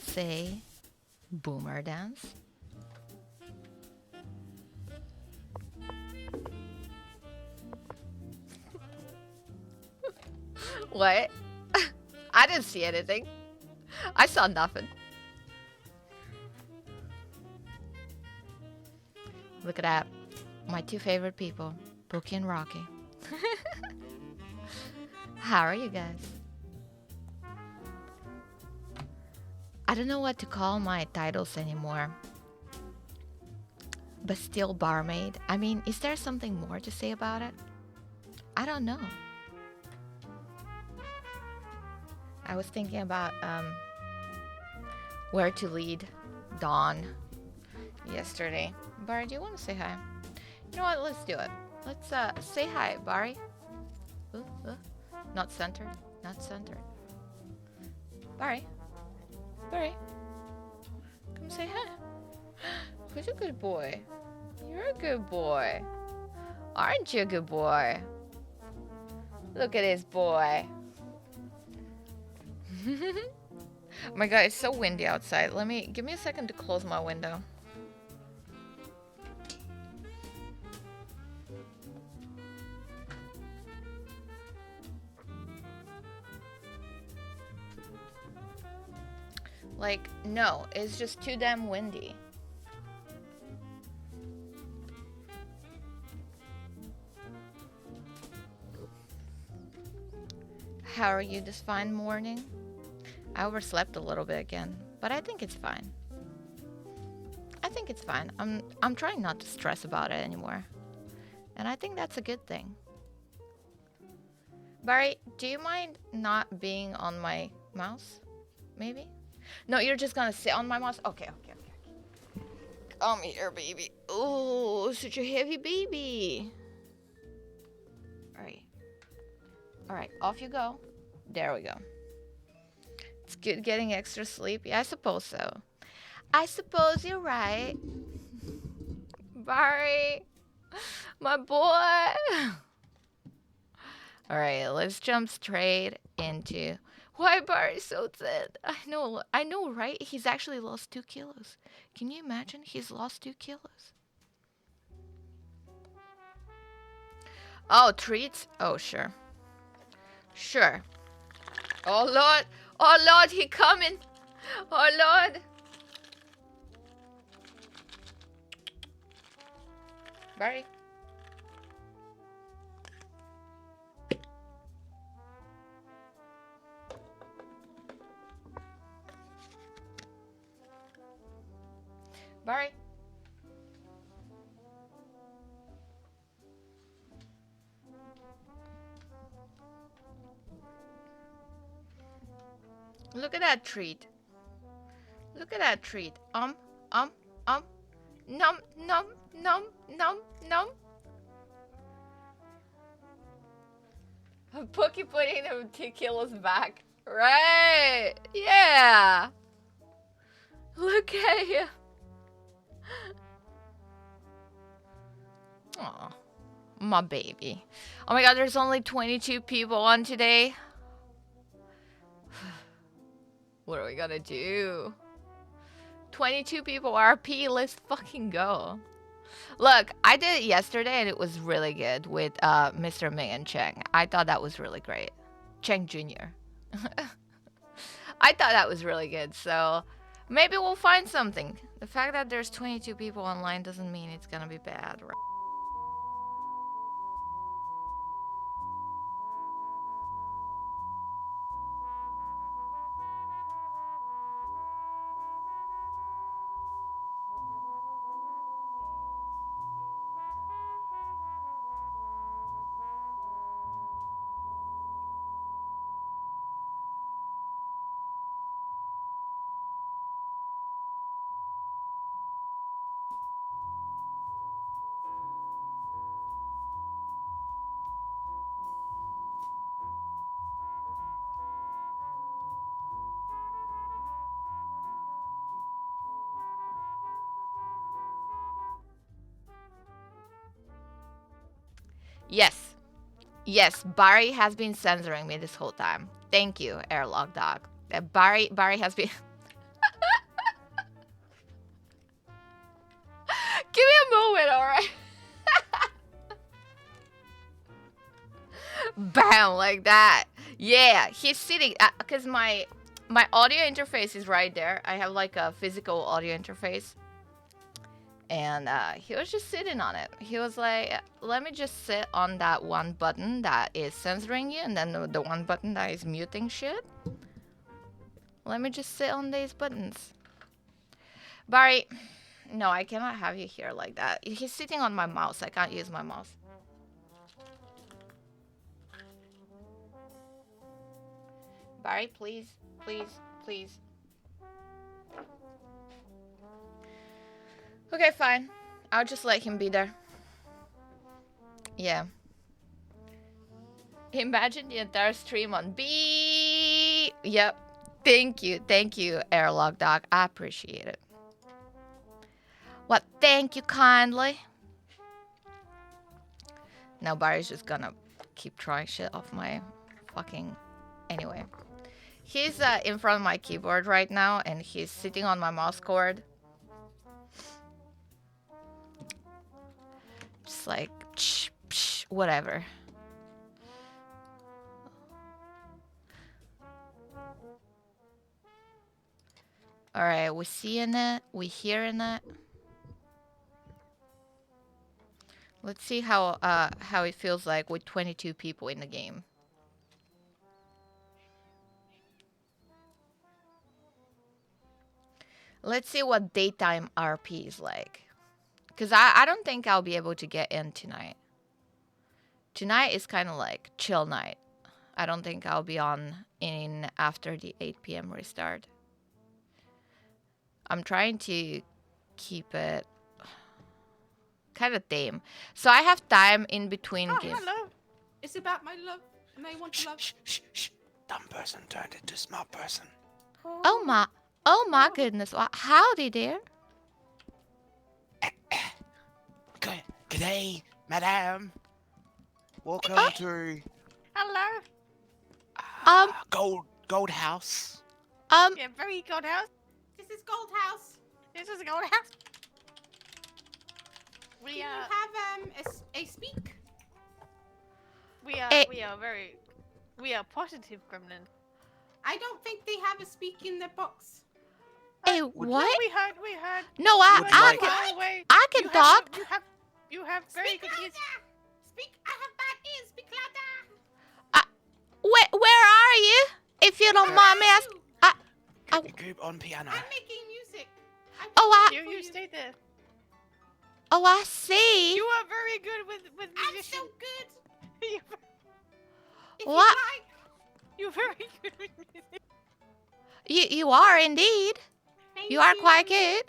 say boomer dance? What? I didn't see anything. I saw nothing. Look at that. My two favorite people, Pookie and Rocky. How are you guys? I don't know what to call my titles anymore. But still Barmaid. I mean, is there something more to say about it? I don't know. I was thinking about where to lead Dawn yesterday. Barry, do you want to say hi? You know what? Let's do it. Let's say hi, Barry. Not centered. Not centered. Barry. Barry. Come say hi. Who's a good boy? You're a good boy. Aren't you a good boy? Look at this boy. Oh my god, it's so windy outside. Give me a second to close my window. Like, no, it's just too damn windy. How are you this fine morning? I overslept a little bit again, but I think it's fine. I think it's fine. I'm trying not to stress about it anymore. And I think that's a good thing. Barry, do you mind not being on my mouse? Maybe? No, you're just gonna sit on my mouse? Okay. Come here, baby. Oh, such a heavy baby. Alright, off you go. There we go. It's good getting extra sleep. Yeah, I suppose so. I suppose you're right. Barry, my boy. Alright, let's jump straight into... Why Barry's so thin? I know, right? He's actually lost 2 kilos. Can you imagine? He's lost 2 kilos. Oh, treats? Oh, sure. Sure. Oh, Lord, he coming. Oh, Lord. Barry. Barry. Look at that treat. Look at that treat. Nom, nom, nom, nom. Pookie putting him 2 kilos back. Right. Yeah. Look at you. Aw. My baby. Oh my god, there's only 22 people on today. What are we gonna do? 22 people RP, let's fucking go. Look, I did it yesterday and it was really good with Mr. Ming and Cheng. I thought that was really great. Cheng Jr. I thought that was really good, so maybe we'll find something. The fact that there's 22 people online doesn't mean it's gonna be bad, right? Yes. Yes, Barry has been censoring me this whole time. Thank you, Airlock Dog. Barry has been... Bam, like that. Yeah, he's sitting because my audio interface is right there. I have like a physical audio interface, and he was just sitting on it. He was like, "Let me just sit on that one button that is censoring you, and then the one button that is muting shit. Let me just sit on these buttons." Barry, no, I cannot have you here like that. He's sitting on my mouse. I can't use my mouse. Barry, please, please, please. Okay, fine. I'll just let him be there. Yeah. Imagine the entire stream on B. Yep. Thank you, Airlock Dog. I appreciate it. What? Thank you kindly. Now Barry's just gonna keep trying shit off my fucking. Anyway. He's in front of my keyboard right now, and he's sitting on my mouse cord. Just like, psh, psh, whatever. Alright, we're seeing it. We're hearing it. Let's see how it feels like with 22 people in the game. Let's see what daytime RP is like. Because I don't think I'll be able to get in tonight. Tonight is kind of like chill night. I don't think I'll be on in after the 8 p.m. restart. I'm trying to keep it kind of tame. So I have time in between games. Hello. It's about my love. And I want to love. Shh. Dumb person turned into smart person. Oh my goodness. Howdy there. G'day, madame. Welcome to Hello. Gold House. Yeah, very Gold House. This is Gold House. This is Gold House. We have a speak. We are positive gremlin. I don't think they have a speak in the box. Hey, No, what? we heard. No, I can talk. You have very good ears. Speak. I have bad ears. Speak louder. Where are you? If you don't mind me asking. Coop on piano. I'm making music. You stay there. Oh, I see. You are very good with musicians. I'm so good. If What? You're very good with music. You are indeed. You are quite good.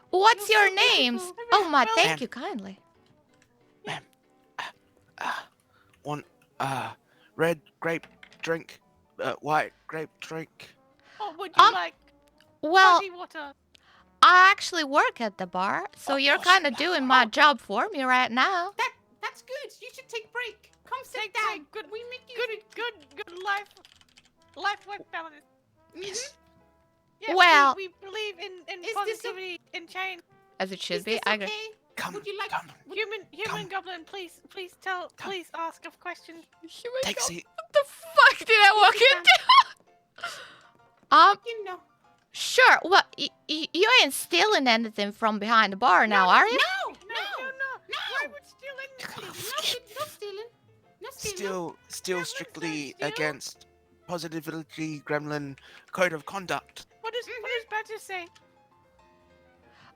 What's your names? Oh my, thank you kindly. Ma'am, one red grape drink, white grape drink. What would you like? Well, Fuzzy water. I actually work at the bar, so you're kind of doing my job for me right now. That's good. You should take a break. Come sit down. Take good. We make you Good life balance. Yes. Yeah, Well- we believe in Is this positivity and change. As it should Is be. this I okay? Come, Would you like? come. Human goblin, please ask a question. Take a seat. What the fuck did I walk into? You know. Sure. Well, you ain't stealing anything from behind the bar now, are you? No. Why would steal anything? No stealing. No stealing. Still strictly against positivity gremlin code of conduct. What does Badger say?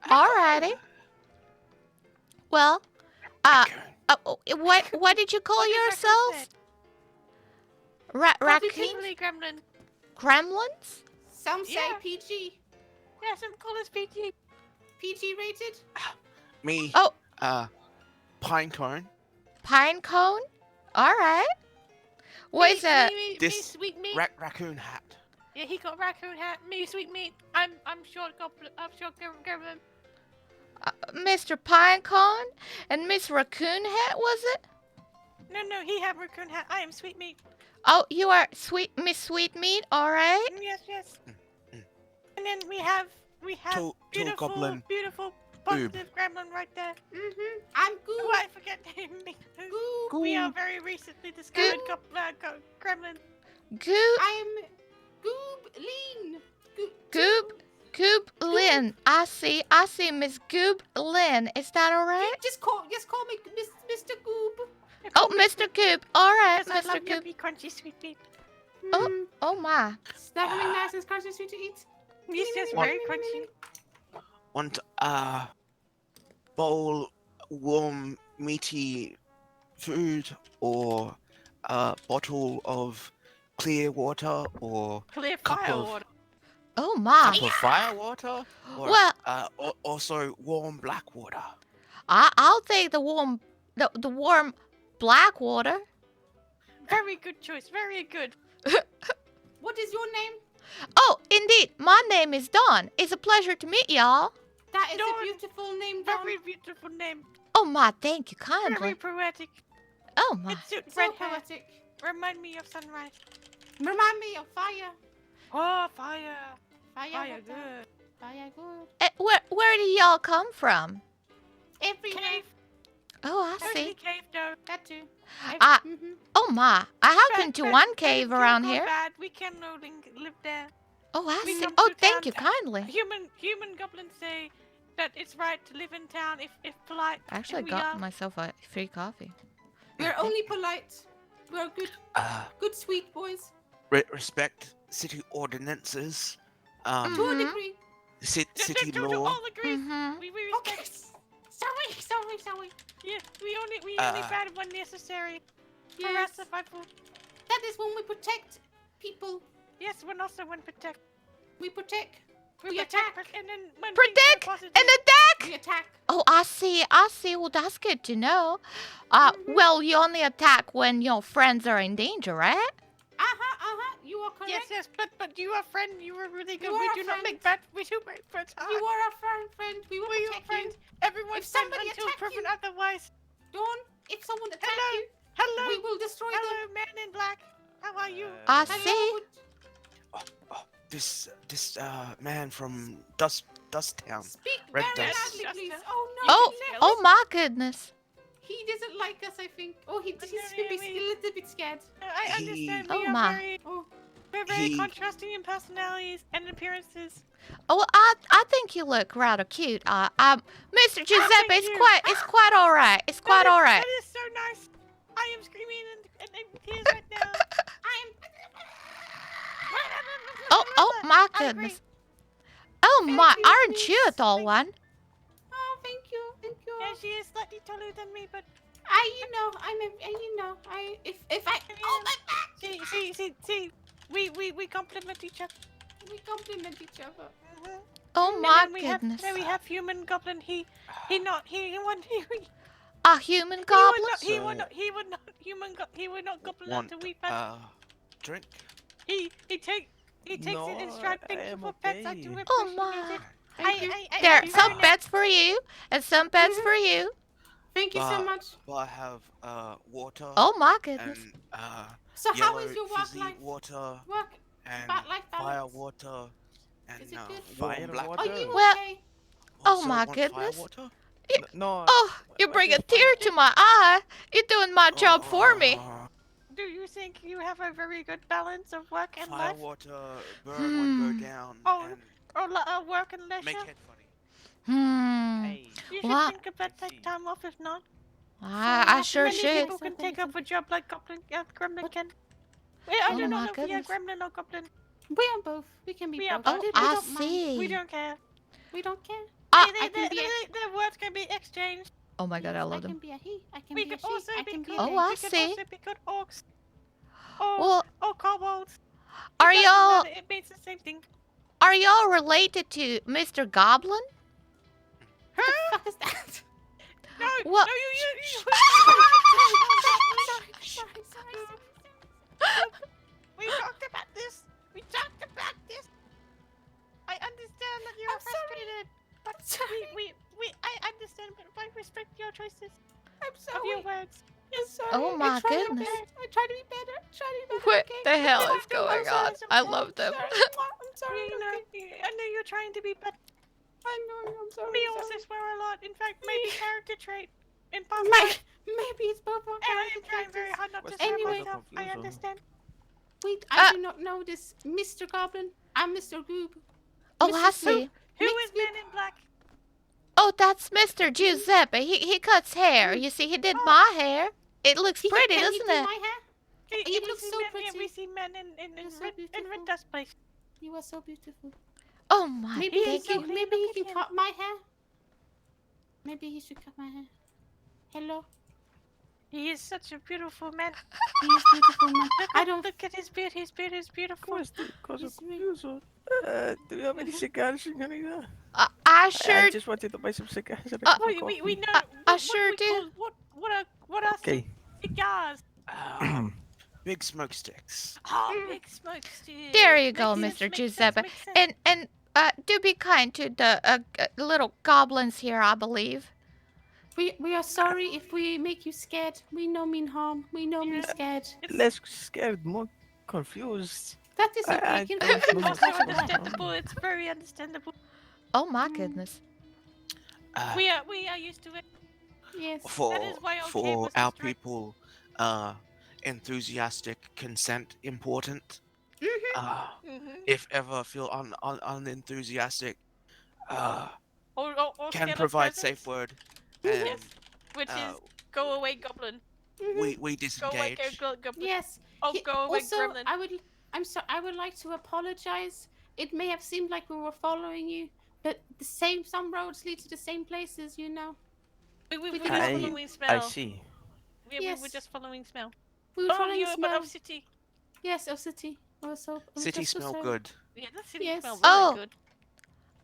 Alrighty. Well, what did you call What does yourself? Raccoon? Positively gremlin. Gremlins? Some say Yeah. PG. Yeah, some call us PG. PG rated. Me. Oh. Pine cone. Pine cone? Alright. What is it? Me, This sweet meat. Raccoon hat. Yeah, he got raccoon hat. Me, sweet meat. I'm short goblin. I'm short gremlin. Mr. Pinecone and Miss Raccoon Hat, was it? No, he have raccoon hat. I am sweet meat. Oh, you are Miss Sweetmeat, alright? Yes. And then we have Tall beautiful, goblin. beautiful positive gremlin right there. I'm Oh, Goob. I forget the name. Goob. We are very recently discovered gremlin. Goob, I'm Goob Lean. Goob Lynn. I see, Miss Goob Lynn. Is that all right? Just call me Mr. Goob. Oh, Mr. Goob. All right, I Mr. love Goob. yuppie crunchy sweet meat. Oh my. Snuffling nice and crunchy sweet to eat. It's just very crunchy. Want bowl warm meaty food or a bottle of clear water or Clear cup fire of water. Oh my. cup of fire water or Well, also warm black water. I'll take the warm black water. Very good choice. Very good. What is your name? Oh, indeed. My name is Dawn. It's a pleasure to meet y'all. That is Dawn. a beautiful name, Dawn. Very beautiful name. Oh my, thank you Very kindly. poetic. Oh my. It suits So red hair. poetic. Remind me of sunrise. Remind me of fire. Oh, fire. Fire, Fire water. good. Fire good. Where do y'all come from? Everywhere. Cave. Oh, I Mostly see. cave though. That too. Ah. Mhm. Oh my. I have been to But one if cave things around go here. Bad, we can live there. Oh, I we see. come Oh, to thank town you to- kindly. Human goblins say that it's right to live in town if polite. I actually and we got are. myself a free coffee. We're only polite. We're good sweet boys. Respect city ordinances. To a Mhm. degree. City To law. all agree. Mhm. We Okay. respect. Sorry. Yeah, we only Uh, bad when necessary. For Yes. us, survival. That is when we protect people. Yes, when also when protect. We protect. We protect, attack. and then when Protect things are positive, and attack. We attack. Oh, I see. Well, that's good to know. Well, you only attack when your friends are in danger, right? You are correct. Yes, but you are friend. You are really good. You We are do a not friend. make bad. We do make friends. You are our friend. We will We are protect friends. you. Everyone's If somebody friends until attack proven you- otherwise. Dawn, if someone attacks Hello. you, Hello. we will destroy them. Hello, man in black. How are you? I Hello, see. This man from Dusttown. Speak Red very dust. loudly, please. Just- Oh no. Oh, he oh my goodness. He doesn't like us, I think. Oh, he's No, a little bit scared. I He- understand. Oh, We are my. very, Oh, we're very He- contrasting in personalities and appearances. Oh, I think you look rather cute. Mr. Giuseppe, thank it's you. quite all right. It's quite all right. That is so nice. I am screaming and in tears right now. Oh my I agree. goodness. Oh Thank my, you, aren't you a please. tall one? oh, thank you. Yeah, she is slightly taller than me, but If I, oh my back. see, we complement each other. We compliment each other. Oh And my then goodness. Then we have human goblin. He A human goblin? He would not goblin Want until we pet. drink? He takes it in stride. Thank you for pets. I do appreciate Oh my. it. Thank you. There are I- some bets for you and some bets for you. Thank you so But- much. But I have water Oh my goodness. and So how yellow is your work fizzy life? water Work and life fire balance? water and Is it good? warm Fire black water? Are you Well- okay? Oh Also my want goodness. Fire water? No. Oh, you what bring a is tear fire? to my eye. You're doing my job for me. Do you think you have a very good balance of work and Fire life? water burn one Hmm. go down Oh, and Or work and leisure? make head funny. Hey. You should What? think about take time off if not. I sure Many should. people can take up a job like Gremlin can. Wait, Oh I do my not know if we are goodness. Gremlin or Goblin. We are both. We can be We are both. Oh, both. I don't mind. see. We don't care. We don't care. Ah, They- I can be a- the words can be exchanged. Oh my god, I Yes, love I can them. be a he. I can We be a could she. also I be can be good. a Oh, they. I We could see. also be good orcs. Or Well, kobolds. are It doesn't y'all matter, it means the same thing. are y'all related to Mr. Goblin? What the fuck is that? No, Well- no, you. Sorry. We talked about this. I understand that you're I'm sorry. frustrated, but Sorry. I understand, but I respect your choices I'm of your sorry. words. I'm sorry. Oh my I try my goodness. best. I try to be better. Try to be better. What okay? the hell I'm is sorry. going on? I love them. I'm sorry. You know, I know you're trying to be, but I know. I'm sorry. Me I'm also sorry. swear a lot. In fact, maybe character trait. In Maybe it's both our And I character am trying very traits. hard not to What's swear the Anyway. myself. I confusion? understand. Wait, I do not know this, Mr. Goblin. I'm Mr. Goob. Oh, Mr. I see. Who Mixed is Goop. Men in Black? Oh, that's Mr. Giuseppe. He cuts hair. You see, he did Oh. my hair. It looks Can pretty, you doesn't do it? my hair? We You look see so men, pretty. We see men in You're so red beautiful. dust place. You are so beautiful. Oh my Maybe He he is so can. clean, Maybe he look can at him. cut my hair. Maybe he should cut my hair. Hello. He is such a beautiful man. He is beautiful, man. I don't. Look at his beard. His beard is beautiful. What's the cause of It's me. confusion? Do you have any cigars, señorita? I I sure. just wanted to buy some cigars and a Uh, cup of We coffee. know. I what sure we do. Call, what are Okay. cigars? Big smoke sticks. Oh, big smokesticks. There you go, Makes sense, Mr. makes Giuseppe. sense, makes sense. And do be kind to the little goblins here, I believe. We are sorry if we make you scared. We no mean harm. We no mean Yeah. scared. Less scared, more confused. That is okay. I Can don't confuse know us Also what's all going right. understandable. It's very understandable. Oh my Mm. goodness. We are used to it. Yes. For is why okay for was our destroyed. people, enthusiastic consent important. Mm-hmm. If ever feel unenthusiastic, Or can scared of provide presents, safe word, Mhm. and which uh, is go away goblin. we Go away disengage. goblin. Yes. Oh, go away Also, gremlin. I'm sorry. I would like to apologize. It may have seemed like we were following you, but some roads lead to the same places. You know. We were we just can I following I smell. see. We were Yes. just following smell. We were following you the but smell. of city. Yes, of city. Also, City smell good. Yeah, that city Yes. smell really Oh. good.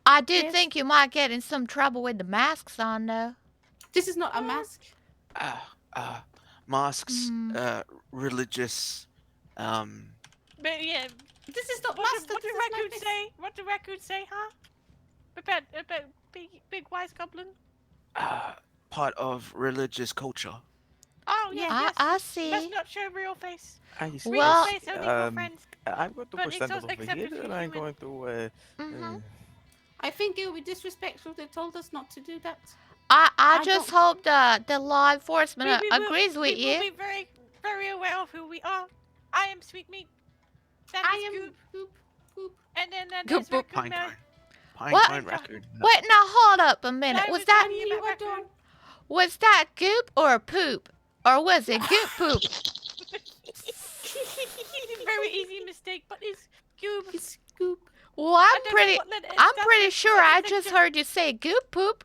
I do Yes. think you might get in some trouble with the masks on, though. This is not a mask. Masks, Hmm. religious, But yeah, This is not what mask. do This is raccoons my face. say? What do raccoons say, huh? About big wise goblin. part of religious culture. Oh yes, Yeah. yes. I Must see. not show real face. I see. Real Well- face only for friends. I'm going to But push it's that also over accepted here, if and you're I'm human. going to. Mm-hmm. I think it would be disrespectful. They told us not to do that. I I just don't- hope the law enforcement agrees with we you. will be very aware of who we are. I am Sweetmeat. That I is am Goop. Goop. And then Goop, there's boop. Raccoon Man. Pine What? cone raccoon. Wait, now hold up a minute. I Was was that talking You about are raccoon. done. was that goop or poop? Or was it goop poop? Very easy mistake, but it's Goop. It's Goop. Well, I I'm don't know pretty what letter it I'm starts pretty with, sure but I it's a just Goop. heard you say goop poop.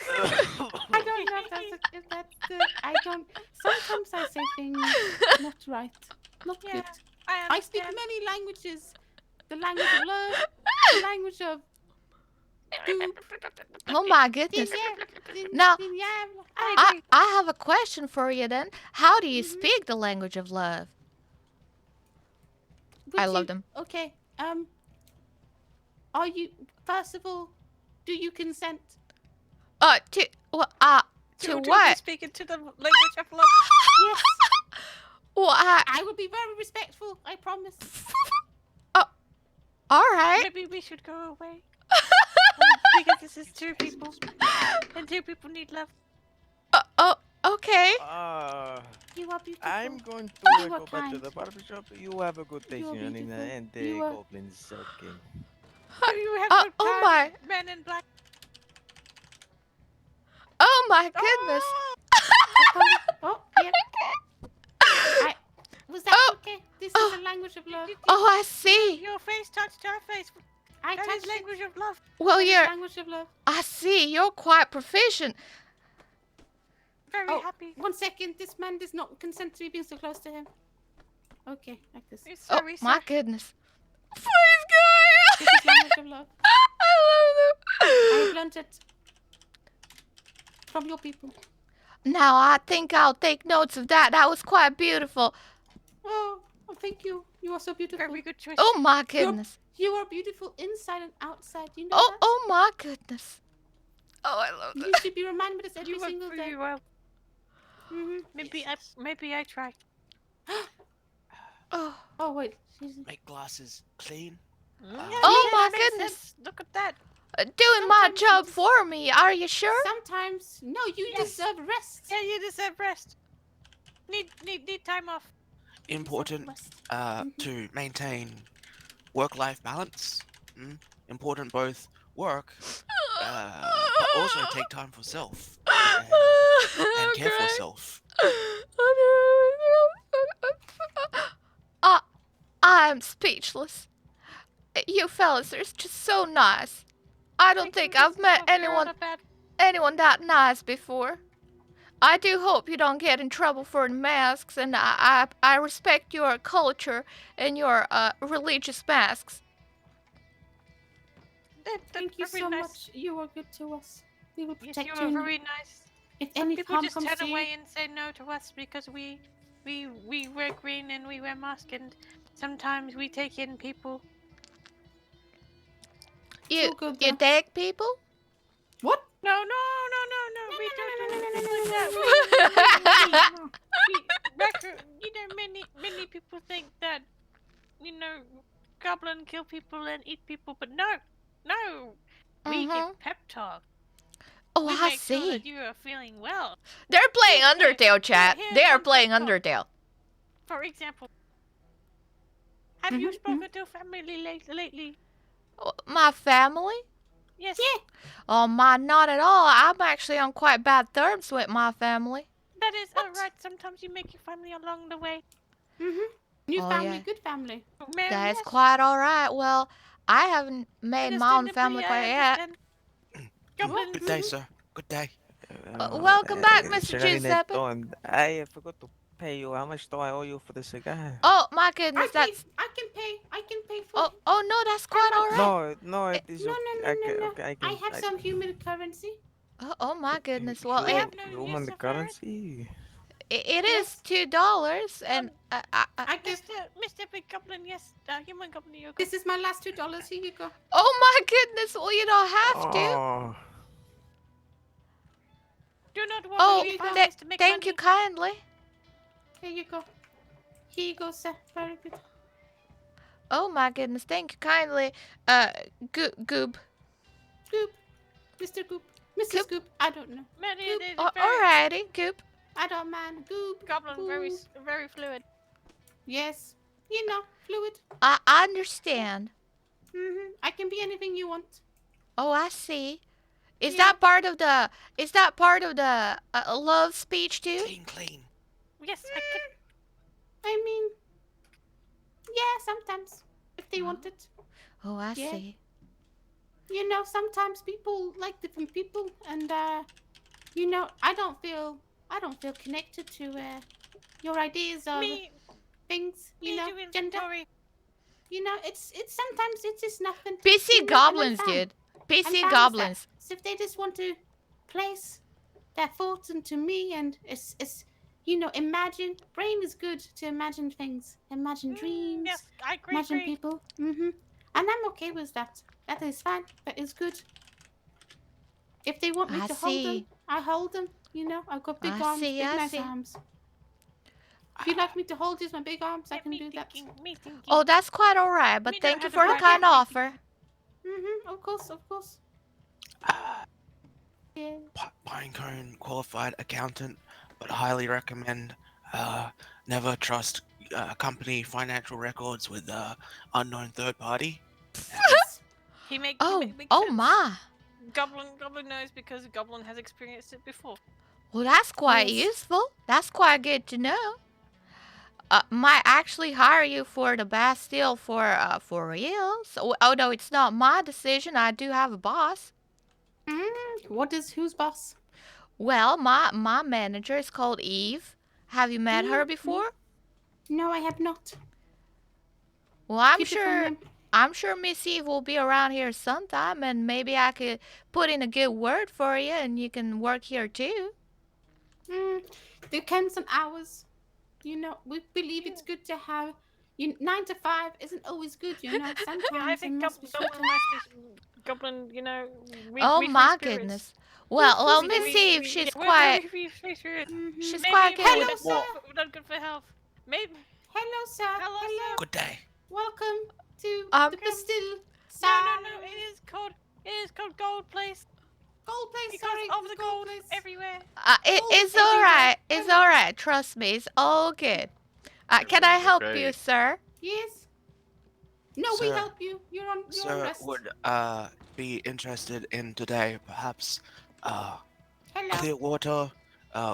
I don't know if that's the. I don't. Sometimes I say things not right. Not Yeah, good. I I speak understand. many languages. The language of love. The language of Goop. Oh my goodness. Din- Now- din- yeah. I have a question for you then. How do you Mhm. speak the language of love? Would I you- love them. Okay. Are you? First of all, do you consent? To To what? speaking to the language of love. Yes. Well, I will be very respectful. I promise. all right. Maybe we should go away. Because this is two people. And two people need love. Okay. You are beautiful. I'm going to You are go back to kind. the barber shop. You have a good day, You are Señorina, beautiful. and the You are- goblins. Okay. You have Oh, good oh time, my. Men in black. Oh my goodness. Oh, yeah. Was that Oh. okay? This Oh. is a language of love. Oh, I see. Your face touched our face. I That touched is language of love. Well, That is you're language of love. I see. You're quite proficient. Very Oh. happy. 1 second. This man does not consent to me being so close to him. Okay, like this. It's Oh sorry, my sir. goodness. Please go. This is language of love. I love I them. have learned it from your people. Now I think I'll take notes of that. That was quite beautiful. Oh, thank you. You are so beautiful. Very good choice. Oh my goodness. You are beautiful inside and outside. You know Oh, that? oh my goodness. Oh, I love You that. should be reminded of this every You work single day. very well. Mm-hmm. Maybe I try. Oh, Oh wait. Jesus. Make glasses clean, Oh my that makes goodness. sense. Look at that. Doing my Sometimes you job just- for me. Are you sure? Sometimes, no, you Yes. deserve rest. Yeah, you deserve rest. Need time off. You deserve Important rest. to maintain work-life balance. Important both work, but also take time for self and care for self. I'm speechless. You fellas are just so nice. I don't think I've met anyone that nice before. I do hope you don't get in trouble for the masks, and I respect your culture and your religious masks. Thank you so much. You were good to us. We will Yes, protect you you. are and very nice. If Some any people harm just comes turn to away you, and say no to us because we wear green and we wear mask, and sometimes we take in people. You so good. you take people? What? No, we don't do things like that. No. You know, many people think that, you know, goblin kill people and eat people, but no. We give pep talk. Oh, We I make sure see. that you are feeling well. They're playing Here, Undertale, chat. here's They are one playing pep talk. Undertale. For example, have you spoken to family lately? Oh, my family? Yes. Yeah. Oh, not at all. I'm actually on quite bad terms with my family. That is alright. Sometimes you make your family along the way. New Oh, family, yeah. good family. That is Yes. quite alright. Well, I haven't made my own family quite yet. Goblins. Good day, sir. Good day. Welcome back, Mr. Señorita Giuseppe. Dawn, I forgot to pay you. How much do I owe you for the cigar? Oh, my goodness, that's... I can pay for Oh, no, that's quite alright. No, it is No, okay. no. Okay, I I can. have some human currency. Oh, my goodness. Well, We have it, no Human use of currency. it is $2, and I give. Mr. Big Goblin, yes, human goblin, you go. This is my last $2. Here you go. oh my goodness. Well, you don't have to. Oh, Do not worry, Oh, we find th- ways to make thank you money. kindly. Here you go. Here you go, sir. Very good. Oh my goodness, thank you kindly. Goob. Goop. Mr. Goop. Mrs. Goop. I don't know. Man, Goop. it is Oh, very alrighty, Goop. I don't mind. Goop. goblin, very Goop. very fluid. Yes. You know, fluid. I understand. I can be anything you want. Oh, I see. Is Yeah. that part of the? Is that part of the love speech too? Clean. Yes, I can. I mean, yeah, sometimes if they want it. Oh, I Yeah. see. You know, sometimes people like different people, and you know, I don't feel connected to your ideas of Me, things. You me know, doing gender. story. You know, it's sometimes it's just nothing. PC You know, and I'm goblins, fine. dude. I'm PC fine with goblins. that. So if they just want to place their thoughts into me, and it's you know, imagine. Brain is good to imagine things, imagine dreams, Yes, I agree. imagine people. And I'm okay with that. That is fine. That is good. If they want me I to hold them, see. I hold them. You know, I've got big I arms, see, big I nice see. arms. If you'd like me to hold you with my big arms, I can me do that. thinking. Oh, that's quite alright. But Me know thank how you to for the write kind anything. offer. Of course. Yeah. Pinecone qualified accountant, but highly recommend never trust company financial records with unknown third party. He makes Oh, sense. my. Goblin knows because Goblin has experienced it before. Well, that's quite Yes. useful. That's quite good to know. Might actually hire you for the Bastille for real. So, although it's not my decision, I do have a boss. Who's boss? Well, my manager is called Eve. Have you met her before? No, I have not. Well, I'm Keep it from sure them. I'm sure Miss Eve will be around here sometime, and maybe I could put in a good word for you, and you can work here too. Depends on hours. You know, we believe it's good to have. 9 to 5 isn't always good. You know, sometimes I it think must be Goblin, you know. Oh we my free spirits. goodness. Well, We- Miss we- Eve, we- she's yeah, we're quite free spirits. she's Maybe quite if we good. Hello, were sir. not good for health. Maybe. Hello, sir. Hello, sir. Good day. Welcome. to Um, the Bastille. No. It is called Gold Place. Gold Place, Because sorry. of it's the gold Place. everywhere. it's everywhere. alright. It's alright. Trust me, it's all good. Can I Everything's help okay. you, sir? Yes. No, we Sir. help you. You're on Sir rest. would be interested in today, perhaps Hello. clear water,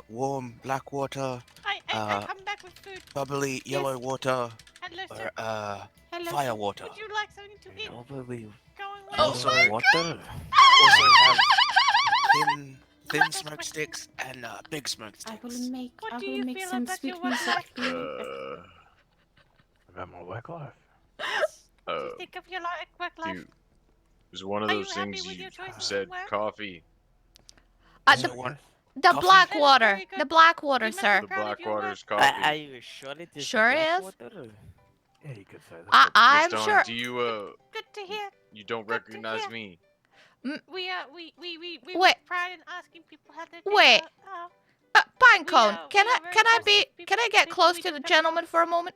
warm black water, I come back with food. bubbly yellow water, Hello, sir. or Hello. fire water. Would you like something to eat? Probably Going Oh Also- my water. Also have thin smoke sticks and big smoke I sticks. will make. What I do will you make feel some about sweet your work music life? for you. About my work life. Yes. What do Uh, you think of your work life? Dude, it was one of Are you those happy things with you your choices said in work? coffee. So The, what? the Coffee? black That is water. very good. The black water, You must sir. be The proud of your Blackwater's work. coffee. Are you sure it is Sure the black is. water? Yeah, you could say that. I'm Miss Dawn, sure. do you Good to hear. you don't Good to recognize hear. me? We Wait. take pride in asking people how their day Wait. are. Pinecone, We can are I very can I be positive can I people. get People close we to the depend gentleman on. for a moment?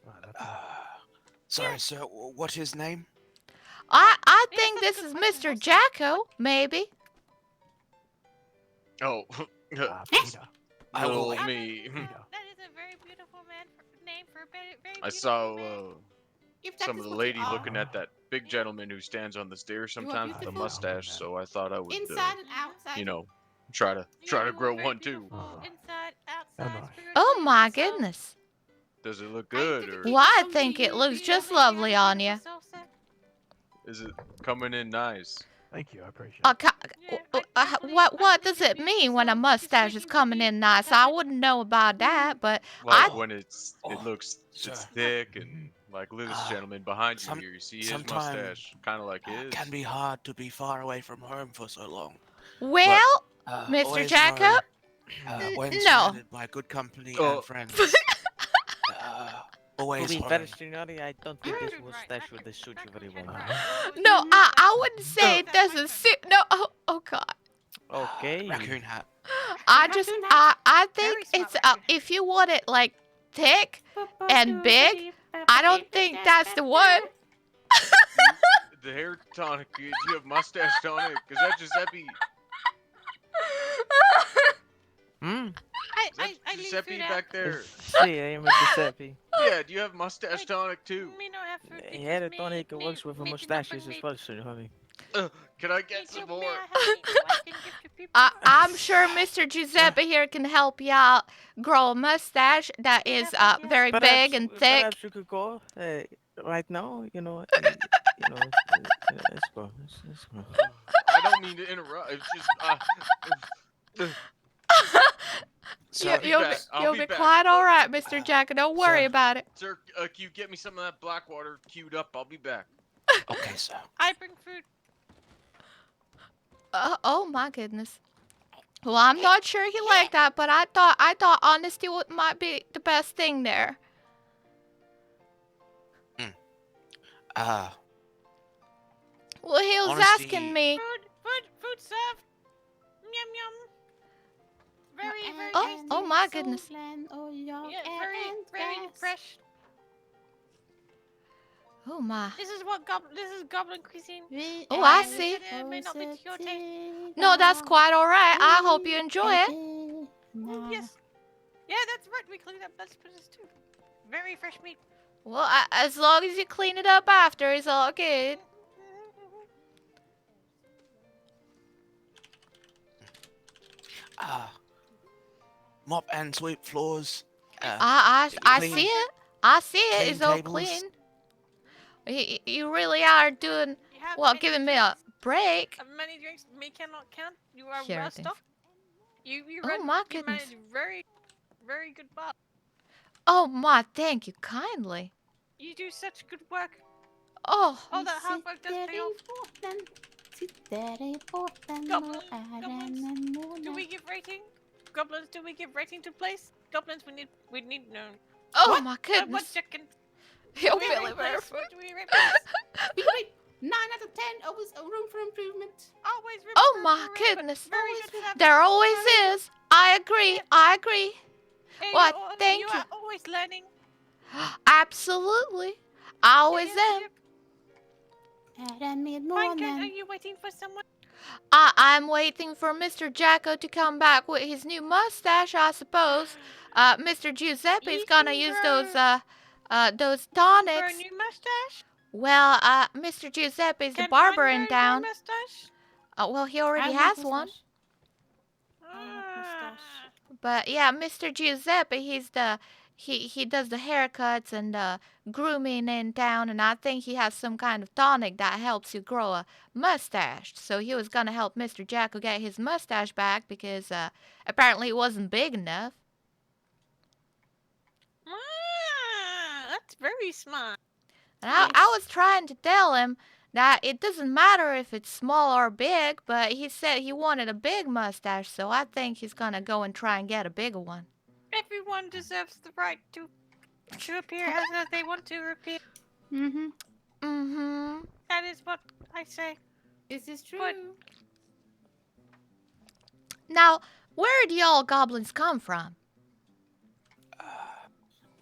Oh, that's Sorry, sir. What's his name? I Yeah, think that's a this good is question. Mr. What's that? Jacko, maybe. Oh, Peter. I will little wait. me. That is a very beautiful name for a very I beautiful saw man. If that some is of the what you lady are, looking at that big gentleman who stands on the stairs You are sometimes with a beautiful. mustache, so I thought I would, inside and outside. you know, try to You are grow very one too. beautiful inside, Oh, outside, nice. spiritually, Oh my and so- goodness. Does it look I good, or dedicate Well, I song to think it you, looks dear. just Believe you have a lovely on you. beautiful soul, sir. is it coming in nice? Thank you, I appreciate Uh, it. ca- Yeah, I believe- what I does believe it you mean when a so mustache is discreet coming to in be nice? I fantastic. wouldn't know about that, but Like I- when it Oh, looks sir. it's thick and like look at this gentleman behind you here. You see his sometime, mustache, kind of like his. can be hard to be far away from home for so long. well, Mr. Always Jacob, know, when no. surrounded by good company Oh. and friends. To Always be home. very seniority, I don't think this Right, mustache I would can- suit I you can very check well. that. no, I wouldn't say it doesn't suit. No, oh God. Okay. Raccoon hat. I just, Raccoon hat. I Very think smart it's raccoon hat. if you want it like thick and big, I don't think that's the one. The hair tonic, do you have mustache tonic? Cause that'd be. Hmm? Is that I leave Giuseppe food out. back there? See, I am a Giuseppe. Yeah, do you have mustache tonic too? Me no have food because Hair me- tonic me- works with me did not mustaches bring as me- well, seniority. Can I me get some too, more? me I have me, so I can give to people. I'm sure Mr. Giuseppe here can help you out grow a mustache that We is have ideas. very big and thick. Perhaps you could go right now, you know. Let's go. Let's go. I don't mean to interrupt. It's just Sir, be You'll back. I'll you'll be be back. quite all right, Mr. Jack. Don't worry sir. about it. sir, can you get me some of that black water queued up? I'll be back. okay, sir. I bring food. Oh my goodness. Well, I'm not sure he liked that, but I thought honesty might be the best thing there. Well, he was Honesty- asking me. Food served. Yum yum. Very Oh my goodness. Yeah, very fresh. Oh my. This is goblin cuisine. Oh, I And see. It may not be to your taste. No, that's quite all right. I hope you enjoy it. Oh, yes. Yeah, that's right. We cleaned up vegetables too. Very fresh meat. Well, as long as you clean it up after, it's all good. Mop and sweep floors. I clean see it. I see it. clean It's all tables. clean. You really are doing You have well. many Giving me a drinks. break. Many drinks. Me cannot count. You are Sure well thing. stocked. You Oh, run. my You goodness. manage very good bar. Oh my, thank you kindly. You do such good work. Oh, All that hard work does pay off. Do we give rating? Goblins, do we give rating to place? Goblins, we need no. oh my What goodness. second? You're Do we really rate very place? What do we rate place? We rate 9 out of 10. Always a room for improvement. Always room Oh for my improvement, but goodness. Very Always good service. There always is. I agree. I agree. And Well, you thank you. you. are always learning. Absolutely. Always Yep, am. yep. At a Fine, mid-morning. are you waiting for someone? I'm waiting for Mr. Jacko to come back with his new mustache, I suppose. Mr. Giuseppe's You gonna can use grow- those you can grow a tonics. new mustache? Well, Mr. Giuseppe's the Can barber Anya in grow a town. mustache? Well, he already I has want one. mustache. I want mustache. But yeah, Mr. Giuseppe, he does the haircuts and grooming in town, and I think he has some kind of tonic that helps you grow a mustache. So he was gonna help Mr. Jacko get his mustache back because apparently it wasn't big enough. That's very smart. And I was trying to tell him that it doesn't matter if it's small or big, but he said he wanted a big mustache, so I think he's gonna go and try and get a bigger one. Everyone deserves the right to appear as they want to appear. Mm-hmm. Mm-hmm. That is what I say. Is this true? But- Now, where do y'all goblins come from?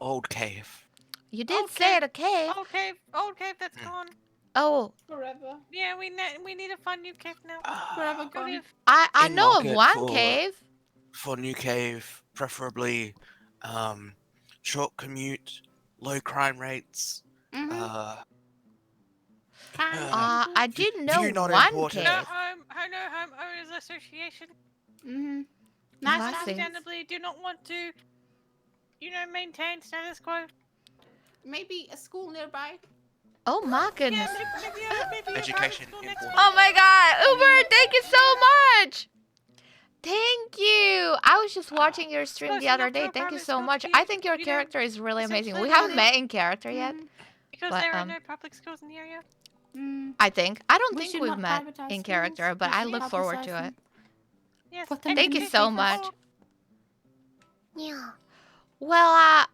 Old cave. You did Old say cave. the cave. Old cave that's gone. Oh, Forever. Yeah, we need to find new cave now. Forever Go gone. live. I In know of market one for- cave. For new cave, preferably short commute, low crime rates. Mm-hmm. I did know View not one important. cave. Home Owners Association. Mm-hmm. I Nice see. Understandably, do not want to, maintain status quo. Maybe a school nearby. Oh my Yeah, goodness. maybe a Education private school next important. door. Oh my god, Uber, thank you so much. Thank you. I was just watching your stream Close the other enough to day. a Thank you private so school much. to I you, think your you know, character is really amazing. We essentially haven't valid. met in character yet, Because but, there are no public schools in the area. Mm. I think. I don't We think should we've not met privatize in schools. character, but We I should look forward publicize to them. it. Yes. Put them in Thank the you so newspapers. much. Yeah. Well,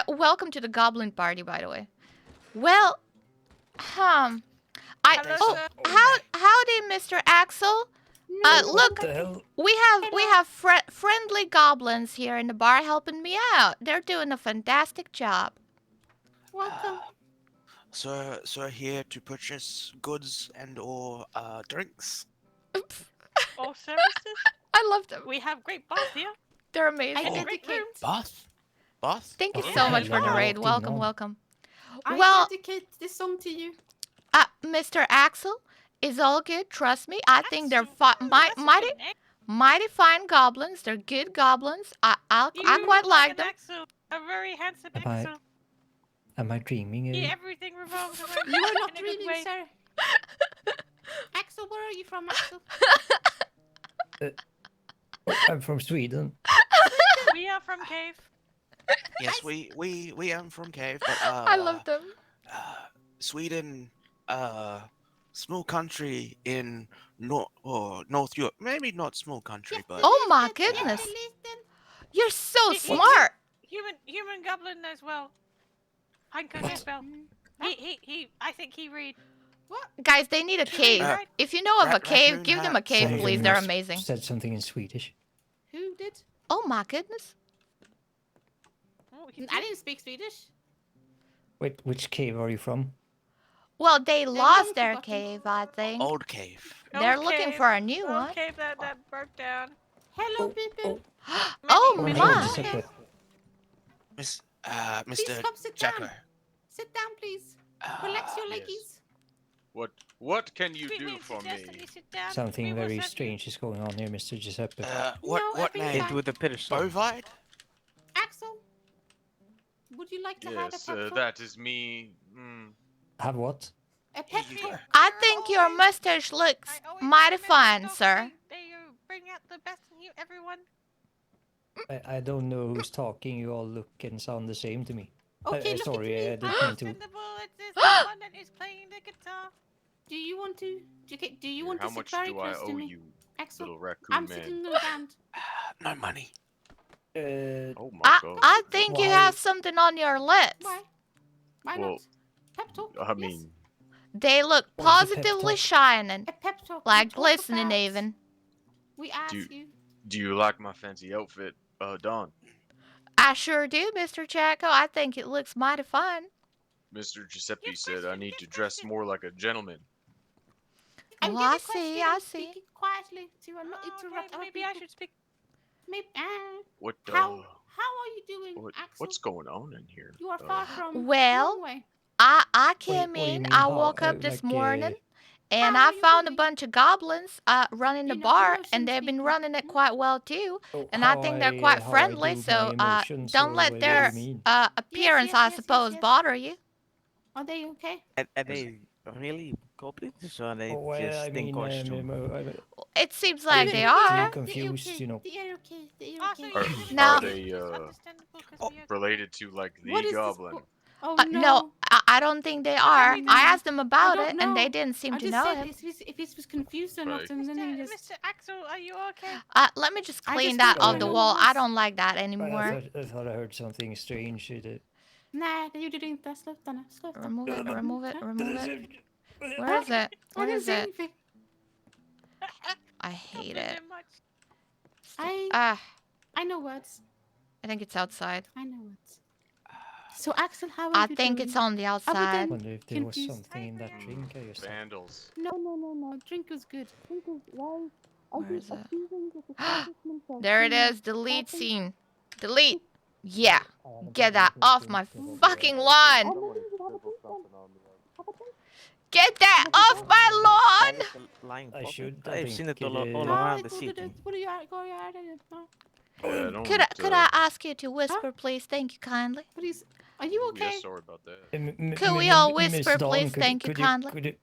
welcome to the Goblin Party, by the way. Well, Hello, oh, sir. howdy, Mr. Axel. No, Look, What the hell? we have friendly goblins here in the bar helping me out. They're doing a fantastic job. welcome. So here to purchase goods and or drinks. All services. I love them. We have great bars here. They're I amazing. And great dedicate. rooms. Bath? Bath? Thank you Oh, so Yeah. much for the Yeah. raid. Welcome, No. welcome. I Well, dedicate this song to you. Mr. Axel, is all good. Trust me. I think they're Axel. That's a mighty, good name. mighty fine goblins. They're good goblins. I You quite look like an them. Axel, a very handsome Am I- Axel. Am I dreaming? Yeah, everything revolves around You are not in a good dreaming, way. sir. Axel, where are you from, Axel? I'm from Sweden. We are from cave. Yes, we am from cave, but I love them. Sweden, small country in North Europe. Maybe not small country, but Oh my Listen, goodness. listen. You're so He- smart. Human goblin knows well. Hanko knows well. He I think he read. Guys, they need a He cave. read, right? If you know of a Rat- cave, raccoon give them a hats. cave, Someone please. They're must amazing. Said something in Swedish. Who did? Oh my goodness. Oh, he I did. didn't speak Swedish. Wait, which cave are you from? Well, they long lost their forgotten. cave, I think. old cave. They're Old looking cave. for a new Old one. cave that broke down. Hello, people. Oh Many- my. many- Giuseppe. Please Please Mr. come sit Jacko. down. Sit down, please. Relax your yes. leggies. What can you Sweet do Lady for suggests that me? you sit down. We Something will very serve you. strange is going on here, Mr. Giuseppe. What No, everything name? fine. with the person. Bovide? Axel, would you like to have a Yes, pep talk? that is me. Mm. Have what? A pep Here you talk? go. I think your mustache looks I always mighty recommend fine, dogs. sir. They bring out the best in you, everyone. I don't know who's talking. You all look and sound the same to me. Okay, look sorry, I at me. didn't mean to. Understandable. It's the one that is playing the guitar. Do you want to? Do you want How to sit much very do I close to owe me? you, Axel, little raccoon I'm man? sitting around. No money. Oh my god. I think you Why? have something on your lips. Why? Why Well, not? Pep talk. I yes. mean, They look What is a pep positively talk? shining, A pep talk. we like talk glistening about- even. We ask Do- you. do you like my fancy outfit, Dawn? I sure do, Mr. Jacko. I think it looks mighty fine. Mr. Giuseppe Yes, said I question, need yes, to dress question. more like a gentleman. I'm Well, I getting see, questioned. I I'm see. speaking quietly to not Oh, interrupt okay, other maybe people. I should speak. Maybe, What how are you doing, Axel? what's going on in here? You are far from Well, long way. I do you came in, mean, I how, woke up this like, morning, and How I are you found a doing? bunch of goblins running the In bar, emotion and they've been speaking. running it quite well too. oh, And I how think they're quite how I friendly, do my so emotions, don't or let what do their you mean? appearance, I suppose, yes. bother you. Are they okay? Are they really goblins, or are they Oh, well, just I in mean, costume? It seems I like was they just are. being confused, you know. They are okay. They are Also, okay. Are, usually Now- are it's they understandable because we are related to like the What is this? goblin? Oh No, no. I don't think they are. we I don't- asked them about don't it, and they know. didn't seem I to just know said him. if he was confused or not, Right. and then he Mr. just. Mr. Axel, are you okay? Let me just I clean just that don't off know the who wall. it I was. don't like that But anymore. I thought I heard something strange. Nej, det gjorde du inte. Sluta nu. Sluta. Remove it, remove it, remove it. Where Where is it? I Where didn't is say it? anything. I hate Compliment it. much. Ah, I know words. I think it's outside. I know words. So Axel, how are I you think doing? it's on the I outside. wonder if there was confused. something in that drink I just had. Vandals. No. Drink was good. Drink was well. Where is it? There it is. Delete scene. Delete. Yeah. Get that off my fucking lawn. Get that off my lawn. Lying I puppet. should, I I've think, seen it all it, around the city. What are you going at? Yeah, I don't, Could I ask you to whisper, please? Thank you kindly. Please, are you ooh, okay? yeah, sorry about that. Could we all Miss whisper, Dawn, please? Thank you kindly.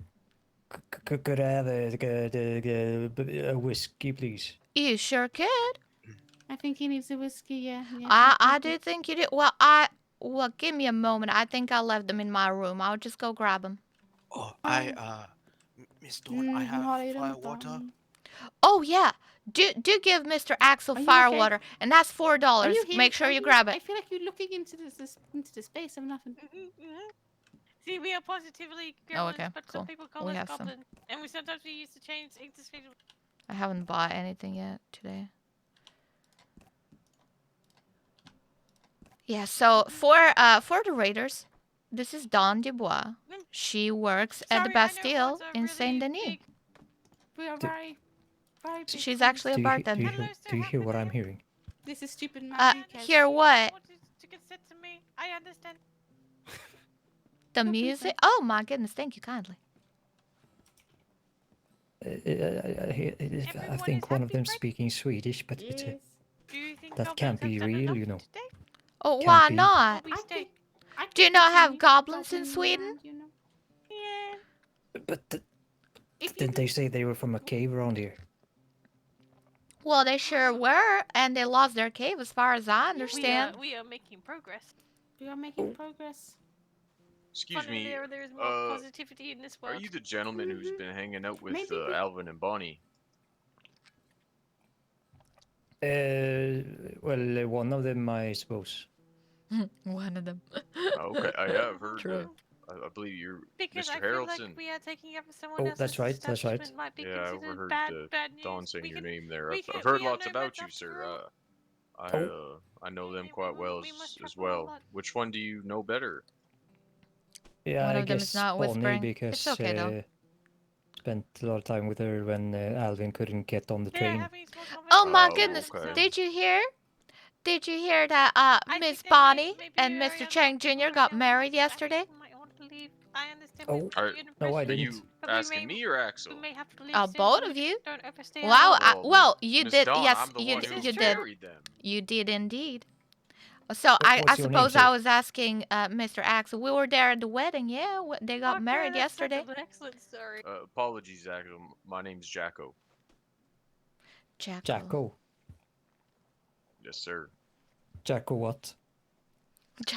Could I have a whiskey, please? You sure could. I think he needs a whiskey. Yeah. I do think you do. Well, give me a moment. I think I left them in my room. I'll just go grab them. Oh, Miss Dawn, I have fire water. Oh yeah. Do give Mr. Axel Are you fire okay? water, and that's $4. here? Make sure Are you grab it. I feel like you're looking into the space of nothing. See, we are positively Oh, gremlins, okay, but cool. some people call We us have some. goblin. And we sometimes use to change interface. I haven't bought anything yet today. Yeah, so for the Raiders, this is Dawn Dubois. She works at the Sorry, I know Bastille words are in really Saint Denis. big. We are very big. She's actually a bartender. Hello, sir, Do you how hear can what I I'm help you? hearing? This is stupid man. Hear what? To consent to me. I understand. The music? Oh my goodness, thank you kindly. I think one of them speaking Swedish, but it's a, Do you think that can't be real, you know. Oh, Can't why be. not? We stay. Do you not have goblins in Sweden? Yeah. But didn't they say they were from a cave around here? Well, they sure were, and they lost their cave as far as I understand. We are making progress. We are making progress. Excuse me. There is more positivity in this Are world. you the gentleman who's been hanging out with Maybe we- Alvin and Bonnie? Well, one of them, I suppose. One of them. Okay, I have heard. True. I believe you're Because Mr. I feel Harrelson. like we are taking over someone Oh, else's that's right, that's right. establishment might be Yeah, I considered overheard bad news. Dawn saying We your can- name there. we I've can- heard we are lots about nomads you, after sir. all. I know them quite well we must as travel a well. lot. Which one do you know better? Yeah, One I of them is guess not Bonnie, whispering. because It's okay, though. spent a lot of time with her when Alvin couldn't get on the Yeah, train. having small Oh my Oh, goodness! okay. Did you hear? Did you hear that I Miss think they Bonnie may be and very Mr. Chang unlucky Jr. for got young married ones. I think yesterday? we might want to leave. I understand Oh, we Are- went to no, I Are university, didn't. you but we asking may- me or Axel? We may have to leave soon, Both so of we you. don't overstay Wow. our Well, You Miss did. Dawn, Yes, I'm the you one did. who You did. married them. You did indeed. So I What's your name, suppose sir? I was asking Mr. Axel. We were there at the wedding. Yeah, they got Okay, married that sounds yesterday. like an excellent story. Apologies, Axel. My name's Jacko. Jacko. Yes, sir. Jacko what?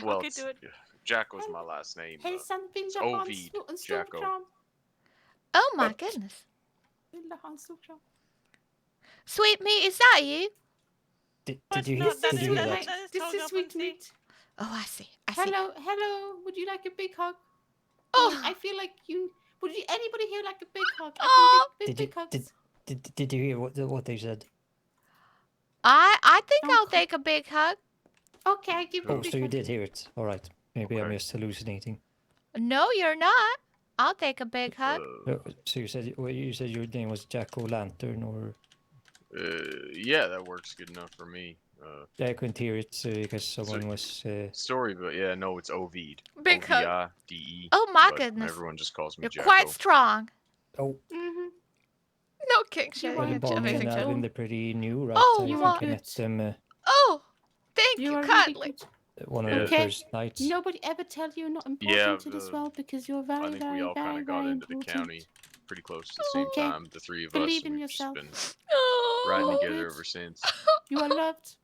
Well, Okay, it's, do it. Jacko's my last name. Hälsan vill It's jag ha en Ovid, stor Jacko. kram. Oh my goodness. Vill du ha en stor kram? Sweet meat, is that you? Did you No, hear? that Did is you hear that- that? that is This total is sweet honesty. meat. Oh, I see. I see. Hello. Would you like a big hug? Oh. I feel like you. Would you? Anybody here like a big hug? I Oh. can Did big you hugs. did you hear what they said? I think Oh, I'll cool. take a big hug. Okay, I give you a Oh, big so you hug. did hear it. All right. Maybe I'm Okay. just hallucinating. No, you're not. I'll take a big hug. So you said your name was Jack O'Lantern, or? Yeah, that works good enough for me. Yeah, I couldn't hear it because someone was. Sorry, but yeah, no, it's Ovid. Big hug. Ovide. Oh my but goodness. Everyone just calls me You're Jacko. quite strong. Oh. Mm-hmm. No king You shame. are Well, Barmaid amazing and too. Alvin, they're pretty new, right? Oh, I you think are I good. met them Oh, thank You you are really kindly. good. one of Yeah. the Okay. first nights. Nobody ever tell you you're not important Yeah, to this world because you're very, I think very, we all kind very, of got very into the important. county pretty close to the same Okay. time. The three of Believe us, in and we've yourself. just been Oh. riding Oh, together good. ever since. You are loved.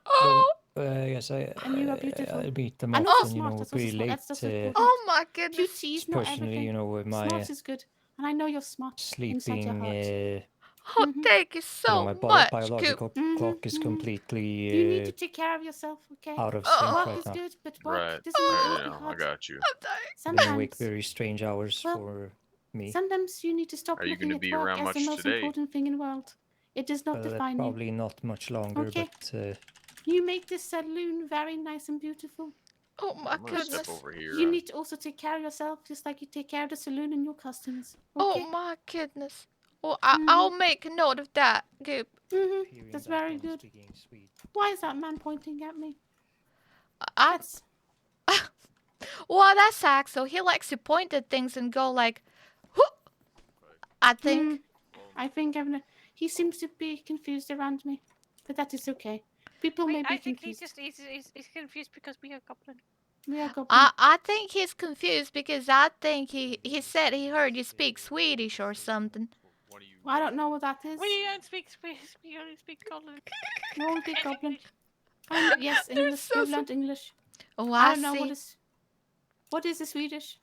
Oh. Yes, And you are beautiful. I meet them And also often, smart. we're That's pretty also smart. late. That's also important. Oh my goodness. Beauty is not Personally, everything. with my Smart is good. And I know you're smart inside your sleeping, heart. Oh, thank you so my much, biological Mhm, clock is mhm. completely You need to take care of yourself, okay? out of Oh. sync Work right is now. good, but work Right. doesn't always be I hard. got you. I'm dying. Been awake Sometimes, very strange hours well, for me. sometimes you need to stop Are you looking gonna at be work around as the much most today? important thing in the world. It does not define you. Probably not much longer, Okay. but You make this saloon very nice and beautiful. Oh my I'm gonna goodness. step over here. You need to also take care of yourself, just like you take care of the saloon and your customers. Okay? Oh my goodness. Well, Mhm. I'll make a note of that, Goop. Mm-hmm. That's very good. Why is that man pointing at me? That's... Well, that's Axel. He likes to point at things and go like, whoop. I think. I think he seems to be confused around me, but that is okay. People may be I think confused. he's confused because we are goblin. We are goblin. I think he's confused because I think he said he heard you speak Swedish or something. I don't know what that is. We don't speak Swedish. We only speak goblin. We only speak And goblin. English. Yes, English. We've learned English. Oh, I I don't know see. what is the Swedish.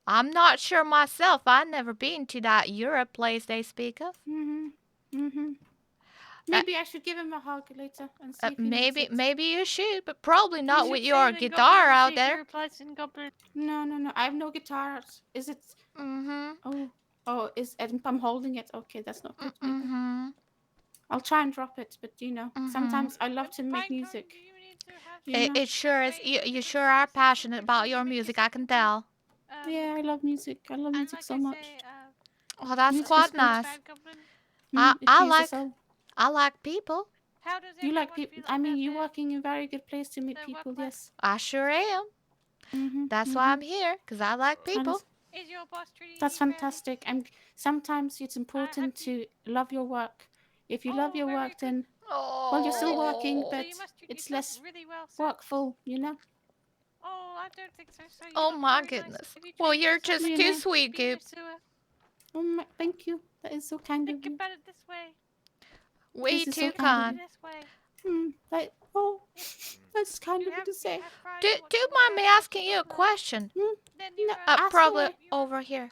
I'm not sure myself. I've never been to that Europe place they speak of. Maybe I should give him a hug later and see if he needs it. Maybe you should, but probably not You with should your say it in guitar goblin, out see if he there. replies in goblin. No. I have no guitar. Is it? Oh, I'm holding it. Okay, that's not good. Maybe. I'll try and drop it, but sometimes I love to make music. It sure is. You sure are passionate about your music. I can tell. Yeah, I love music. I love music so much. Oh, that's music quite is good. nice. I like people. How does you like people? I mean, you're working in a very good place to meet people. Yes. I sure am. That's why I'm here, because I like people. Is your boss treating That's fantastic. Sometimes it's important to love your work. If you love your work, then well, you're still working, but it's less workful, Oh, I don't think so. Oh my goodness. Well, you're just too sweet, Goop. Thank you. That is so kind of you. Think about it this way. Way too kind. That's kind of you to say. Do you mind me asking you a question? Probably over here.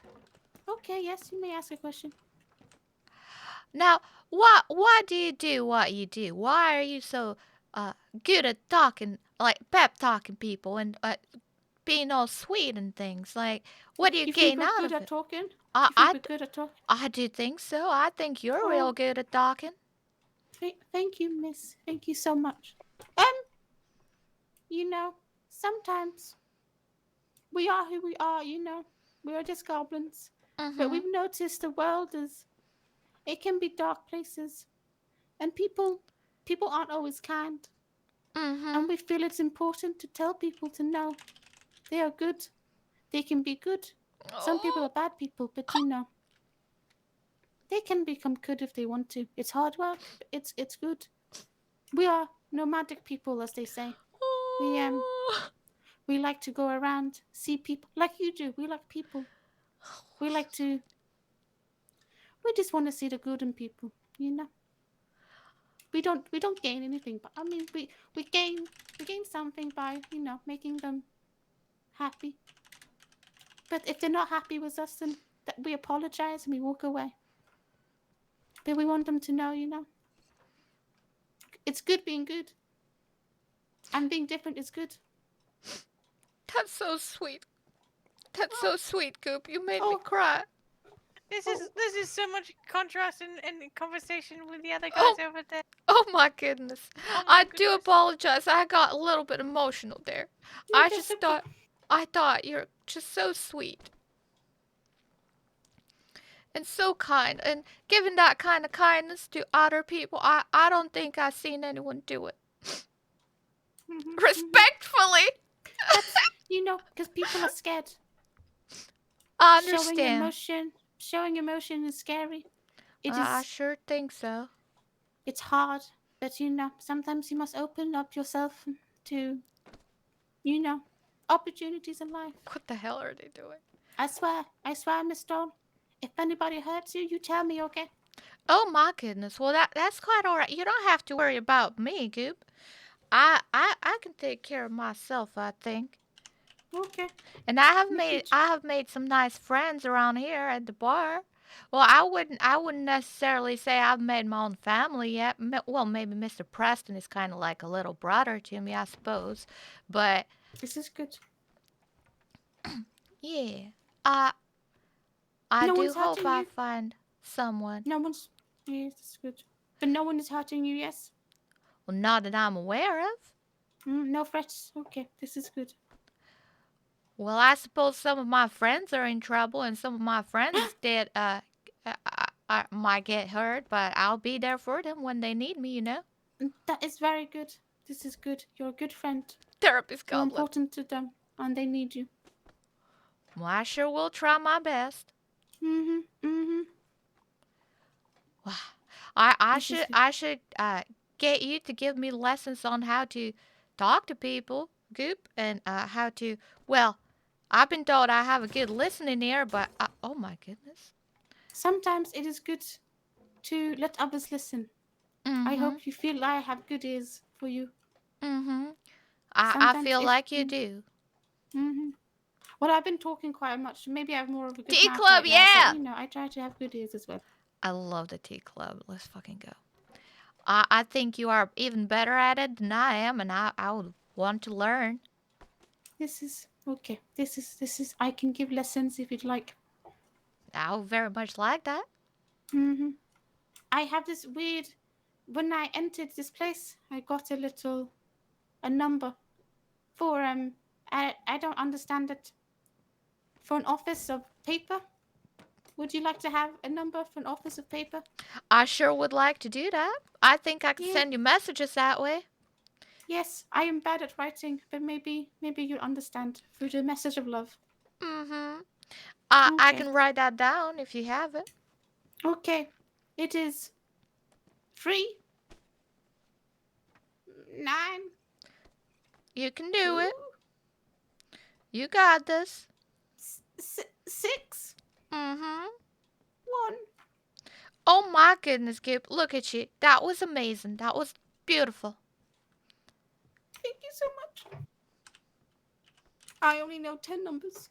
Okay, yes, you may ask a question. Now, why do you do what you do? Why are you so good at talking, like pep talking people and being all sweet and things? Like, what do you gain out of it? Talking? Good at talking? I do think so. I think you're real good at talking. Thank you, miss. Thank you so much. Sometimes we are who we are, We are just goblins. But we've noticed the world it can be dark places. And people aren't always kind. And we feel it's important to tell people to know they are good. They can be good. Some people are bad people, but they can become good if they want to. It's hard work, but it's good. We are nomadic people, as they say. We like to go around, see people like you do. We like people. We just want to see the good in people, We don't gain anything, but I mean we gain something by, making them happy. But if they're not happy with us, then we apologize and we walk away. But we want them to know, it's good being good. And being different is good. That's so sweet. That's so sweet, Goop. You made me cry. This is so much contrast and conversation with the other guys over there. Oh my goodness. I do apologize. I got a little bit emotional there. I just thought I thought you're just so sweet. And so kind. And giving that kind of kindness to other people, I don't think I've seen anyone do it. Respectfully. That's, because people are scared. I Showing understand. emotion is scary. I sure think so. It's hard, but sometimes you must open up yourself to, opportunities in life. What the hell are they doing? I swear, Miss Stone. If anybody hurts you, you tell me, okay? Oh my goodness. Well, that's quite all right. You don't have to worry about me, Goop. I can take care of myself, I think. Okay. And I have made some nice friends around here at the bar. Well, I wouldn't necessarily say I've made my own family yet. Well, maybe Mr. Preston is kind of like a little brother to me, I suppose. But this is good. Yeah, I do hope I find someone. No one's. Yes, that's good. But no one is hurting you, yes? Well, not that I'm aware of. No threats. Okay, this is good. Well, I suppose some of my friends are in trouble, and some of my friends did might get hurt, but I'll be there for them when they need me. That is very good. This is good. You're a good friend. Therapist You're goblin. important to them, and they need you. Well, I sure will try my best. Wow. I should get you to give me lessons on how to talk to people, Goop, and how to. Well, I've been told I have a good listening ear, but oh my goodness. Sometimes it is good to let others listen. I hope you feel I have good ears for you. I feel like you do. Well, I've been talking quite much. Maybe I have more of a good tea mouth club, right yeah. Now, but, I try to have good ears as well. I love the tea club. Let's fucking go. I think you are even better at it than I am, and I would want to learn. This is okay. This is. I can give lessons if you'd like. I would very much like that. I have this weird. When I entered this place, I got a number for I don't understand it. For an office of paper. Would you like to have a number for an office of paper? I sure would like to do that. I think I can send you messages that way. Yes, I am bad at writing, but maybe you'll understand through the message of love. I can write that down if you have it. Okay. It is 3 9. You can do it. You got this. 6 1. Oh my goodness, Gip. Look at you. That was amazing. That was beautiful. Thank you so much. I only know 10 numbers.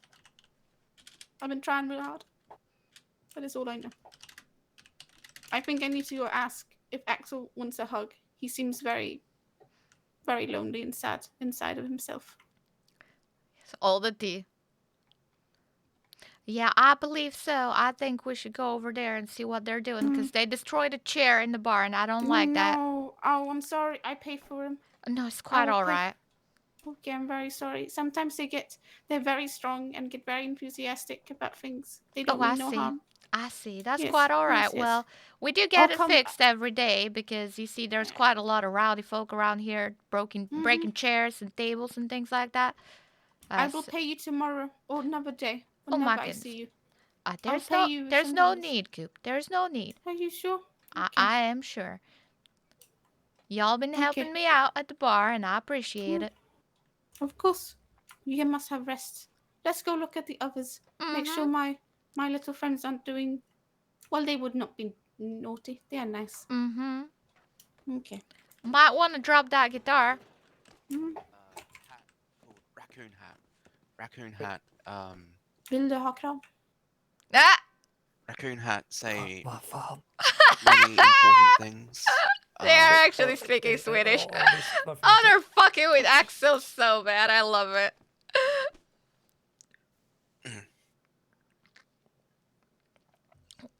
I've been trying real hard. That is all I know. I think I need to go ask if Axel wants a hug. He seems very, very lonely and sad inside of himself. It's all the tea. Yeah, I believe so. I think we should go over there and see what they're doing, because they destroyed a chair in the bar, and I don't like that. No. Oh, I'm sorry. I pay for him. No, it's quite all right. Okay, I'm very sorry. Sometimes they're very strong and get very enthusiastic about things. They don't mean no harm. I see. That's quite all right. Yes. Well, we do get it fixed every day, because you see there's quite a lot of rowdy folk around here breaking chairs and tables and things like that. I will pay you tomorrow or another day. Whenever I see you. There's no need, Coop. There's no need. Are you sure? Okay. I am sure. Y'all been helping me out at the bar, and I appreciate it. Of course. You must have rest. Let's go look at the others. Make sure my little friends aren't doing... Well, they would not be naughty. They are nice. Okay. Might want to drop that guitar. Hat called Raccoon Hat. Raccoon Hat, Vill du ha kram? Raccoon Hat say Vad fan? many important things. They are actually speaking Swedish. Oh, they're fucking with Axel so bad. I love it.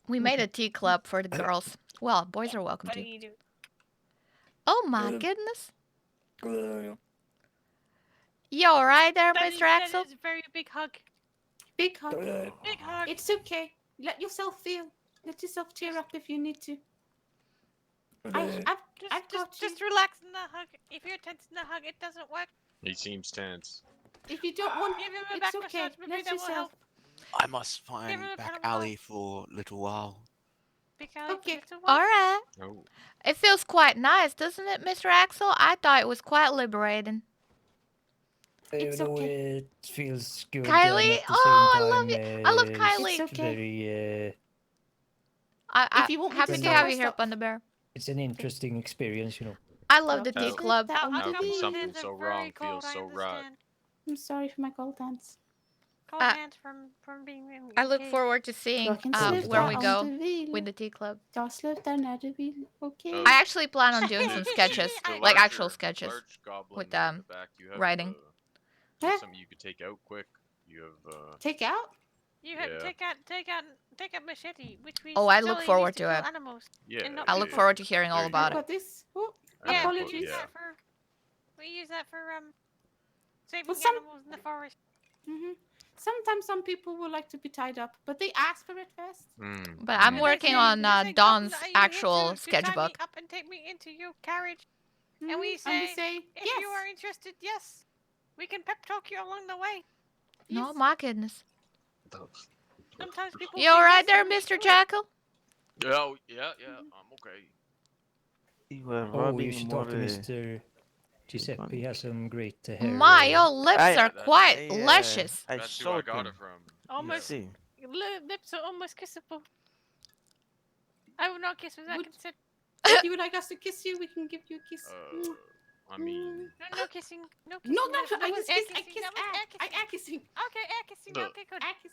We made a tea club for the girls. Well, boys are welcome to. Oh my goodness. You alright there, That Mr. is Axel? a very big hug. Big hug. Big hug. It's okay. Let yourself feel. Let yourself tear up if you need to. I've got you. Just relax in the hug. If you're tense in the hug, it doesn't work. He seems tense. If you don't want, Give him a it's back okay. massage. Maybe Let that will yourself. help. I must Give find him a back Panama. alley for a little while. Big Alex, Okay. little one. Alright. Oh. It feels quite nice, doesn't it, Mr. Axel? I thought it was quite liberating. It's okay. It feels good. Kylie? At the Oh, I same love time, I love it's Kylie. It's okay. Very. I If you want me happy to to stop, have I you here, stop. Panda Bear. It's an interesting experience, you know. I love the Don't tea How- say club. that on How the come video. something hands are so very wrong cold, feels I so right? understand. I'm sorry for my cold hands. Cold Uh, hands from being in I look cave. forward to seeing Jag kan Oh, where sluta we nice. go om du vill. with the tea club. Jag slutar när du vill. Okej? Oh. I actually plan on doing some It's sketches, the like actual larger- sketches. large goblin with, in the back. You have, writing. you have Huh? something you could take out quick. You have Take out? You have Yeah. take out machete, which we Oh, I look solely forward use to to kill it. animals. yeah. And not I look people. forward to hearing all There you about I've it. got this. Oh, And Yeah, then we put- apologies. use yeah. that for saving Well, some- animals in the forest. hmm Sometimes some people would like to be tied up, but they ask for it first. Mm, But I'm mm. And working they on say, "Goblin, Dawn's are you here actual to tie me sketchbook. up and take me into your carriage. Mhm. And we and say, we say If yes. you are interested, yes. We can pep talk you along the way. No, Yes. my goodness. Sometimes people You say alright yes there, and we Mr. do it. Jackal? Oh, yeah, I'm okay. You were Oh, rubbing you should more. talk to Mr. Giuseppe. He has some great hair. My, your lips I- are That's- quite luscious. I That's who I showed got him. it from. Almost See, lips are almost kissable. I will not kiss without Would- consent. If you would like us to kiss you, we can give you a kiss. I mean, No kissing. No kissing. No, That I was just air kiss. I kissing. kiss That was air. air I kissing. air kissing. Okay, air kissing. No. Okay, good. Air kiss.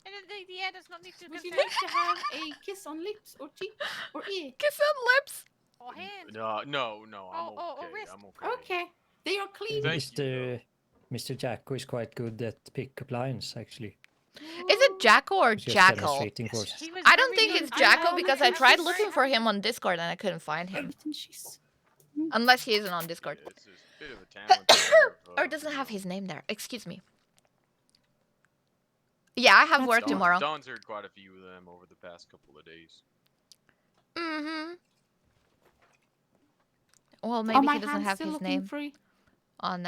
And then the air does not need to Would you consent. like to have a kiss on lips or cheeks or ear? Kiss on lips. Or hand. no, I'm or okay. wrist. I'm okay. Okay. They are clean. Thank you, Mr. Jacko is quite good at pick-up lines, actually. Is it Jackal or He's just Jackal? demonstrating for us. He was I don't very think good. it's I- Jackal I- because I I tried was looking very for happy. him on Discord and I couldn't find him. Everything she's. Unless he isn't on Discord. Yeah, it's a bit of a talent. Or doesn't have his name there. Excuse me. Yeah, I have That's work good. tomorrow. Dawn's heard quite a few of them over the past couple of days. Mm-hmm. Well, Oh, maybe my he doesn't hand's have still his looking name free. on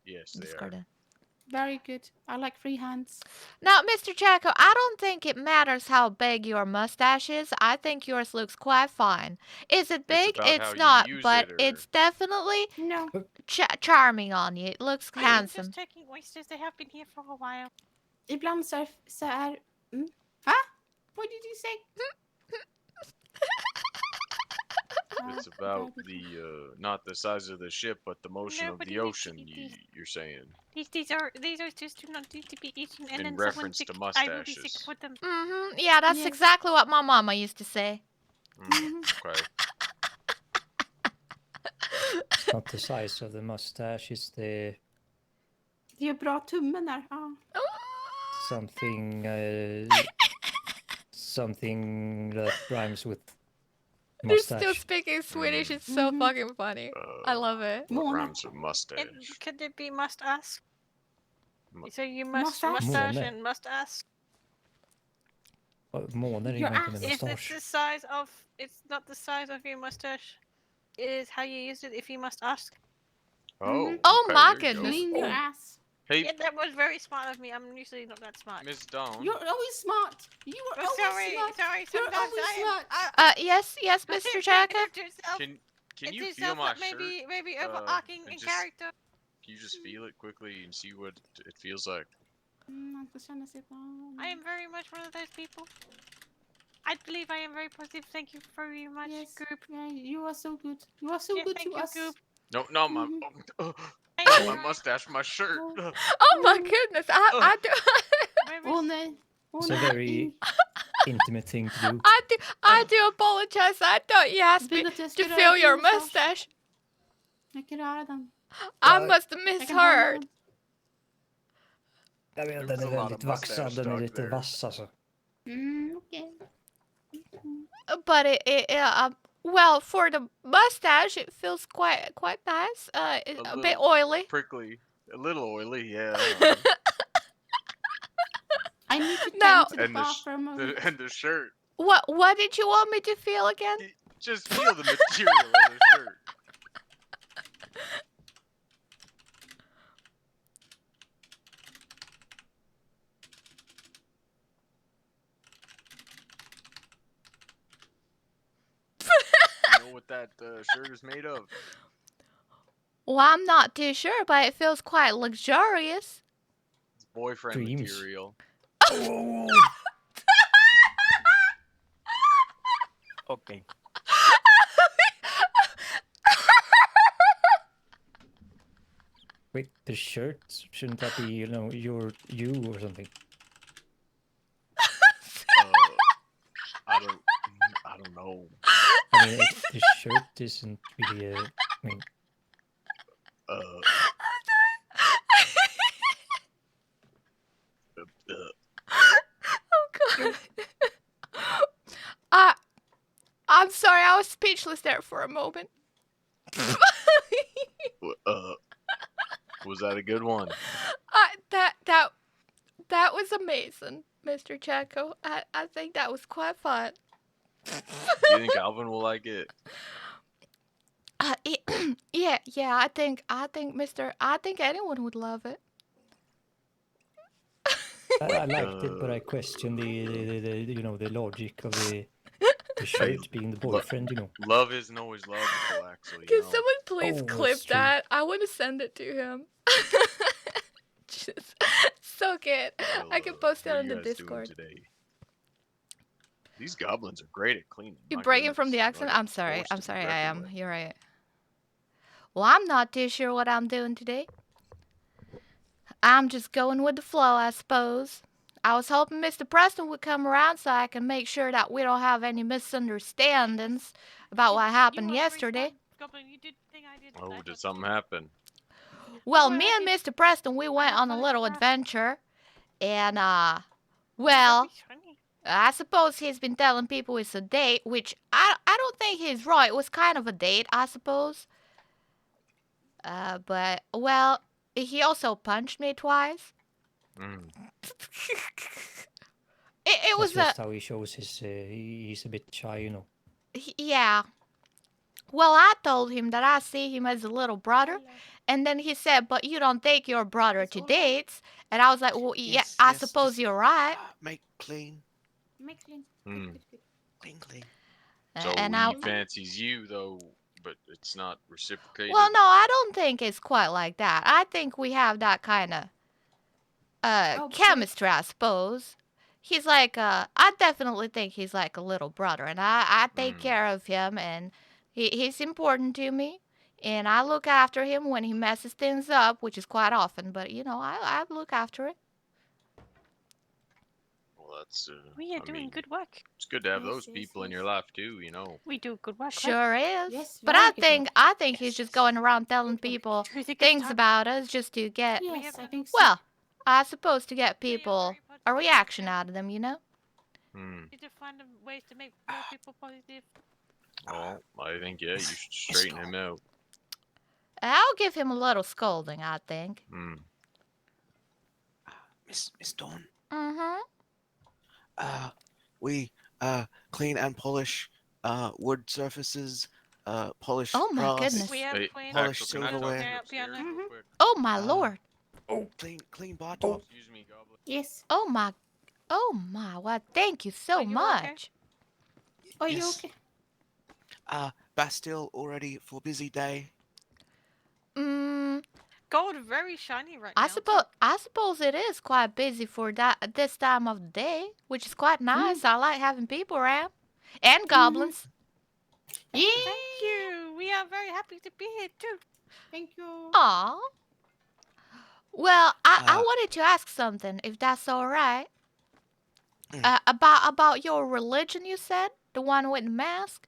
Yes, they Discord. are. then. Very good. I like free hands. Now, Mr. Jacko, I don't think it matters how big your mustache is. I think yours looks quite fine. Is it big? about how It's you not, use but it, or- it's definitely No. charming on you. It looks I'm handsome. just taking oysters. They have been here for a while. Ibland så är... Huh? What did you say? It's about the not the size of the ship, but the motion of Nobody the needs to ocean. eat these. You're saying These oysters do not need to be eaten. And In then reference to someone's sick. I will be sick mustaches. with them. Mm-hmm. Yeah, that's Yes. exactly what my mama used to say. Okay. It's not the size of the mustache, it's the Det är bra tummen där. Ja. something something that rhymes with You're still mustache. speaking Swedish. It's so Mhm. fucking funny. I love it. What Mona. rhymes with mustache? Could it be must us? Mu- So you must Mustache? mustache Måne. and must us. Månen är Your ju inte ass med If it's mustasch. the size of, it's not the size of your mustache. It is how you use it. If you must ask. Oh. Oh okay, my there you go. goodness. Clean your ass. Hey, Yeah, that was very smart of me. I'm usually not that smart. Miss Dawn. You're always smart. You are Oh, always sorry, smart. sorry. You're Sometimes always I am. smart. Yes, Mr. Jacko. Can you feel my shirt? Maybe uh, overarching and in just- character. Can you just feel it quickly and see what it feels like? Man får känna sig bra. I am very much one of those people. I believe I am very positive. Thank you very much, Yes. group. Yeah, you are so good. You are so Yeah, good thank to you, us. Goop. No, my Thank you. my mustache, my shirt. Oh. Oh my goodness. I do. Very Åh much. nej. Åh It's a nej. very intimate thing to do. I do apologize. I thought you asked me Vill att jag ska to röra feel din your mustasch? mustache. Jag kan röra den. I must have Jag kan hålla misheard. den. Jag vet, There's den a är lot väldigt of mustache vaxad, den är talk lite there. vass alltså. Okej. But well, for the mustache, it feels quite nice. A bit little oily. Prickly. A little oily, yeah. I know. I need to No. tend to the And bathroom. and the shirt. What did you want me to feel again? Just feel the material of the shirt. You know what that shirt is made of? Well, I'm not too sure, but it feels quite luxurious. It's boyfriend Dreams. material. Oh. Okay. Wait, the shirt? Shouldn't that be, you know, you or something? I don't know. I mean, the shirt isn't really a. I mean, Uh, Oh god. I'm sorry, I was speechless there for a moment. was that a good one? That was amazing, Mr. Chaco. I think that was quite fun. You think Alvin will like it? Yeah, I think anyone would love it. I liked it, but I question the you know, the logic of the shirt being the boyfriend, you know. Love isn't always logical, actually. Can You know? someone please Oh, clip it's true. that? I want to send it to him. Just so good. Well, I can post it what are on you the guys doing Discord. today? These goblins are great at cleaning. You're my breaking from the goodness. accent? Like, I'm sorry. forced I'm to be sorry. I reckoned am. with. You're right. Well, I'm not too sure what I'm doing today. I'm just going with the flow, I suppose. I was hoping Mr. Preston would come around so I can make sure that we don't have any misunderstandings about what happened yesterday. Goblin, you did the thing I did. Oh, did something happen? Well, Well, me I and did- Mr. Preston, we went not on a fully little surprised. adventure. And, well, Shiny. I suppose he's been telling people it's a date, which I don't think he's right. It was kind of a date, I suppose. But, well, he also punched me twice. Mm. It was That's just how he shows his. He's a bit shy, you know. yeah. Well, I told him that I see him as a little brother, and then he said, "But you don't take your brother to dates." And I was like, "Well, yeah, Yes, I yes, suppose just, you're right." Make clean. Make clean. Hmm. Clean, clean. So And he fancies you, though, but it's not reciprocated. well, no, I don't think it's quite like that. I think we have that kind of chemistry, I suppose. He's like, I definitely think he's like a little brother, and I take care of him, and he's important to me, and I look after him when he messes things up, which is quite often, but, you know, I look after it. Well, that's. We are I doing mean, good work. it's good to have Yes, those yes, people in yes. your life too. You know. We do good work. Sure is. Yes, But very I good think he's Yes, just yes. going around telling people Do you think it's things time- about us just to get, Yes, I think so. well, I suppose to get people a reaction out of them, you know? Hmm. Did you find ways to make more people positive? Well, I think you should straighten him out. I'll give him a little scolding, I think. Hmm. Miss Dawn. Mm-hmm. We clean and polish wood surfaces, polish Oh my brass, goodness. We have Hey, cleaned polish Axel, can I talk to you silverware. upstairs piano. real quick? Oh my Uh, lord. clean bar top. Excuse me, Goblin. Yes. Oh my. Well, thank you so Are you okay? much. Are you Yes. okay? Bastille already for busy day. Gold very shiny right I now. suppose it is quite busy for this time of the day, which is quite nice. I like having people around. And goblins. Yeah. Thank you. We are very happy to be here too. Thank you. Aw. Well, I wanted to ask something, if that's all right. About your religion, you said? The one with the mask?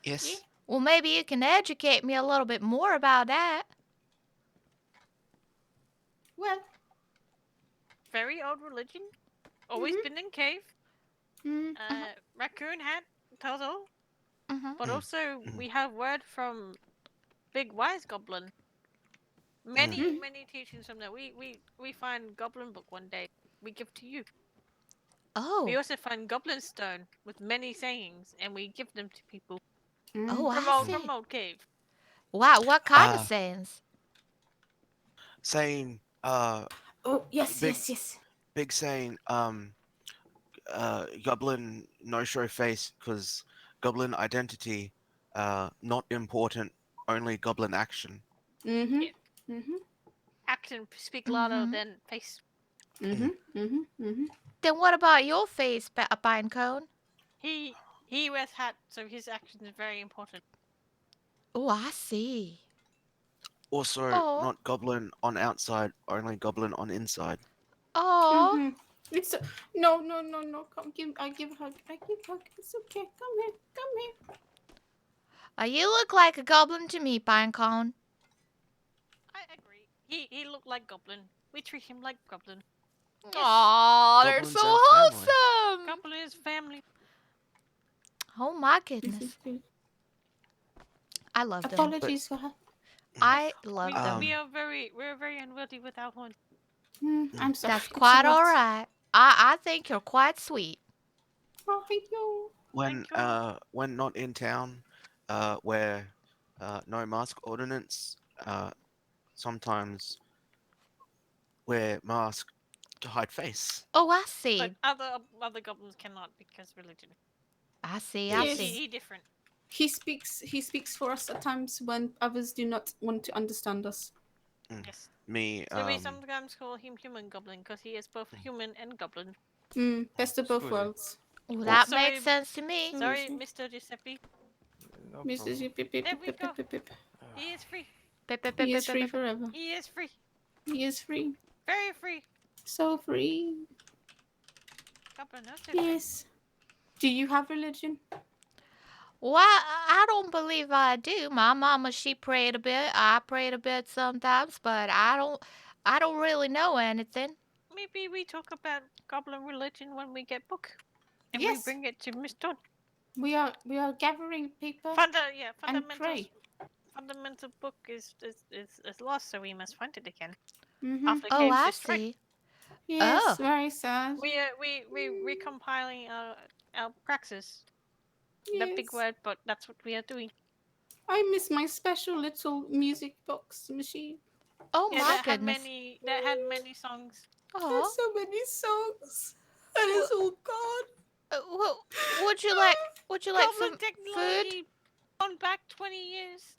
Yes. Well, maybe you can educate me a little bit more about that. Well, Very old religion. Always been in cave. Raccoon hat, turtle. Mm-hmm. But also we have word from Big Wise Goblin Many teachings from there. We find goblin book one day. We give to you. We Oh, also find goblin stone with many sayings, and we give them to people oh, I from see. old cave. Wow, what kind of Uh, sayings? saying, Oh, yes, big, yes, yes. big saying, goblin no show face, because goblin identity, not important, only goblin action. Mm-hmm. Yeah. Mm-hmm. Action speak louder Mm-hmm. than face. Mm-hmm. Mm-hmm. Mm-hmm. Then what about your face, Pinecone? He wears hat, so his action is very important. Oh, I see. Also, Oh, not goblin on outside, only goblin on inside. oh. Mm-hmm. It's no, no, no, no. Come, I give hug. I give hug. It's okay. Come here. Come here. You look like a goblin to me, Pinecone. I agree. He looked like goblin. We treat him like goblin. Yes. Aw, they're so Goblins are family. wholesome. Goblin is family. Oh my This is goodness. good. I love them. Apologies for her. I love them. We're very unwieldy with our horns. I'm sorry. That's It's quite a lot. alright. I think you're quite sweet. Oh, thank you. When not in town, where no mask ordinance, sometimes wear mask to hide face. Oh, I But see. other goblins cannot because religion. I see. Yes. I Yes. see. He different. He speaks for us at times when others do not want to understand us. Yes. Me, So we sometimes call him human goblin because he is both human and goblin. Best of both Squeeze it. worlds. Well, Oh, that sorry. makes sense to me. Sorry, Mhm. Mr. Giuseppe. No Mr. problem. Zip, pip, pip, There pip, we pip, go. pip, pip, pip. He is free. Pip, pip, pip, He pip, is pip, free pip. forever. He is free. He is free. Very free. So free. Goblin knows it. Yes. Do you have religion? Well, I don't believe I do. My mama, she prayed a bit. I prayed a bit sometimes, but I don't really know anything. Maybe we talk about goblin religion when we get book, and Yes. we bring it to Miss Todd. We are gathering paper and Fundamentals. pray. Fundamental book is lost, so we must find it again. Mm-hmm. After Oh, caves I destroyed. see. Yes, Oh. very sad. We recompiling our praxis. The big Yes. word, but that's what we are doing. I miss my special little music box machine. Oh Yeah, my goodness. that had many songs. There's Oh. so many songs. And it's all gone. Would you like Goblin some food? technology gone back 20 years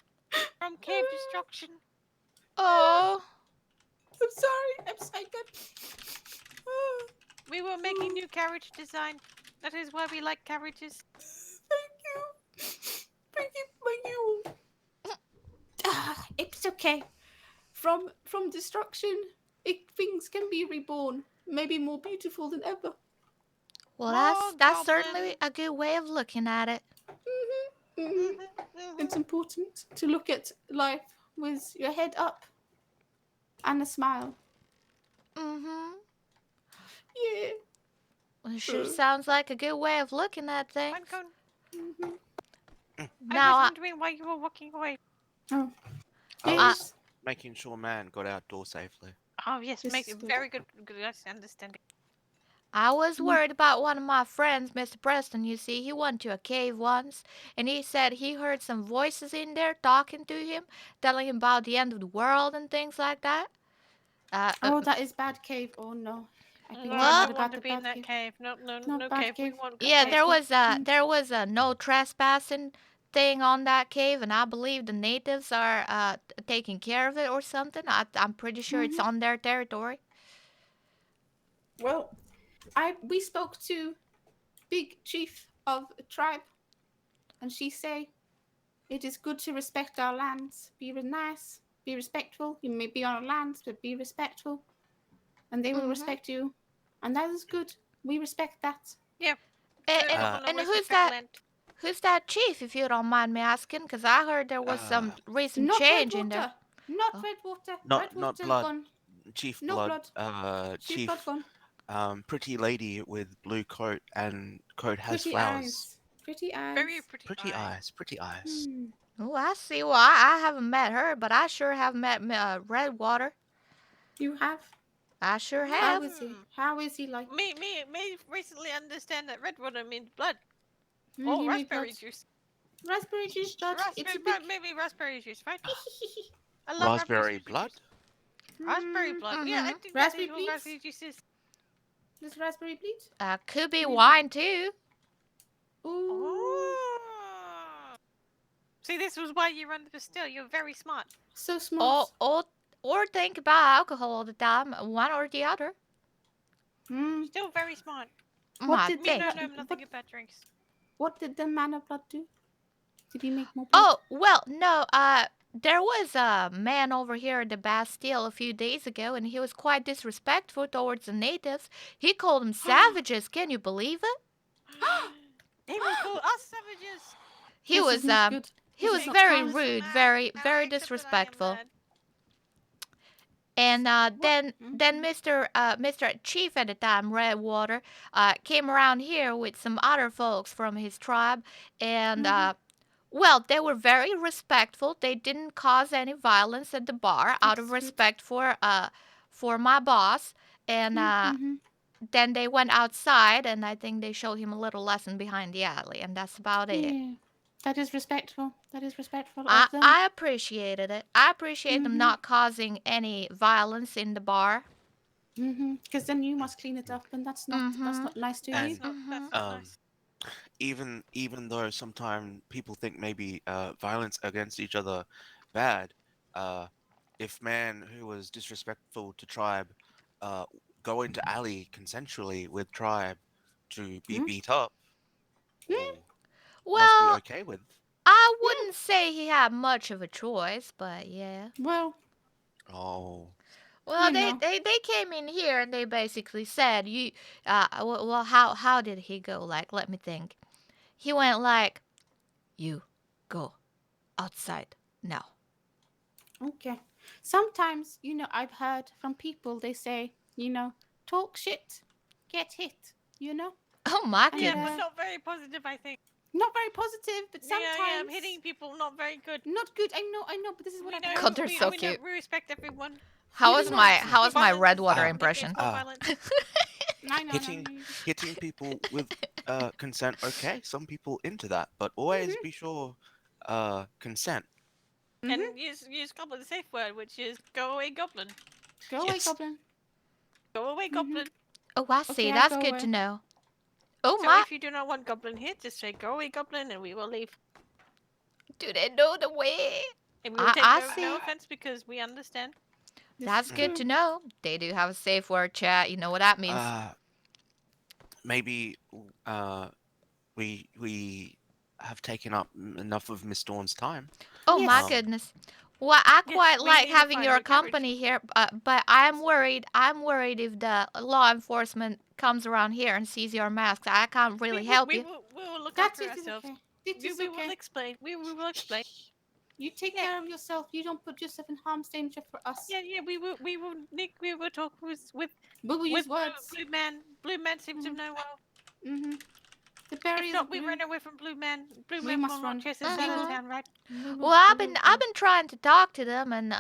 from cave destruction. Oh. I'm sorry. I got. We were making new carriage design. That is why we like carriages. Thank you. Thank you. It's okay. From destruction, things can be reborn. Maybe more beautiful than ever. Well, Oh, that's goblin. certainly a good way of looking at it. It's important to look at life with your head up and a smile. Mm-hmm. Yeah. Well, it sure sounds like a good way of looking at things. Pancone, I Now, was wondering why you were walking away. I Yes. was making sure man got outdoors safely. Oh yes, This make is good. very good understanding. I was worried about one of my friends, Mr. Preston. You see, he went to a cave once, and he said he heard some voices in there talking to him, telling him about the end of the world and things like that. Oh, that is bad cave. Oh no. I've been No, told I What? don't about want the to be in bad that cave. cave. No, Not no bad cave. We cave. want Yeah, cave. there was a no trespassing thing on that cave, and I believe the natives are taking care of it or something. I'm pretty sure it's on their territory. Well, we spoke to big chief of a tribe, and she say it is good to respect our lands. Be nice, be respectful. You may be on our lands, but be respectful, and they will respect you, and that is good. We respect that. Yeah. And who's that chief, if you don't mind me asking? Because I heard there was some recent Not change in there. Redwater. Not Oh. Redwater. Not Redwater blood. gone. Chief No blood. blood. Chief. Blood gone. Pretty lady with blue coat and coat has Pretty flowers. eyes. Pretty eyes. Very pretty, Pretty eyes, pretty eyes. Hmm. Oh, I see. Well, I haven't met her, but I sure have met Redwater. You have? I sure How have. is he? How is he like? Me recently understand that red water means blood. Mm, Or you make raspberry blood. juice. Raspberry juice blood. It's Raspberry, a big. maybe raspberry juice, right? I love Raspberry juice. blood? Raspberry blood. Yeah, I Mhm. think Raspberry that is what bleeds? raspberry juice is. Does raspberry bleed? Could be Maybe. wine too. Ooh. Oh. See, this was why you run the still. You're very smart. So smart. Or think about alcohol all the time. One or the other. Hmm. Still very smart. What I did Me think. don't know nothing about drinks. What did the man of blood do? Did he make more blood? Oh well, no. There was a man over here at the Bastille a few days ago, and he was quite disrespectful towards the natives. He called them savages. Can you believe it? They will call us savages. He This was is not good. he This was is not very kind. rude, Mad. very Now I very accept that I am disrespectful. mad. And then Mhm. Mr. Chief at the time, Redwater, came around here with some other folks from his tribe, and well, they were very respectful. They didn't cause any violence at the bar out of That's good. respect for my boss. And Mm-hmm. then they went outside, and I think they showed him a little lesson behind the alley, and that's about it. Yeah. That is respectful. That is respectful I of them. I appreciated it. I appreciate them Mhm. not causing any violence in the bar. Because then you must clean it up, and that's not nice to you. And That's not um, nice. even though sometimes people think maybe violence against each other bad, uh, if man who was disrespectful to tribe go into alley consensually with tribe to be Hmm? beat up, well, must be Well, okay with. I Yeah. wouldn't say he had much of a choice, but yeah. Well, Oh, Well, you know. they came in here and they basically said, "You, well, how did he go? Like, let me think. He went like, you go outside now." Okay. Sometimes, I've heard from people, they say, talk shit, get hit, Oh my And, Yeah, goodness. but not very positive, I think. not very positive, but sometimes. Yeah, hitting people not very good. Not good. I know, but this is what We I've know, heard. God, they're we, so we know, cute. we respect everyone. How You was do my not. how was my Violence is Redwater not impression? for violence. I know. hitting hitting people with consent. Okay, some people into that, but always be sure consent. And use Goblin's safe word, which is go away, Goblin. Go away, Yes. Goblin. Go away, Goblin. Oh, I see. Okay, I That's go good to away. know. Oh So my, if you do not want Goblin here, just say go away, Goblin, and we will leave. do they know the way? And we will take I no see. offense because we understand. This That's is good true. to know. They do have a safe word chat. You know what that means. Maybe we have taken up enough of Miss Dawn's time. Oh my Yes. goodness. Well, I Yes, quite we like need to having find your more coverage. company here, but I'm worried. I'm worried if the law enforcement comes around here and sees your masks. I can't really help you. We will look That after is ourselves. okay. It is We okay. will explain. We will explain. You take Yeah. care of yourself. You don't put yourself in harm's danger for us. Yeah. Nick, we will talk with But we use Blue, words. Blue Man. Blue Man seems to know well. The berry If is not, blue. we run away from Blue Man. Blue We Man must will run. not chase us out of town, right? Well, I've been trying to talk to them and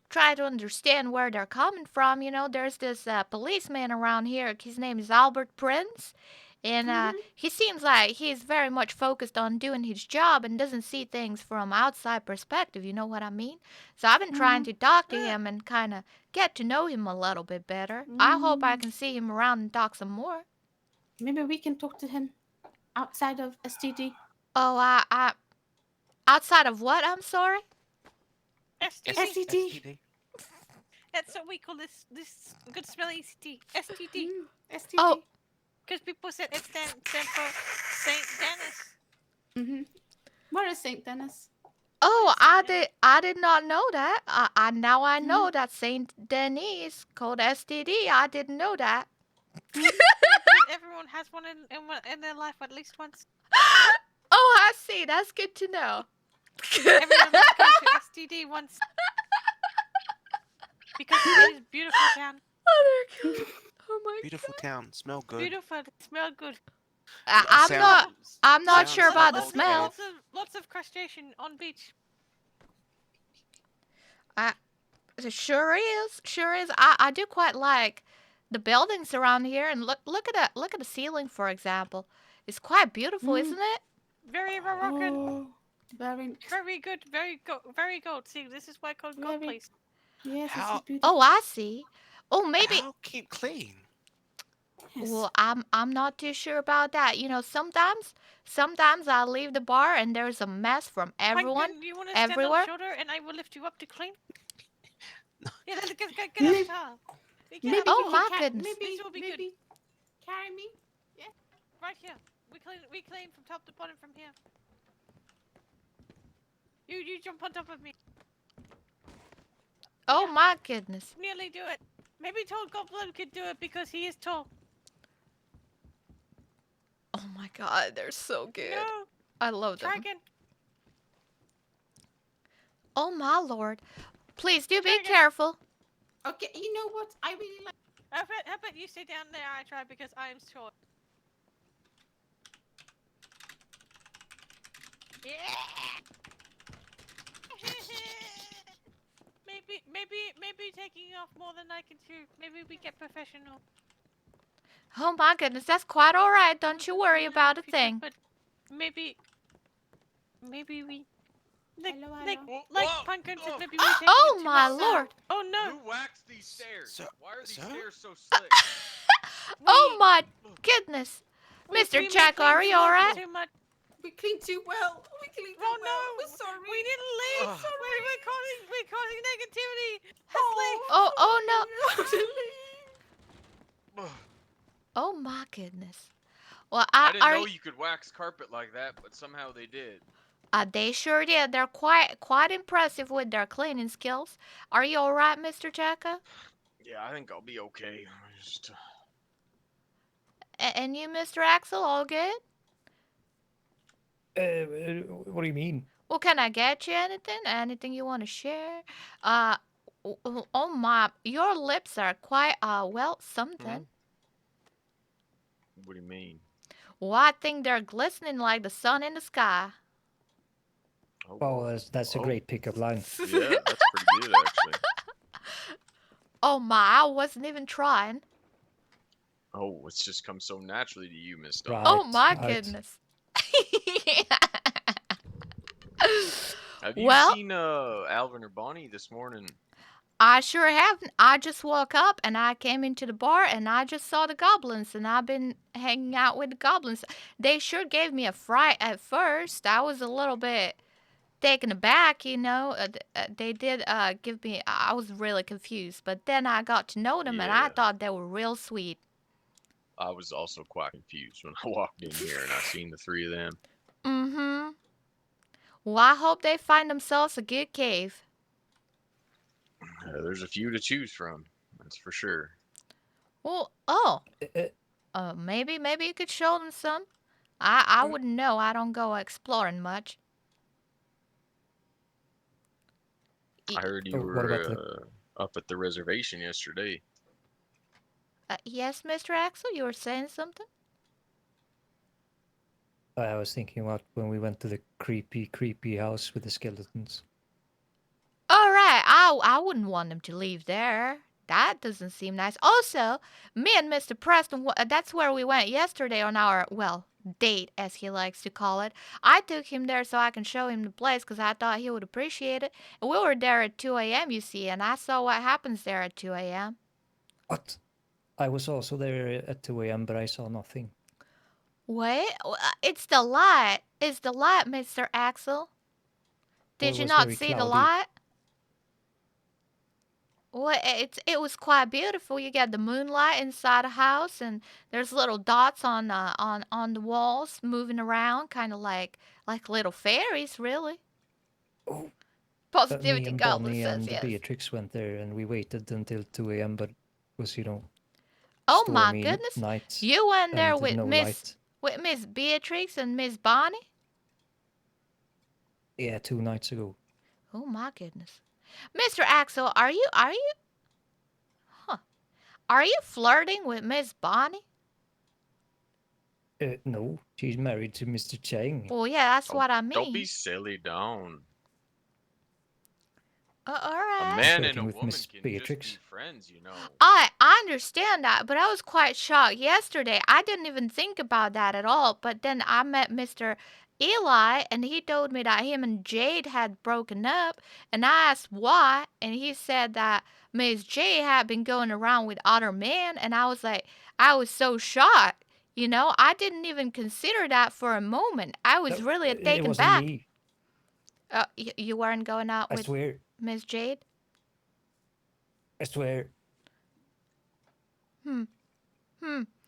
try to understand where they're coming from. You know, there's this policeman around here. His name is Albert Prince, and he seems like he's very much focused on doing his job and doesn't see things from outside perspective. You know what I mean? So I've been trying to talk to him and kind of get to know him a little bit better. I hope I can see him around and talk some more. Maybe we can talk to him outside of STD. Oh, I outside of what? I'm sorry. STD. STD. That's what we call this good smelling STD. STD. STD. Oh. Because people said it stand for Saint Dennis. Where is Saint Dennis? Oh, I did not know that. I now I know that Saint Denis is called STD. I didn't know that. Because everyone has one in their life at least once. Oh, I see. That's good to know. Everyone must go to STD once. Because it is a beautiful town. Oh, they're cute. Oh my Beautiful town, smell good. Beautiful, smell good. I'm not. Sounds- I'm not sounds sure about the like smell. Lots of crustacean on beach. It sure is. Sure is. I do quite like the buildings around here, and look at the ceiling, for example. It's quite beautiful, isn't it? Very Moroccan. Oh, Very good. Very gold. See, this is why called gold Very- place. yes, this How- is beautiful. Oh, I see. Oh, maybe. How keep clean? Yes. Well, I'm not too sure about that. You know, sometimes I leave the bar and there's a mess from everyone. Pumpkin, you want to stand on everywhere. the shoulder and I will lift you up to clean? Yeah, let's get up, Maybe- child. Get Maybe up. Oh, you my can goodness. Maybe, This will be good. maybe carry me. Right here. We clean from top to bottom from here. You jump on top of me. Oh my goodness. Nearly do it. Maybe Tall Goblin could do it because he is tall. Oh my God, they're so good. No, I love them. try again. Oh my Lord. Please do be Try again. careful. Okay, you know what? I really like. How about you stay down there? I try because I am short. Yeah. maybe taking off more than I can chew. Maybe we get professional. Oh my goodness, that's quite all right. Don't you worry about a thing. But maybe we Hello, like Whoa, Pumpkin said, whoa. maybe we take Oh it too my much. Lord. Oh no! Who waxed these stairs? Sir- Why are these sir? stairs so slick? Oh my goodness. Mr. We Jack, clean are you too much- alright? Too much. We clean too well. We clean too Oh well. no! We're sorry. We didn't leave. Ugh. We're causing negativity. Oh no. Ugh. Oh my goodness. Well, I didn't are know you could wax carpet like that, but somehow they did. they sure did. They're quite impressive with their cleaning skills. Are you all right, Mr. Jacka? Yeah, I think I'll be okay. Just, And you, Mr. Axel, all good? What do you mean? Well, can I get you anything? Anything you want to share? Oh my, your lips are quite well something. what do you mean? Well, I think they're glistening like the sun in the sky. Oh, Oh, that's a Oh. great pickup line. Yeah, that's pretty good actually. Oh my, I wasn't even trying. Oh, it's just come so naturally to you, Miss Dawn. Right. Oh my right. goodness. Have you Well- seen Alvin or Bonnie this morning? I sure haven't. I just woke up and I came into the bar and I just saw the goblins and I've been hanging out with the goblins. They sure gave me a fright at first. I was a little bit taken aback, you know. They did give me. I was really confused, but then I got to know them and I Yeah. thought they were real sweet. I was also quite confused when I walked in here and I seen the three of them. Mm-hmm. Well, I hope they find themselves a good cave. There's a few to choose from, that's for sure. Well, Uh, maybe you could show them some. I wouldn't know. I don't go exploring much. I heard you Oh, what were about up at the reservation yesterday. Yes, Mr. Axel, you were saying something? I was thinking about when we went to the creepy house with the skeletons. All right. I wouldn't want them to leave there. That doesn't seem nice. Also, me and Mr. Preston, that's where we went yesterday on our, well, date, as he likes to call it. I took him there so I can show him the place because I thought he would appreciate it. And we were there at 2 a.m., you see, and I saw what happens there at 2 a.m. What? I was also there at 2 a.m., but I saw nothing. Wait, it's the light. It's the light, Mr. Axel. Did Well, it you was not very see the cloudy. light? Well, it was quite beautiful. You get the moonlight inside a house, and there's little dots on the walls moving around, kind of like little fairies, really. Oh, me Positivity and Goblin Bonnie says and yes. Beatrix went there, and we waited until 2 a.m., but it was, Oh my stormy goodness! night. You went there and with no Miss light. Beatrix and Miss Bonnie. Yeah, 2 nights ago. Oh my goodness, Mr. Axel, are you flirting with Miss Bonnie? No, she's married to Mr. Chang. Well, yeah, that's what I Don't be mean. silly, don't. All A right. man and flirting a with woman Miss can just Beatrix. be friends, you know. I understand that, but I was quite shocked yesterday. I didn't even think about that at all. But then I met Mr. Eli, and he told me that him and Jade had broken up, and I asked why, and he said that Miss Jade had been going around with other men, and I was like, I was so shocked. You know, I didn't even consider that for a moment. I was No, really it taken wasn't back. me. You weren't going out I with swear. Miss Jade? I swear. Hmm.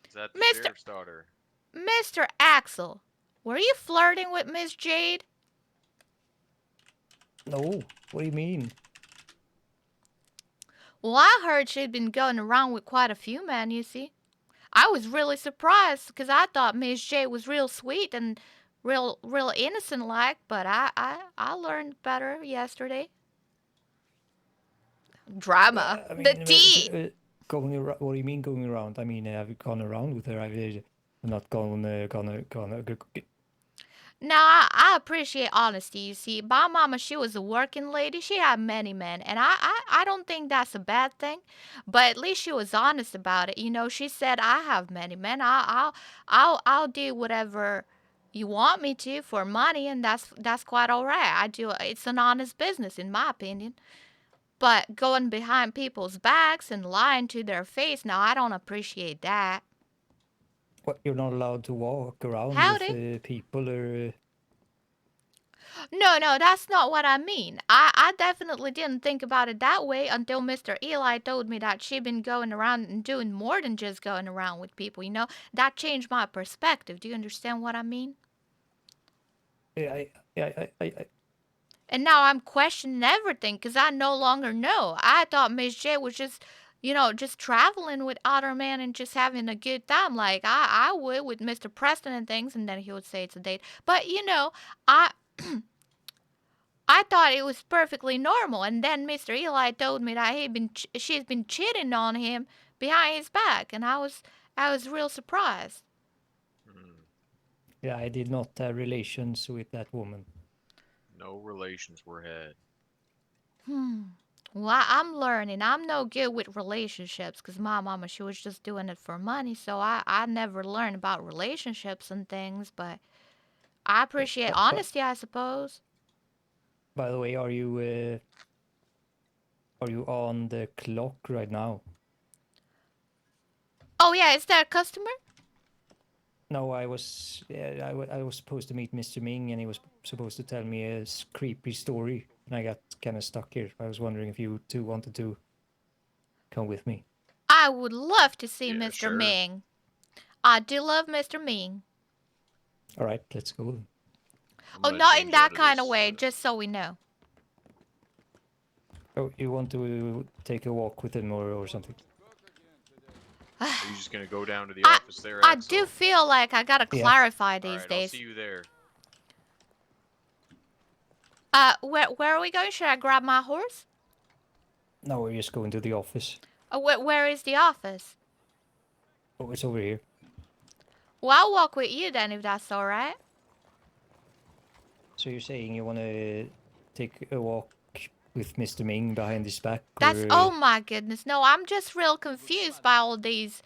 Is that the Mr. sheriff's daughter? Mr. Axel, were you flirting with Miss Jade? No, what do you mean? Well, I heard she'd been going around with quite a few men, you see. I was really surprised because I thought Miss Jade was real sweet and real innocent like, but I learned better yesterday. Drama. I The mean, tea. going around. What do you mean going around? I mean, I've gone around with her. I've not gone. Now, I appreciate honesty, you see. My mama, she was a working lady. She had many men, and I don't think that's a bad thing. But at least she was honest about it. You know, she said, I have many men. I'll do whatever you want me to for money, and that's quite all right. I do. It's an honest business, in my opinion. But going behind people's backs and lying to their face, now, I don't appreciate that. What? You're not allowed to walk around Howdy. with people or. No, that's not what I mean. I definitely didn't think about it that way until Mr. Eli told me that she'd been going around and doing more than just going around with people, you know? That changed my perspective. Do you understand what I mean? I. And now I'm questioning everything because I no longer know. I thought Miss J was just, just traveling with other men and just having a good time like I would with Mr. Preston and things, and then he would say it's a date. But, I. I thought it was perfectly normal, and then Mr. Eli told me that she's been cheating on him behind his back, and I was real surprised. Yeah, I did not have relations with that woman. No relations were had. Well, I'm learning. I'm no good with relationships because my mama, she was just doing it for money, so I never learned about relationships and things, but I appreciate honesty, I suppose. By the way, are you on the clock right now? Oh yeah, is that a customer? No, I was supposed to meet Mr. Ming, and he was supposed to tell me a creepy story, and I got kind of stuck here. I was wondering if you two wanted to come with me. I would love to see Yeah, Mr. sure. Ming. I do love Mr. Ming. All right, let's go. Then. Oh, not in that kind of way, just so we know. Oh, you want to take a walk with him or something? Are you just gonna go down to the office there, I Axel? do feel like I gotta clarify these Alright, days. I'll see you there. Where are we going? Should I grab my horse? No, we're just going to the office. Where is the office? Oh, it's over here. Well, I'll walk with you then, if that's all right. So you're saying you want to take a walk with Mr. Ming behind his back? That's oh my goodness. No, I'm just real confused by all these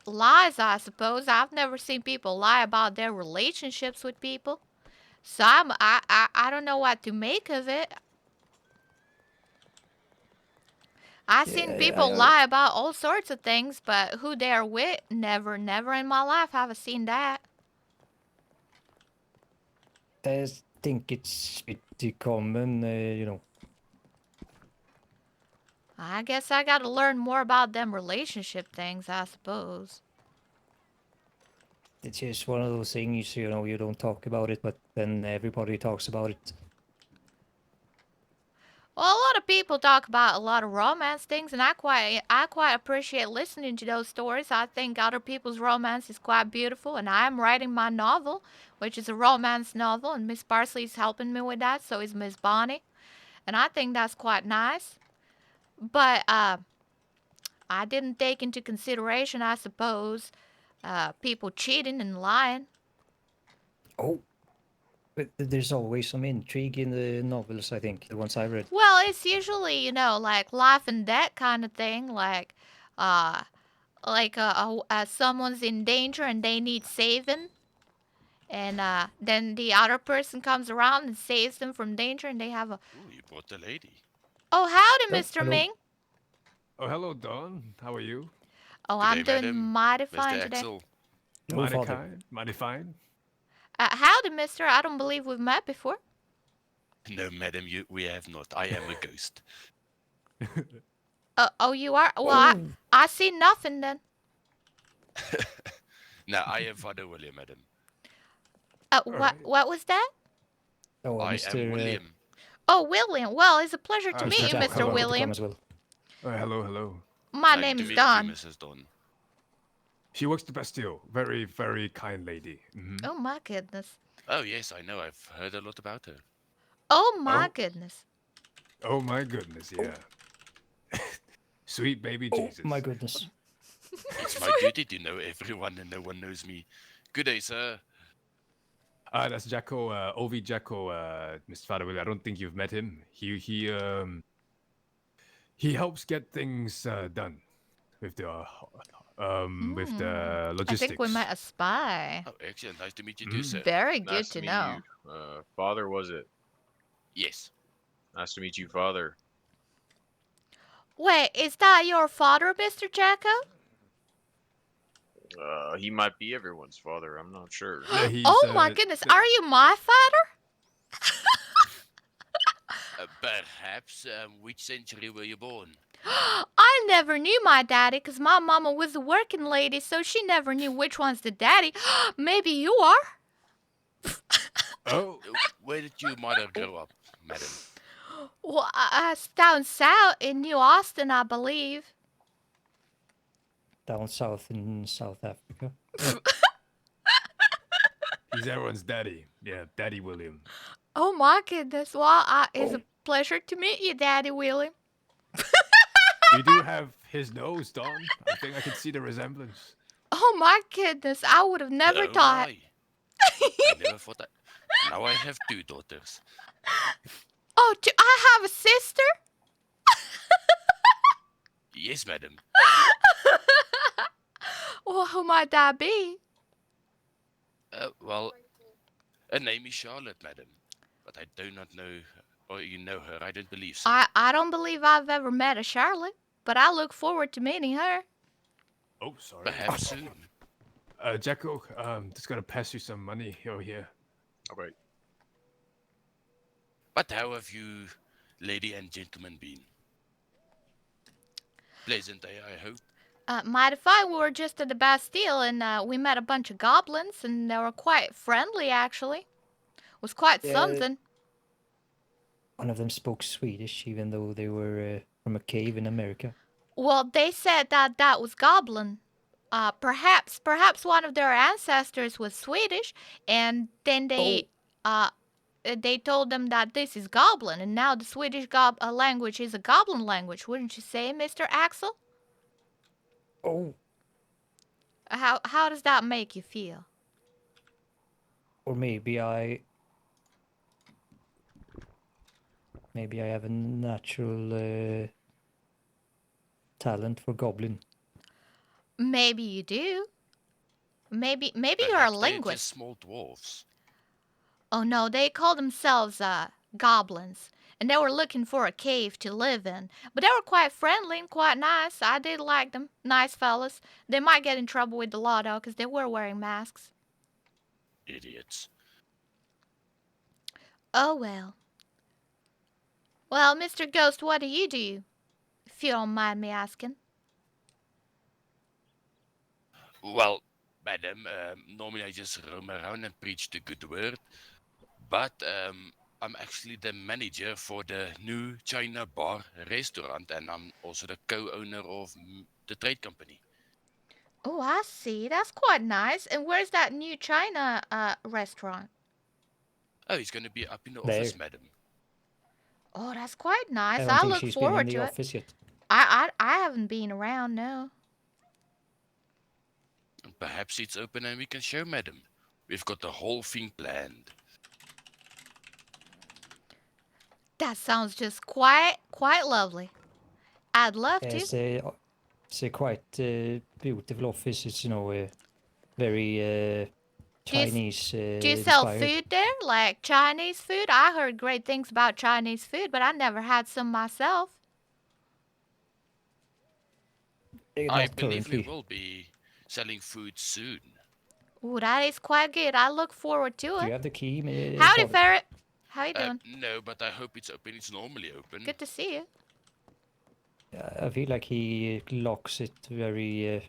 lies, I suppose. I've never seen people lie about their relationships with people. So I don't know what to make of it. I've seen people lie about all sorts of things, but who they are with, never in my life have I seen that. I think it's pretty common, I guess I gotta learn more about them relationship things, I suppose. It's just one of those things, you don't talk about it, but then everybody talks about it. Well, a lot of people talk about a lot of romance things, and I quite appreciate listening to those stories. I think other people's romance is quite beautiful, and I am writing my novel, which is a romance novel, and Miss Parsley's helping me with that, so is Miss Bonnie, and I think that's quite nice. But I didn't take into consideration, I suppose, people cheating and lying. Oh, but there's always some intrigue in the novels, I think, the ones I read. Well, it's usually, like life and death kind of thing, someone's in danger and they need saving, and then the other person comes around and saves them from danger, and they have a. Ooh, you brought the lady. Oh, howdy, Oh, Mr. hello. Ming. Oh, hello, Dawn. How are you? Oh, Good I'm day, doing madam. mighty Mr. fine today. Axel. No, Mighty father. kind, mighty fine. Howdy, Mister. I don't believe we've met before. No, madam, we have not. I am a ghost. Oh, you are. Well, I see nothing then. No, I am Father William, madam. What was that? Oh, I Mr. am William. Oh, William. Well, it's a pleasure to Mr. meet you, Jack, Mr. hello. To come William. as well. Hello, hello. My Nice name to is meet Dawn. you, Mrs. Dawn. She works the Bastille. Very, very kind lady. Oh my goodness. Oh, yes, I know. I've heard a lot about her. Oh my Oh. goodness. Oh my goodness, yeah. Sweet baby Oh, Jesus. my goodness. It's my duty to know everyone and no one knows me. Good day, sir. That's Jacko, Ovi Jacko, Mr. Father Willie. I don't think you've met him. He helps get things done with the logistics. I think we met a spy. Oh, excellent. Nice to meet you too, sir. Very good Nice to meet know. you. Father, was it? Yes. Nice to meet you, Father. Wait, is that your father, Mr. Jacko? He might be everyone's father. I'm not sure. Yeah, he's, Oh my goodness. Are you my father? Perhaps. Which century were you born? I never knew my daddy because my mama was a working lady, so she never knew which one's the daddy. Maybe you are. Oh, Where did your mother grow up, madam? Well, down south in New Austin, I believe. Down south in South Africa. he's everyone's daddy. Yeah, Daddy William. Oh my goodness. Well, it's a pleasure to meet you, Daddy William. You do have his nose, Don. I think I can see the resemblance. Oh my goodness. I would have never Oh, thought. my. I never thought that. Now I have two daughters. Oh, do I have a sister? Yes, madam. Well, who might that be? Well, her name is Charlotte, madam. But I do not know, or you know her. I don't believe so. I don't believe I've ever met a Charlotte, but I look forward to meeting her. Oh, sorry. Perhaps soon. Jacko, just gonna pass you some money over here. Okay. But how have you, lady and gentlemen, been? Pleasant day, I hope. Mighty fine. We were just at the Bastille, and we met a bunch of goblins, and they were quite friendly, actually. It was quite Yeah. something. One of them spoke Swedish, even though they were from a cave in America. Well, they said that was goblin. Perhaps one of their ancestors was Swedish, and then they told them that this is goblin, and now the Swedish language is a goblin language, wouldn't you say, Mr. Axel? Oh, How does that make you feel? or maybe I have a natural talent for goblin. Maybe you do. Maybe you're a Perhaps they are linguist. just small dwarfs. Oh no, they call themselves goblins, and they were looking for a cave to live in. But they were quite friendly and quite nice. I did like them. Nice fellas. They might get in trouble with the law though, because they were wearing masks. Idiots. Oh well. Well, Mr. Ghost, what do you do? If you don't mind me asking. Well, madam, normally I just roam around and preach the good word. But I'm actually the manager for the new China bar restaurant, and I'm also the co-owner of the trade company. Oh, I see. That's quite nice. And where's that new China restaurant? Oh, he's going to be up in the There. office, madam. Oh, that's quite nice. I don't I think look she's been in forward the to it. office yet. I haven't been around, no. Perhaps it's open and we can show, madam. We've got the whole thing planned. That sounds just quite lovely. I'd love to. It's a quite beautiful office. It's very Chinese. Do you sell inspired. food there, like Chinese food? I heard great things about Chinese food, but I never had some myself. I Not believe we currently. will be selling food soon. Ooh, that is quite good. I look forward to Do you it. have the key? Howdy, Father? Ferret. How you doing? No, but I hope it's open. It's normally open. Good to see you. I feel like he locks it very.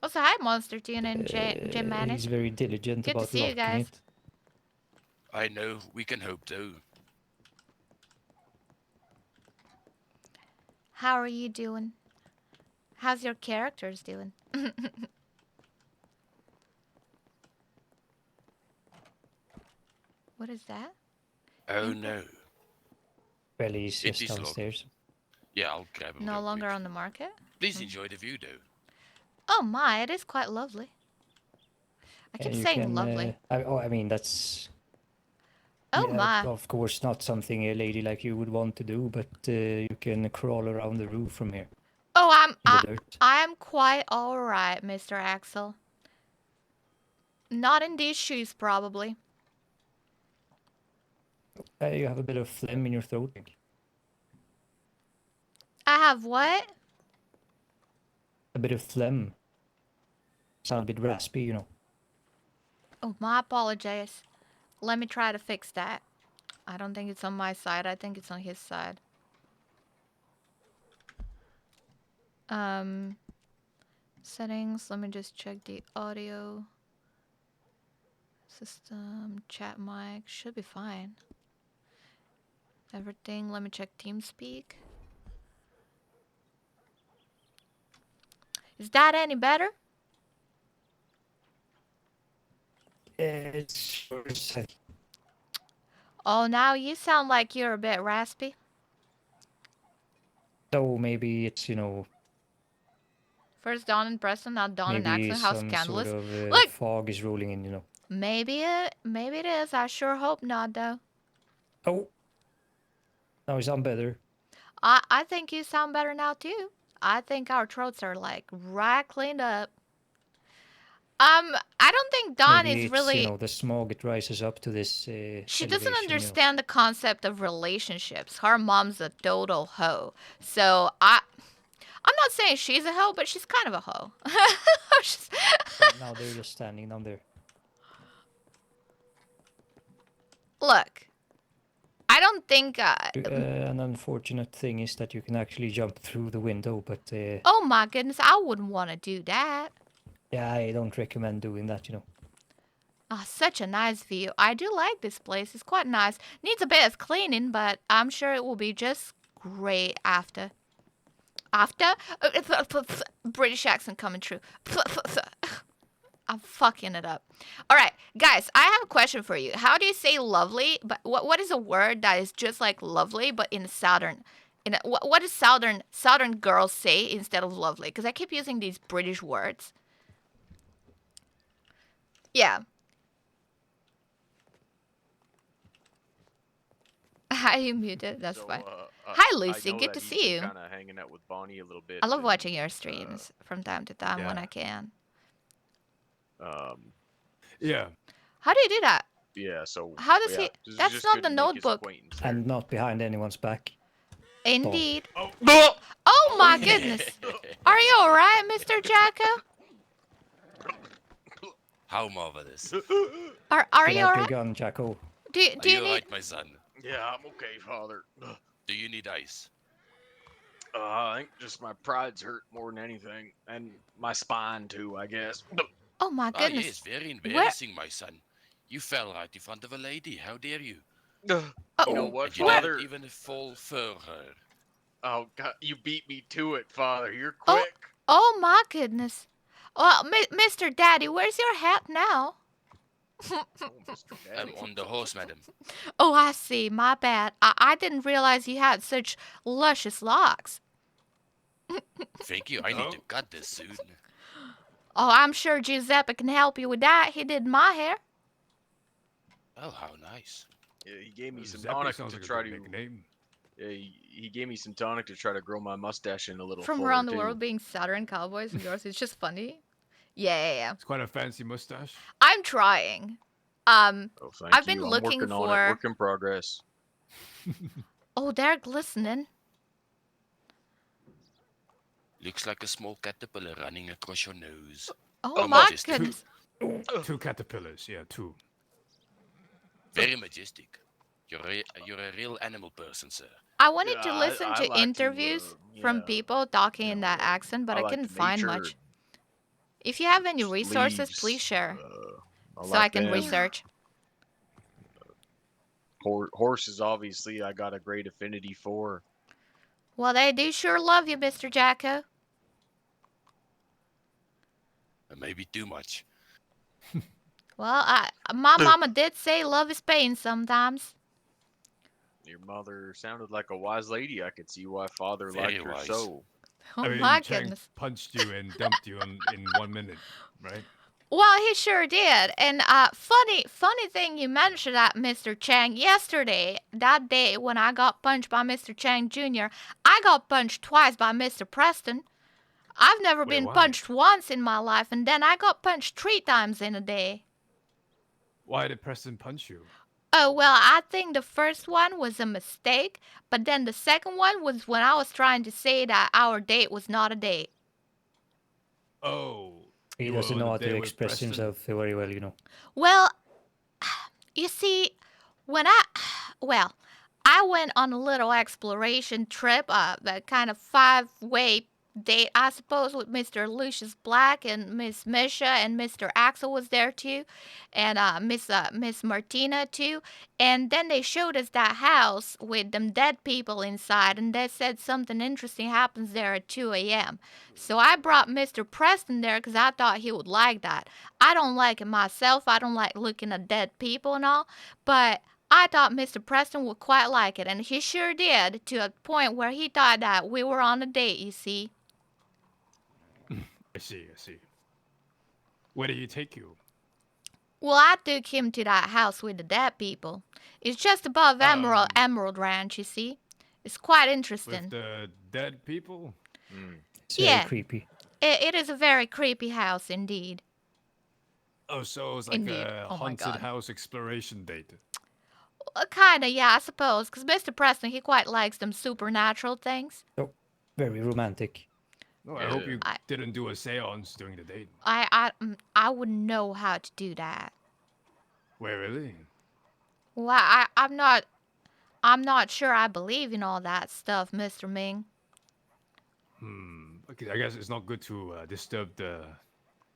Also, hi, Monster Tuna and Jim Manic. He's very diligent Good to about see you locking guys. it. I know. We can hope though. How are you doing? How's your characters doing? What is that? Oh no. Well, he's It just is locked. downstairs. Yeah, I'll grab him. No real longer quick. on the market? Please enjoy the view though. Oh my, it is quite lovely. I keep saying lovely. I mean, that's. Oh Yeah, my. of course, not something a lady like you would want to do, but you can crawl around the roof from here. Oh, In the dirt. I'm quite alright, Mr. Axel. Not in these shoes, probably. You have a bit of phlegm in your throat. I have what? A bit of phlegm. Sound a bit raspy, you know. Oh, my apologies. Let me try to fix that. I don't think it's on my side. I think it's on his side. Settings. Let me just check the audio. System, chat mic. Should be fine. Everything. Let me check TeamSpeak. Is that any better? It's Oh, now you sound like you're a bit raspy. so maybe it's, you know, First Dawn and Preston, now Dawn and maybe Axel. How some scandalous. sort of Look! fog is rolling in, you know. Maybe it is. I sure hope not, though. Oh, now I sound better. I think you sound better now, too. I think our throats are, like, right cleaned up. I don't think Dawn Maybe is it's, really... you know, the smog, it rises up to this She doesn't elevation, understand the concept of relationships. Her mom's a total hoe. So, I'm not saying she's a hoe, but she's kind of a hoe. Now they're just standing down there. Look, I don't think... An unfortunate thing is that you can actually jump through the window, but... oh my goodness, I wouldn't want to do that. Yeah, I don't recommend doing that, you know. Ah, such a nice view. I do like this place. It's quite nice. Needs a bit of cleaning, but I'm sure it will be just great after. After? British accent coming true. I'm fucking it up. All right, guys, I have a question for you. How do you say lovely? But what is a word that is just like lovely, but in southern? What does southern girls say instead of lovely? Because I keep using these British words. Yeah. Hi, you muted. That's fine. Hi, Lucy. Good to see you. Kind of hanging out with Bonnie a little bit. I love watching your streams from time to time when yeah. I can. Yeah. How do you do that? Yeah. So. How does yeah, he? just- That's just not good the to make his notebook. acquaintance there. And not behind anyone's back. Indeed. Oh. Oh my goodness. Are you alright, Mr. Jacko? How marvelous. Are Pull you out your alright? gun, Jacko. Do Are you you need? alright, my son? Yeah, I'm okay, Father. Do you need ice? I think just my pride's hurt more than anything, and my spine too, I guess. Oh my Ah, goodness. yes, very embarrassing, my son. You fell right in front of a lady. How dare you? You know Oh, what, And you Father? didn't even fall for her. Oh God, you beat me to it, Father. You're Oh. quick. oh my goodness. Well, Mr. Daddy, where's your hat now? Oh, Mr. I'm Daddy. on the horse, madam. Oh, I see. My bad. I didn't realize you had such luscious locks. Thank you. I need to cut this soon. Oh, I'm sure Giuseppe can help you with that. He did my hair. Oh, how nice. Yeah, he gave me some Zappy tonic sounds to like a try good to. nickname. Yeah, he gave me some tonic to try to grow my mustache in a little From fuller around the too. world being Southern cowboys and girls. It's just funny. Yeah. It's quite a fancy mustache. I'm trying. Oh, thank I've you. been I'm looking working on it. for. Work in progress. Oh, they're glistening. Looks like a small caterpillar running across your nose. Oh Oh, my majestic. goodness. Two caterpillars, yeah, two. Very majestic. You're a real animal person, sir. I wanted to Yeah, listen I to like interviews from yeah, people talking you in know, that accent, but I I like couldn't the find nature, much. If you have any just resources, please leaves. share I so like I can them. research. Horses, obviously, I got a great affinity for. Well, they do sure love you, Mr. Jacko. Maybe too much. Well, my mama did say love is pain sometimes. Your mother sounded like a wise lady. I could see why father Very liked her wise. so. Oh I mean, my Chang goodness. punched you and dumped you in 1 minute, right? Well, he sure did. And funny thing you mentioned that, Mr. Chang. Yesterday, that day when I got punched by Mr. Chang Jr., I got punched twice by Mr. Preston. I've never Wait, been why? punched once in my life, and then I got punched 3 times in a day. Why did Preston punch you? Oh, well, I think the first one was a mistake, but then the second one was when I was trying to say that our date was not a date. Oh. He you doesn't were on know a how to date with express Preston? himself very well, you know. Well, you see, well, I went on a little exploration trip, that kind of 5-way date, I suppose, with Mr. Lucius Black and Miss Misha, and Mr. Axel was there too, and Miss Martina too. And then they showed us that house with them dead people inside, and they said something interesting happens there at 2 a.m. So I brought Mr. Preston there because I thought he would like that. I don't like it myself. I don't like looking at dead people and all, but I thought Mr. Preston would quite like it, and he sure did, to a point where he thought that we were on a date, you see. I see. Where did he take you? Well, I took him to that house with the dead people. It's just above Emerald Ranch, you see. It's quite interesting. With the dead people? It's very creepy. It is a very creepy house indeed. Oh, so it was like Indeed. a Oh my haunted God. house exploration date. Kinda, yeah, I suppose. Because Mr. Preston, he quite likes them supernatural things. Oh, very romantic. No, I hope you didn't do a seance during the date. I wouldn't know how to do that. Where really? Well, I'm not sure I believe in all that stuff, Mr. Ming. Okay, I guess it's not good to disturb the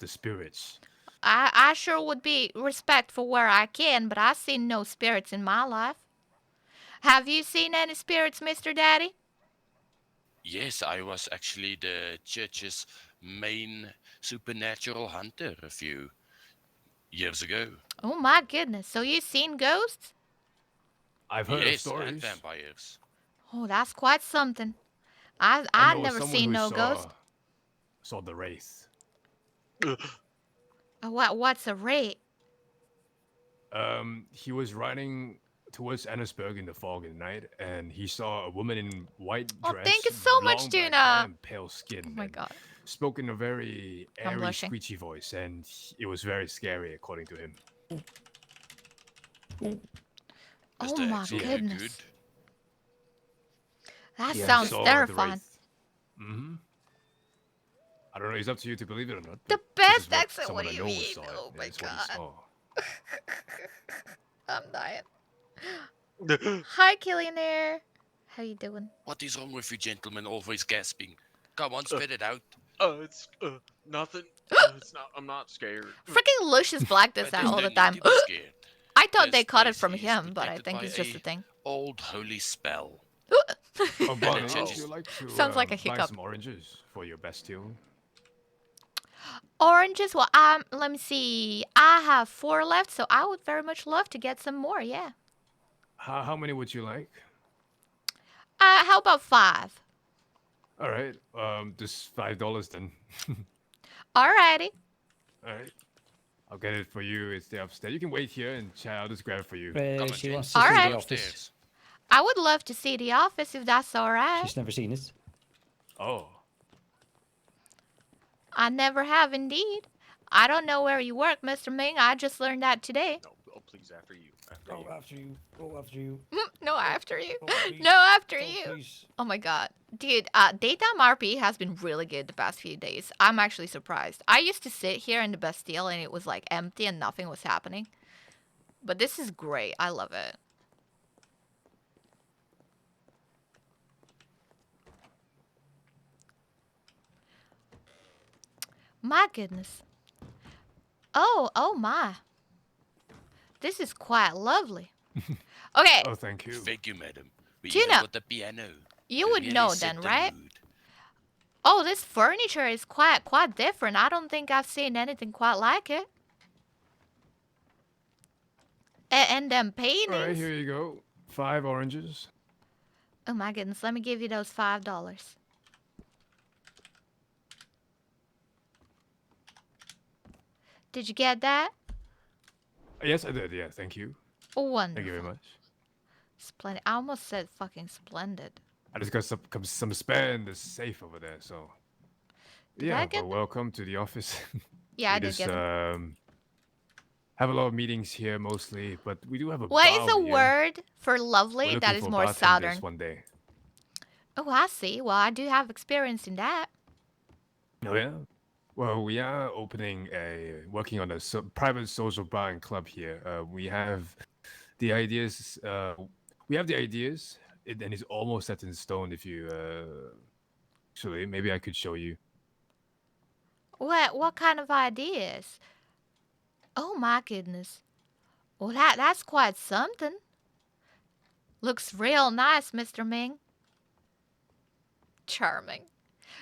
spirits. I sure would be respectful where I can, but I've seen no spirits in my life. Have you seen any spirits, Mr. Daddy? Yes, I was actually the church's main supernatural hunter a few years ago. Oh my goodness, so you've seen ghosts? I've heard of Yes, stories. and vampires. Oh, that's quite something. I I've know never someone seen who no ghost. saw the wraith. What's a wraith? He was riding towards Annisburg in the fog at night, and he saw a woman in white dress. Oh, thank you so much, long black Tuna. hair and pale skin. Oh my and God. Spoke in a very I'm airy, blushing. screechy voice, and it was very scary, according to him. Oh the my accent goodness. good? That Yeah, sounds saw the terrifying. wraith. I don't know. It's up to you to believe it or not. The but this is best what accent. someone What I do you know mean? saw it. Oh Yeah, my it's what he God. saw. I'm dying. Hi, Killionaire. How you doing? What is wrong with you gentlemen always gasping? Come on, spit it out. It's nothing. It's not. I'm not scared. Freaking Lucius Black does that There's all no the need time. to be scared. I thought they This caught it place from is him, but I protected think by it's just a thing. Old holy spell. Oh, Bonnie, Oh. would you like to Sounds like a buy hiccup. some oranges for your Bastille? Oranges? Well, let me see. I have 4 left, so I would very much love to get some more, yeah. How many would you like? How about 5? All right, just $5 then. Alrighty. All right. I'll get it for you. It's there upstairs. You can wait here and chat. I'll just grab it for you. Come on, She Jane. wants to All see right. the office. Upstairs. I would love to see the office if that's all right. She's never seen it. Oh. I never have indeed. I don't know where you work, Mr. Ming. I just learned that today. No, oh, please, after you. After Go you. after you. Go after you. No, after you. Go, please. No, after Go, you. please. Oh my god. Dude, daytime RP has been really good the past few days. I'm actually surprised. I used to sit here in the Bastille and it was like empty and nothing was happening. But this is great. I love it. My goodness. Oh my. This is quite lovely. Okay, Oh, thank you. Thank you, madam. We Do you even know- got the piano. you to would really know set then, the right? mood. Oh, this furniture is quite different. I don't think I've seen anything quite like it. And them paintings. All right, here you go. 5 oranges. Oh my goodness, let me give you those $5. Did you get that? Yes, I did. Yeah, thank you. Wonderful. Thank you very much. Splendid. I almost said fucking splendid. I just got some spare in the safe over there, so. Did Yeah, I get but welcome to the office. Yeah, I we did just get them. have a lot of meetings here mostly, but we do have a What bar is a over here. word for We're lovely looking that is for more bartenders southern? one day. Oh, I see. Well, I do have experience in that. Oh yeah. Well, we are working on a private social bar and club here. We have the ideas. We have the ideas, and it's almost set in stone. If you actually, maybe I could show you. What kind of ideas? Oh my goodness. Well, that's quite something. Looks real nice, Mr. Ming. Charming.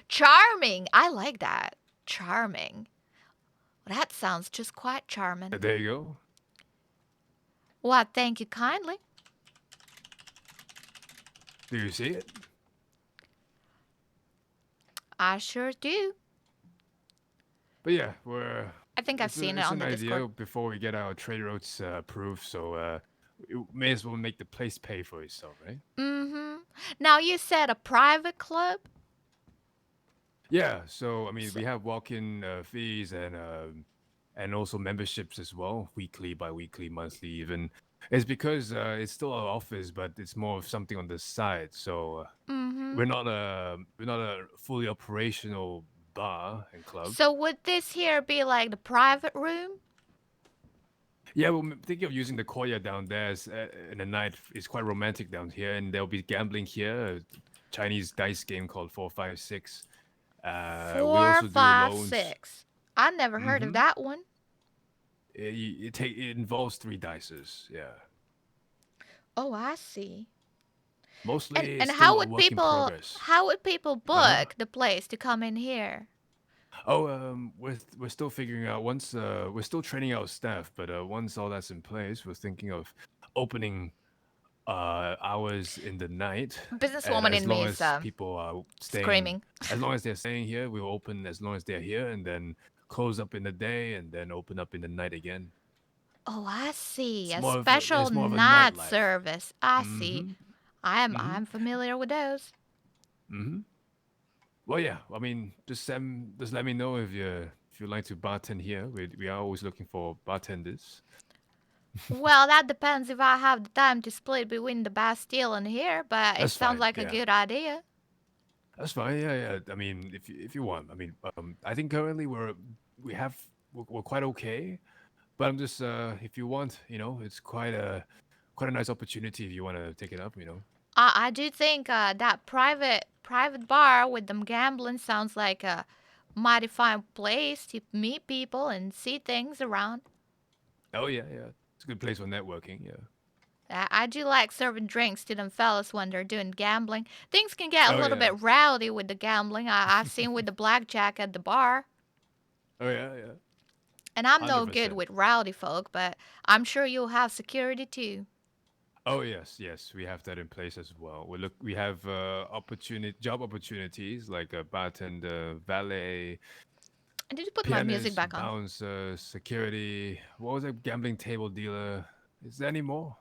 Charming. I like that. Charming. Well, that sounds just quite charming. There you go. Well, thank you kindly. Do you see it? I sure do. But yeah, we're. I think I've it's seen a, it it's on an the idea Discord. before we get our trade routes approved, so you may as well make the place pay for itself, right? Mm-hmm. Now you said a private club? Yeah. So I mean, we have walk-in fees and also memberships as well, weekly, bi-weekly, monthly, even. It's because it's still our office, but it's more of something on the side. So Mm-hmm. we're not a fully operational bar and club. So would this here be like the private room? Yeah, well, thinking of using the courtyard down there in the night. It's quite romantic down here, and there'll be gambling here. A Chinese dice game called 456. We Four, also do five, loans. 6. I never heard of Mhm. that one. It involves 3 dices. Yeah, Oh, I see. mostly. And it's how still a would work in people progress. book Uh-huh. the place to come in here? Oh, we're still figuring out. Once we're still training our staff, but once all that's in place, we're thinking of opening hours in the night. And Businesswoman as in long me as is people are staying, screaming. as long as they're staying here, we'll open as long as they're here, and then close up in the day, and then open up in the night again. Oh, I see. It's A more of special it's more of a night nightlife. service. I see. Mhm. I'm Mhm. I'm familiar with those. Mm-hmm. Well, yeah. I mean, just let me know if you like to bartend here. We are always looking for bartenders. Well, that depends if I have the time to split between the Bastille and here, but it That's sounds fine, like a yeah. good idea. That's fine. Yeah, yeah. I mean, if you want, I mean, I think currently we're quite okay, but I'm just if you want, it's quite a nice opportunity if you want to take it up. I do think that private bar with them gambling sounds like a mighty fine place to meet people and see things around. Oh yeah, yeah. It's a good place for networking. Yeah. I do like serving drinks to them fellas when they're doing gambling. Things can get a Oh little yeah. bit rowdy with the gambling. I've seen with the blackjack at the bar. Oh yeah, yeah. And I'm no good 100%. with rowdy folk, but I'm sure you'll have security too. Oh yes, yes, we have that in place as well. We have job opportunities like a bartender, valet, Did you put my music Pianist, back on? bouncer, security. What was it? Gambling table dealer. Is there any more?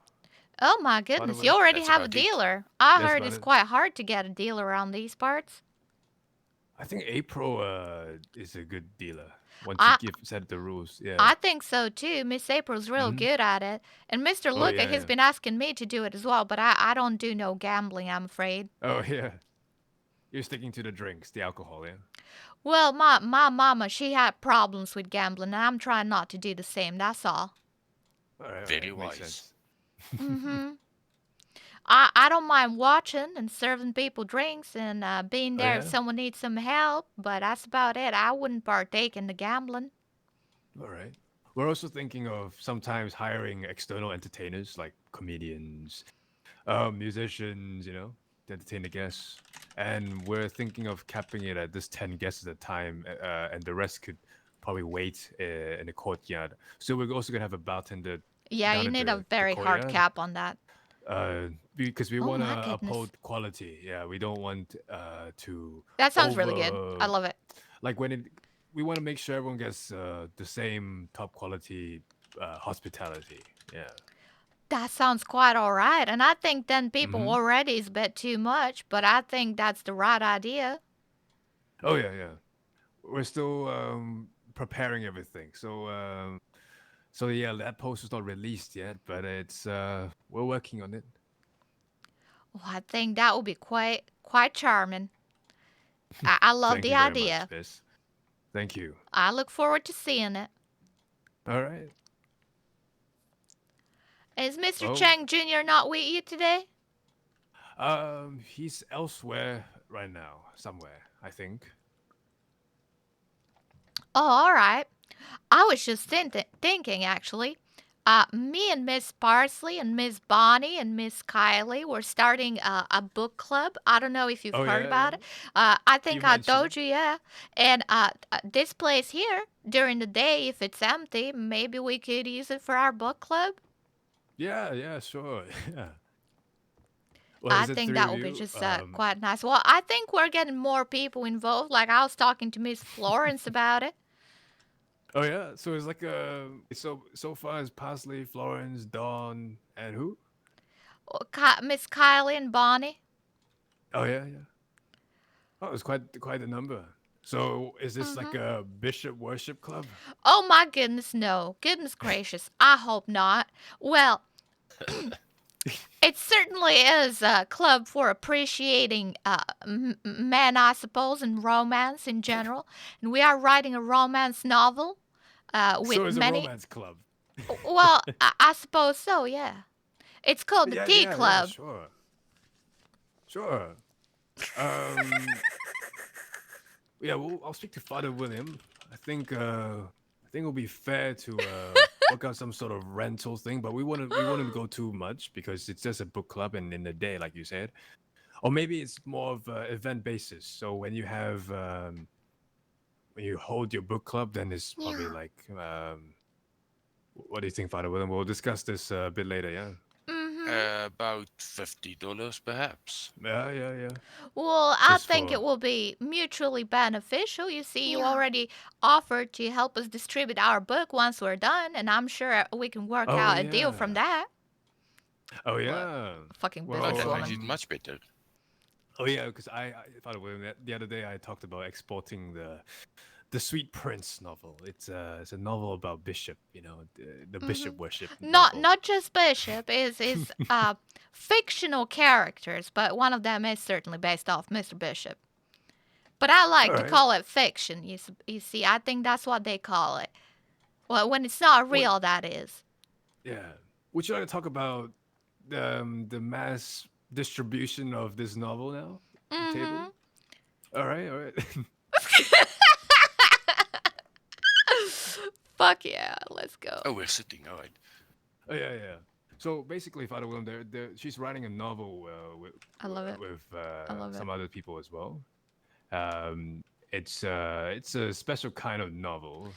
Oh my By the goodness, you way, already That's have a about it. dealer. I that's heard about it's it. quite hard to get a dealer around these parts. I think April is a good dealer once you I set the rules. Yeah. I think so too. Miss April's real Mhm. good at it. And Mr. Oh Luca, yeah, he's yeah. been asking me to do it as well, but I don't do no gambling, I'm afraid. Oh yeah. You're sticking to the drinks, the alcohol, yeah. Well, my mama, she had problems with gambling, and I'm trying not to do the same, that's all. All right, Very makes wise. sense. Mm-hmm. I don't mind watching and serving people drinks and being Oh there if yeah. someone needs some help, but that's about it. I wouldn't partake in the gambling. All right. We're also thinking of sometimes hiring external entertainers like comedians, musicians, to entertain the guests. And we're thinking of capping it at this 10 guests at a time, and the rest could probably wait in the courtyard. So we're also gonna have a bartender Yeah, down you at need a the very hard courtyard, cap on that. because we Oh want my to goodness. uphold quality. Yeah, we don't want to That sounds really good. I love it. like when it. We want to make sure everyone gets the same top quality hospitality. Yeah. That sounds quite all right. And I think 10 people Mhm. already is a bit too much, but I think that's the right idea. Oh yeah, yeah. We're still preparing everything. So yeah, that post is not released yet, but it's we're working on it. Oh, I think that would be quite charming. I love Thank the you very much, idea. Miss. Thank you. I look forward to seeing it. All right. Is Mr. Oh, Chang Jr. not with you today? he's elsewhere right now, somewhere, I think. Oh, all right. I was just thinking, actually. Me and Miss Parsley and Miss Bonnie and Miss Kylie were starting a book club. I don't know if you've Oh heard yeah, about yeah. it. I You think I mentioned. told you, yeah. And this place here, during the day, if it's empty, maybe we could use it for our book club. Yeah, yeah, sure. Yeah. Well, I is it think three that of would be you? just quite nice. Well, I think we're getting more people involved. Like I was talking to Miss Florence about it. Oh yeah. So it's like so far it's Parsley, Florence, Dawn, and who? Miss Kylie and Bonnie. Oh yeah, yeah. Oh, it's quite a number. So is this like a bishop worship club? Oh my goodness, no. Goodness gracious. I hope not. Well, it certainly is a club for appreciating men, I suppose, and romance in general. And we are writing a romance novel So with it's a many. romance club. Well, I suppose so, yeah. It's called the Yeah, Tea yeah, Club. sure. Sure. Um yeah, well, I'll speak to Father William. I think it'll be fair to work out some sort of rental thing, but we wouldn't go too much because it's just a book club and in the day, like you said. Or maybe it's more of a event basis. So when you hold your book club, then it's probably like what do you think, Father William? We'll discuss this a bit later, yeah. About $50 perhaps. Yeah, yeah, yeah. Well, I Just think for it will be mutually beneficial. You see, you Yeah. already offered to help us distribute our book once we're done, and I'm sure we can work Oh out a deal from yeah. that. Oh What? yeah. Fucking Oh, Well, that makes businesswoman. it much better. oh yeah, because I Father William, the other day I talked about exporting the Sweet Prince novel. It's a novel about bishop, the bishop worship Not novel. not just Bishop is fictional characters, but one of them is certainly based off Mr. Bishop. But I like All to right. call it fiction. You see, I think that's what they call it. Well, when it's not What? real, that is. Yeah. Would you like to talk about the mass distribution of this novel now? The table. All right, all right. Fuck yeah, let's go. Oh, we're sitting. All right. Oh yeah, yeah. So basically, Father William, she's writing a novel I love it. with I love some it. other people as well. It's a special kind of novel.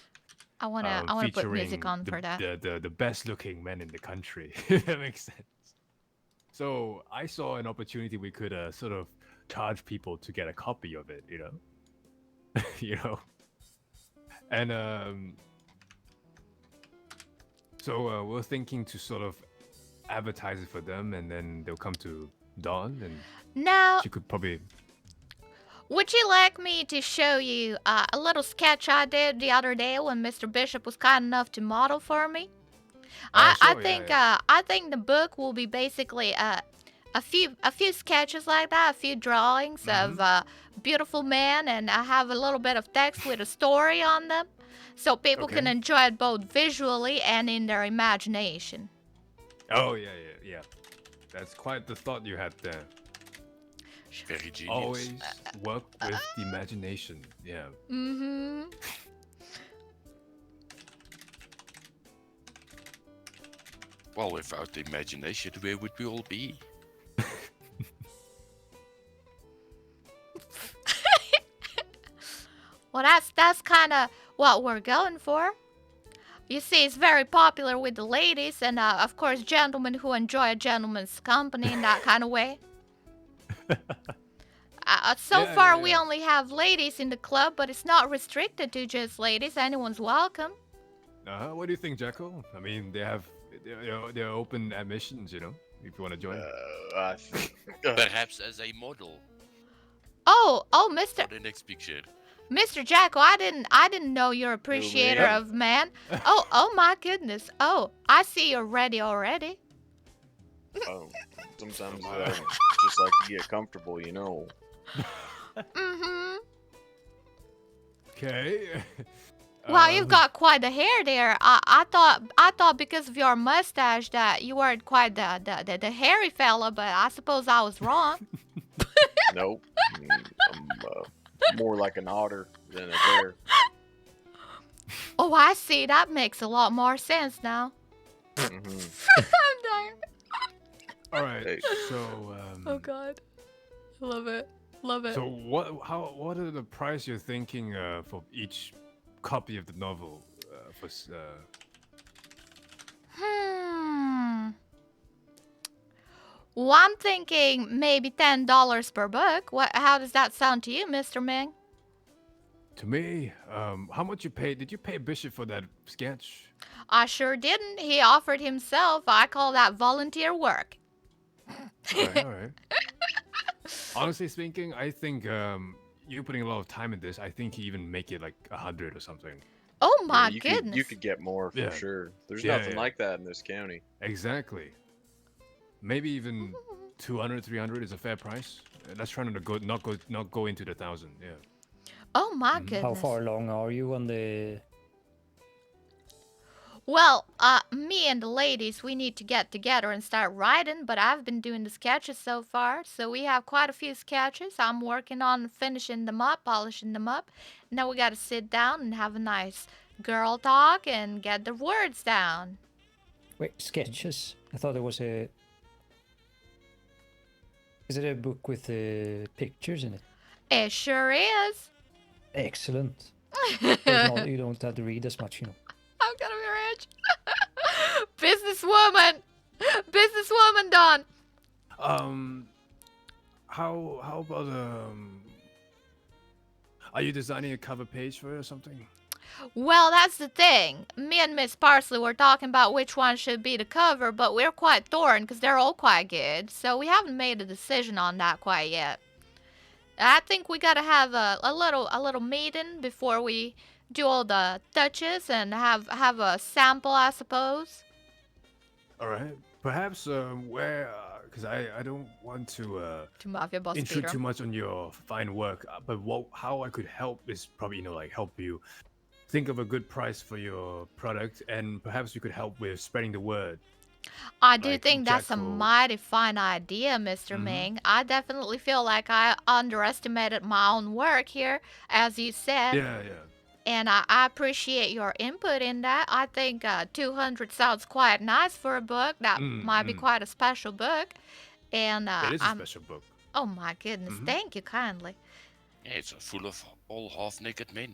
I wanna put music Featuring on for that. the best looking men in the country. If that makes sense. So I saw an opportunity we could sort of charge people to get a copy of it. you know, And so we're thinking to sort of advertise it for them, and then they'll come to Dawn, and Now, she could probably. would you like me to show you a little sketch I did the other day when Mr. Bishop was kind enough to model for me? I Sure, think yeah. I think the book will be basically a few sketches like that, a few drawings of beautiful men, and I have a little bit of text with a story on them, so people can Okay. enjoy it both visually and in their imagination. Oh yeah. That's quite the thought you had there. Very genius. Always work with the imagination. Yeah. Mm-hmm. Well, without the imagination, where would we all be? Well, that's kind of what we're going for. You see, it's very popular with the ladies, and of course, gentlemen who enjoy a gentleman's company in that kind of way. So Yeah, far, yeah, we yeah. only have ladies in the club, but it's not restricted to just ladies. Anyone's welcome. What do you think, Jacko? I mean, they're open admissions, you know, if you want to join. I think. Perhaps as a model Oh, for the next picture. Mr. Jacko, I didn't know you're appreciator man. of man. Oh my goodness. Oh, I see you're ready already. Oh, sometimes I just like to get comfortable, you know. Mm-hmm. Okay. Wow, you've got quite the hair there. I thought because of your mustache that you weren't quite the hairy fella, but I suppose I was wrong. Nope. I'm more like an otter than a bear. Oh, I see. That makes a lot more sense now. Mhm. I'm dying. All right. Hey. So. Oh God, love it, love it. So what are the price you're thinking for each copy of the novel? Well, I'm thinking maybe $10 per book. How does that sound to you, Mr. Ming? To me, how much you paid? Did you pay Bishop for that sketch? I sure didn't. He offered himself. I call that volunteer work. All right. Honestly speaking, I think you putting a lot of time in this. I think you even make it like 100 or something. Oh my you goodness. you could get more for Yeah. sure. There's Yeah, nothing yeah. like that in this county. Exactly. Maybe even 200, 300 is a fair price. Let's try not go into the 1,000. Yeah. Oh my goodness. How far along are you on the? Well, me and the ladies, we need to get together and start writing, but I've been doing the sketches so far, so we have quite a few sketches. I'm working on finishing them up, polishing them up. Now we gotta sit down and have a nice girl talk and get the words down. Wait, sketches? I thought it was a. Is it a book with pictures in it? It sure is. Excellent. But you don't have to read as much, you know. I'm gonna be rich. Businesswoman! Businesswoman, Dawn! How about are you designing a cover page for it or something? Well, that's the thing. Me and Miss Parsley were talking about which one should be the cover, but we're quite torn because they're all quite good. So we haven't made a decision on that quite yet. I think we gotta have a little meeting before we do all the touches and have a sample, I suppose. All right. Perhaps because I don't want to To Mafia Boss intrude Peter. too much on your fine work, but how I could help is probably like help you think of a good price for your product, and perhaps we could help with spreading the word. I do like think that's a Jacko. mighty fine idea, Mr. Ming. I definitely feel like I underestimated my own work here, as you said. Yeah. And I appreciate your input in that. I think 200 sounds quite nice for a book. That might be quite a special book. And It is a special book. Oh my goodness, thank you kindly. Yeah, it's full of all half-naked men.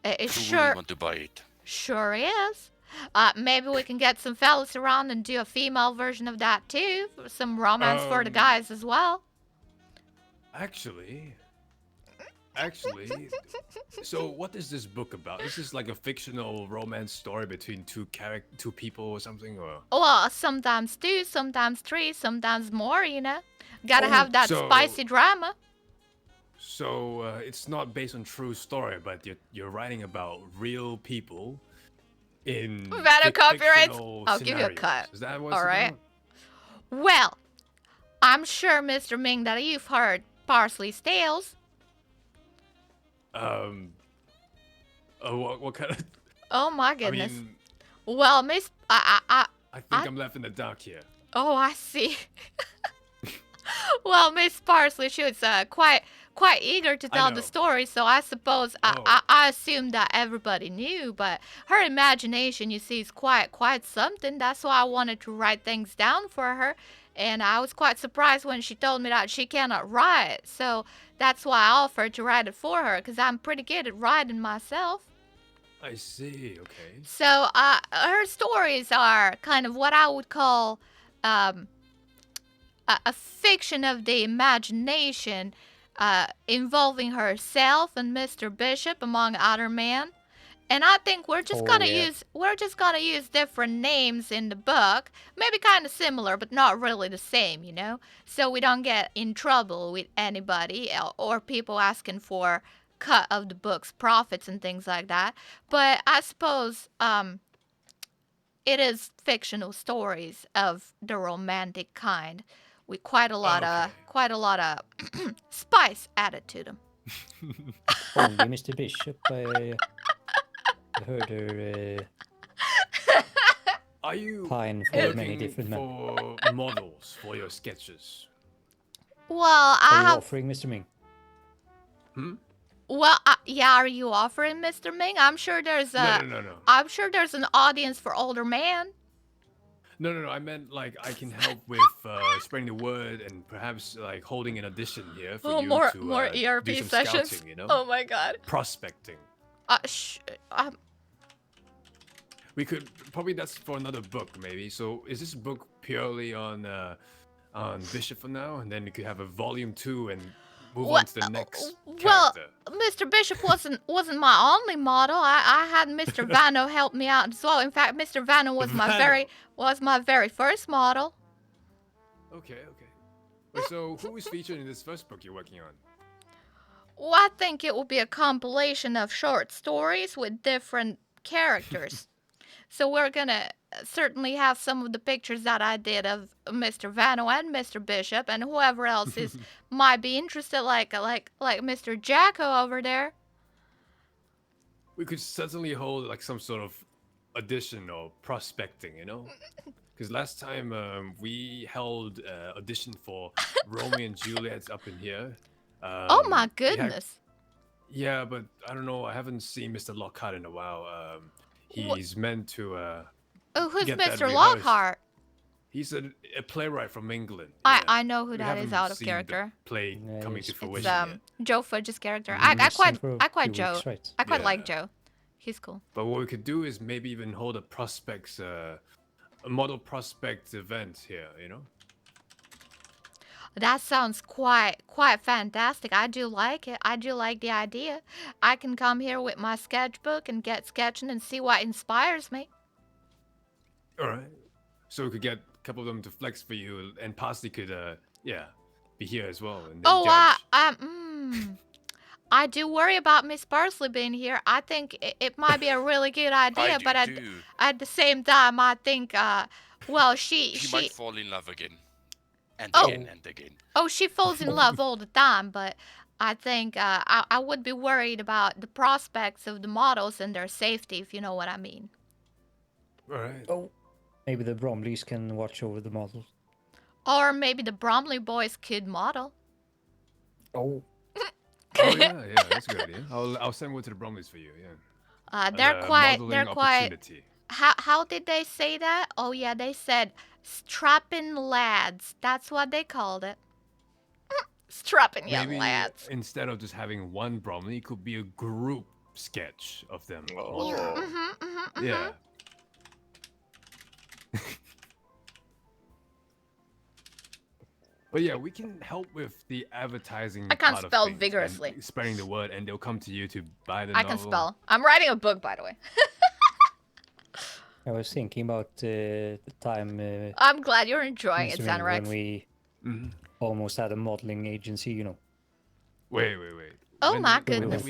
It Who sure wouldn't want to buy it? sure is. Maybe we can get some fellas around and do a female version of that too. Some romance for the guys as well. Actually, Actually, so what is this book about? Is this like a fictional romance story between two people or something, or? Well, sometimes 2, sometimes 3, sometimes more, you know? Gotta Oh, have that so- spicy drama. So it's not based on true story, but you're writing about real people in Better copyrights. fictional I'll give you a scenarios. cut. Is that what's Alright. about? Well, I'm sure, Mr. Ming, that you've heard Parsley's Tales. What kind of? Oh my I goodness. mean, Well, Miss... I think I'm left in the dark here. Oh, I see. Well, Miss Parsley, she was quite eager to tell the know. story, so I suppose Oh. I assumed that everybody knew, but her imagination, you see, is quite something. That's why I wanted to write things down for her, and I was quite surprised when she told me that she cannot write, so that's why I offered to write it for her, because I'm pretty good at writing myself. I see. Okay. So, her stories are kind of what I would call a fiction of the imagination, involving herself and Mr. Bishop, among other men. And I think we're just gonna use different names in the book, maybe kind of similar, but not really the same, you know, so we don't get in trouble with anybody or people asking for cut of the book's profits and things like that. But I suppose it is fictional stories of the romantic kind, with quite a lot of spice added to them. Only Mr. Bishop. I heard her Are you pine for many looking different men. for models for your sketches? Well, Are I you have. offering Mr. Ming? Well, yeah. Are you offering, Mr. Ming? I'm sure there's a. No. I'm sure there's an audience for older men. No. I meant like I can help with spreading the word and perhaps like holding an audition here for you more to ERP do some sessions. scouting, you know? Oh my god. Prospecting. We could probably that's for another book maybe. So is this book purely on Bishop for now, and then we could have a volume 2 and move on to the next Well, character? Mr. Bishop wasn't my only model. I had Mr. Vano help me out as well. In fact, Mr. Vano was my very first model. Okay. Wait, so who is featured in this first book you're working on? Well, I think it will be a compilation of short stories with different characters. So we're gonna certainly have some of the pictures that I did of Mr. Vano and Mr. Bishop and whoever else is might be interested, like Mr. Jacko over there. We could certainly hold like some sort of audition or prospecting, you know? Because last time we held audition for Romeo and Juliet up in here. Oh my goodness. Yeah, but I don't know. I haven't seen Mr. Lockhart in a while. He's meant to. Oh, who's get that Mr. rehearsed. Lockhart? He's a playwright from England. I know who We that is haven't out of seen character. the play Yeah, coming it's- to It's fruition yet. Joe Fudge's character. Mhm. I quite Joe. Weeks, right? I quite like Yeah. Joe. He's cool. But what we could do is maybe even hold a prospects, a model prospect event here. You know. That sounds quite fantastic. I do like it. I do like the idea. I can come here with my sketchbook and get sketching and see what inspires me. All right. So we could get a couple of them to flex for you, and Parsley could, be here as well. And then Oh, judge. I do worry about Miss Parsley being here. I think it might be a really good idea, I do but too. at the same time, I think, well, She might fall in love again. And Oh. again and again. Oh, she falls in love all the time, but I think I would be worried about the prospects of the models and their safety, if you know what I mean. All right. Oh, maybe the Bromleys can watch over the models. Or maybe the Bromley boys could model. Oh, Oh yeah, that's a good idea. I'll send one to the Bromleys for you. Yeah. They're As a quite. modeling They're quite. opportunity. How did they say that? Oh yeah, they said strapping lads. That's what they called it. Strapping young Maybe lads. instead of just having one Bromley, it could be a group sketch of them. Oh. Yeah. But yeah, we can help with the advertising. I can't part of spell things and vigorously. spreading the word, and they'll come to you to buy the I novel. can spell. I'm writing a book, by the way. I was thinking about the time I'm glad you're enjoying it, Mr. Ming, when Xanarex. we almost had a modeling agency, you know. Wait. Oh When my did- goodness.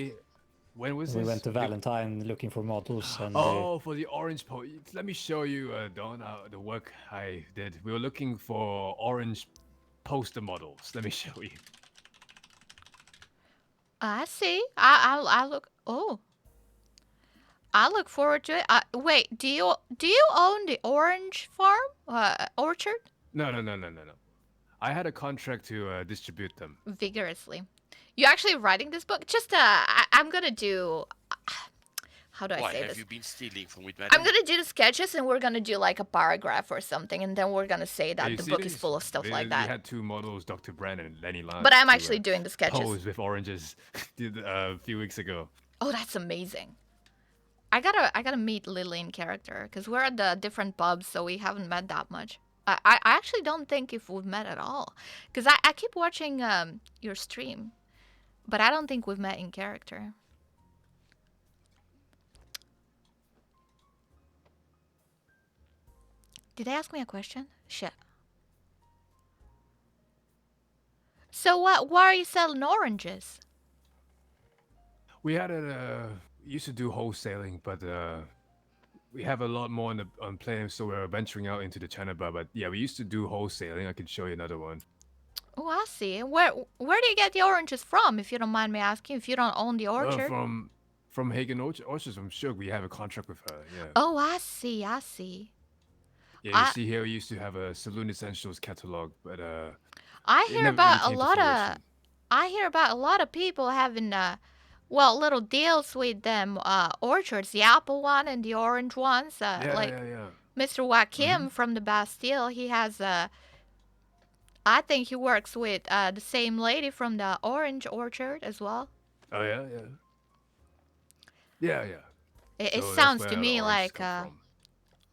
When was We this? went to Valentine looking for models, and Oh, for the orange let me show you, Don, the work I did. We were looking for orange poster models. Let me show you. I see. I look. Oh. I look forward to it. Wait, do you own the orange farm? Orchard? No. I had a contract to distribute them. Vigorously. You actually writing this book? Just I'm gonna do. How do I Why say have this? you been stealing from with I'm Madam? gonna do the sketches, and we're gonna do like a paragraph or something, and then we're gonna say that You the see book is these? full of stuff like We that. had two models, Dr. Brandon and Lenny Lance. But I'm to, actually doing the sketches. pose with oranges a few weeks ago. Oh, that's amazing. I gotta meet Lily in character, because we're at the different pubs, so we haven't met that much. I actually don't think if we've met at all, because I keep watching your stream, but I don't think we've met in character. Did they ask me a question? Shit. So why are you selling oranges? We had used to do wholesaling, but we have a lot more on play, so we're venturing out into the China bar. But yeah, we used to do wholesaling. I can show you another one. Oh, I see. Where do you get the oranges from, if you don't mind me asking, if you don't own the orchard? From Hagen Orchards, I'm sure we have a contract with her. Yeah. Oh, I see. Yeah, you see here we used to have a Saloon Essentials catalog, but I it hear never about really a came to lot of fruition. people having little deals with them orchards, the apple one and the orange ones. Like Mr. Joachim from the Bastille, he has I think he works with the same lady from the orange orchard as well. Oh yeah. It So that's sounds where to the me oranges come from.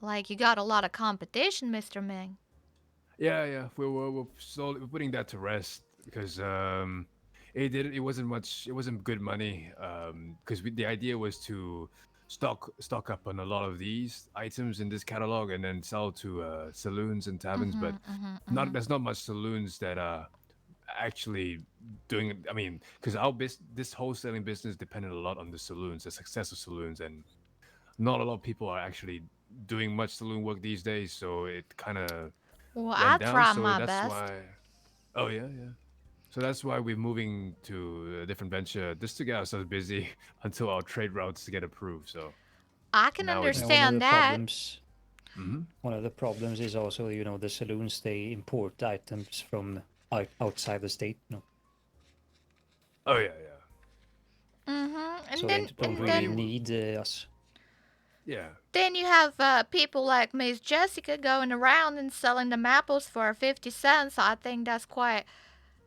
like you got a lot of competition, Mr. Ming. Yeah. We're slowly putting that to rest because it wasn't good money because the idea was to stock up on a lot of these items in this catalog and then sell to saloons and taverns, but there's not much saloons that are actually doing it. I mean, because this wholesaling business depended a lot on the saloons, the success of saloons, and not a lot of people are actually doing much saloon work these days, so it kind of Well, went I down. try So my that's best. why. Oh yeah. So that's why we're moving to a different venture just to get ourselves busy until our trade routes get approved. So I can now it's- understand that. One of the problems is also, the saloons, they import items from outside the state. Oh yeah. And So then, they don't really need us. Yeah. Then you have people like Miss Jessica going around and selling them apples for 50 cents. I think that's quite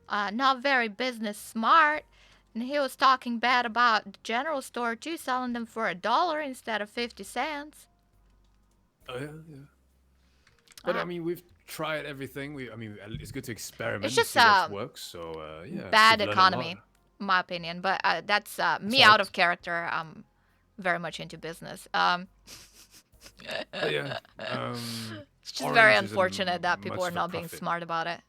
not very business smart. And he was talking bad about the general store too, selling them for $1 instead of 50 cents. Oh yeah. But I mean, we've tried everything. It's good to experiment. It's and just see what works. So yeah. bad we've learned a economy, lot. in my opinion. But that's me out of character. I'm very much into business. But yeah. It's just very orange isn't unfortunate that people much are for not being profit. smart about it.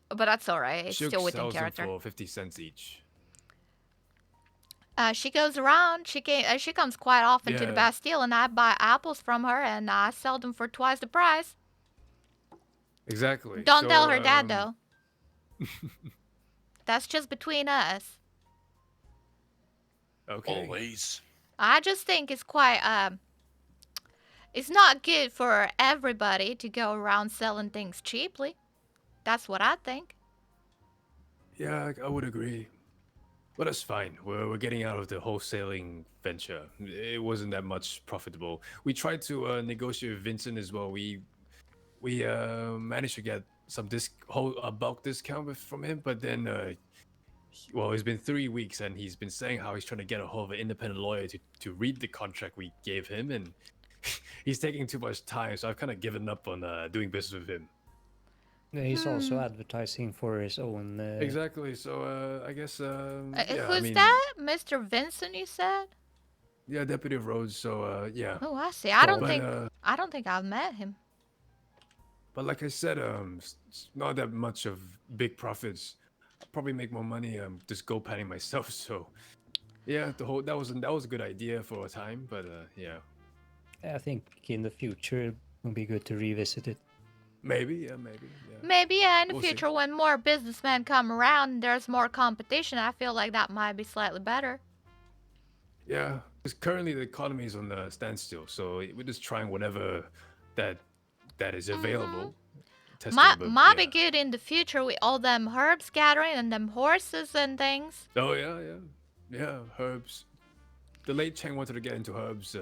But that's all right. It's Shook still within sells them character. for 50 cents each. She goes around. She comes quite often to the Yeah. Bastille, and I buy apples from her, and I sell them for twice the price. Exactly. Don't tell her that though. That's just between us. Okay. Always. I just think it's quite it's not good for everybody to go around selling things cheaply. That's what I think. Yeah, I would agree. But that's fine. We're getting out of the wholesaling venture. It wasn't that much profitable. We tried to negotiate with Vincent as well. We managed to get some bulk discount from him, but then it's been 3 weeks and he's been saying how he's trying to get a hold of an independent lawyer to read the contract we gave him, and he's taking too much time. So I've kind of given up on doing business with him. He's also advertising for his own. Exactly. So I guess yeah. Who's that? Mr. Vincent, you said? Yeah, deputy of roads. So yeah. Oh, I see. I don't But think I've met him. but like I said, not that much of big profits. I'll probably make more money just go patting myself. So yeah, that was a good idea for a time. But yeah. I think in the future it would be good to revisit it. Maybe, yeah, maybe. Yeah. Maybe, yeah, in the We'll future see. when more businessmen come around and there's more competition, I feel like that might be slightly better. Yeah, because currently the economy is on the standstill, so we're just trying whatever that is available. Might be good in the future with all them herbs gathering and them horses and things. Oh yeah, herbs. The late Cheng wanted to get into herbs.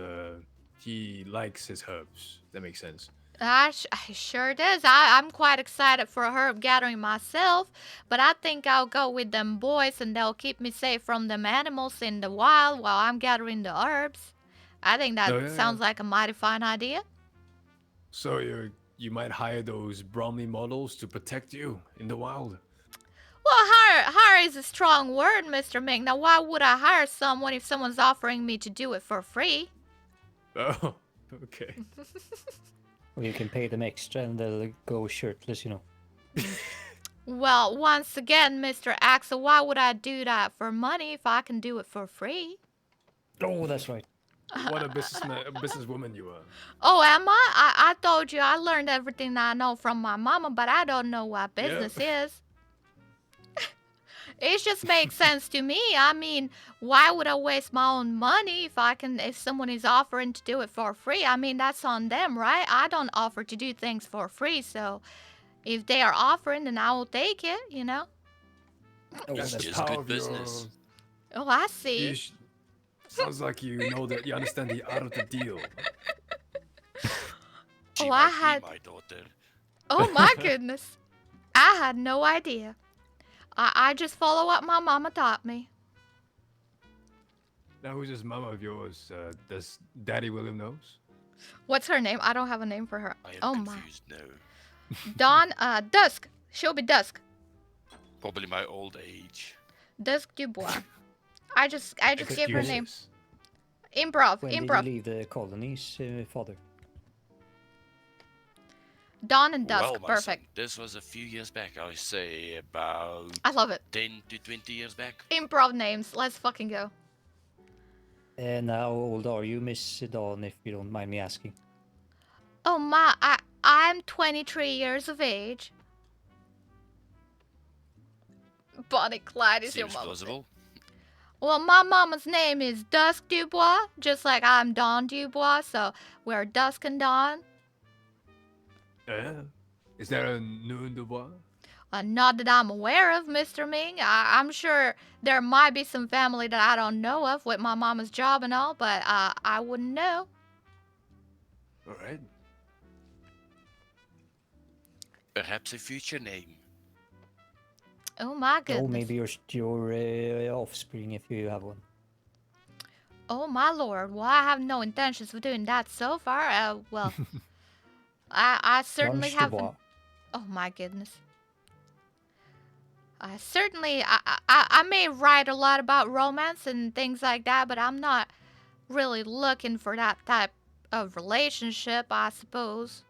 He likes his herbs. That makes sense. I sure does. I'm quite excited for herb gathering myself, but I think I'll go with them boys and they'll keep me safe from them animals in the wild while I'm gathering the herbs. I think that sounds like a mighty fine idea. So you might hire those Bromley models to protect you in the wild. Well, hire is a strong word, Mr. Ming. Now, why would I hire someone if someone's offering me to do it for free? Oh, okay. Or you can pay them extra and they'll go shirtless, you know. Well, once again, Mr. Axel, why would I do that for money if I can do it for free? Oh, that's right. What a businesswoman you are. Oh, am I? I told you I learned everything I know from my mama, but I don't know what business is. It just makes sense to me. I mean, why would I waste my own money if someone is offering to do it for free? I mean, that's on them, right? I don't offer to do things for free, so if they are offering, then I will take it, you know? Oh, It's that's just good business. Oh, I see. Sounds like you know that you understand the art of the deal. She I might had. be my daughter. Oh my goodness. I had no idea. I just follow what my mama taught me. Now, who's this mama of yours? Does Daddy William knows? What's her name? I don't have a name for her. I am Oh confused now. my. Dawn, Dusk. She'll be Dusk. Probably my old age. Dusk Dubois. I just gave her name. Jesus. Improv. When Improv. did you leave the colonies, father? Dawn and Dusk. Well, my Perfect. son, this was a few years back. I would say about I love it. 10 to 20 years back. Improv names. Let's fucking go. And how old are you, Miss Dawn, if you don't mind me asking? Oh my, I'm 23 years of age. Bonnie Clyde is your Seems mama. plausible. Well, my mama's name is Dusk Dubois, just like I'm Dawn Dubois, so we're Dusk and Dawn. Is there a Noon Dubois? Not that I'm aware of, Mr. Ming. I'm sure there might be some family that I don't know of with my mama's job and all, but I wouldn't know. All right. Perhaps a future name. Oh my goodness. Oh, maybe your offspring, if you have one. Oh my lord. Well, I have no intentions of doing that so far. Well, I certainly Lunch haven't. Dubois. Oh my goodness. I may write a lot about romance and things like that, but I'm not really looking for that type of relationship, I suppose.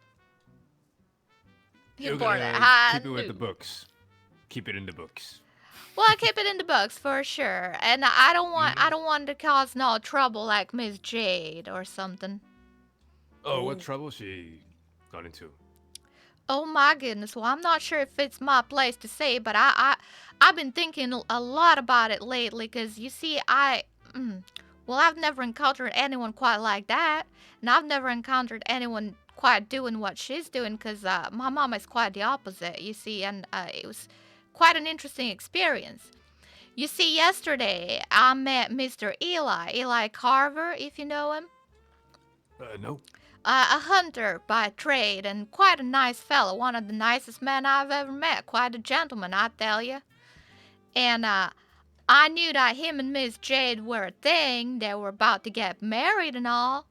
You're Born gonna a keep it with the Hindu. books. Keep it in the books. Well, I keep it in the books for sure, and I don't want to cause no trouble like Miss Jade or something. Oh, what trouble she got into? Oh my goodness. Well, I'm not sure if it's my place to say, but I've been thinking a lot about it lately, because you see, well, I've never encountered anyone quite like that, and I've never encountered anyone quite doing what she's doing, because my mom is quite the opposite, you see, and it was quite an interesting experience. You see, yesterday I met Mr. Eli Carver, if you know him. No. A hunter by trade, and quite a nice fellow, one of the nicest men I've ever met, quite a gentleman, I tell you. And I knew that him and Miss Jade were a thing, they were about to get married and all.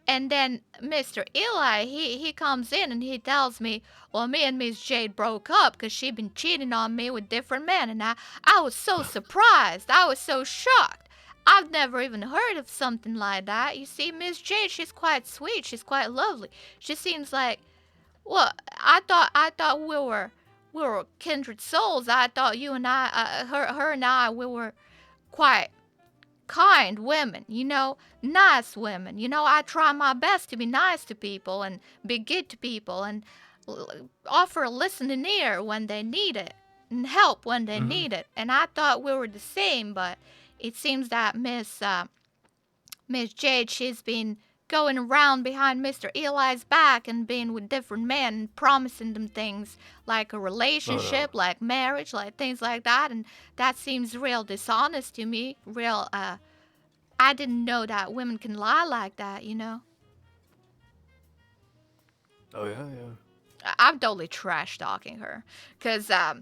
And then Mr. Eli, he comes in and he tells me, well, me and Miss Jade broke up because she'd been cheating on me with different men. And I was so surprised. I was so shocked. I've never even heard of something like that. You see, Miss Jade, she's quite sweet. She's quite lovely. She seems like, well, I thought we were kindred souls. I thought you and I, her and I, we were quite kind women, nice women. I try my best to be nice to people and be good to people and offer a listening ear when they need it and help when they need it. And I thought we were the same, but it seems that Miss Jade, she's been going around behind Mr. Eli's back and being with different men and promising them things like a relationship, like marriage, like things like that. And that seems real dishonest to me. I didn't know that women can lie like that, Oh yeah. I'm totally trash talking her. Because, I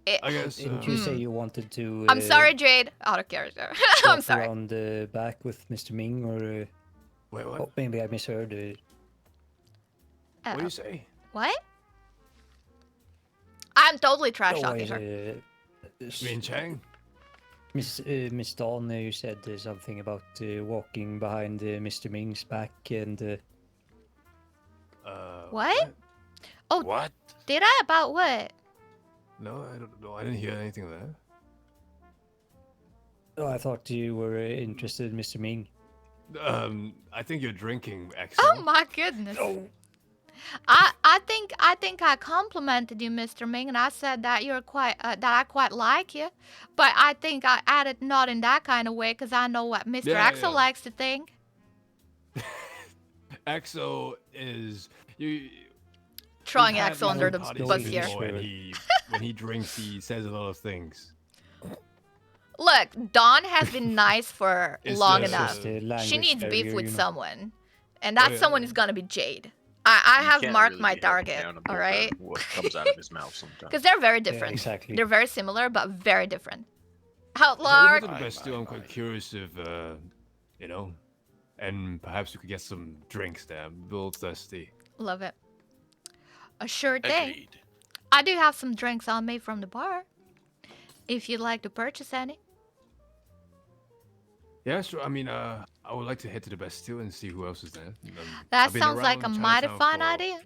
guess. Didn't you say you wanted to? I'm sorry, Jade. Out of character. I'm walk sorry. around the back with Mr. Ming, or Wait, what? oh, maybe I misheard. What do you say? What? I'm totally trash Oh, talking her. Min Chang? Miss Dawn, you said something about walking behind Mr. Ming's back, and What? Oh, What? did I? About what? No, I don't know. I didn't hear anything of that. oh, I thought you were interested in Mr. Ming. I think you're drinking, XL. Oh my goodness. Oh, I think I complimented you, Mr. Ming, and I said that you're quite that I quite like you, but I think I added not in that kind of way because I know what Mr. Yeah, Axel yeah. likes to think. EXO is you. Throwing we've had Axel these under the parties bus before, here. before, and when he drinks, he says a lot of things. Look, Dawn has been nice for It's long just, enough. just a She language needs beef barrier, with you know. someone, and that yeah. someone is gonna be Jade. I You have can't marked really my be held target. accountable All for right. What comes out of his mouth sometimes. Because they're very different. exactly. They're very similar, but very different. So Outlaw. we the best too. I'm quite curious if, and perhaps we could get some drinks there. I'm a little thirsty. Love it. A sure thing. Agreed. I do have some drinks on me from the bar. If you'd like to purchase any. Yeah, sure. I mean, I would like to head to the Bastille and see who else is there. That I've been sounds like a around mighty Chinatown fine for- idea.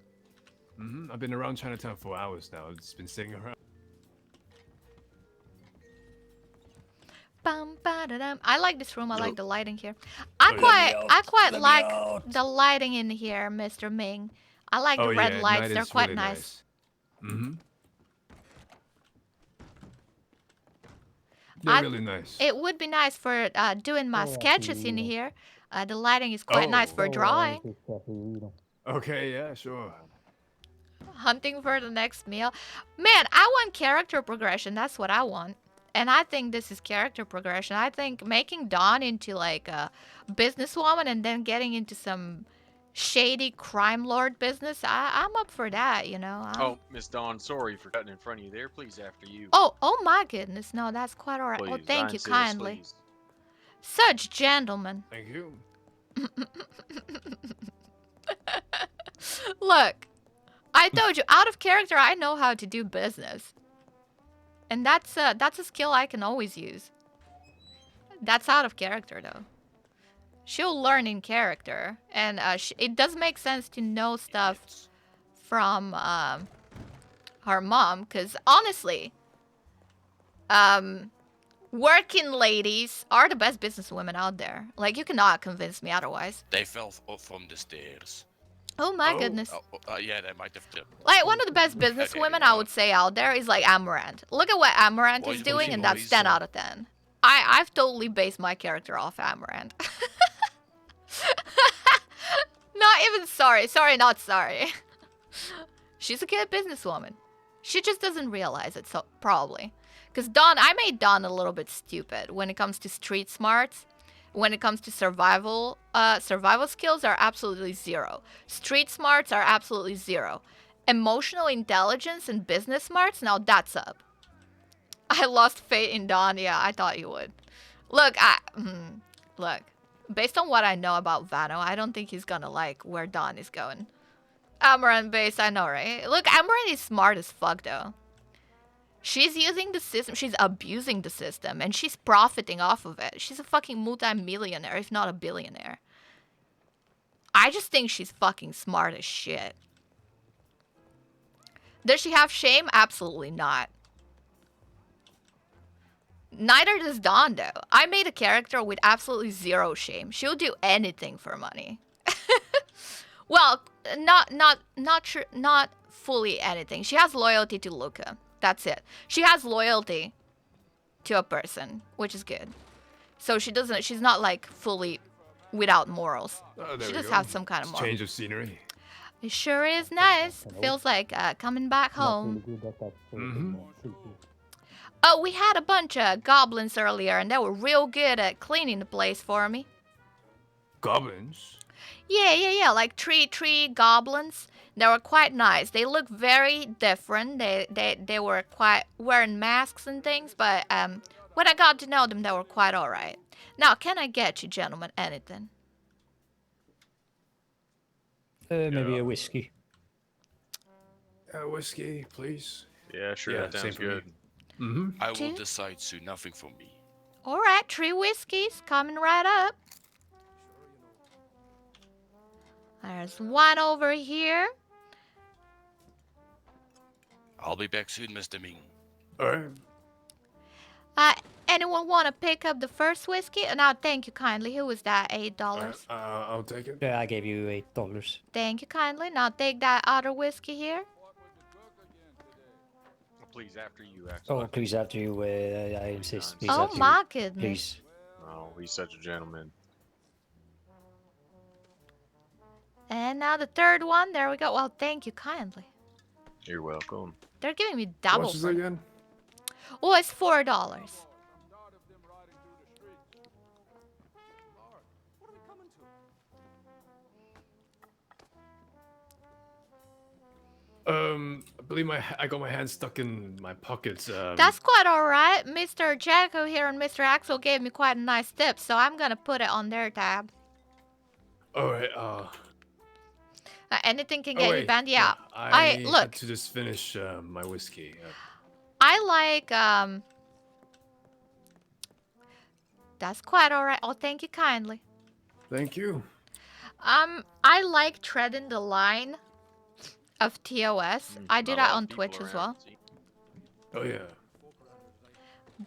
I've been around Chinatown for hours now. It's been sitting around. Bum, ba-da-dum. I like this room. I like the lighting here. I Oh, quite Let me like out. the lighting in here, Mr. Ming. I like Oh the red yeah, lights. night They're is quite really nice. Mm-hmm. I- They're really nice. It would be nice for doing my Oh, sketches in yeah. here. The lighting is quite nice for Oh. drawing. Okay, yeah, sure. Hunting for the next meal. Man, I want character progression. That's what I want. And I think this is character progression. I think making Dawn into like a businesswoman and then getting into some shady crime lord business, I'm up for that, Oh, Miss Dawn, sorry for cutting in front of you there. Please, after you. Oh my goodness. No, that's quite all right. Please, Oh, thank I you insist, kindly. please. Such gentlemen. Thank you. Look, I told you, out of character, I know how to do business. And that's a skill I can always use. That's out of character, though. She'll learn in character. And it does make sense to know stuff from her mom. Because, honestly, working ladies are the best businesswomen out there. Like, you cannot convince me otherwise. They fell off from the stairs. Oh my Oh. goodness. Yeah, they might have tripped. Like, one of the best businesswomen I would say out there is like Amaranth. Look at what Amaranth Boys, is doing, boys, and that's boys, 10 out of 10. I've totally based my character off Amaranth. Not even sorry. Sorry, not sorry. She's a good businesswoman. She just doesn't realize it, so probably. Because I made Dawn a little bit stupid when it comes to street smarts. When it comes to survival skills are absolutely zero. Street smarts are absolutely zero. Emotional intelligence and business smarts, now that's up. I lost faith in Dawn. Yeah, I thought you would. Look, Based on what I know about Vano, I don't think he's gonna like where Dawn is going. Amaranth base, I know, right? Look, Amaranth is smart as fuck, though. She's using the system, she's abusing the system, and she's profiting off of it. She's a fucking multi-millionaire, if not a billionaire. I just think she's fucking smart as shit. Does she have shame? Absolutely not. Neither does Dawn, though. I made a character with absolutely zero shame. She'll do anything for money. Well, not fully anything. She has loyalty to Luca. That's it. She has loyalty to a person, which is good. So she's not like fully without morals. Oh, there She we does go. have some kind of moral. Change of scenery. It sure is nice. Feels like coming back Not home. really good at that. So Mhm. creepy. Oh, we had a bunch of goblins earlier, and they were real good at cleaning the place for me. Goblins. Yeah. Like three goblins. They were quite nice. They look very different. They were quite wearing masks and things, but when I got to know them, they were quite alright. Now, can I get you gentlemen anything? Maybe a whiskey. Whiskey, please. Yeah, sure. Yeah, that same sounds for me. good. Mm-hmm. I will Two? decide soon. Nothing for me. Alright, 3 whiskeys coming right up. There's one over here. I'll be back soon, Mr. Ming. All right. Anyone want to pick up the first whiskey? Now, thank you kindly. Who was that? $8. I'll take it. Yeah, I gave you $8. Thank you kindly. Now take that other whiskey here. Please, after you, Axel. Oh, please, after you, I insist. Please, Oh after my you. goodness. Please. Oh, he's such a gentleman. And now the third one. There we go. Well, thank you kindly. You're welcome. They're giving me How double. much is For it again? Oh, it's $4. I believe I got my hand stuck in my pockets. That's quite alright. Mr. Jacko here and Mr. Axel gave me quite a nice tip, so I'm gonna put it on their tab. All right. Anything can Oh, get you wait. banned. Yeah. I I- look. had to just finish my whiskey. I like That's quite alright. Oh, thank you kindly. Thank you. I like treading the line of TOS. I do Not a that lot of on people Twitch as around, well. see? Oh yeah.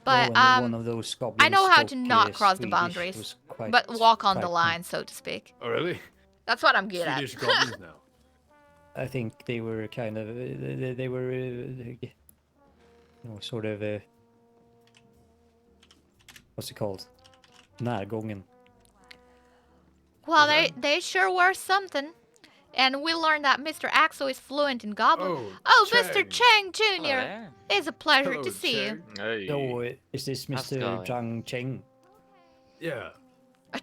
But one of those I know how to spoke, not cross the Swedish boundaries, was quite but walk on the frightened. line, so to speak. Oh really? That's what I'm good at. Swedish goblins now. I think they were kind of they were sort of what's it called? Närgången. Well, they sure were something. And we learned that Mr. Axel is fluent in Goblin. Oh, Mr. Chang Jr. there. It's a pleasure Hello, to see you. Chang. Hey. Oh, is this How's it Mr. going? Zhang Cheng? Yeah.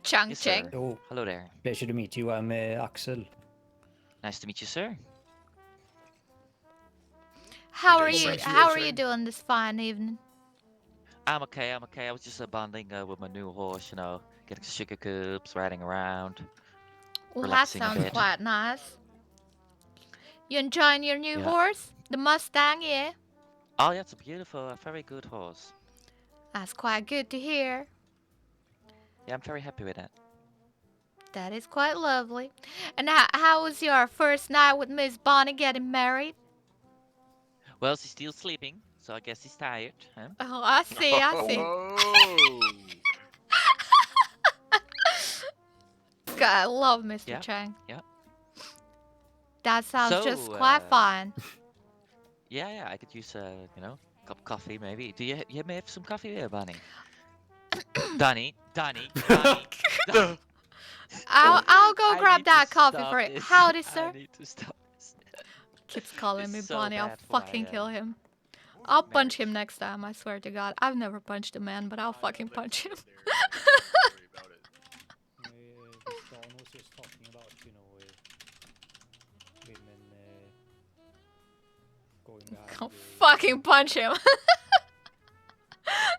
Chang Yes, Cheng. sir. Oh, Hello there. pleasure to meet you. I'm Axel. Nice to meet you, sir. How are Yes, you? thank you, How are Chang. you doing this fine evening? I'm okay. I was just bonding with my new horse, getting some sugar cubes, riding around. Well, that Relaxing a sounds bit. quite nice. You enjoying your new Yeah. horse? The Mustang, yeah? Oh, yeah, it's a beautiful, very good horse. That's quite good to hear. Yeah, I'm very happy with that. That is quite lovely. And how was your first night with Miss Bonnie getting married? Well, she's still sleeping, so I guess she's tired, huh? Oh, I see, I see. Oh. God, I love Mr. Yeah, Chang. yeah. That sounds just So, quite fine. Yeah, I could use cup of coffee maybe. Do you may have some coffee there, Bunny? Donnie. I'll go I grab need to that coffee stop for it. this. Howdy, I sir. need to stop this. Keeps calling me It's so Bonnie. I'll bad for my, fucking kill him. I'll punch him next time, I swear to God. I've never punched a man, but I'll fucking punch him. Dawn was just talking about, women going behind. I'll fucking punch him.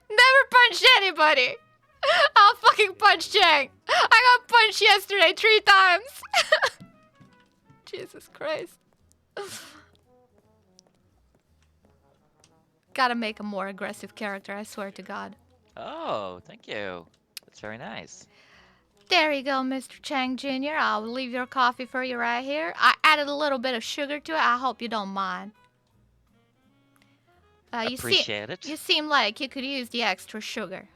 Never punched anybody. I'll fucking fucking punch Chang. I got punched yesterday 3 times. Jesus Christ. Gotta make a more aggressive character, I swear to God. Oh, thank you. That's very nice. There you go, Mr. Chang Jr. I'll leave your coffee for you right here. I added a little bit of sugar to it. I hope you don't mind. Appreciate it. You seem like you could use the extra sugar.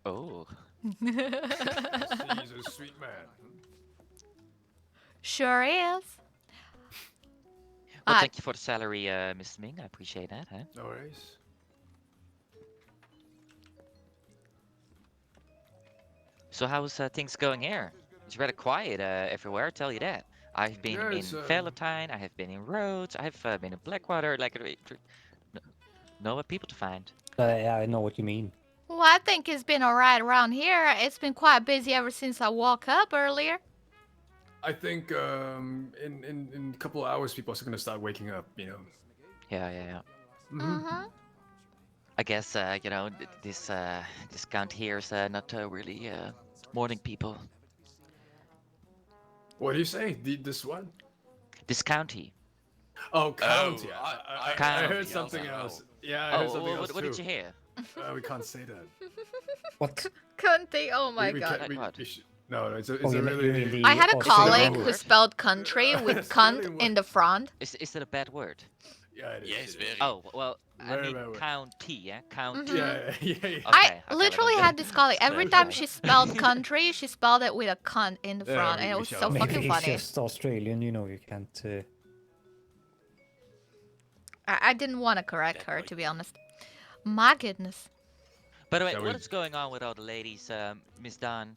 Oh. He's a sweet man. Sure is. Well, thank you for the salary, Miss Ming. I appreciate that, huh? No worries. So how's things going here? It's rather quiet everywhere, I tell you that. I've been Yeah, in it's, Valentine, I have been in Rhodes, I have been in Blackwater, like, no people to find. Yeah, I know what you mean. Well, I think it's been alright around here. It's been quite busy ever since I woke up earlier. I think in a couple of hours, people are gonna start waking up. You know. Yeah. Mm-hmm. I guess you know this count here is not really morning people. What do you say? This one? This county. Oh, county. Oh, I heard something else. Yeah, I heard something else what too. did you hear? We can't say that. What? Country, oh my we god. can't, no, it's a you really. mean the I had a Australian colleague word? who spelled country with cunt in the front. Is that a bad word? Yeah, it is. Yes, very. Oh well, I Very mean bad word. county, yeah, county. Mhm. Yeah. Okay, I okay, literally let me had this colleague. Every Very time bad. she spelled country, she spelled it with a cunt in the Yeah, front, we- and it we was shall- so Maybe fucking he's funny. just Australian, you know, you can't... I didn't want to correct her, to be honest. My goodness. By the way, Shall what we- is going on with all the ladies, Miss Dawn?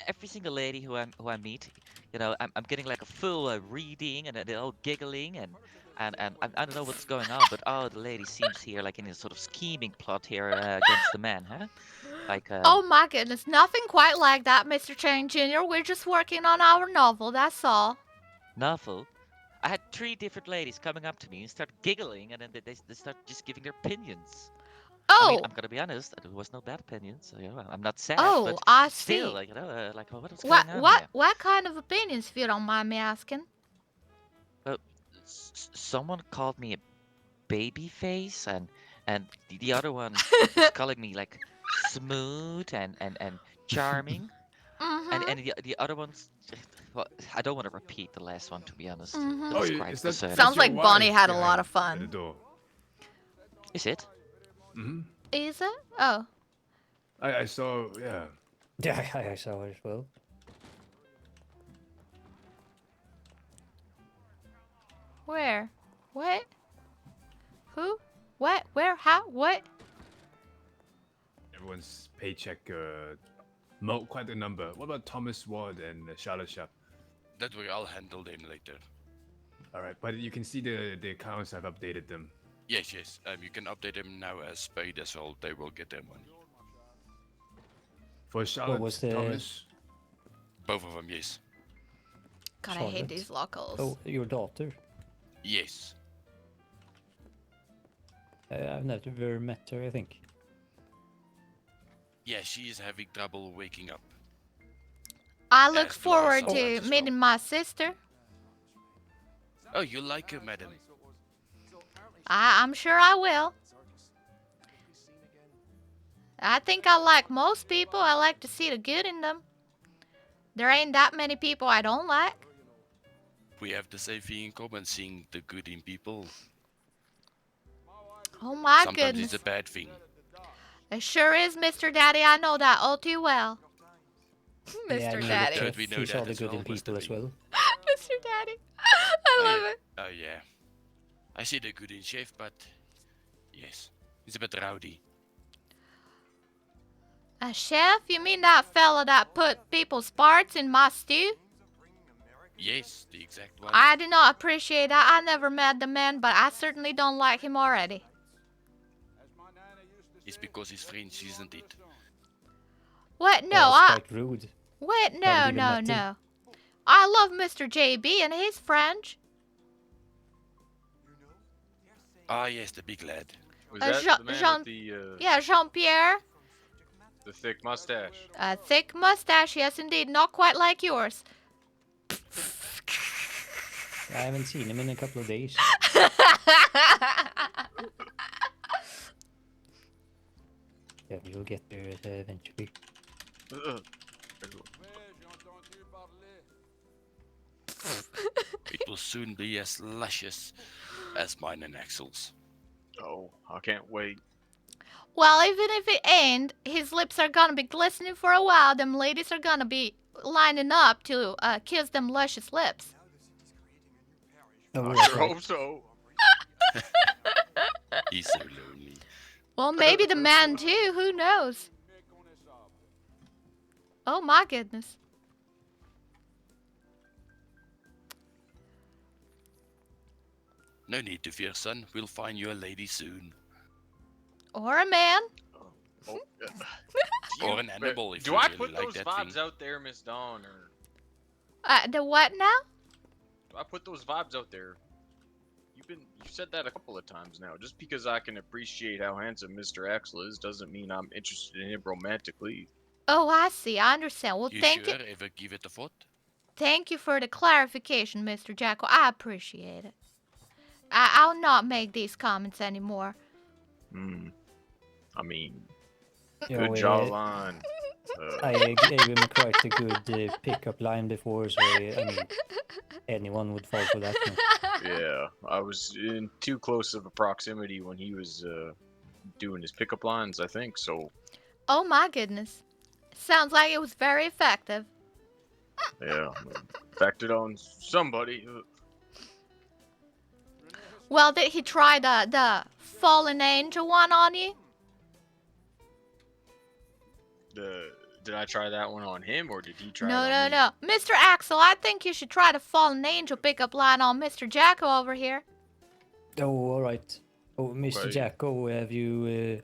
Every single lady who I meet, you know, I'm getting like a full reading, and they're all giggling, and I don't know what's going on, but oh, the lady seems here like in a sort of scheming plot here against the man, huh? Like Oh my goodness, nothing quite like that, Mr. Chang Jr. We're just working on our novel, that's all. novel. I had 3 different ladies coming up to me and start giggling, and then they start just giving their opinions. I Oh, mean, I'm gonna be honest, there was no bad opinions. So, you know, I'm not sad, oh, but I still, see. like, you know, like what is What, going on what, here? what kind of opinions, if you don't mind me asking? Well, someone called me a baby face, and the other one is calling me like smooth and charming, Mm-hmm. and the other ones. Well, I don't want to repeat the last one, to be honest. Mhm. That was Oh, quite is that- concerning. Sounds your like Bonnie wife had a lot of behind fun. the door. Is it? Mm-hmm. Is it? Oh. I saw. Yeah. Yeah, I saw it as well. Where? What? Who? What? Where? How? What? Everyone's paycheck. Quite a number. What about Thomas Ward and Charlotte Sharp? That we all handle them later. All right, but you can see the accounts. I've updated them. Yes. You can update them now as paid as well. They will get their money. For Charlotte was the- Thomas. Both of them, yes. God, I hate Charlotte. these locals. Oh, your daughter. Yes. I've never met her, I think. Yeah, she is having trouble waking up. I look As do forward ourselves to as well. meeting my sister. Oh, you like her, madam? I'm sure I will. I think I like most people. I like to see the good in them. There ain't that many people I don't like. We have the same thing in common, seeing the good in people. Oh my Sometimes goodness. it's a bad thing. It sure is, Mr. Daddy. I know that all too well. Mr. Yeah, I know Daddy. that, We know he saw that the as good well, in Mr. people as Bing. well. Mr. Daddy. I love yeah. it. Oh, yeah. I see the good in chef, but yes, he's a bit rowdy. A chef? You mean that fella that put people's parts in my stew? Yes, the exact one. I do not appreciate that. I never met the man, but I certainly don't like him already. It's because he's French, isn't it? What? No, That was I... quite rude. What? No, Haven't even no, met him. no. I love Mr. JB and he's French. Ah, yes, the big lad. Was Uh, that Jean- the man Jean- with the? Yeah, Jean-Pierre. The thick mustache. A thick mustache, yes indeed. Not quite like yours. I haven't seen him in a couple of days. Yeah, you'll get there eventually. It will soon be as luscious as mine and Axel's. Oh, I can't wait. Well, even if it ain't, his lips are gonna be glistening for a while. Them ladies are gonna be lining up to kiss them luscious lips. Oh, I that's sure right. hope so. He's so lonely. Well, maybe the man too. Who knows? Oh my goodness. No need to fear, son. We'll find you a lady soon. Or a man. Oh, Or an animal if do you I really put like those that vibes thing. out there, Miss Dawn, or The what now? do I put those vibes out there? You said that a couple of times now. Just because I can appreciate how handsome Mr. Axel is doesn't mean I'm interested in him romantically. Oh, I see. I understand. Well, You thank sure you. ever give it a thought? Thank you for the clarification, Mr. Jackal. I appreciate it. I'll not make these comments anymore. I mean, You good know, jawline. I gave him quite a good pickup line before, so I mean, anyone would fall for that one. Yeah, I was in too close of a proximity when he was doing his pickup lines, I think, so Oh my goodness. Sounds like it was very effective. yeah, affected on somebody. Well, did he try the fallen angel one on you? Did I try that one on him, or did he try No, it no, on me? no. Mr. Axel, I think you should try the fallen angel pickup line on Mr. Jacko over here. Oh, all right. Oh, Mr. Okay. Jacko, are you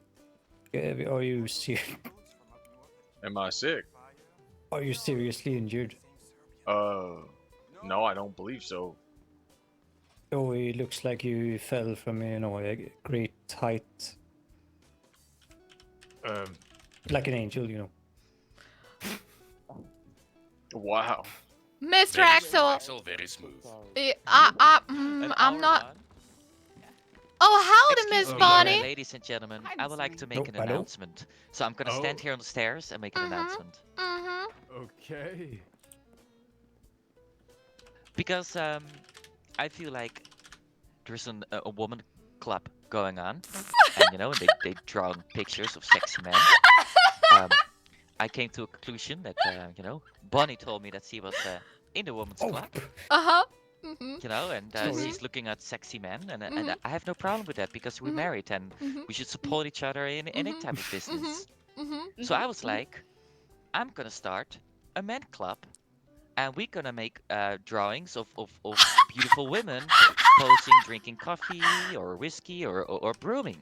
Am I sick? are you seriously injured? No, I don't believe so. Oh, it looks like you fell from, a great height. Like an angel, Wow. Mr. Very Axel, smooth, Axel, very smooth. I'm not. Oh, howdy, Excuse Miss me, Bonnie. ladies and gentlemen, Hi, I would Miss like to Bonnie. make an Oh, hello? announcement. So I'm gonna stand Oh. here on the stairs and make an announcement. Mm-hmm. Okay. Because I feel like there's a woman club going on, and they draw pictures of sexy men. I came to a conclusion that Bonnie told me that she was in the woman's club, Uh-huh. Mm-hmm. and Sorry. she's looking at sexy men, and I have no problem with that because we're Mhm. married and Mhm. we should support each other in any type of business. Mm-hmm. So I was like, I'm gonna start a men club, and we're gonna make drawings of beautiful women posing, drinking coffee or whiskey or brooming.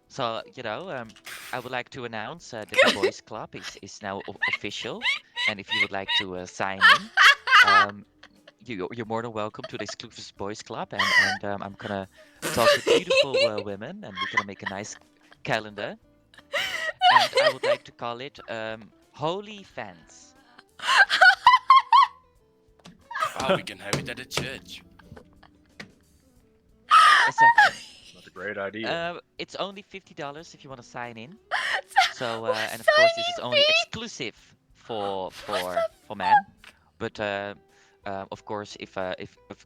So I would like to announce that the boys club is now official, and if you would like to sign in, you're more than welcome to the exclusive boys club, and I'm gonna talk with beautiful women, and we're gonna make a nice calendar, and I would like to call it Holy Fans. Oh, we can have it at a church. Exactly. That's a great idea. It's only $50 if you want to sign in. So and of course this is only exclusive for men. But of course if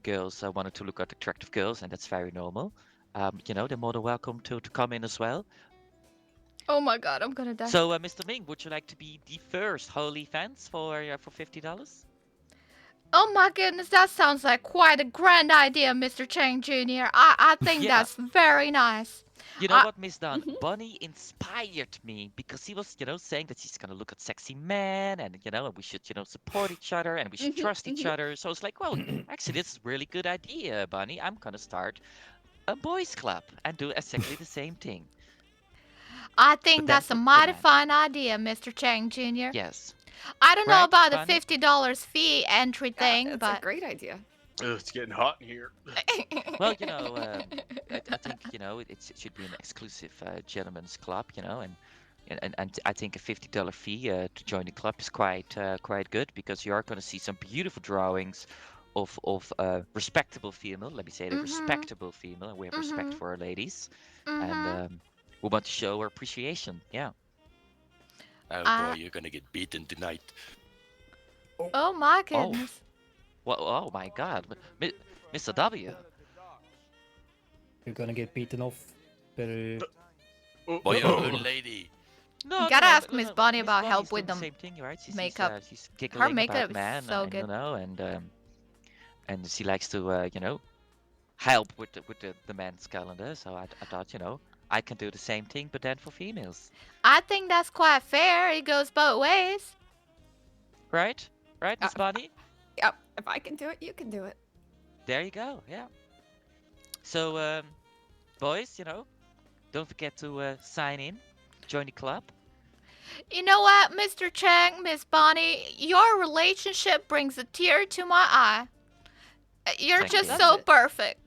girls wanted to look at attractive girls, and that's very normal, they're more than welcome to come in as well. Oh my god, I'm gonna die. So Mr. Ming, would you like to be the first Holy Fans for $50? Oh my goodness, that sounds like quite a grand idea, Mr. Chang Jr. I think Yeah. that's very nice. You know I- what, Miss Dawn? Bonnie inspired me because he was, saying that she's gonna look at sexy men, and and we should, support each other, and we should trust each other. So it's like, well, actually, this is a really good idea, Bonnie. I'm gonna start a boys' club and do exactly the same thing. I think But then that's a for mighty men. fine idea, Mr. Chang Jr. Yes. I don't know Right, about the Bonnie? $50 fee entry thing, That's a but great idea. Ugh, it's getting hot in here. Well, I think it should be an exclusive gentlemen's club, and and I think a $50 fee to join the club is quite good because you are going to see some beautiful drawings of respectable female. Let me say the respectable female, and we have respect for our ladies, and we want to show our appreciation. Yeah. Oh boy, you're gonna get beaten tonight. Oh my goodness. Well, oh my God, Mr. W. You're gonna get beaten off. Better. By your own lady. No, Gotta no, ask no, Miss no, Bonnie Miss about Bonnie's help doing with the the same thing, right? makeup. She's giggling makeup about is man, so good. you know, and she likes to, help with the men's calendar. So I thought, I can do the same thing, but then for females, I think that's quite fair. It goes both ways. right? Right, Miss Bonnie? Yep. If I can do it, you can do it. There you go. Yeah. So, boys, don't forget to sign in, join the club. You know what, Mr. Chang, Miss Bonnie, your relationship brings a tear to my eye. You're Thank just you. so perfect.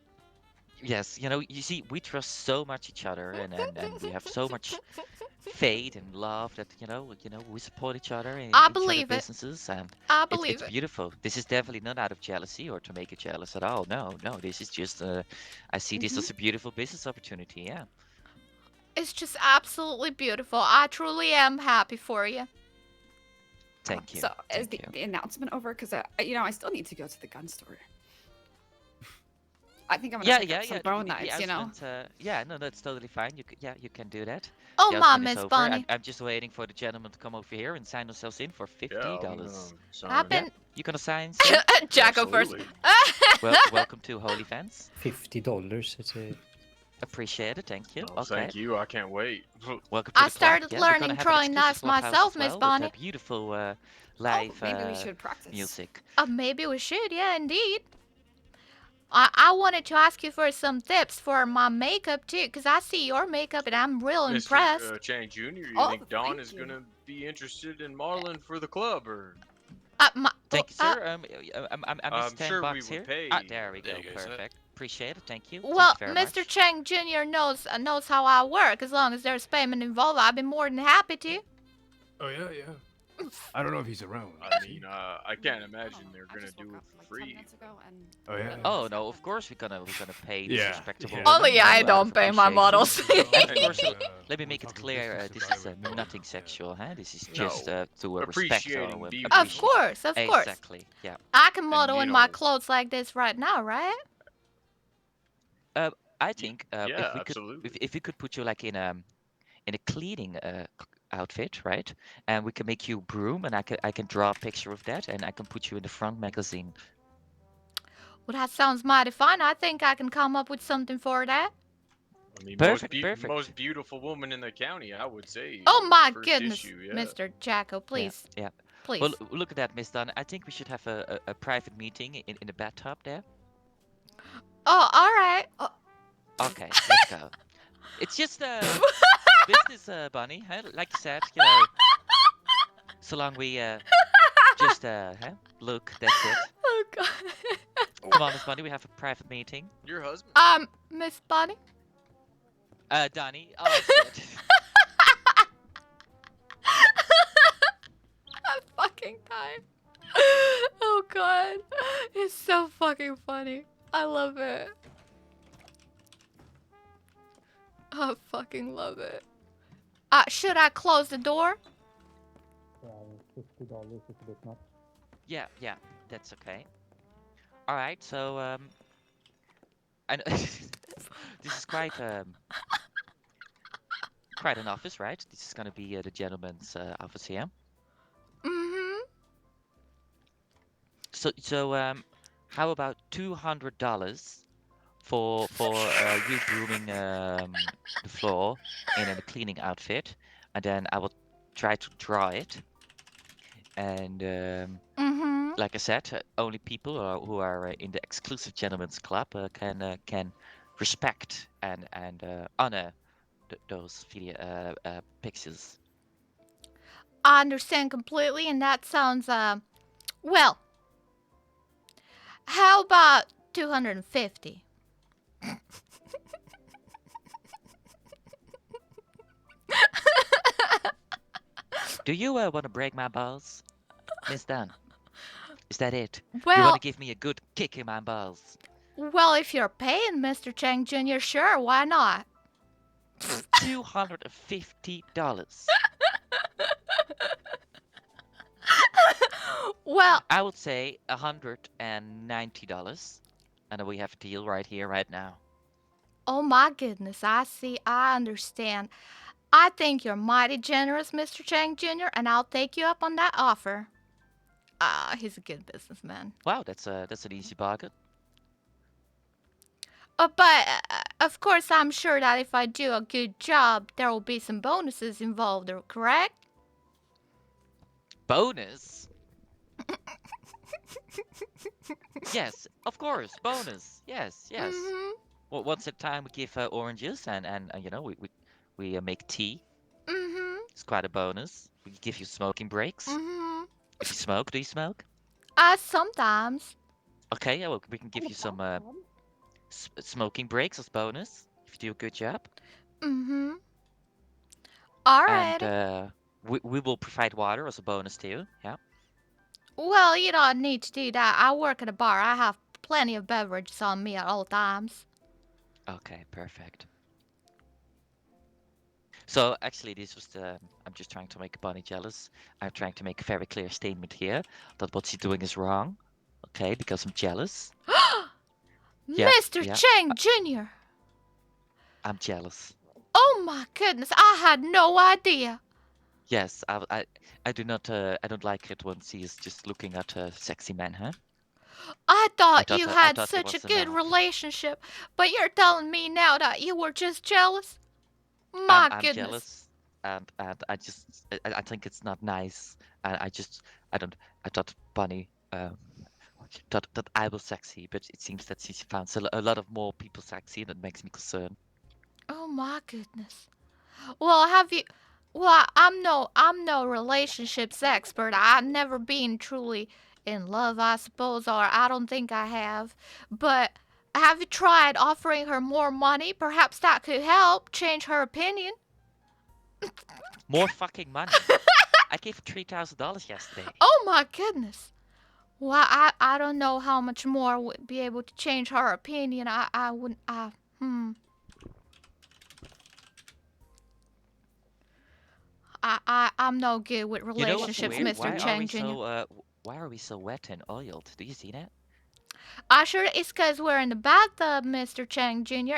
Yes, you see, we trust so much each other, and we have so much faith and love that we support each other in I each other's believe it. businesses, and I it's believe it. beautiful. This is definitely not out of jealousy or to make you jealous at all. No, this is just I see this as a beautiful business opportunity. Yeah. It's just absolutely beautiful. I truly am happy for you. Thank you. So is Thank you. the announcement over? Because I still need to go to the gun store. I think I'm gonna pick up some bone knives. Yeah, no, that's totally fine. You can do that. Oh, The my announcement is Miss over. Bonnie. I'm just waiting for the gentleman to come over here and sign themselves in for $50. I've been. You gonna sign? Sir? Jacko first. Well, welcome to Holy Fans. $50. It's a. Appreciate it, thank you. Oh, Okay. thank you. I can't wait. Welcome to I the club. started Yeah, we're gonna learning have an throwing exclusive knives clubhouse myself, as Miss well, Bonnie. with a beautiful live maybe we should practice. music. Maybe we should, yeah, indeed. I wanted to ask you for some tips for my makeup too, because I see your makeup and I'm real impressed. Mr. Chang Jr., you Oh, think Dawn thank is you. gonna be interested in modeling for the club, or? Thank you, sir. I'm I'm just 10 sure we bucks would here. pay. There we There go. you go, sir. Perfect. Appreciate it. Thank you. Well, Thank you very Mr. much. Chang Jr. knows how I work. As long as there's payment involved, I'd be more than happy to. Oh yeah. I don't know if he's around. I mean, I can't imagine they're I gonna just do woke it up for like 10 free. minutes ago and Oh yeah. Oh no, of course we're gonna pay these Yeah, respectable yeah. women, Only I out of don't pay my appreciation. models. And of course, And, let me we'll make it talk clear, business this about is it with nothing Dawn, sexual, huh? This is No, just to respect our appreciating women. beauty. Of course, of course. Exactly. Yeah. I can model you in my know- clothes like this right now, right? I think yeah, if we absolutely. could, if we could put you like in a cleaning outfit, right? And we can make you broom, and I can draw a picture of that, and I can put you in the front magazine. Well, that sounds mighty fine. I think I can come up with something for that. I mean, Perfect, most, perfect. most beautiful woman in the county, I would say. Oh my first goodness, issue, yeah. Mr. Jacko, please. Yeah. Please. Well, look at that, Miss Dunn. I think we should have a private meeting in the bathtub there. Oh, all right. Okay, let's go. It's just business, Bunny. Huh? Like you said, so long we just look. That's it. Oh God. Come on, Miss Bunny. We have a private meeting. Your husband? Miss Bonnie. Donnie. Oh, shit. I'm fucking dying. Oh God. It's so fucking funny. I love it. I fucking love it. Should I close the door? $50 is a bit much. Yeah, that's okay. All right, so I know this is quite an office, right? This is gonna be the gentleman's office here. Mm-hmm. So how about $200 for you grooming the floor in a cleaning outfit, and then I will try to draw it. And Mm-hmm. like I said, only people who are in the exclusive gentlemen's club can respect and honor those video pictures. I understand completely, and that sounds well. How about 250? Do you want to break my balls, Miss Dunn? Is that it? You Well, want to give me a good kick in my balls? well, if you're paying Mr. Chang Jr., sure, why not? $250. Well, I would say $190. And we have a deal right here, right now. oh my goodness, I see, I understand. I think you're mighty generous, Mr. Chang Jr., and I'll take you up on that offer. Ah, he's a good businessman. Wow, that's an easy bargain. But, of course, I'm sure that if I do a good job, there will be some bonuses involved, correct? Bonus? Yes, of course, bonus. Yes, yes. Mm-hmm. Well, once at a time we give oranges and you know we make tea. Mm-hmm. It's quite a bonus. We give you smoking breaks. Mm-hmm. If you smoke, do you smoke? Sometimes. Okay, yeah, well, we can give you some smoking breaks as bonus if you do a good job. Mm-hmm. All right. And we will provide water as a bonus too. Yeah. Well, you don't need to do that. I work at a bar. I have plenty of beverages on me at all times. Okay, perfect. So actually, this was the. I'm just trying to make Bonnie jealous. I'm trying to make a very clear statement here that what she's doing is wrong. Okay, because I'm jealous. Yeah, Mr. yeah. Chang Jr. I'm jealous. Oh my goodness, I had no idea. Yes, I do not. I don't like it when she is just looking at a sexy man, huh? I thought you I had thought it such a was good enough. relationship, but you're telling me now that you were just jealous? My I'm goodness. jealous, and I think it's not nice. And I don't. I thought Bonnie thought that I was sexy, but it seems that she found a lot of more people sexy, and it makes me concerned. Oh my goodness. Well, have you? Well, I'm no relationships expert. I've never been truly in love, I suppose, or I don't think I have. But have you tried offering her more money? Perhaps that could help change her opinion. More fucking money. I gave her $3,000 yesterday. Oh my goodness. Well, I don't know how much more would be able to change her opinion. I wouldn't. I'm no good with You know what's relationships, weird? Mr. Chang Jr. Why are we so wet and oiled? Do you see that? Sure it's because we're in the bathtub, Mr. Chang Jr.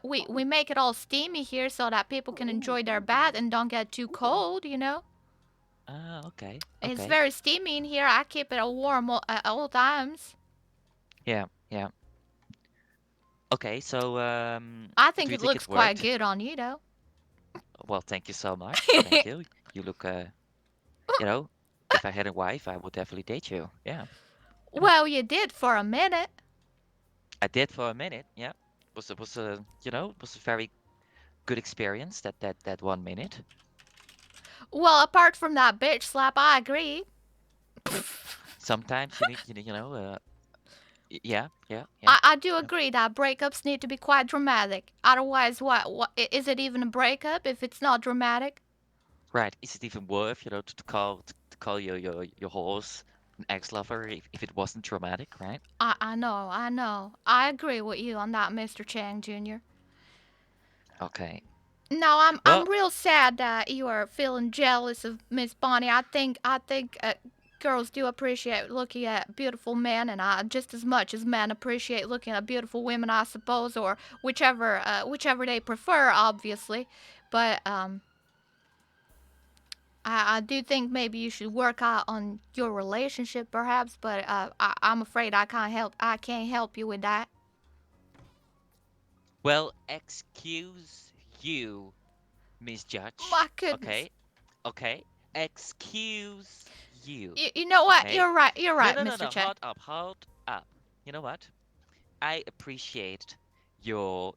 We make it all steamy here so that people can enjoy their bath and don't get too cold, you know? Ah, okay. It's Okay. very steamy in here. I keep it warm at all times. Yeah, yeah. Okay, so I do think you it think looks it quite worked? good on you, though. Well, thank you so much. Thank you. You look, you know, if I had a wife, I would definitely date you. Yeah. Well, you did for a minute. I did for a minute. Yeah. Was a you know, it was a very good experience that 1 minute. Well, apart from that bitch slap, I agree. Sometimes you need, yeah, yeah, yeah. I do agree that breakups need to be quite dramatic. Otherwise, what is it even a breakup if it's not dramatic? Right. Is it even worth, to call your horse an ex-lover if it wasn't dramatic, right? I know. I agree with you on that, Mr. Chang Jr. Okay. No, I'm Well, real sad that you are feeling jealous of Miss Bonnie. I think girls do appreciate looking at beautiful men, and just as much as men appreciate looking at beautiful women, I suppose, or whichever they prefer, obviously. But I do think maybe you should work out on your relationship, perhaps. But I'm afraid I can't help you with that. well, excuse you, Miss Judge. My goodness. Okay. Okay. Excuse you. You know what? Okay? You're right. You're right, No, Mr. Chang. hold up. You know what? I appreciate your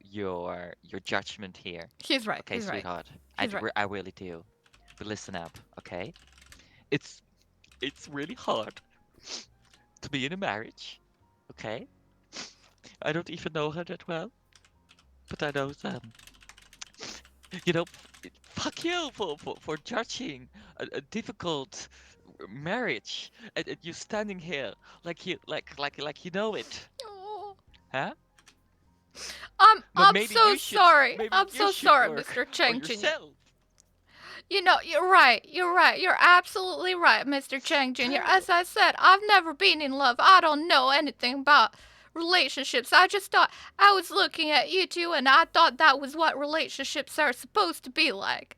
judgment here. He's right. Okay, He's right. sweetheart. He's right. I really do. But listen up, okay? It's really hard to be in a marriage, okay? I don't even know her that well, but I know fuck you for judging a difficult marriage, and you're standing here like you know it, Oh. huh? I'm Maybe so you should, sorry. maybe I'm you so should sorry, work Mr. on Chang Jr. yourself. You know, you're right. You're right. You're absolutely right, Mr. Chang Jr. As I said, I've never been in love. I don't know anything about relationships. I just thought I was looking at you two and I thought that was what relationships are supposed to be like.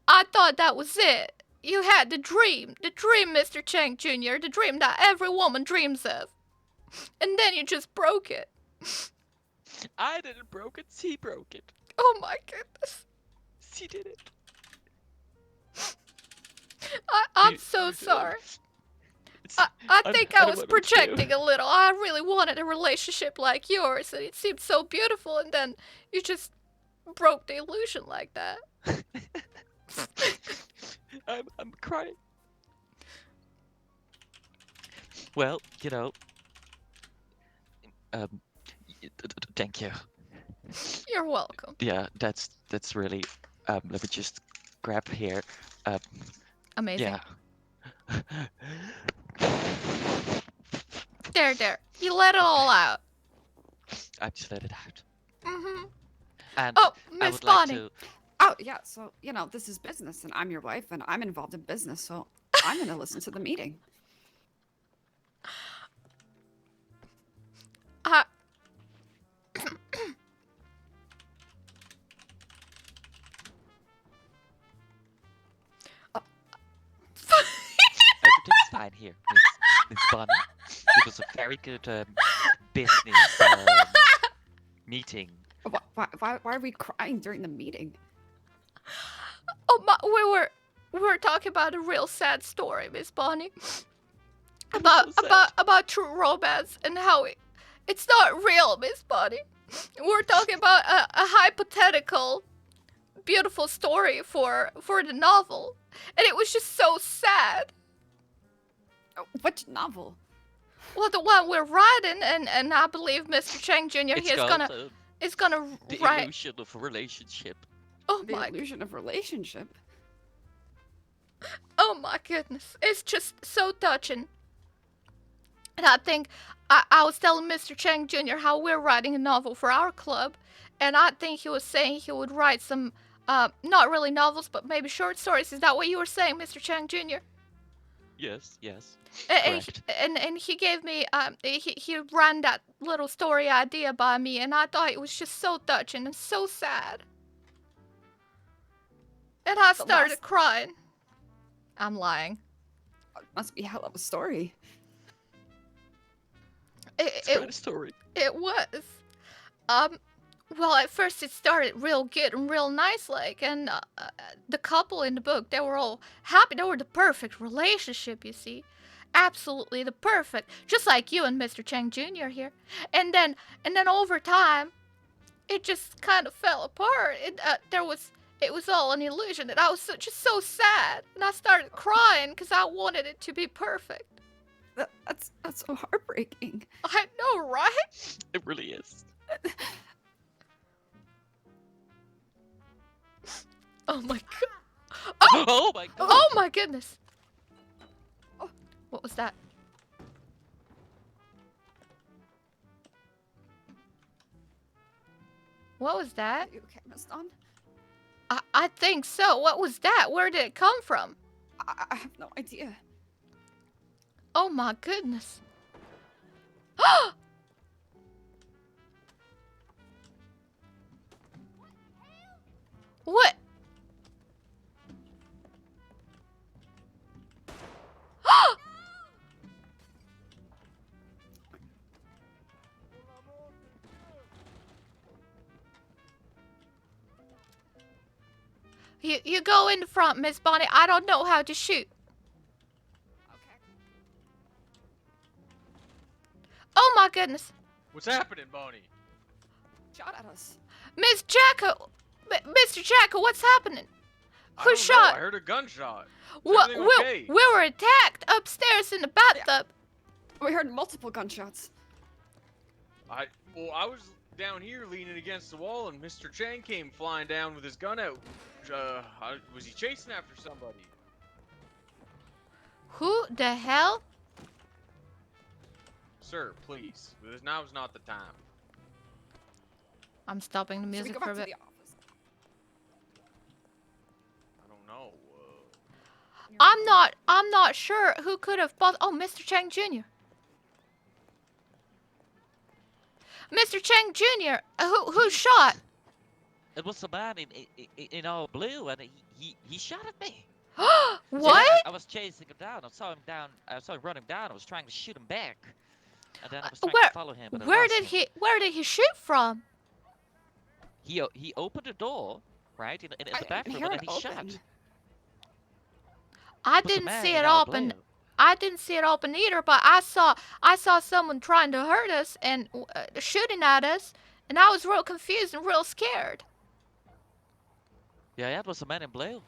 I thought that was it. You had the dream, Mr. Chang Jr., the dream that every woman dreams of. And then you just broke it. I didn't broke it. She broke it. Oh my goodness. She did it. I'm so sorry. I think I was projecting a little. I really wanted a relationship like yours, and it seemed so beautiful, and then you just broke the illusion like that. I'm crying. Well, you know, thank you. You're welcome. Yeah, that's really. Let me just grab here. Amazing. Yeah. There. You let it all out. I just let it out. Mm-hmm. And oh, I Miss would like Bonnie. to. Oh, yeah, so, you know, this is business, and I'm your wife, and I'm involved in business, so I'm gonna listen to the meeting. Everything's fine here, Miss Bonnie. It was a very good business meeting. Why are we crying during the meeting? Oh, we were talking about a real sad story, Miss Bonnie. About true romance and how it's not real, Miss Bonnie. We're talking about a hypothetical, beautiful story for the novel, and it was just so sad. Which novel? Well, the one we're writing, and I believe Mr. Chang Jr. is gonna The write. Illusion of a Relationship. Oh The my! Illusion of Relationship. Oh my goodness! It's just so touching. And I think I was telling Mr. Chang Jr. how we're writing a novel for our club, and I think he was saying he would write some, not really novels, but maybe short stories. Is that what you were saying, Mr. Chang Jr.? Yes. And he gave me he ran that little story idea by me, and I thought it was just so touching and so sad. And I started crying. I'm lying. It must be a hell of a story. It's quite a story. It was. Well, at first it started real good and real nice, like, and the couple in the book, they were all happy. They were the perfect relationship, you see. Absolutely the perfect, just like you and Mr. Chang Jr. here. And then over time, it just kind of fell apart. It was all an illusion, and I was just so sad, and I started crying because I wanted it to be perfect. That's so heartbreaking. I know, right? It really is. Oh my god! Oh my god! Oh my goodness! Oh, what was that? What was that? Are you okay, Miss Dawn? I think so. What was that? Where did it come from? I have no idea. Oh my goodness. What? You go in the front, Miss Bonnie. I don't know how to shoot. Okay. Oh my goodness. What's happening, Bonnie? Shot at us. Miss Jacko! Mr. Jacko, what's happening? I Who don't shot? know. I heard a gunshot. Is What? everything okay? We were attacked upstairs in the bathtub. We heard multiple gunshots. I was down here leaning against the wall, and Mr. Chang came flying down with his gun out. Was he chasing after somebody? Who the hell? Sir, please. Now's not the time. I'm stopping the Should we music go for back a to bit. the office? I don't know. I'm not sure who could have bought. Oh, Mr. Chang Jr. Mr. Chang Jr. Who shot? It was a man in all blue, and he shot at me. What? I was chasing him down. I saw him running down. I was trying to shoot him back, and then I was trying to follow him. But I Where lost did him. where did he shoot from? He opened the door, right in the I bathroom, hear and then it he shot. open. I It was a didn't man see in it all open. blue. I didn't see it open either, but I saw someone trying to hurt us and shooting at us, and I was real confused and real scared. Yeah, it was a man in blue.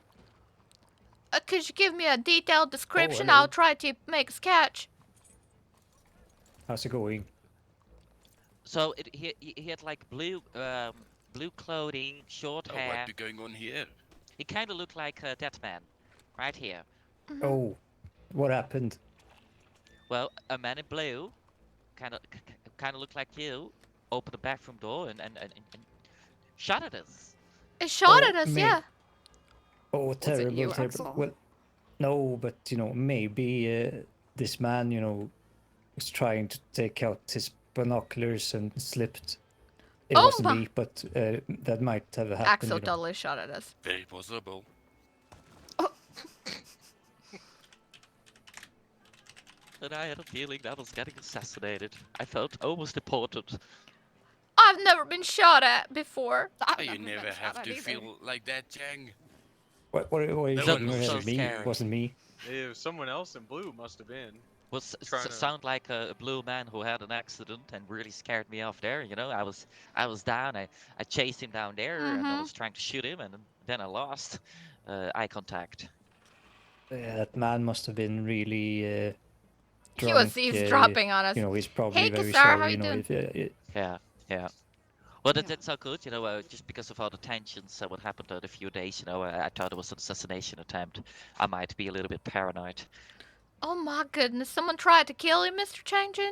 Could you give me a detailed description? hello. I'll try to make a sketch. How's it going? So he had like blue clothing, short Oh, hair. what be going on here? He kind of looked like that man, right here. Oh, what happened? Well, a man in blue, kind of looked like you, opened the bathroom door and shot at us. It shot Oh, at us, me. yeah. Oh, it terrible, you, terrible. Axel? Well, no, but maybe this man, was trying to take out his binoculars and slipped. It Oh wasn't my- me, but that might have happened. Axel totally shot at us. Very possible. And I had a feeling that I was getting assassinated. I felt almost important. I've never been shot at before. I've You been never shot have at to either. feel like that, Chang. What are you No shaking one your head so at me? scary. Wasn't me. Someone else in blue must have been. Was Trying to- sound like a blue man who had an accident and really scared me off there. I was down. I chased him down there and I was trying to shoot him, and then I lost eye contact. That man must have been really He was drunk, eavesdropping on us. he's probably Hey, very Cassar, how sorry. you doing? Yeah. Well, that's so good. Just because of all the tensions, what happened in a few days. I thought it was an assassination attempt. I might be a little bit paranoid. Oh my goodness, someone tried to kill you, Mr. Chang Jr.?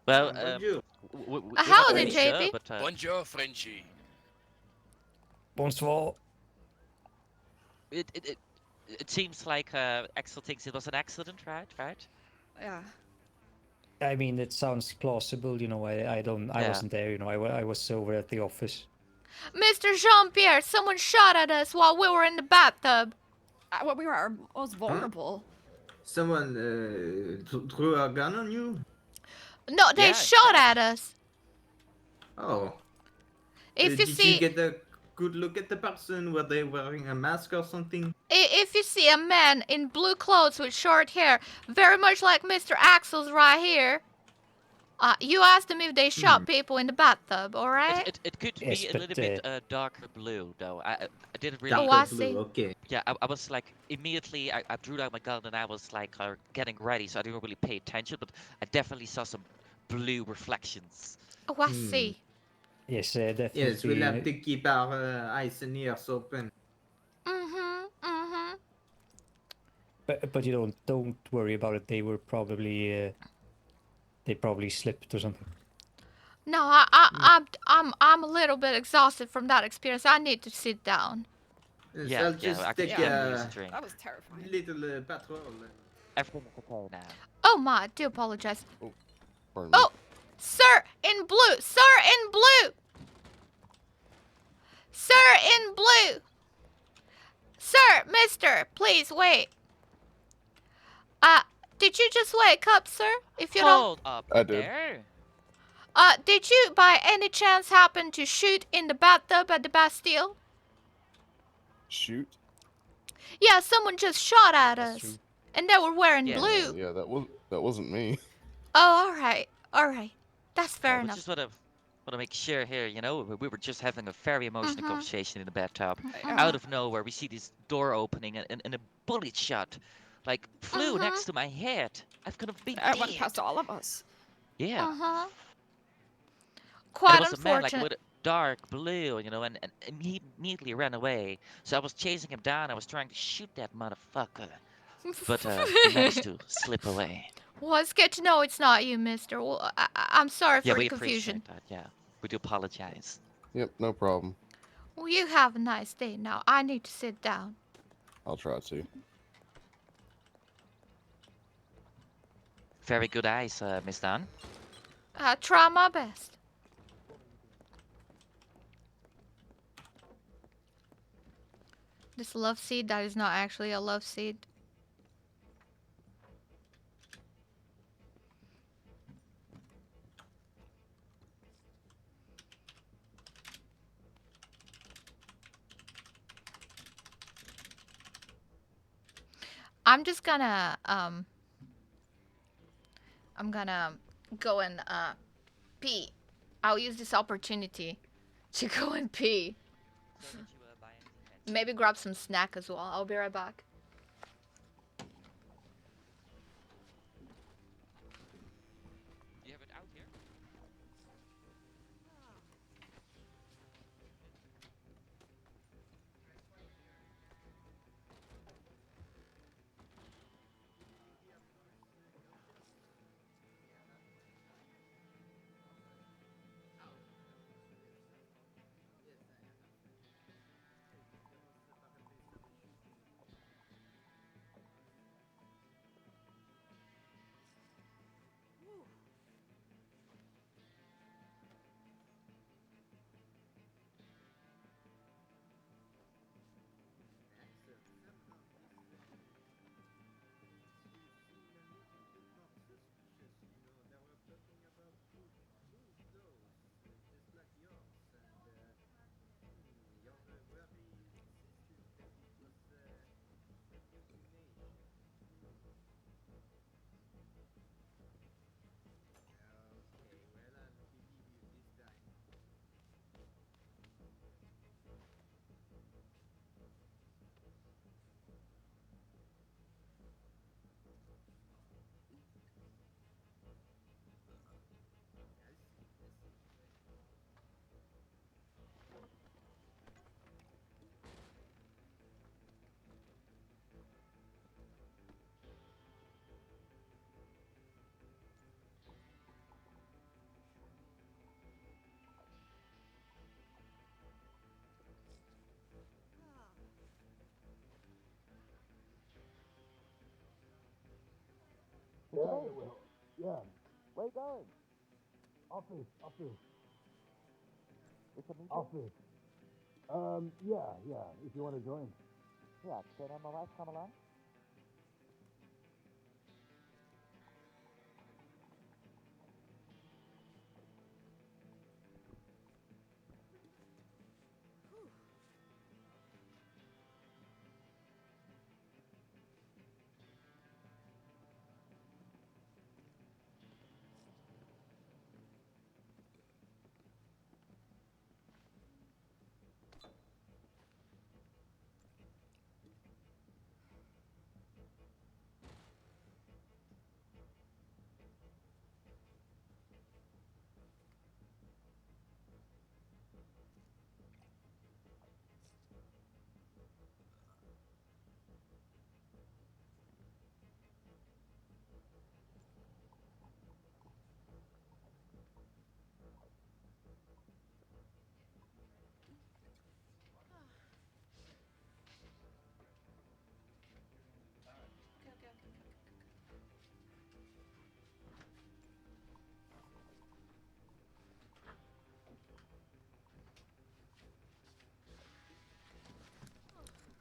Well, Bonjour. we're How not did really sure, JP? but Bonjour, Frenchie. Bonsoir. it seems like Axel thinks it was an accident, right? Yeah. I mean, it sounds plausible. I Yeah. wasn't there. I was over at the office. Mr. Jean-Pierre, someone shot at us while we were in the bathtub. Well, we were most vulnerable. Someone threw a gun on you? No, they Yeah, shot at us. Oh. If you Did see, you get a good look at the person? Were they wearing a mask or something? if you see a man in blue clothes with short hair, very much like Mr. Axel's right here, you asked them if they shot people in the bathtub, all right? It could Yes, be a but, little bit darker blue, though. I didn't really. Oh, I Darker see. blue, okay. Yeah, I was like immediately. I drew out my gun and I was like getting ready, so I didn't really pay attention. But I definitely saw some blue reflections. Oh, I see. Yes, definitely. Yes, we'll have to keep our eyes and ears open. Mm-hmm. But don't worry about it. They were probably they probably slipped or something. No, I'm a little bit exhausted from that experience. I need to sit down. Yes, Yeah, I'll just I could take give you a a drink. That was terrifying. little patrol. Everything's okay now. Oh my, I do apologize. Pardon me. Oh, sir in blue, sir in blue, sir in blue, sir, mister, please wait. Did you just wake up, sir? If you don't, Hold up I did. there. did you by any chance happen to shoot in the bathtub at the Bastille? Shoot. Yeah, someone just shot at That's us, true. and they were wearing Yeah. blue. Yeah, that wasn't me. Oh, all right, that's fair I enough. just want to make sure here. We were just having a very emotional Mhm. conversation in the bathtub. Mhm. Out of nowhere, we see this door opening and a bullet shot, like flew Mhm. next to my head. I could have been It went dead. past all of us. Yeah. Uh-huh. And Quite it was a man like unfortunate. dark blue, and he immediately ran away. So I was chasing him down. I was trying to shoot that motherfucker, but he managed to slip away. Well, it's good to know it's not you, mister. Well, I'm sorry Yeah, for the we confusion. appreciate that. Yeah, we do apologize. Yep, no problem. Well, you have a nice day now. I need to sit down. I'll try to. Very good eyes, Miss Dunn. I try my best. This love seed, that is not actually a love seed. I'm just gonna, I'm gonna go and, pee. I'll use this opportunity to go and pee. Maybe grab some snack as well. I'll be right back. You have it out here? Yeah. Where you going? Office. It's a meeting? Office. Yeah, if you want to join. Yeah, can my wife come along?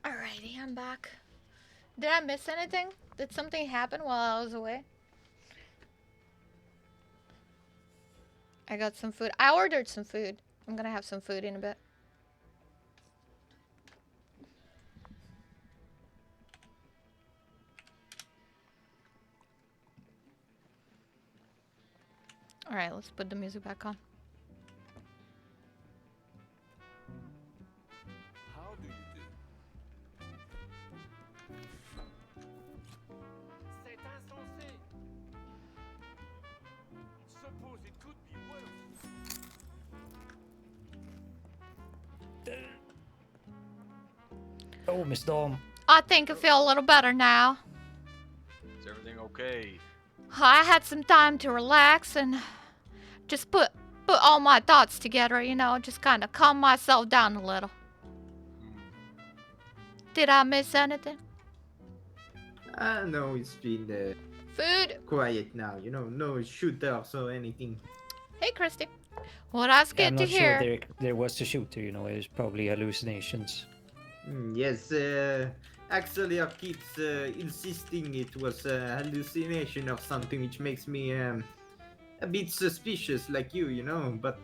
Alrighty, I'm back. Did I miss anything? Did something happen while I was away? I got some food. I ordered some food. I'm gonna have some food in a bit. Alright, let's put the music back on. How do you do? C'est insensé. Suppose it could be worse. Oh, Miss Dom. I think I feel a little better now. Is everything okay? I had some time to relax and just put all my thoughts together, you know, just kind of calm myself down a little. Did I miss anything? No, it's been Food. quiet now. You know, no shooters or anything. Hey, Christy. Well, that's good I'm to not hear. sure there was a shooter, you know, it's probably hallucinations. Yes, actually, I keeps insisting it was a hallucination or something, which makes me a bit suspicious, like you know. But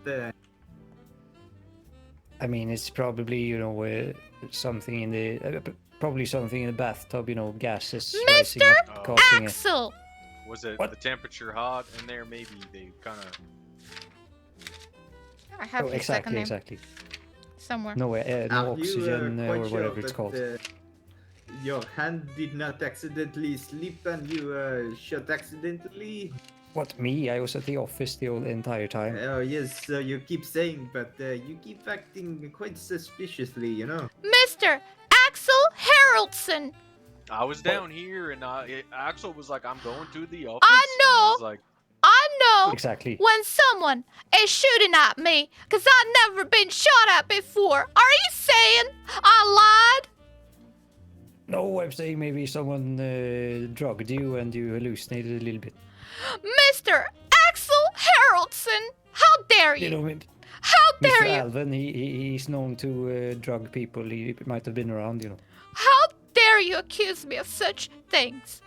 I mean, it's probably, you know, something in the probably something in the bathtub, you know, gases rising Mr. up, causing Axel. Was it What? the temperature hot in there? Maybe they kind of. I have his second exactly. name somewhere. No, no are you oxygen quite or sure whatever it's that, called. your hand did not accidentally slip and you shot accidentally? What, me? I was at the office the entire time. Oh yes, so you keep saying, but you keep acting quite suspiciously, you know. Mr. Axel Haraldson. I was down here, and Axel was like, "I'm going to the office." I And I know. was like, I know Exactly. when someone is shooting at me, because I've never been shot at before. Are you saying I lied? No, I'm saying maybe someone drugged you and you hallucinated a little bit. Mr. Axel Haraldson, how dare you? You know, How dare Mr. you? Alvin, he's known to drug people. He might have been around, you know. How dare you accuse me of such things?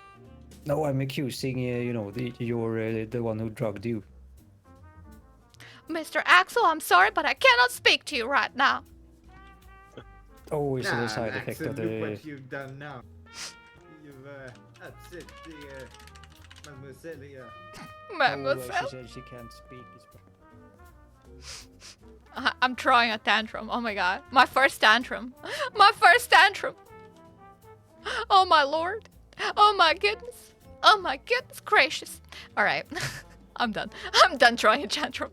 No, I'm accusing, you know, you're the one who drugged you. Mr. Axel, I'm sorry, but I cannot speak to you right now. Oh, it's Nah, a side effect Axel, of look the... what you've done now. You've upset the mademoiselle here. Mademoiselle? She said she can't speak. I'm throwing a tantrum. Oh my god. My first tantrum. My first tantrum. Oh my lord. Oh my goodness. Oh my goodness gracious. Alright. I'm done. I'm done throwing a tantrum.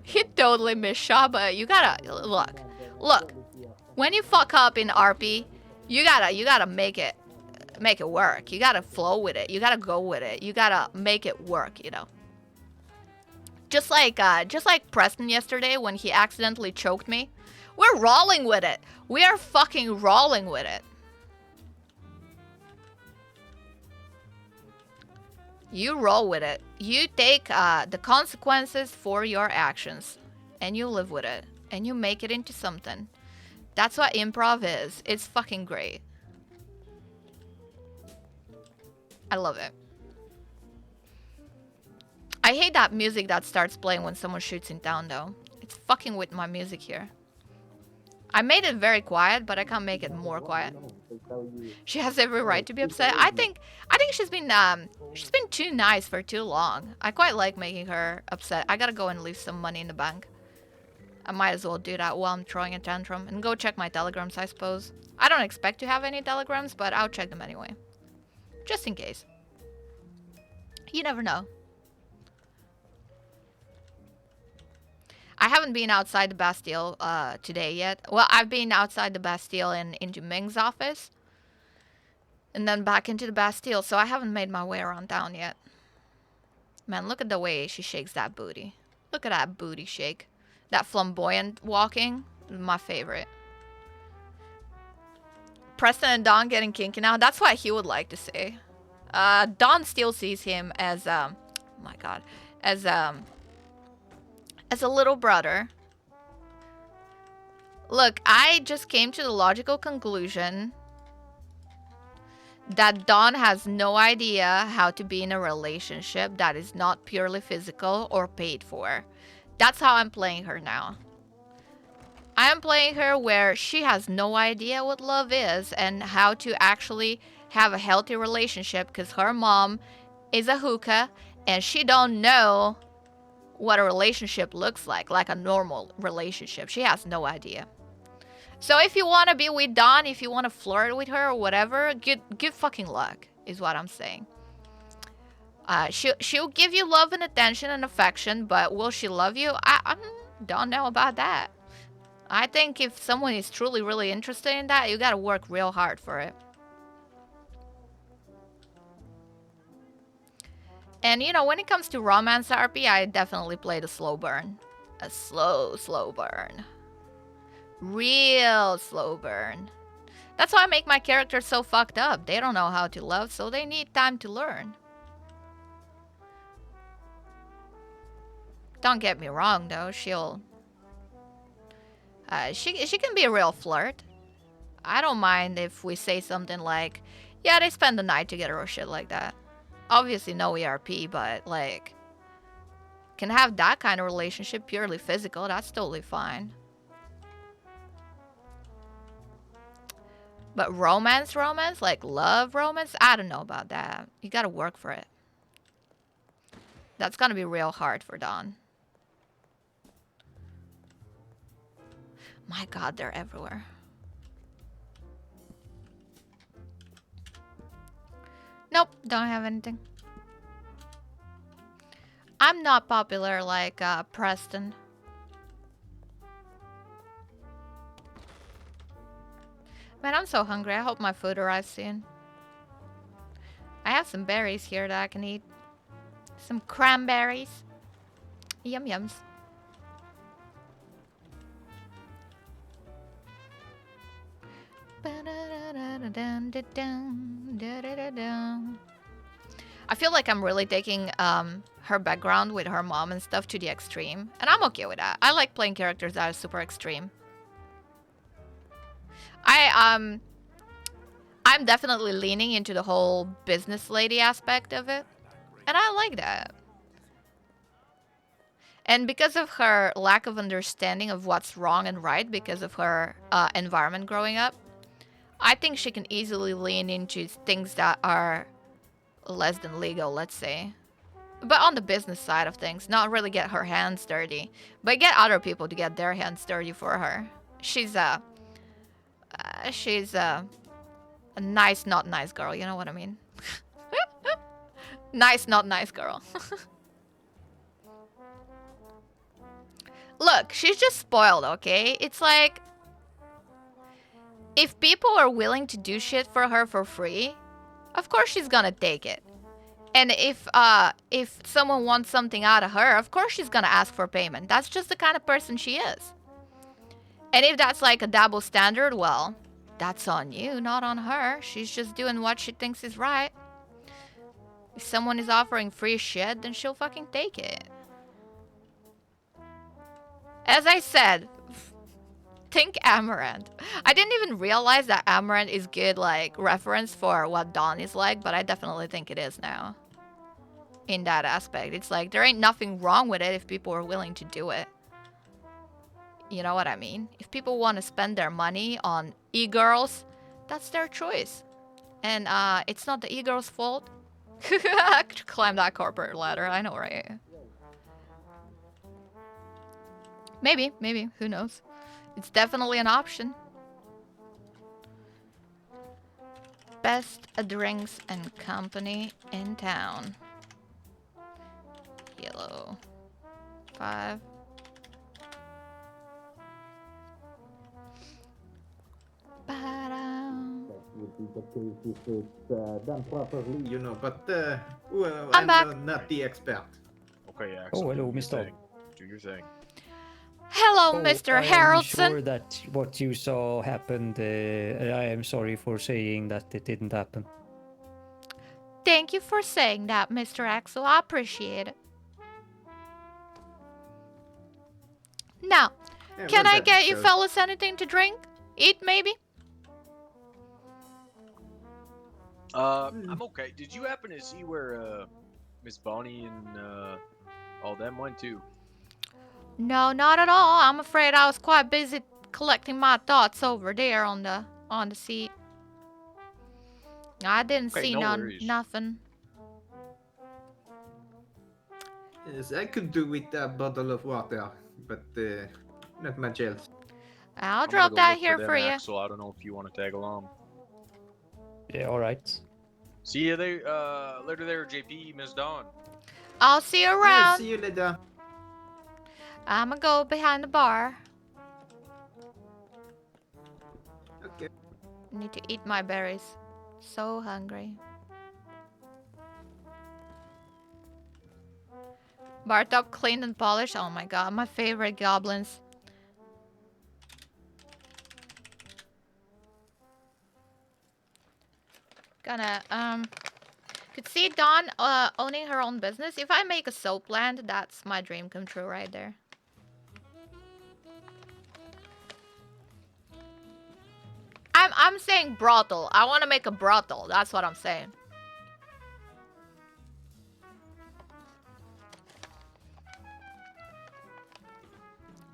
He totally missed shot, but you gotta look. When you fuck up in RP, you gotta make it work. You gotta flow with it. You gotta go with it. You gotta make it work, you know. Just like Preston yesterday when he accidentally choked me. We're rolling with it. We are fucking rolling with it. You roll with it. You take the consequences for your actions. And you live with it. And you make it into something. That's what improv is. It's fucking great. I love it. I hate that music that starts playing when someone shoots in town though. It's fucking with my music here. I made it very quiet, but I can't make it more quiet. She has every right to be upset. I think she's been too nice for too long. I quite like making her upset. I gotta go and leave some money in the bank. I might as well do that while I'm throwing a tantrum and go check my telegrams, I suppose. I don't expect to have any telegrams, but I'll check them anyway. Just in case. You never know. I haven't been outside the Bastille today yet. Well, I've been outside the Bastille and into Ming's office. And then back into the Bastille, so I haven't made my way around town yet. Man, look at the way she shakes that booty. Look at that booty shake. That flamboyant walking, my favorite. Preston and Don getting kinky now, that's what he would like to say. Don still sees him as, oh my god, as a little brother. Look, I just came to the logical conclusion that Don has no idea how to be in a relationship that is not purely physical or paid for. That's how I'm playing her now. I am playing her where she has no idea what love is and how to actually have a healthy relationship because her mom is a hookah and she don't know what a relationship looks like a normal relationship. She has no idea. So if you want to be with Dawn, if you want to flirt with her or whatever, good fucking luck, is what I'm saying. She'll give you love and attention and affection, but will she love you? I don't know about that. I think if someone is truly really interested in that, you gotta work real hard for it. And you know, when it comes to romance RP, I definitely play the slow burn. A slow burn. Real slow burn. That's why I make my characters so fucked up. They don't know how to love, so they need time to learn. Don't get me wrong though, she'll... she can be a real flirt. I don't mind if we say something like, yeah, they spend the night together or shit like that. Obviously no ERP, but like... can have that kind of relationship purely physical, that's totally fine. But romance, like love romance, I don't know about that. You gotta work for it. That's gonna be real hard for Dawn. My god, they're everywhere. Nope, don't have anything. I'm not popular like Preston. Man, I'm so hungry. I hope my food arrives soon. I have some berries here that I can eat. Some cranberries. Yum yums. I feel like I'm really taking her background with her mom and stuff to the extreme. And I'm okay with that. I like playing characters that are super extreme. I'm definitely leaning into the whole business lady aspect of it. And I like that. And because of her lack of understanding of what's wrong and right, because of her environment growing up, I think she can easily lean into things that are less than legal, let's say. But on the business side of things, not really get her hands dirty, but get other people to get their hands dirty for her. She's a nice, not nice girl, you know what I mean? Nice, not nice girl. Look, she's just spoiled, okay? It's like, if people are willing to do shit for her for free, of course she's gonna take it. And if someone wants something out of her, of course she's gonna ask for payment. That's just the kind of person she is. And if that's like a double standard, well, that's on you, not on her. She's just doing what she thinks is right. If someone is offering free shit, then she'll fucking take it. As I said, think Amaranth. I didn't even realize that Amaranth is good, like, reference for what Dawn is like, but I definitely think it is now. In that aspect. It's like, there ain't nothing wrong with it if people are willing to do it. You know what I mean? If people want to spend their money on e-girls, that's their choice. And it's not the e-girl's fault. Climb that corporate ladder, I know, right? Maybe, who knows? It's definitely an option. Best drinks and company in town. Yellow. 5. Would be the case if it's done properly, you know, but well, I'm back. Not the expert. Okay, Axel. Oh, hello, do your Mr. thing. Do your thing. Hello, Oh, Mr. I'm Harrelson. sure that what you saw happened. I am sorry for saying that it didn't happen. Thank you for saying that, Mr. Axel. I appreciate it. Now, Yeah, can well, I that get you shows. fellas anything to drink? Eat, maybe? I'm okay. Did you happen to see where Miss Bonnie and all them went to? No, not at all. I'm afraid I was quite busy collecting my thoughts over there on the seat. I didn't Okay, see no worries. nothing. Yes, I could do with a bottle of water, but not much else. I'll I'm gonna drop go that look here them, for you. Axel. I don't know if you want to tag along. Yeah, all right. See you there, later there, JP, Miss Dawn. I'll see you Yeah, around. see you later. I'ma go behind the bar. Need to eat my berries. So hungry. Bart up, cleaned and polished. Oh my god, my favorite goblins. Gonna could see Dawn owning her own business. If I make a soap land, that's my dream come true right there. I'm saying brothel. I want to make a brothel. That's what I'm saying.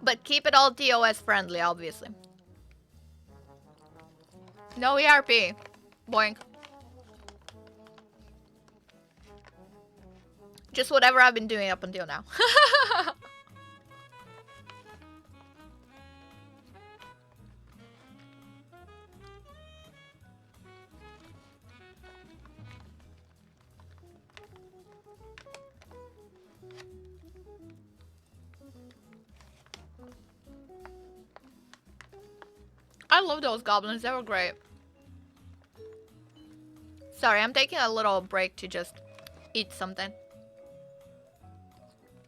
But keep it all TOS friendly, obviously. No ERP. Boink. Just whatever I've been doing up until now. I love those goblins. They were great. Sorry, I'm taking a little break to just eat something.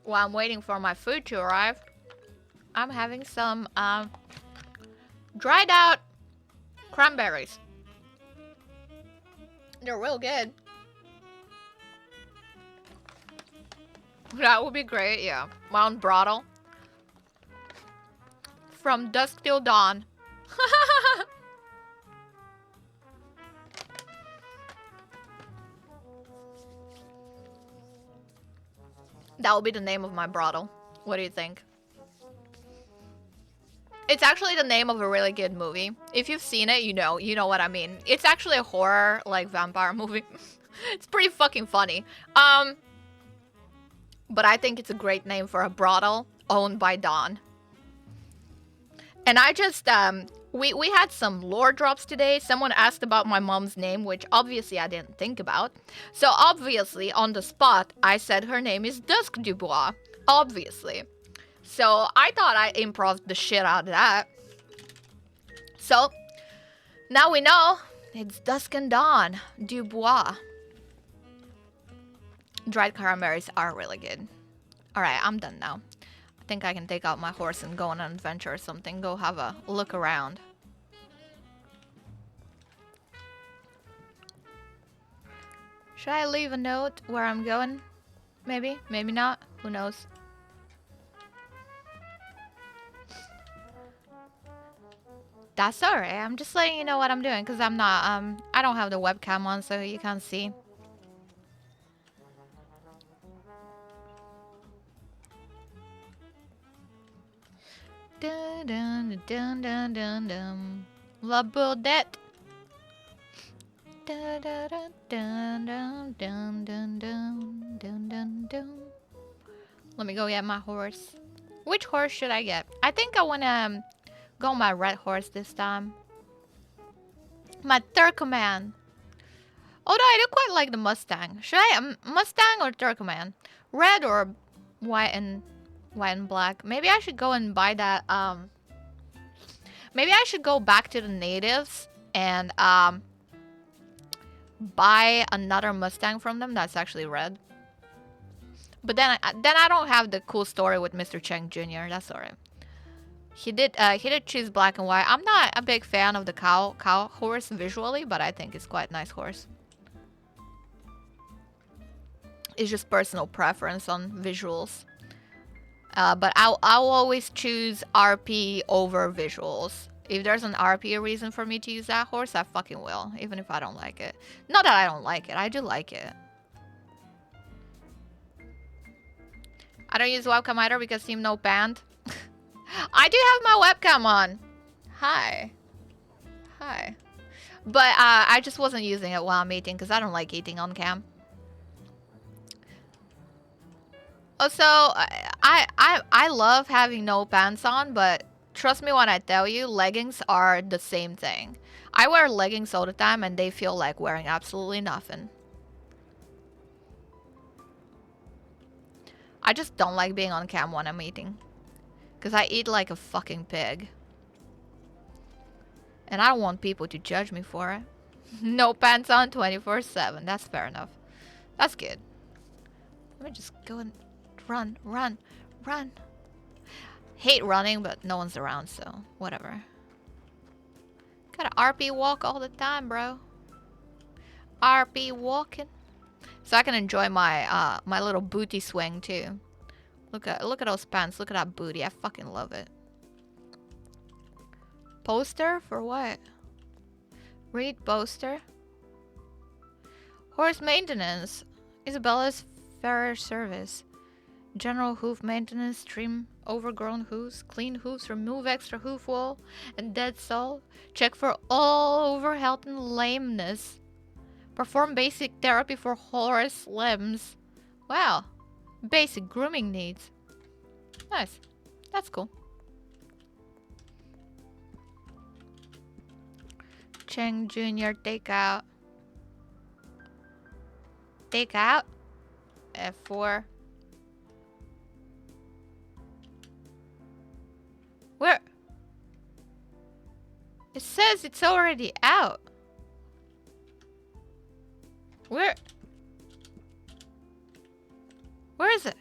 While I'm waiting for my food to arrive, I'm having some dried out cranberries. They're real good. That would be great, yeah. Mount Brothel. From dusk till dawn. That will be the name of my brothel. What do you think? It's actually the name of a really good movie. If you've seen it, you know what I mean. It's actually a horror, like, vampire movie. It's pretty fucking funny. But I think it's a great name for a brothel owned by Dawn. And I just, we had some lore drops today. Someone asked about my mom's name, which obviously I didn't think about. So obviously, on the spot, I said her name is Dusk Dubois. Obviously. So I thought I improv'd the shit out of that. So, now we know it's Dusk and Dawn Dubois. Dried cranberries are really good. Alright, I'm done now. I think I can take out my horse and go on an adventure or something. Go have a look around. Should I leave a note where I'm going? Maybe, maybe not. Who knows? That's alright. I'm just letting you know what I'm doing because I'm not, I don't have the webcam on so you can't see. Dun dun dun dun dun dun. La Baudette. Dun dun dun dun dun dun dun dun dun dun. Let me go get my horse. Which horse should I get? I think I wanna go my red horse this time. My Turkoman. Although I do quite like the Mustang. Should I Mustang or Turkoman? Red or white and black? Maybe I should go and buy that. Maybe I should go back to the natives and buy another Mustang from them that's actually red. But then I don't have the cool story with Mr. Cheng Jr. That's alright. He did choose black and white. I'm not a big fan of the cow horse visually, but I think it's quite a nice horse. It's just personal preference on visuals. But I'll always choose RP over visuals. If there's an RP reason for me to use that horse, I fucking will, even if I don't like it. Not that I don't like it, I do like it. I don't use webcam either because Team No banned. I do have my webcam on. Hi. Hi. But I just wasn't using it while I'm eating because I don't like eating on cam. Also, I love having no pants on, but trust me when I tell you, leggings are the same thing. I wear leggings all the time and they feel like wearing absolutely nothing. I just don't like being on cam when I'm eating. Because I eat like a fucking pig. And I don't want people to judge me for it. No pants on 24/7. That's fair enough. That's good. Let me just go and run, run, run. Hate running, but no one's around, so whatever. Gotta RP walk all the time, bro. RP walking. So I can enjoy my my little booty swing too. Look at those pants. Look at that booty. I fucking love it. Poster for what? Read poster. Horse maintenance. Isabella's farrier service. General hoof maintenance. Trim overgrown hooves. Clean hooves. Remove extra hoof wool and dead sole. Check for all over health and lameness. Perform basic therapy for horse limbs. Wow. Basic grooming needs. Nice. That's cool. Cheng Jr. takeout. Takeout. F4. Where? It says it's already out. Where? Where is it?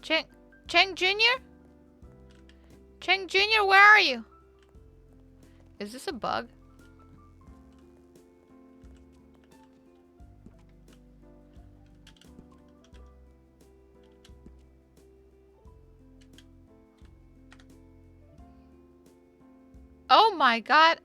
Cheng Jr.? Cheng Jr., where are you? Is this a bug? Oh my god,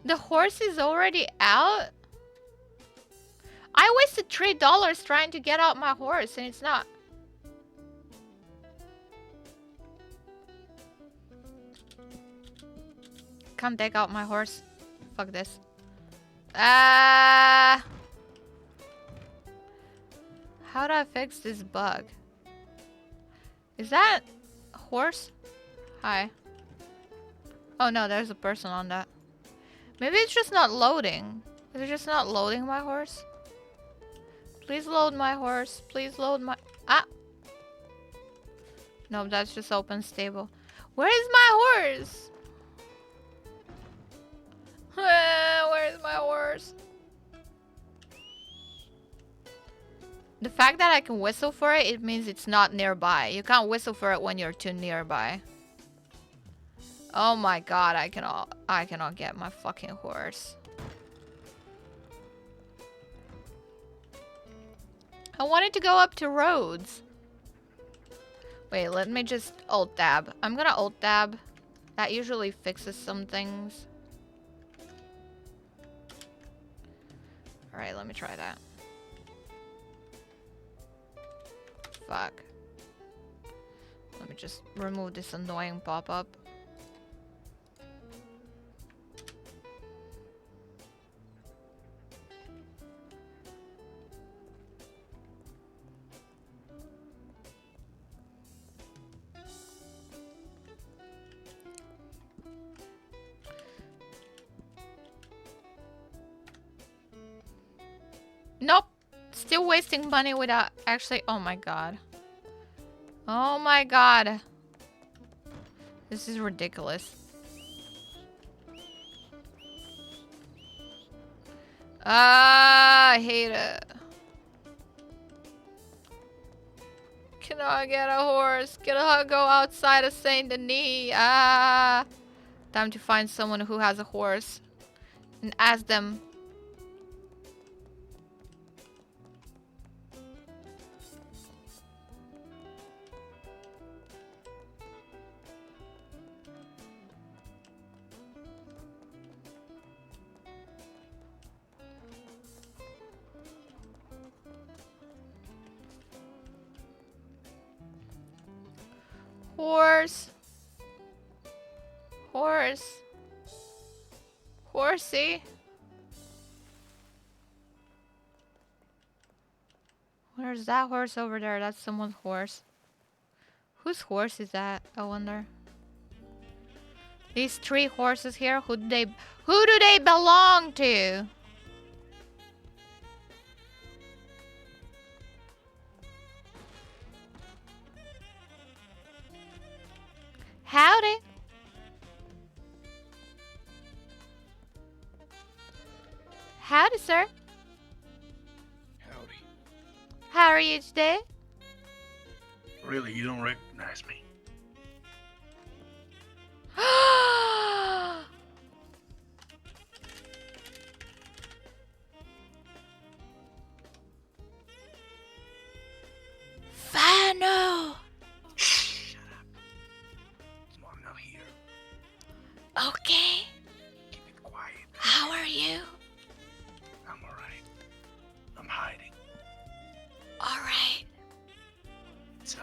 The horse is already out? I wasted $3 trying to get out my horse and it's not. Come take out my horse. Fuck this. How do I fix this bug? Is that a horse? Hi. Oh no, there's a person on that. Maybe it's just not loading. Is it just not loading my horse? Please load my horse. Please load my... Ah! No, that's just open stable. Where is my horse? Where is my horse? The fact that I can whistle for it, it means it's not nearby. You can't whistle for it when you're too nearby. Oh my god, I cannot get my fucking horse. I wanted to go up to Rhodes. Wait, let me just alt tab. I'm gonna alt tab. That usually fixes some things. Alright, let me try that. Fuck. Let me just remove this annoying pop-up. Nope. Still wasting money without actually... Oh my god. Oh my god. This is ridiculous. I hate it. Can I get a horse? Can I go outside of Saint Denis? Time to find someone who has a horse and ask them. Horse. Horse. Horsey. Where's that horse over there? That's someone's horse. Whose horse is that? I wonder. These 3 horses here, who do they belong to? Howdy. Howdy, sir. Howdy. How are you today? Really, you don't recognize me? Fano! Shut up. I'm not here. Okay. Keep it quiet. How are you? I'm alright. I'm hiding. Alright. It's,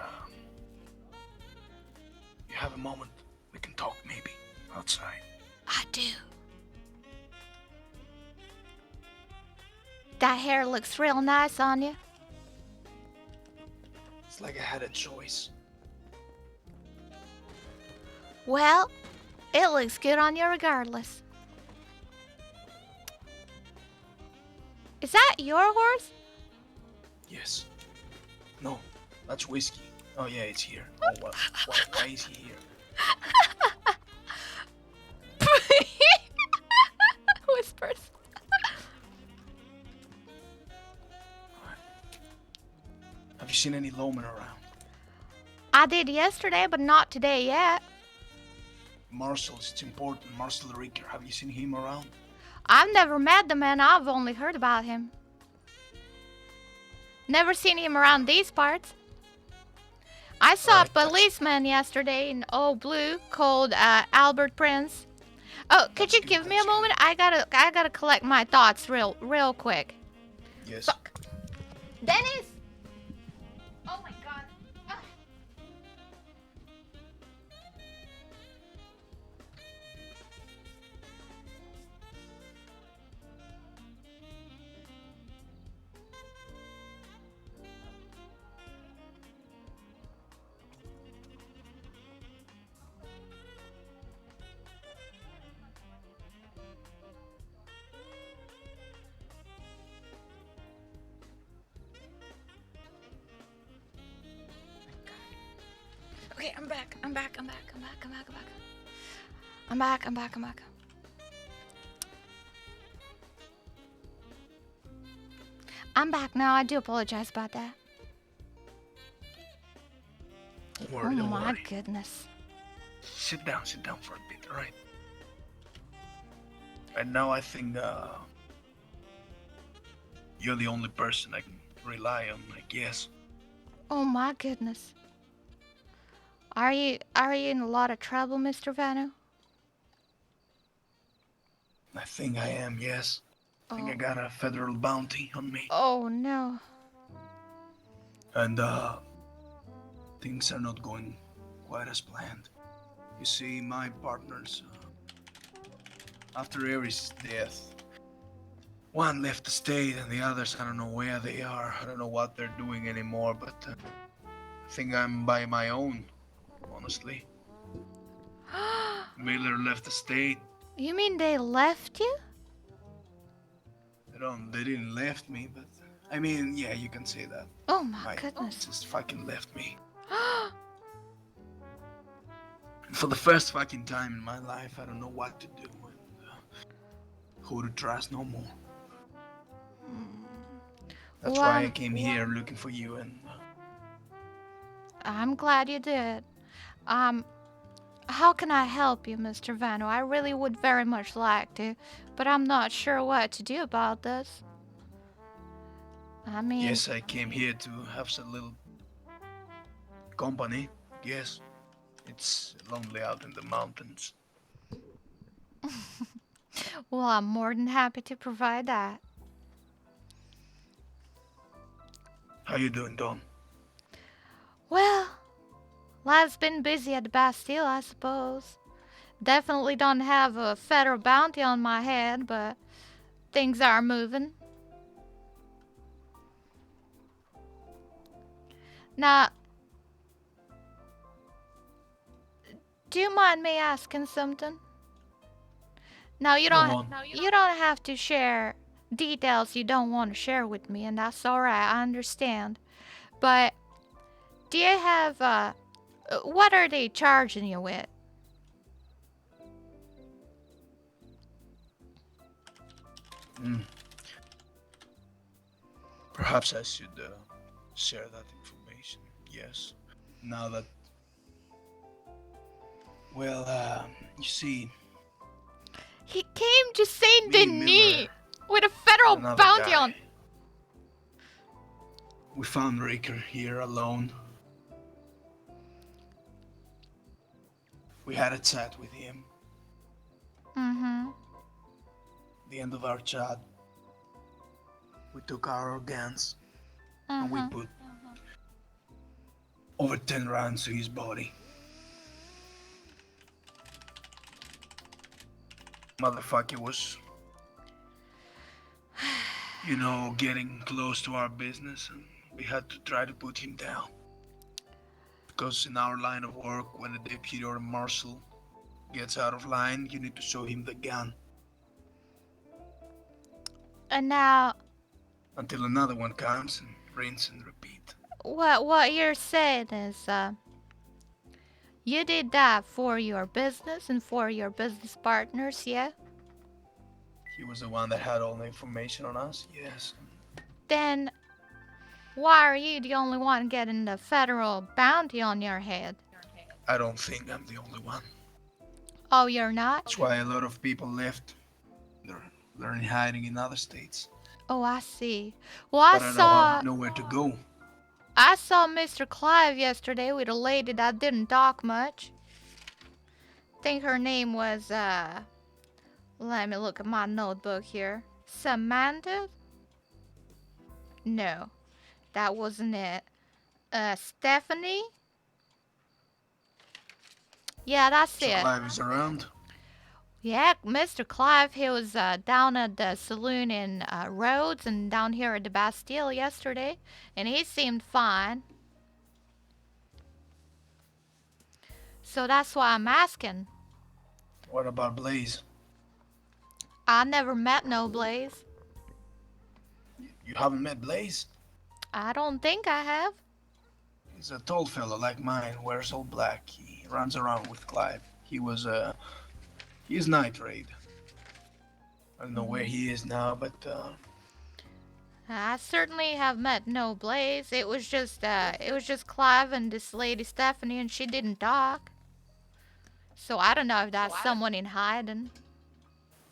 you have a moment? We can talk maybe outside. I do. That hair looks real nice on you. It's like I had a choice. Well, it looks good on you regardless. Is that your horse? Yes. No, that's whiskey. Oh yeah, it's here. Oh, why is he here? Whispers. Have you seen any lawmen around? I did yesterday, but not today yet. Marshall, it's important. Marshall Ricker, have you seen him around? I've never met the man, I've only heard about him. Never seen him around these parts. I saw a policeman yesterday in all blue called Albert Prince. Oh, could you give me a moment? I gotta collect my thoughts real quick. Yes. Fuck. Dennis! Oh my god. Ah. Okay, I'm back. I'm back. I'm back now. I do apologize about that. Don't worry, don't my worry. goodness. Sit down for a bit, alright? And now I think, you're the only person I can rely on, I guess. Oh my goodness. Are you in a lot of trouble, Mr. Vanu? I think I am, yes. I think I Oh. got a federal bounty on me. Oh no. And, things are not going quite as planned. You see, my partners, after Aries' death, one left the state and the others, I don't know where they are. I don't know what they're doing anymore, but I think I'm by my own, honestly. Miller left the state. You mean they left you? They didn't left me, but I mean, yeah, you can say that. Oh my goodness. Just fucking left me. For the first fucking time in my life, I don't know what to do and who to trust no more. That's why I came here looking for you, and I'm glad you did. How can I help you, Mr. Vanu? I really would very much like to, but I'm not sure what to do about this. I mean... yes, I came here to have some little company. Yes, it's lonely out in the mountains. Well, I'm more than happy to provide that. How you doing, Don? Well, life's been busy at the Bastille, I suppose. Definitely don't have a federal bounty on my head, but things are moving. Now, do you mind me asking something? Now you Go don't on. you don't have to share details you don't want to share with me, and that's all right. I understand. But do you have what are they charging you with? Perhaps I should share that information. Yes. Now that, well, you see, He came to Saint me, Denis Miller, with a federal another bounty guy. on. We found Raker here alone. We had a chat with him. Mm-hmm. The end of our chat, we took our organs and we put over 10 rounds to his body. Motherfucker was, getting close to our business, and we had to try to put him down. Because in our line of work, when a deputy or a marshal gets out of line, you need to show him the gun. And now, Until another one comes and rinse and repeat. what you're saying is, you did that for your business and for your business partners, yeah? He was the one that had all the information on us, yes. Then why are you the only one getting the federal bounty on your head? I don't think I'm the only one. Oh, you're not? That's why a lot of people left. They're in hiding in other states. Oh, I see. Well, I But I saw know where to go. Mr. Clive yesterday with a lady that didn't talk much. Think her name was let me look at my notebook here. Samantha? No, that wasn't it. Stephanie? Yeah, that's So it. Clive is around. Yeah, Mr. Clive, he was down at the saloon in Rhodes and down here at the Bastille yesterday, and he seemed fine. So that's why I'm asking. What about Blaze? I never met no Blaze. You haven't met Blaze? I don't think I have. He's a tall fellow like mine, wears all black. He runs around with Clive. He's night raid. I don't know where he is now, but I certainly have met no Blaze. It was just Clive and this lady Stephanie, and she didn't talk. So I don't know if that's someone in hiding.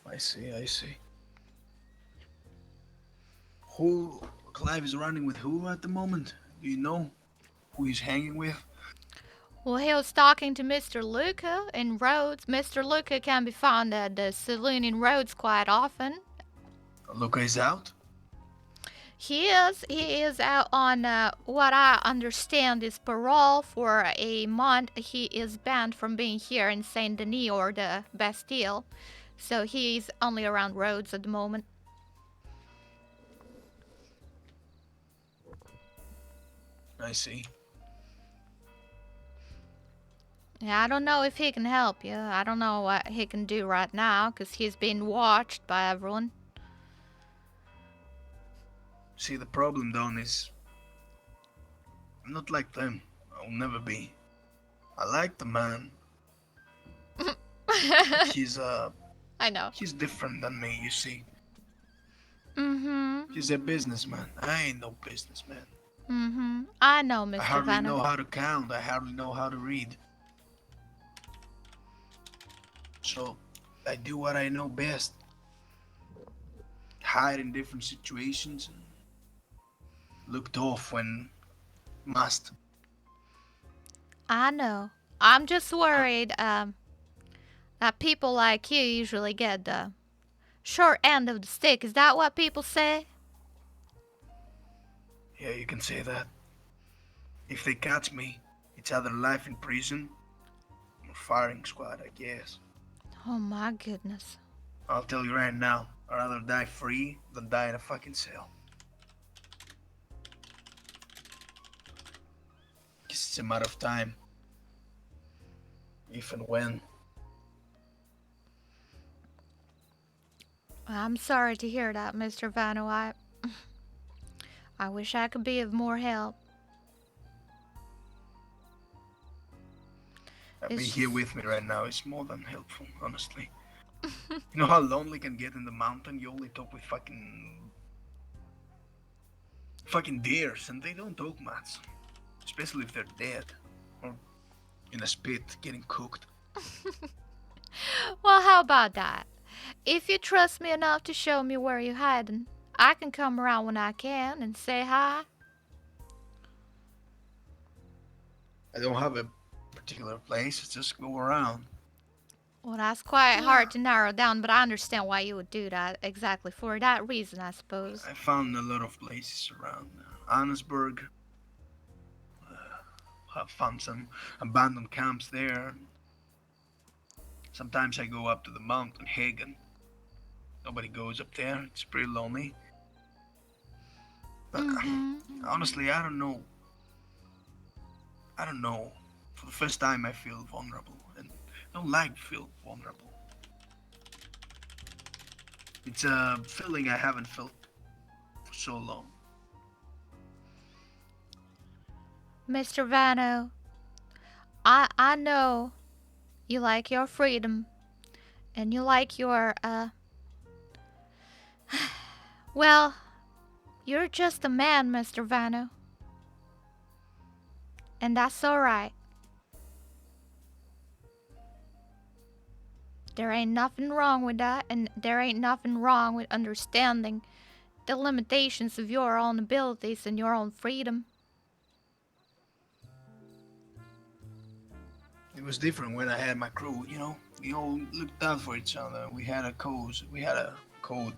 I see. Who Clive is running with who at the moment? Do you know who he's hanging with? Well, he was talking to Mr. Luca in Rhodes. Mr. Luca can be found at the saloon in Rhodes quite often. Luca is out? He is out on what I understand is parole for a month. He is banned from being here in Saint Denis or the Bastille. So he's only around Rhodes at the moment. I see. Yeah, I don't know if he can help you. I don't know what he can do right now because he's being watched by everyone. See, the problem, Don, is I'm not like them. I'll never be. I like the man. He's I know. He's different than me, you see. Mm-hmm. He's a businessman. I ain't no businessman. Mm-hmm. I know, Mr. I hardly Venom. know how to count. I hardly know how to read. So, I do what I know best. Hide in different situations and look tough when must. I know. I'm just worried that people like you usually get the short end of the stick. Is that what people say? Yeah, you can say that. If they catch me, it's either life in prison or firing squad, I guess. Oh my goodness. I'll tell you right now, I'd rather die free than die in a fucking cell. Guess it's a matter of time. If and when. I'm sorry to hear that, Mr. Vano. I wish I could be of more help. Being It's here just- with me right now is more than helpful, honestly. You know how lonely can get in the mountain? You only talk with fucking deers, and they don't talk much. Especially if they're dead. Or in a spit, getting cooked. Well, how about that? If you trust me enough to show me where you're hiding, I can come around when I can and say hi. I don't have a particular place, just go around. Well, that's quite hard to narrow down, but I understand why you would do that. Exactly for that reason, I suppose. I found a lot of places around Annesburg. Have found some abandoned camps there. Sometimes I go up to the mountain Hagen. Nobody goes up there. It's pretty lonely. But honestly, I don't know. For the first time, I feel vulnerable, and I don't like to feel vulnerable. It's a feeling I haven't felt for so long. Mr. Vano, I know you like your freedom, and you like your, well, you're just a man, Mr. Vano. And that's alright. There ain't nothing wrong with that, and there ain't nothing wrong with understanding the limitations of your own abilities and your own freedom. It was different when I had my crew, you know? We all looked out for each other. We had a code.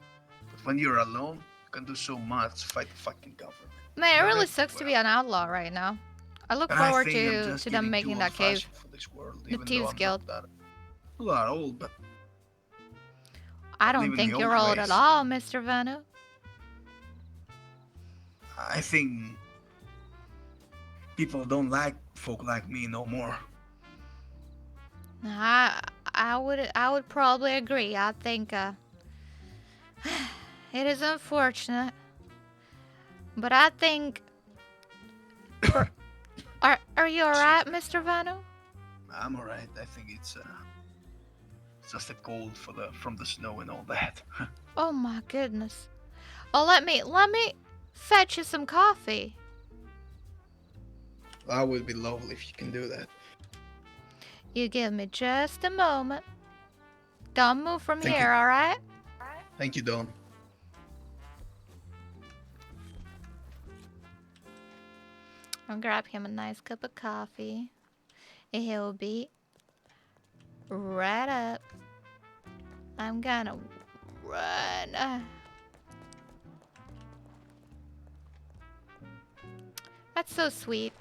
But when you're alone, you can do so much to fight the fucking government. Man, it really sucks to be an outlaw right now. I look And I forward think I'm to just them getting making too that cave. old-fashioned for this world, The even though Thieves I'm Guild. not that old, but I live don't in think the you're old old ways. at all, Mr. Vano. I think people don't like folk like me no more. I would probably agree. I think it is unfortunate, but I think are you alright, Mr. Vano? I'm alright. I think it's just the cold from the snow and all that. Oh my goodness. Oh, let me fetch you some coffee. That would be lovely if you can do that. You give me just a moment. Don't move from Thank here, you. alright? Thank you, Dawn. I'll grab him a nice cup of coffee. And he'll be right up. I'm gonna run. That's so sweet.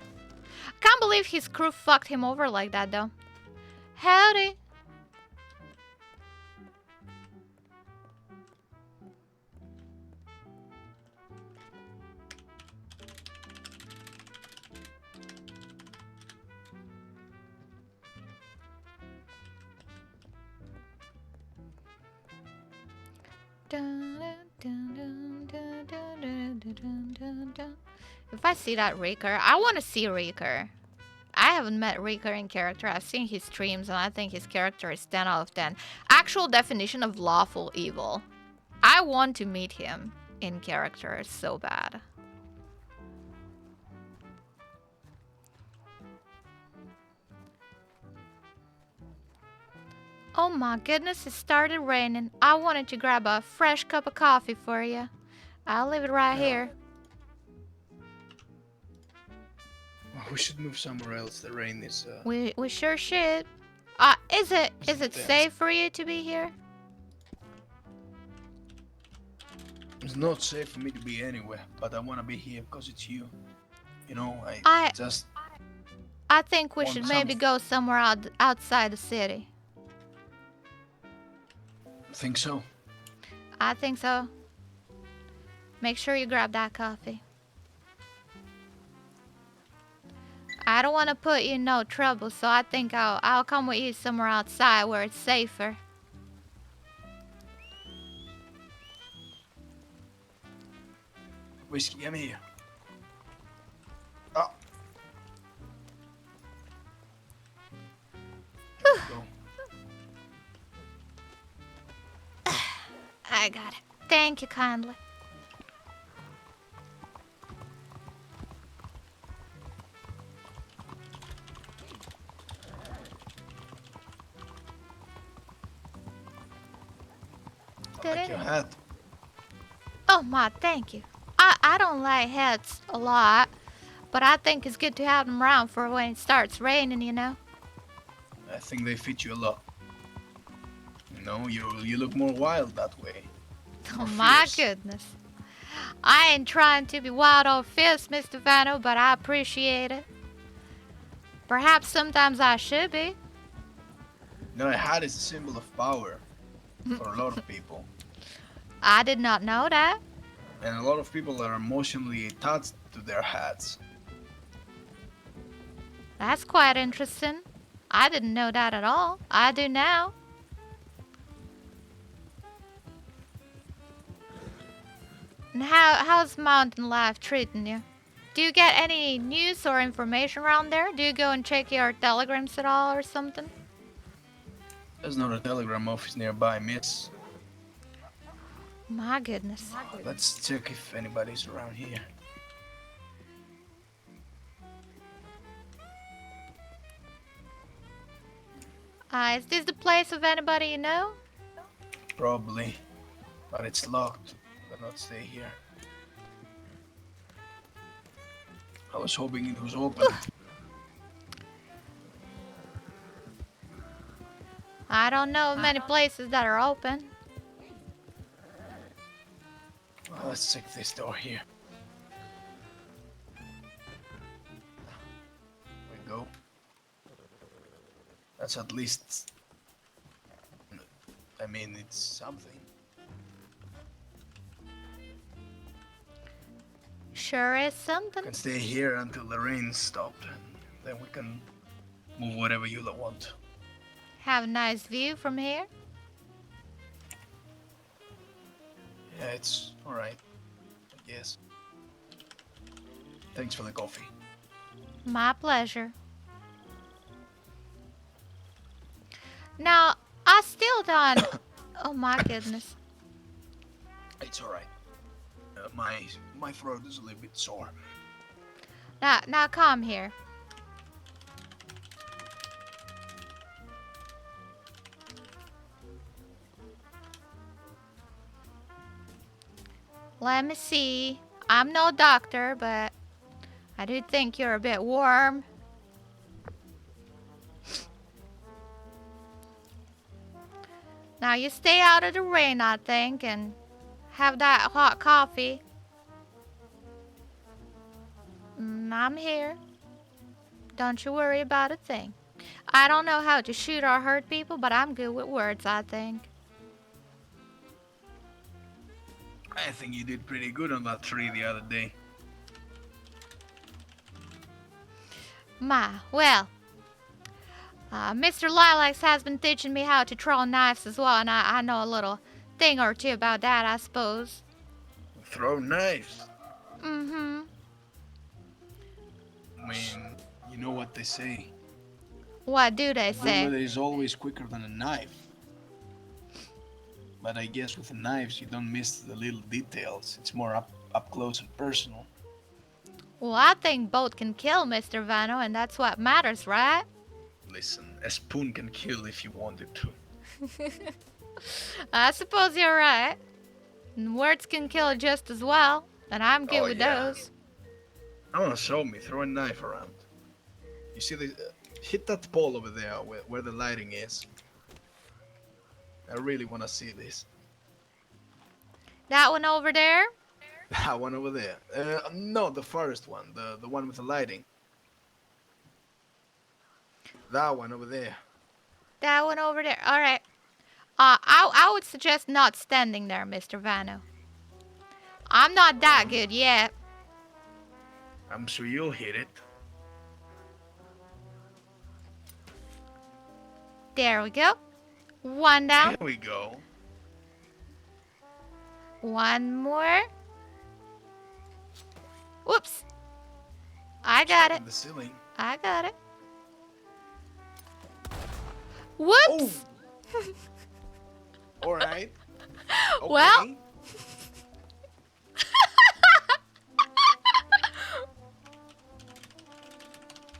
I can't believe his crew fucked him over like that, though. Howdy. If I see that Reeker, I want to see Reeker. I haven't met Reeker in character. I've seen his streams and I think his character is 10 out of 10. Actual definition of lawful evil. I want to meet him in character so bad. Oh my goodness, it started raining. I wanted to grab a fresh cup of coffee for you. I'll leave it right here. We should move somewhere else. The rain is. We sure should. Is it safe for you to be here? It's not safe for me to be anywhere, but I want to be here because it's you. You know, I think we want should maybe some- go somewhere outside the city. Think so? I think so. Make sure you grab that coffee. I don't want to put you in no trouble, so I think I'll come with you somewhere outside where it's safer. Whiskey, give me here. Oh. There we go. I got it. Thank you kindly. I like your hat. Oh my, thank you. I don't like hats a lot, but I think it's good to have them around for when it starts raining, you know? I think they fit you a lot. You know, you look more wild that way. Oh More my fierce. goodness. I ain't trying to be wild or fierce, Mr. Vano, but I appreciate it. Perhaps sometimes I should be. You know, a hat is a symbol of power for a lot of people. I did not know that. And a lot of people are emotionally attached to their hats. That's quite interesting. I didn't know that at all. I do now. And how's mountain life treating you? Do you get any news or information around there? Do you go and check your telegrams at all or something? There's not a telegram office nearby, miss. My goodness. Let's check if anybody's around here. Is this the place of anybody you know? Probably. But it's locked. Better not stay here. I was hoping it was open. I don't know of many places that are open. Well, let's check this door here. There we go. That's at least... I mean, it's something. Sure is something. We can stay here until the rain stopped, and then we can move wherever you want. Have a nice view from here. Yeah, it's alright. I guess. Thanks for the coffee. My pleasure. Now, I still don't... Oh my goodness. It's alright. My throat is a little bit sore. Now come here. Let me see. I'm no doctor, but I do think you're a bit warm. Now you stay out of the rain, I think, and have that hot coffee. I'm here. Don't you worry about a thing. I don't know how to shoot or hurt people, but I'm good with words, I think. I think you did pretty good on that tree the other day. Well, Mr. Lilacs has been teaching me how to throw knives as well, and I know a little thing or two about that, I suppose. Throw knives? Mm-hmm. I mean, you know what they say. What do they A bullet say? is always quicker than a knife. But I guess with the knives, you don't miss the little details. It's more up close and personal. Well, I think both can kill, Mr. Vano, and that's what matters, right? Listen, a spoon can kill if you wanted to. I suppose you're right. And words can kill just as well, and I'm good with those. I want to show me. Throw a knife around. You see the... hit that pole over there where the lighting is. I really want to see this. That one over there? That one over there. No, the first one. The one with the lighting. That one over there. That one over there. All right. I would suggest not standing there, Mr. Vano. I'm not that good yet. I'm sure you'll hit it. There we go. One down. There we go. One more. Whoops. I got it. The ceiling. I got it. Whoops. Oh. All right. Okay. Well.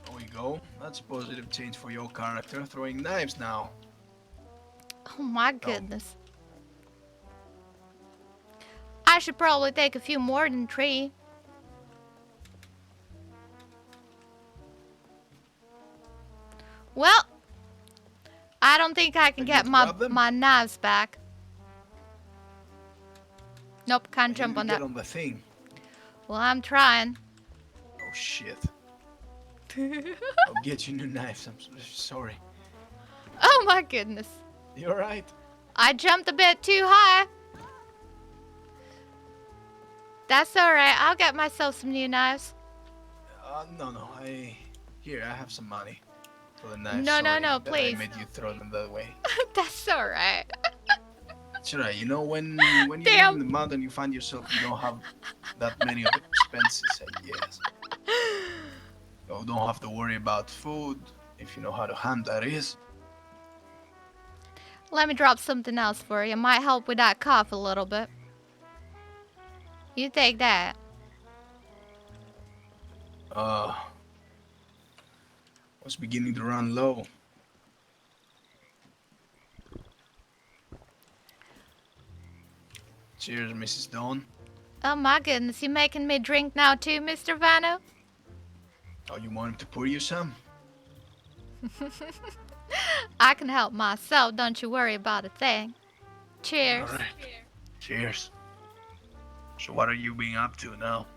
There we go. That's a positive change for your character. Throwing knives now. Oh my goodness. I should probably take a few more than 3. Well, I don't think I can get my knives back. Nope, can't jump on that. Get on the thing. Well, I'm trying. Oh shit. I'll get you new knives. I'm sorry. Oh my goodness. You alright? I jumped a bit too high. That's alright. I'll get myself some new knives. No. Here, I have some money for the knives. No, Sorry no, that please. I made you throw them that way. That's alright. That's right. You know, when you live in the mountain, you find yourself you don't have that many of expenses. Yes. You don't have to worry about food if you know how to hunt. That is. Let me drop something else for you. Might help with that cough a little bit. You take that. Was beginning to run low. Cheers, Mrs. Dawn. Oh my goodness, you making me drink now too, Mr. Vano? Oh, you want him to pour you some? I can help myself, don't you worry about a thing. Cheers. All right. Cheers. So what are you being up to now?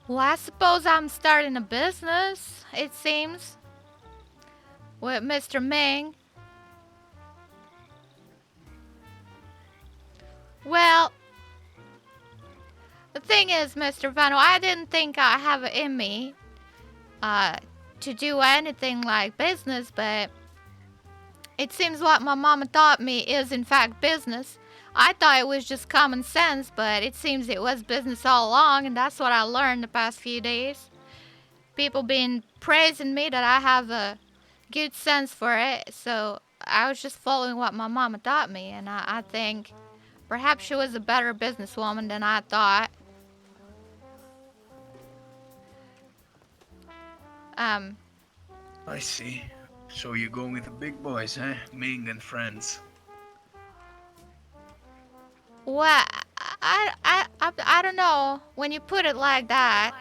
Well, I suppose I'm starting a business, it seems. With Mr. Ming. Well, the thing is, Mr. Vano, I didn't think I have it in me to do anything like business, but it seems what my mama taught me is in fact business. I thought it was just common sense, but it seems it was business all along, and that's what I learned the past few days. People been praising me that I have a good sense for it, so I was just following what my mama taught me, and I think perhaps she was a better businesswoman than I thought. I see. So you're going with the big boys, eh? Ming and friends. Well, I don't know. When you put it like that.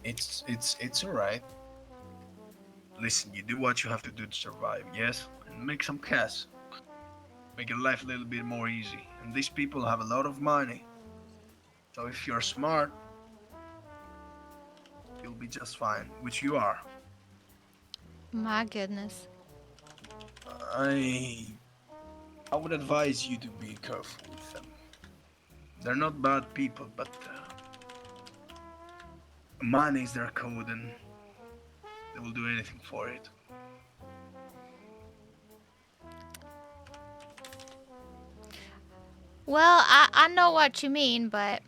It's alright. Listen, you do what you have to do to survive, yes? And make some cash. Make your life a little bit more easy. And these people have a lot of money. So if you're smart, you'll be just fine, which you are. My goodness. I would advise you to be careful with them. They're not bad people, but money is their code and they will do anything for it. Well, I know what you mean, but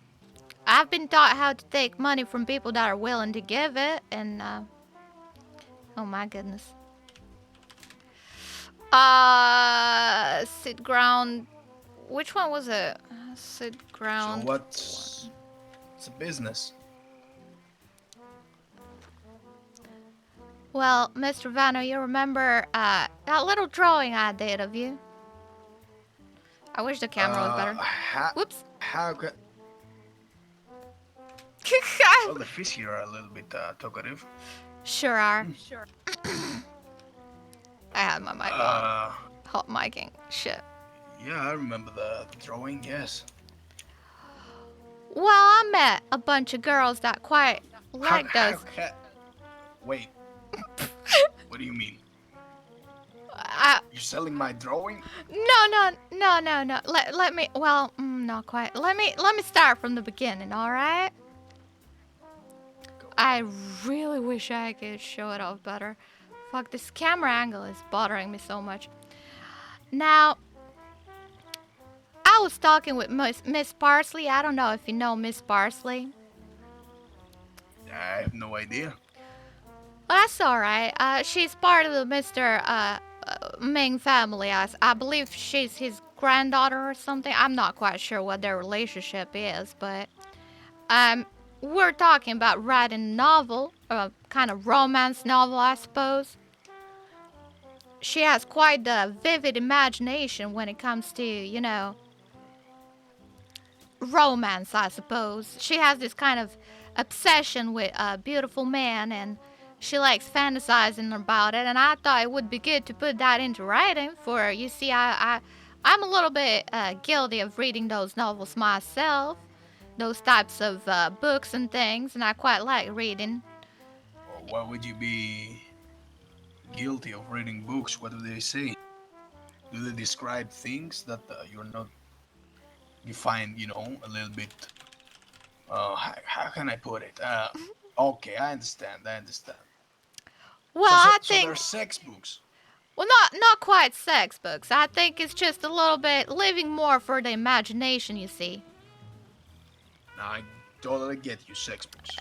I've been taught how to take money from people that are willing to give it, and oh my goodness. Sit ground. Which one was it? Sit ground. So what's it's a business? Well, Mr. Vano, you remember that little drawing I did of you? I wish the camera was better. Whoops. How could... Well, the fish here are a little bit talkative. Sure are. Sure. I had my mic on. Hot micing. Shit. Yeah, I remember the drawing, yes. Well, I met a bunch of girls that quite liked us. Wait. What do you mean? You selling my drawing? No. Let me. Well, not quite. Let me start from the beginning. All right. I really wish I could show it off better. Fuck, this camera angle is bothering me so much. Now, I was talking with Miss Parsley. I don't know if you know Miss Parsley. I have no idea. Well, that's all right. She's part of the Mr. Ming family. I believe she's his granddaughter or something. I'm not quite sure what their relationship is, but we're talking about writing a novel, a kind of romance novel, I suppose. She has quite the vivid imagination when it comes to, you know, romance, I suppose. She has this kind of obsession with a beautiful man, and she likes fantasizing about it, and I thought it would be good to put that into writing. For you see, I'm a little bit guilty of reading those novels myself, those types of books and things, and I quite like reading. Why would you be guilty of reading books? What do they say? Do they describe things that you're not? You find, you know, a little bit. How can I put it? Okay, I understand. Well, I think so they're sex books. Well, not quite sex books. I think it's just a little bit living more for the imagination, you see. Now, I totally get you, sex books.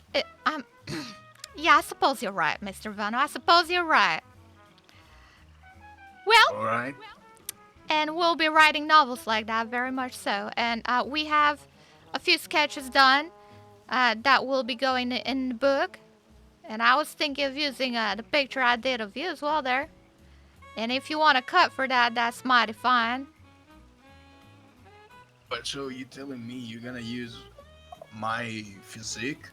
Yeah, I suppose you're right, Mr. Vano. I suppose you're right. Well, all right. And we'll be writing novels like that, very much so. And we have a few sketches done that will be going in the book. And I was thinking of using the picture I did of you as well there. And if you want to cut for that, that's mighty fine. But so you telling me you're gonna use my physique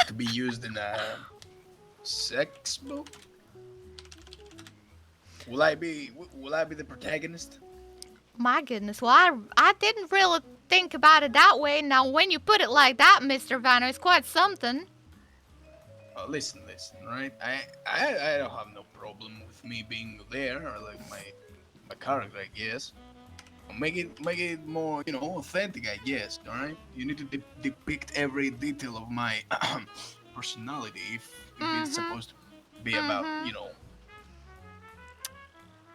to be used in a sex book? Will I be the protagonist? My goodness, well, I didn't really think about it that way. Now, when you put it like that, Mr. Vanner, it's quite something. Listen, right? I don't have no problem with me being there, or like my character, I guess. Make it more, you know, authentic, I guess. All right? You need to depict every detail of my personality if it's supposed to be about, you know.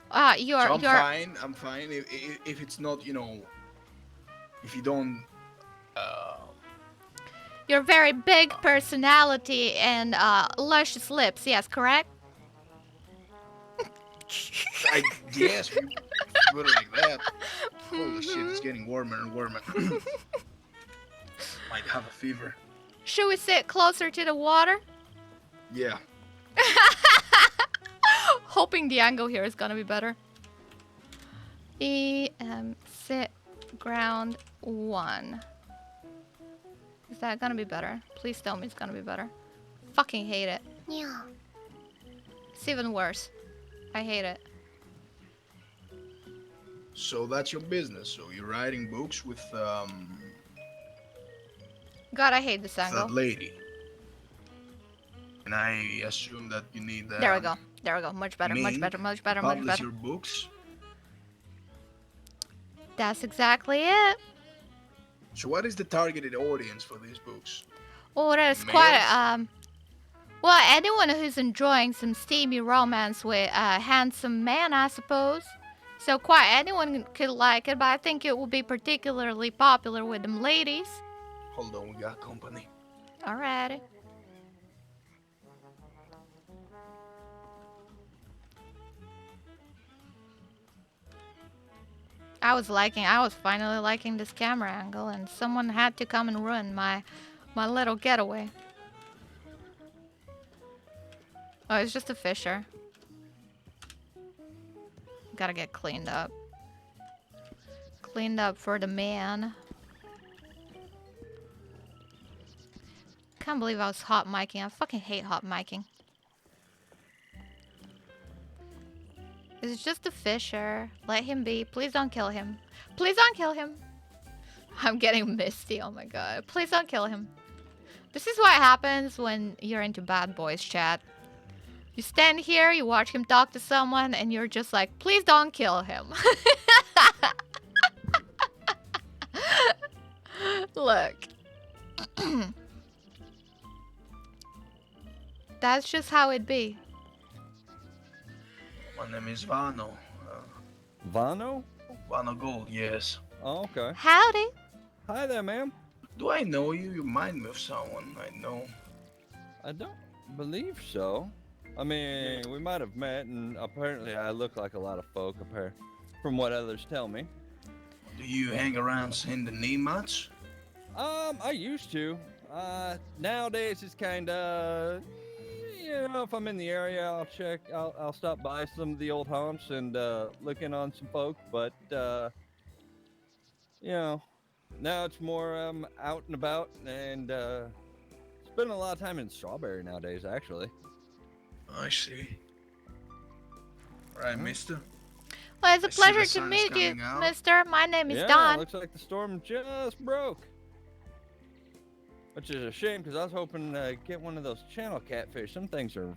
I'm fine. If it's not, you know, if you don't. Your very big personality and luscious lips, yes, correct? I guess we put it like that. Holy shit, it's getting warmer and warmer. Might have a fever. Should we sit closer to the water? Yeah. Hoping the angle here is gonna be better. Sit ground 1. Is that gonna be better? Please tell me it's gonna be better. Fucking hate it. Yeah. It's even worse. I hate it. So that's your business. So you're writing books with God, I hate this angle. that lady. And I assume that you need There we go. There we go. Much better. Much better. Much better. Much publish better. your books. That's exactly it. So what is the targeted audience for these books? Oh, there's quite well, anyone who's enjoying some steamy romance with a handsome man, I suppose. So quite anyone could like it, but I think it will be particularly popular with them ladies. Hold on, we got company. Alrighty. I was finally liking this camera angle, and someone had to come and ruin my little getaway. Oh, it's just a fisher. Gotta get cleaned up. Cleaned up for the man. Can't believe I was hot micing. I fucking hate hot micing. It's just a fisher. Let him be. Please don't kill him. Please don't kill him. I'm getting misty. Oh my god. Please don't kill him. This is what happens when you're into bad boys chat. You stand here, you watch him talk to someone, and you're just like, please don't kill him. Look. That's just how it be. My name is Vano. Vano? Vano Gold, yes. Oh, okay. Howdy. Hi there, ma'am. Do I know you? You remind me of someone I know. I don't believe so. I mean, we might have met, and apparently I look like a lot of folk, from what others tell me. Do you hang around Saint Denis much? I used to. Nowadays it's kind of, if I'm in the area, I'll stop by some of the old haunts and look in on some folk. But now it's more out and about, and spending a lot of time in Strawberry nowadays, actually. I see. Right, mister. Well, it's a I see pleasure the to sun is meet you, coming out. mister. My name is Yeah, Dawn. looks like the storm just broke. Which is a shame, because I was hoping to get one of those channel catfish. Some things are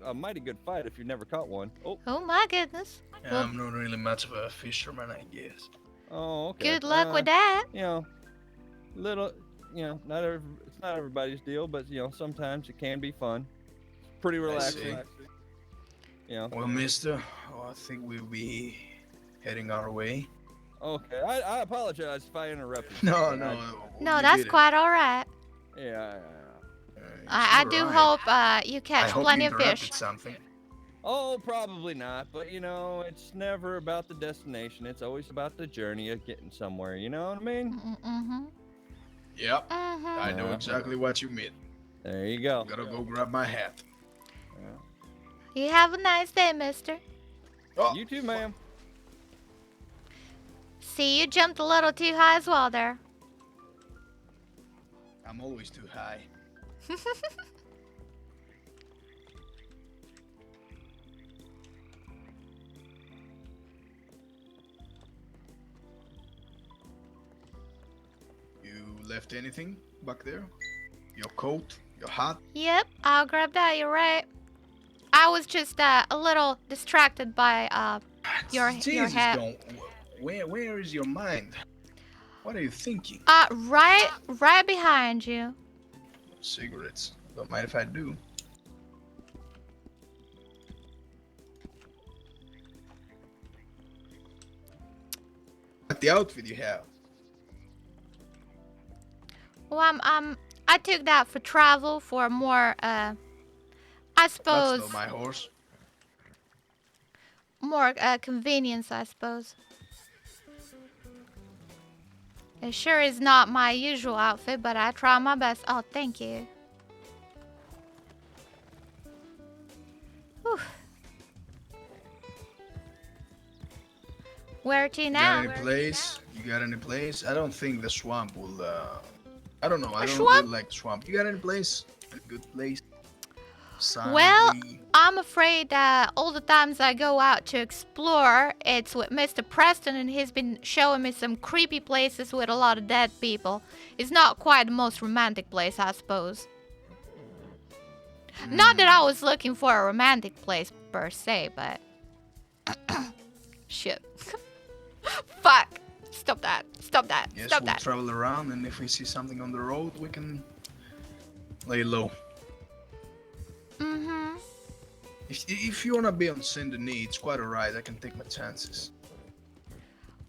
a mighty good fight if you've never caught one. Oh my goodness. Yeah, I'm not really much of a fisherman, I guess. Oh, okay. Good luck with that. It's not everybody's deal, but sometimes it can be fun. It's pretty relaxing. Well, mister, I think we'll be heading our way. Okay, I apologize if I interrupted. No, No, that's quite all right. Yeah. I do hope you catch I hope plenty you of fish. interrupted something. Oh, probably not, but it's never about the destination. It's always about the journey of getting somewhere, you know what I mean? Mm-hmm. Yep, I know exactly what you mean. There you go. Gotta go grab my hat. You have a nice day, mister. Oh, you too, ma'am. See, you jumped a little too high as well there. I'm always too high. You left anything back there? Your coat? Your hat? Yep, I'll grab that. You're right. I was just a little distracted by your Jesus, hat. where is your mind? What are you thinking? Right behind you. Cigarettes. Don't mind if I do. What the outfit you have? Well, I took that for travel, for more I suppose That's not my horse. more convenience, I suppose. It sure is not my usual outfit, but I try my best. Oh, thank you. Whew. Where to now? You got any place? You got any place? I don't think the swamp will. I don't know. I don't swamp? really like the swamp. You got any place? A good place? Well, Silently? I'm afraid all the times I go out to explore, it's with Mr. Preston, and he's been showing me some creepy places with a lot of dead people. It's not quite the most romantic place, I suppose. Not that I was looking for a romantic place per se, but... Shit. Fuck. Stop that. Stop that. Yes, Stop we'll that. travel around, and if we see something on the road, we can lay low. Mm-hmm. If you wanna be on Saint Denis, it's quite alright. I can take my chances.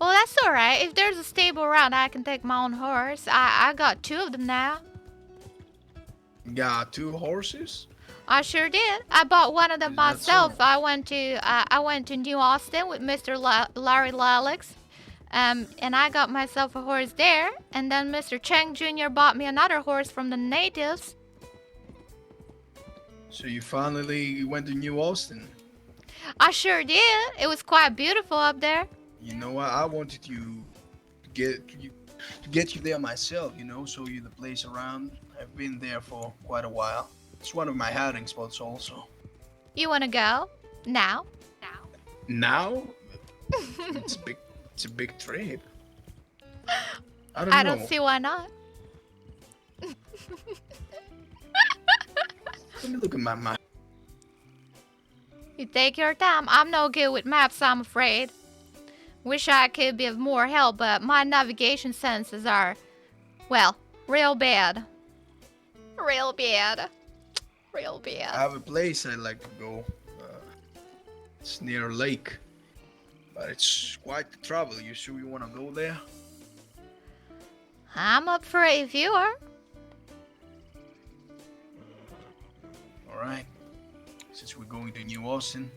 Well, that's alright. If there's a stable around, I can take my own horse. I got 2 of them now. Got 2 horses? I sure did. I bought one of them That's myself. I went to New Austin with Mr. Larry Lalix, and I got myself a horse there. And then Mr. Cheng Jr. bought me another horse from the natives. So you finally went to New Austin. I sure did. It was quite beautiful up there. You know what? I wanted to get you there myself. Show you the place around. I've been there for quite a while. It's one of my hiding spots also. You wanna go? Now? Now? It's a big trip. I I don't don't see why not. Let me look at my map. You take your time. I'm no good with maps, I'm afraid. Wish I could be of more help, but my navigation senses are, well, real bad. Real bad. Real I bad. have a place I like to go. It's near a lake, but it's quite the travel. You sure you want to go there? I'm up for it if you are. All right. Since we're going to New Austin,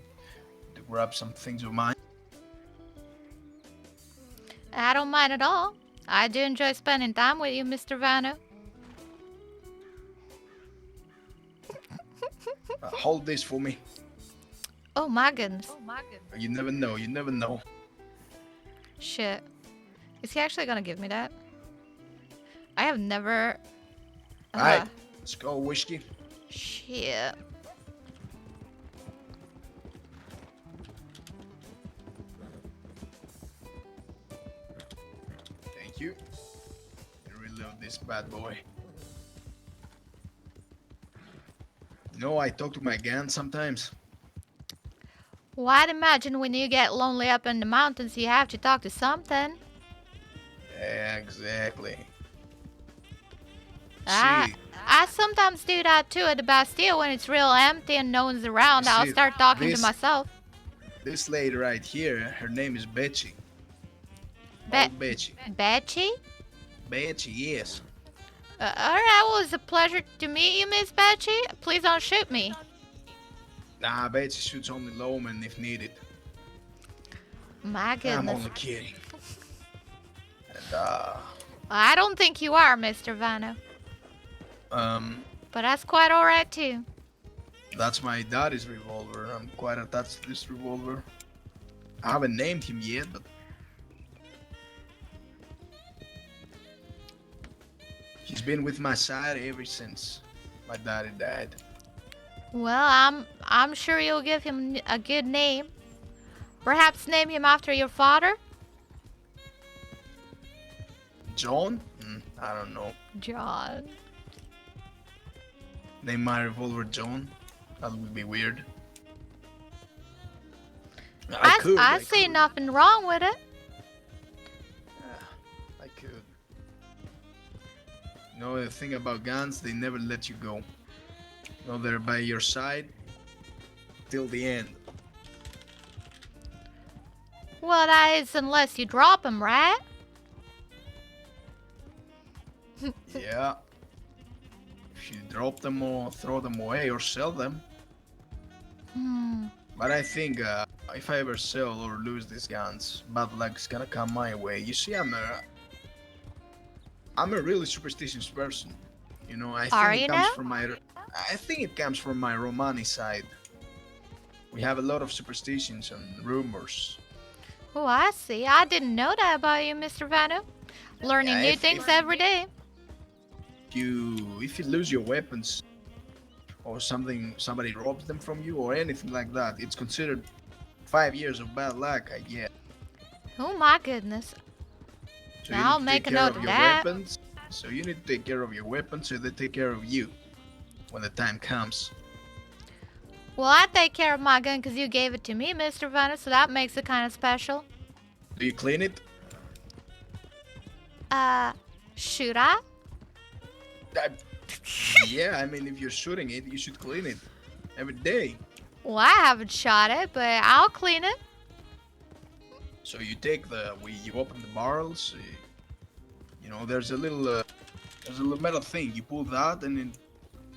to grab some things of mine. I don't mind at all. I do enjoy spending time with you, Mr. Vano. Hold this for me. Oh my goodness. You never know. You never know. Shit. Is he actually gonna give me that? I have never... All right. Let's go, whiskey. Shit. Thank you. Reload this bad boy. You know, I talk to my gun sometimes. Well, I'd imagine when you get lonely up in the mountains, you have to talk to something. Exactly. I sometimes do that too at the Bastille when it's real empty and no one's around. I'll start talking to myself. This lady right here, her name is Betsy. Old Betsy. Betsy? Betsy, yes. Alright, well, it's a pleasure to meet you, Miss Betsy. Please don't shoot me. Nah, Betsy shoots only lawmen if needed. My goodness. I'm only kidding. And, I don't think you are, Mr. Vano. But that's quite alright too. That's my daddy's revolver. I'm quite attached to this revolver. I haven't named him yet, but he's been with my side ever since my daddy died. Well, I'm sure you'll give him a good name. Perhaps name him after your father? John? I don't know. John. Name my revolver John? That would be weird. I see nothing wrong with it. Yeah, I could. You know, the thing about guns, they never let you go. You know, they're by your side till the end. Well, that is unless you drop them, right? Yeah. If you drop them or throw them away or sell them. But I think if I ever sell or lose these guns, bad luck's gonna come my way. You see, I'm a really superstitious person. You know, I think it comes from I think it comes from my Romani side. We have a lot of superstitions and rumors. Oh, I see. I didn't know that about you, Mr. Vano. Learning new things every day. If you lose your weapons or somebody robs them from you or anything like that, it's considered 5 years of bad luck, I guess. Oh my goodness. So now I'll make a note of that. Weapons, so you need to take care of your weapons so they take care of you when the time comes. Well, I take care of my gun because you gave it to me, Mr. Vano, so that makes it kind of special. Do you clean it? Should I? Yeah, I mean, if you're shooting it, you should clean it every day. Well, I haven't shot it, but I'll clean it. So you take you open the barrels. You know, there's a little metal thing. You pull that, and it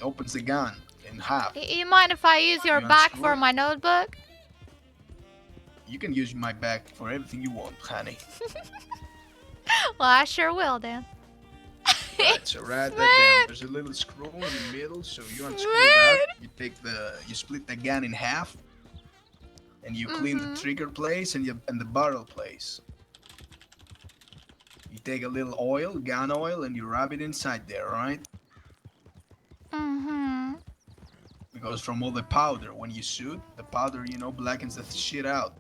opens the gun in half. You mind if I use your back for my notebook? You can use my back for everything you want, honey. Well, I sure will, then. Right, so right that down. There's a little screw in the middle, so you unscrew that. You split the gun in half, and you clean the trigger place and the barrel place. You take a little oil, gun oil, and you rub it inside there, right? Because from all the powder, when you shoot, the powder, you know, blackens the shit out.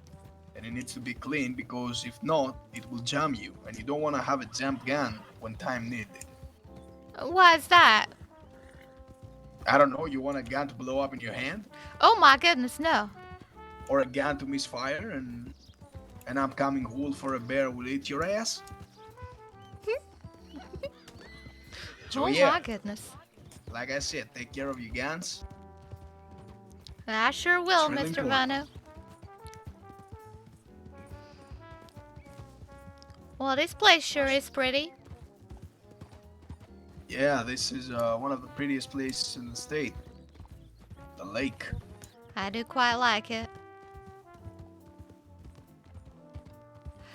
And it needs to be clean because if not, it will jam you. And you don't want to have a jammed gun when time needed. Why's that? I don't know, you want a gun to blow up in your hand? Oh my goodness, no. or a gun to misfire, and an upcoming wolf or a bear will eat your ass. So Oh yeah, my goodness. like I said, take care of your guns. I sure will, really Mr. important. Vano. Well, this place sure is pretty. Yeah, this is one of the prettiest places in the state. The lake. I do quite like it.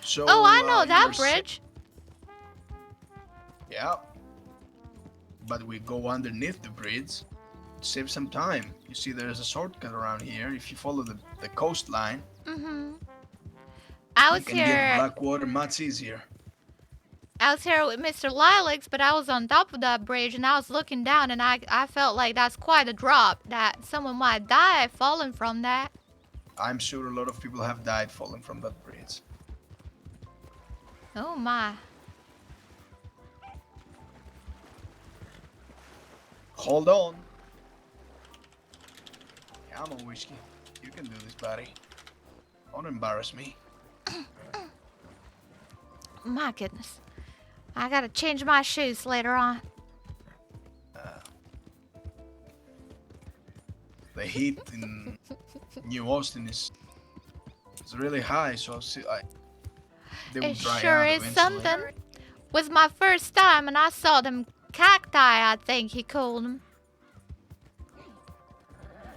So, Oh, I know you that were sa- bridge. Yeah. But we go underneath the bridge. Save some time. You see, there's a shortcut around here. If you follow the coastline, I you was can get here. Blackwater much easier. I was here with Mr. Lilacs, but I was on top of that bridge and I was looking down and I felt like that's quite a drop, that someone might die falling from that. I'm sure a lot of people have died falling from that bridge. Oh my. Hold on. Come on, Whiskey. You can do this, buddy. Don't embarrass me. My goodness. I gotta change my shoes later on. The heat in New Austin is really high, so they will It dry sure out is eventually. something. Was my first time and I saw them cacti, I think he called them.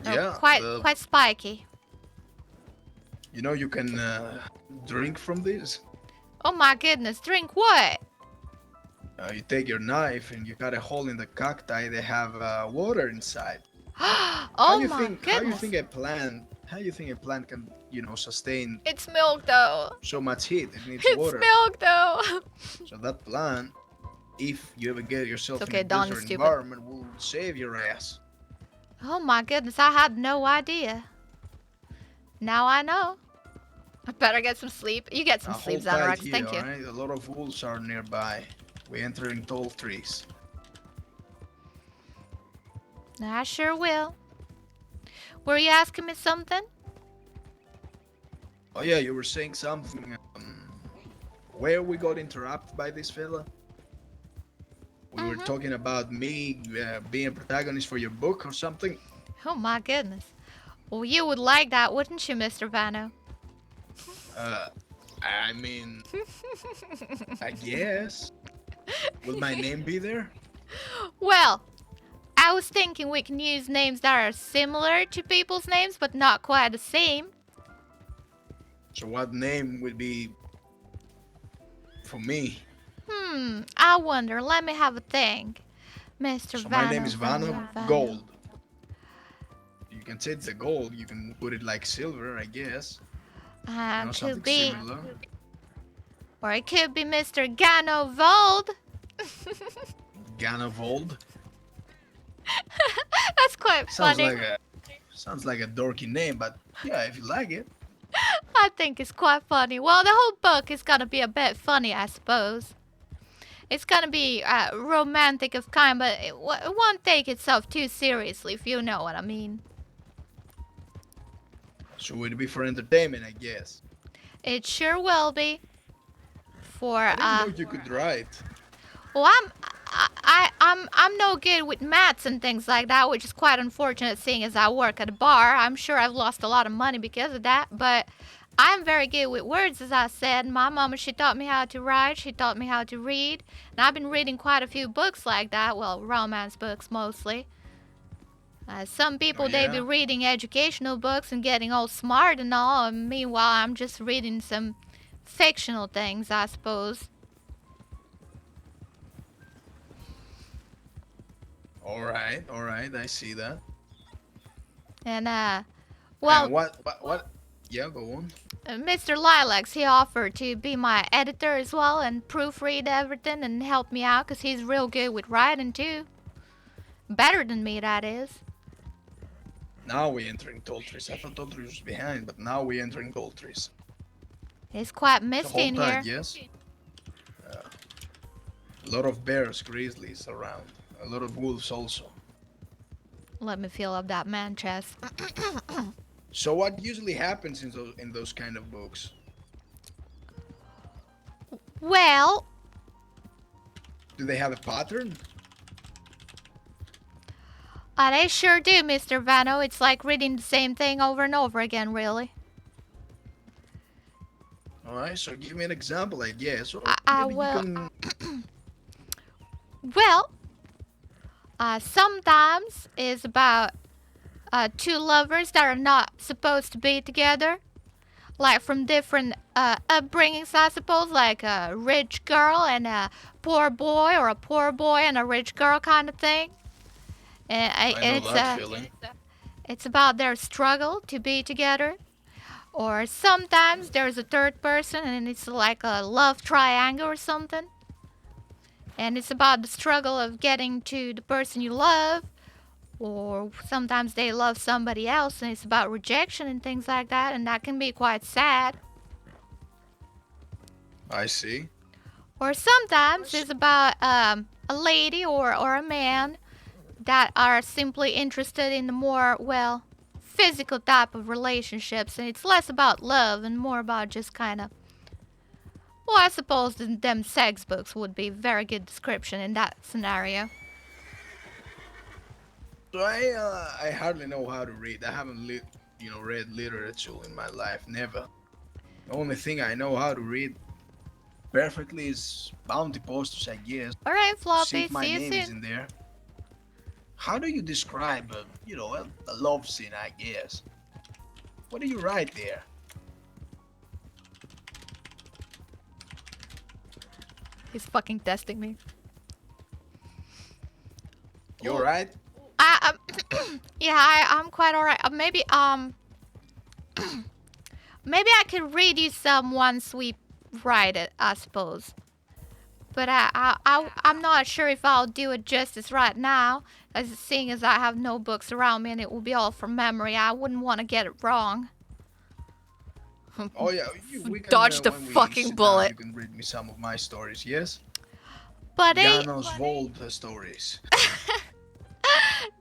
Yeah, Quite spiky. You know, you can drink from this. Oh my goodness, drink what? You take your knife and you cut a hole in the cacti. They have water inside. Oh my How you goodness. think a plant? How you think a plant can, sustain It's milk though. so much heat? It needs It's water. milk though. So that plant, if you ever get yourself It's okay, in a Don is desert stupid. environment, will save your ass. Oh my goodness, I had no idea. Now I know. I better get some sleep. You get some Now, sleep, hold tight Xanarox. here, Thank you. alright? A lot of wolves are nearby. We're entering tall trees. I sure will. Were you asking me something? Oh yeah, you were saying something. Where we got interrupted by this fella? We were talking about me being a protagonist for your book or something. Oh my goodness. Well, you would like that, wouldn't you, Mr. Vano? I mean, I guess. Will my name be there? Well, I was thinking we can use names that are similar to people's names, but not quite the same. So what name would be for me? I wonder. Let me have a think. Mr. So Vano. my name is Vano Vano. Gold. You can say it's a gold. You can put it like silver, I guess. Could Something be. similar. Or it could be Mr. Gano Vold. Ganavold. That's quite Sounds funny. sounds like a dorky name, but yeah, if you like it. I think it's quite funny. Well, the whole book is gonna be a bit funny, I suppose. It's gonna be romantic of kind, but it won't take itself too seriously, if you know what I mean. So it'd be for entertainment, I guess. It sure will be. For I didn't know you could write. well, I'm no good with maths and things like that, which is quite unfortunate, seeing as I work at a bar. I'm sure I've lost a lot of money because of that, but I'm very good with words, as I said. My mama, she taught me how to write, she taught me how to read, and I've been reading quite a few books like that, well, romance books mostly. Some people, they be reading educational books and getting all smart and all, and meanwhile, I'm just reading some fictional things, I suppose. All right, I see that. And, well, And what? Yeah, go on. Mr. Lilacs, he offered to be my editor as well and proofread everything and help me out because he's real good with writing too. Better than me, that is. Now we're entering tall trees. I thought tall trees was behind, but now we're entering tall trees. It's quite So misty hold in tight, here. yes. A lot of bears, grizzlies around. A lot of wolves also. Let me feel up that man chest. So what usually happens in those kind of books? Well, Do they have a pattern? they sure do, Mr. Vano. It's like reading the same thing over and over again, really. All right, so give me an example, I guess, or I maybe you will. can. Well, sometimes it's about two lovers that are not supposed to be together, like from different upbringings, I suppose, like a rich girl and a poor boy, or a poor boy and a rich girl kind of thing. And, I and know that feeling. it's about their struggle to be together. Or sometimes there's a third person and it's like a love triangle or something. And it's about the struggle of getting to the person you love. Or sometimes they love somebody else and it's about rejection and things like that. And that can be quite sad. I see. Or sometimes it's about a lady or a man that are simply interested in the more, well, physical type of relationships. And it's less about love and more about just kind of, well, I suppose them sex books would be a very good description in that scenario. So I hardly know how to read. I haven't read literature in my life, never. The only thing I know how to read perfectly is bounty posters, I guess. Alright, Floppy, See if my see you name is soon. in there. How do you describe a love scene, I guess? What do you write there? He's fucking testing me. You alright? I'm quite alright. Maybe maybe I could read you some once we write it, I suppose. But I'm not sure if I'll do it justice right now, as seeing as I have no books around me and it will be all from memory. I wouldn't want to get it wrong. Oh yeah, we can Dodge the when we fucking sit down, bullet. you can read me some of my stories, yes? But Janos Vold stories.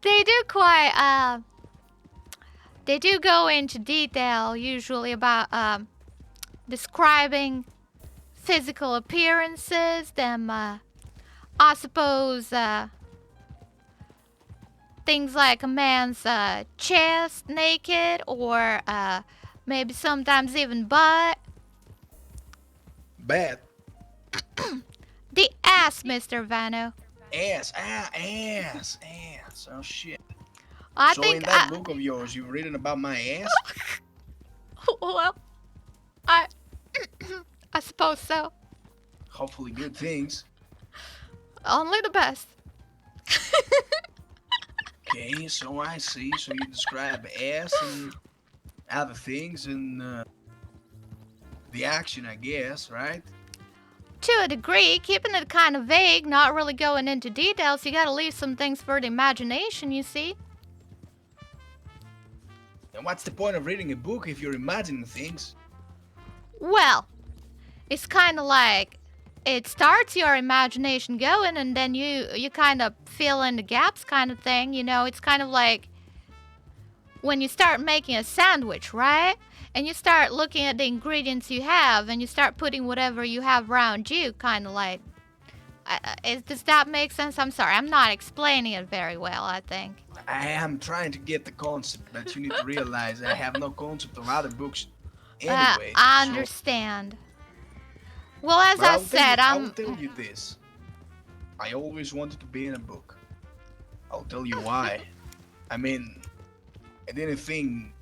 they do quite they do go into detail usually about describing physical appearances, them I suppose things like a man's chest naked, or maybe sometimes even butt. Bad. The ass, Mr. Vano. Ass. Oh shit. I so think in that book of yours, you've written about my ass? Well, I suppose so. Hopefully good things. Only the best. Okay, so I see. So you describe ass and other things and the action, I guess, right? To a degree, keeping it kind of vague, not really going into details. You gotta leave some things for the imagination, you see. And what's the point of reading a book if you're imagining things? Well, it's kind of like it starts your imagination going, and then you kind of fill in the gaps, kind of thing. You know, it's kind of like when you start making a sandwich, right? And you start looking at the ingredients you have, and you start putting whatever you have around you, kind of like. Does that make sense? I'm sorry, I'm not explaining it very well, I think. I am trying to get the concept, but you need to realize I have no concept of other books anyway. I so- understand. Well, as But I said, I will tell you this. I always wanted to be in a book. I'll tell you why. I mean, I didn't think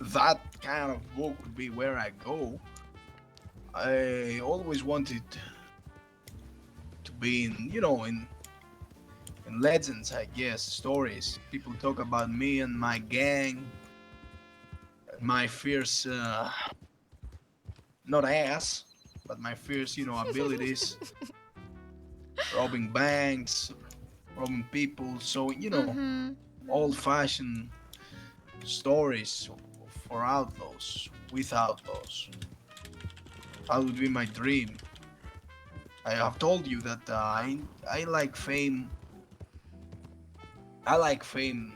that kind of book would be where I go. I always wanted to be in legends, I guess, stories. People talk about me and my gang, my fierce, not ass, but my fierce, abilities, robbing banks, robbing people. So, old-fashioned stories for outlaws, with outlaws. That would be my dream. I have told you that I like fame. I like fame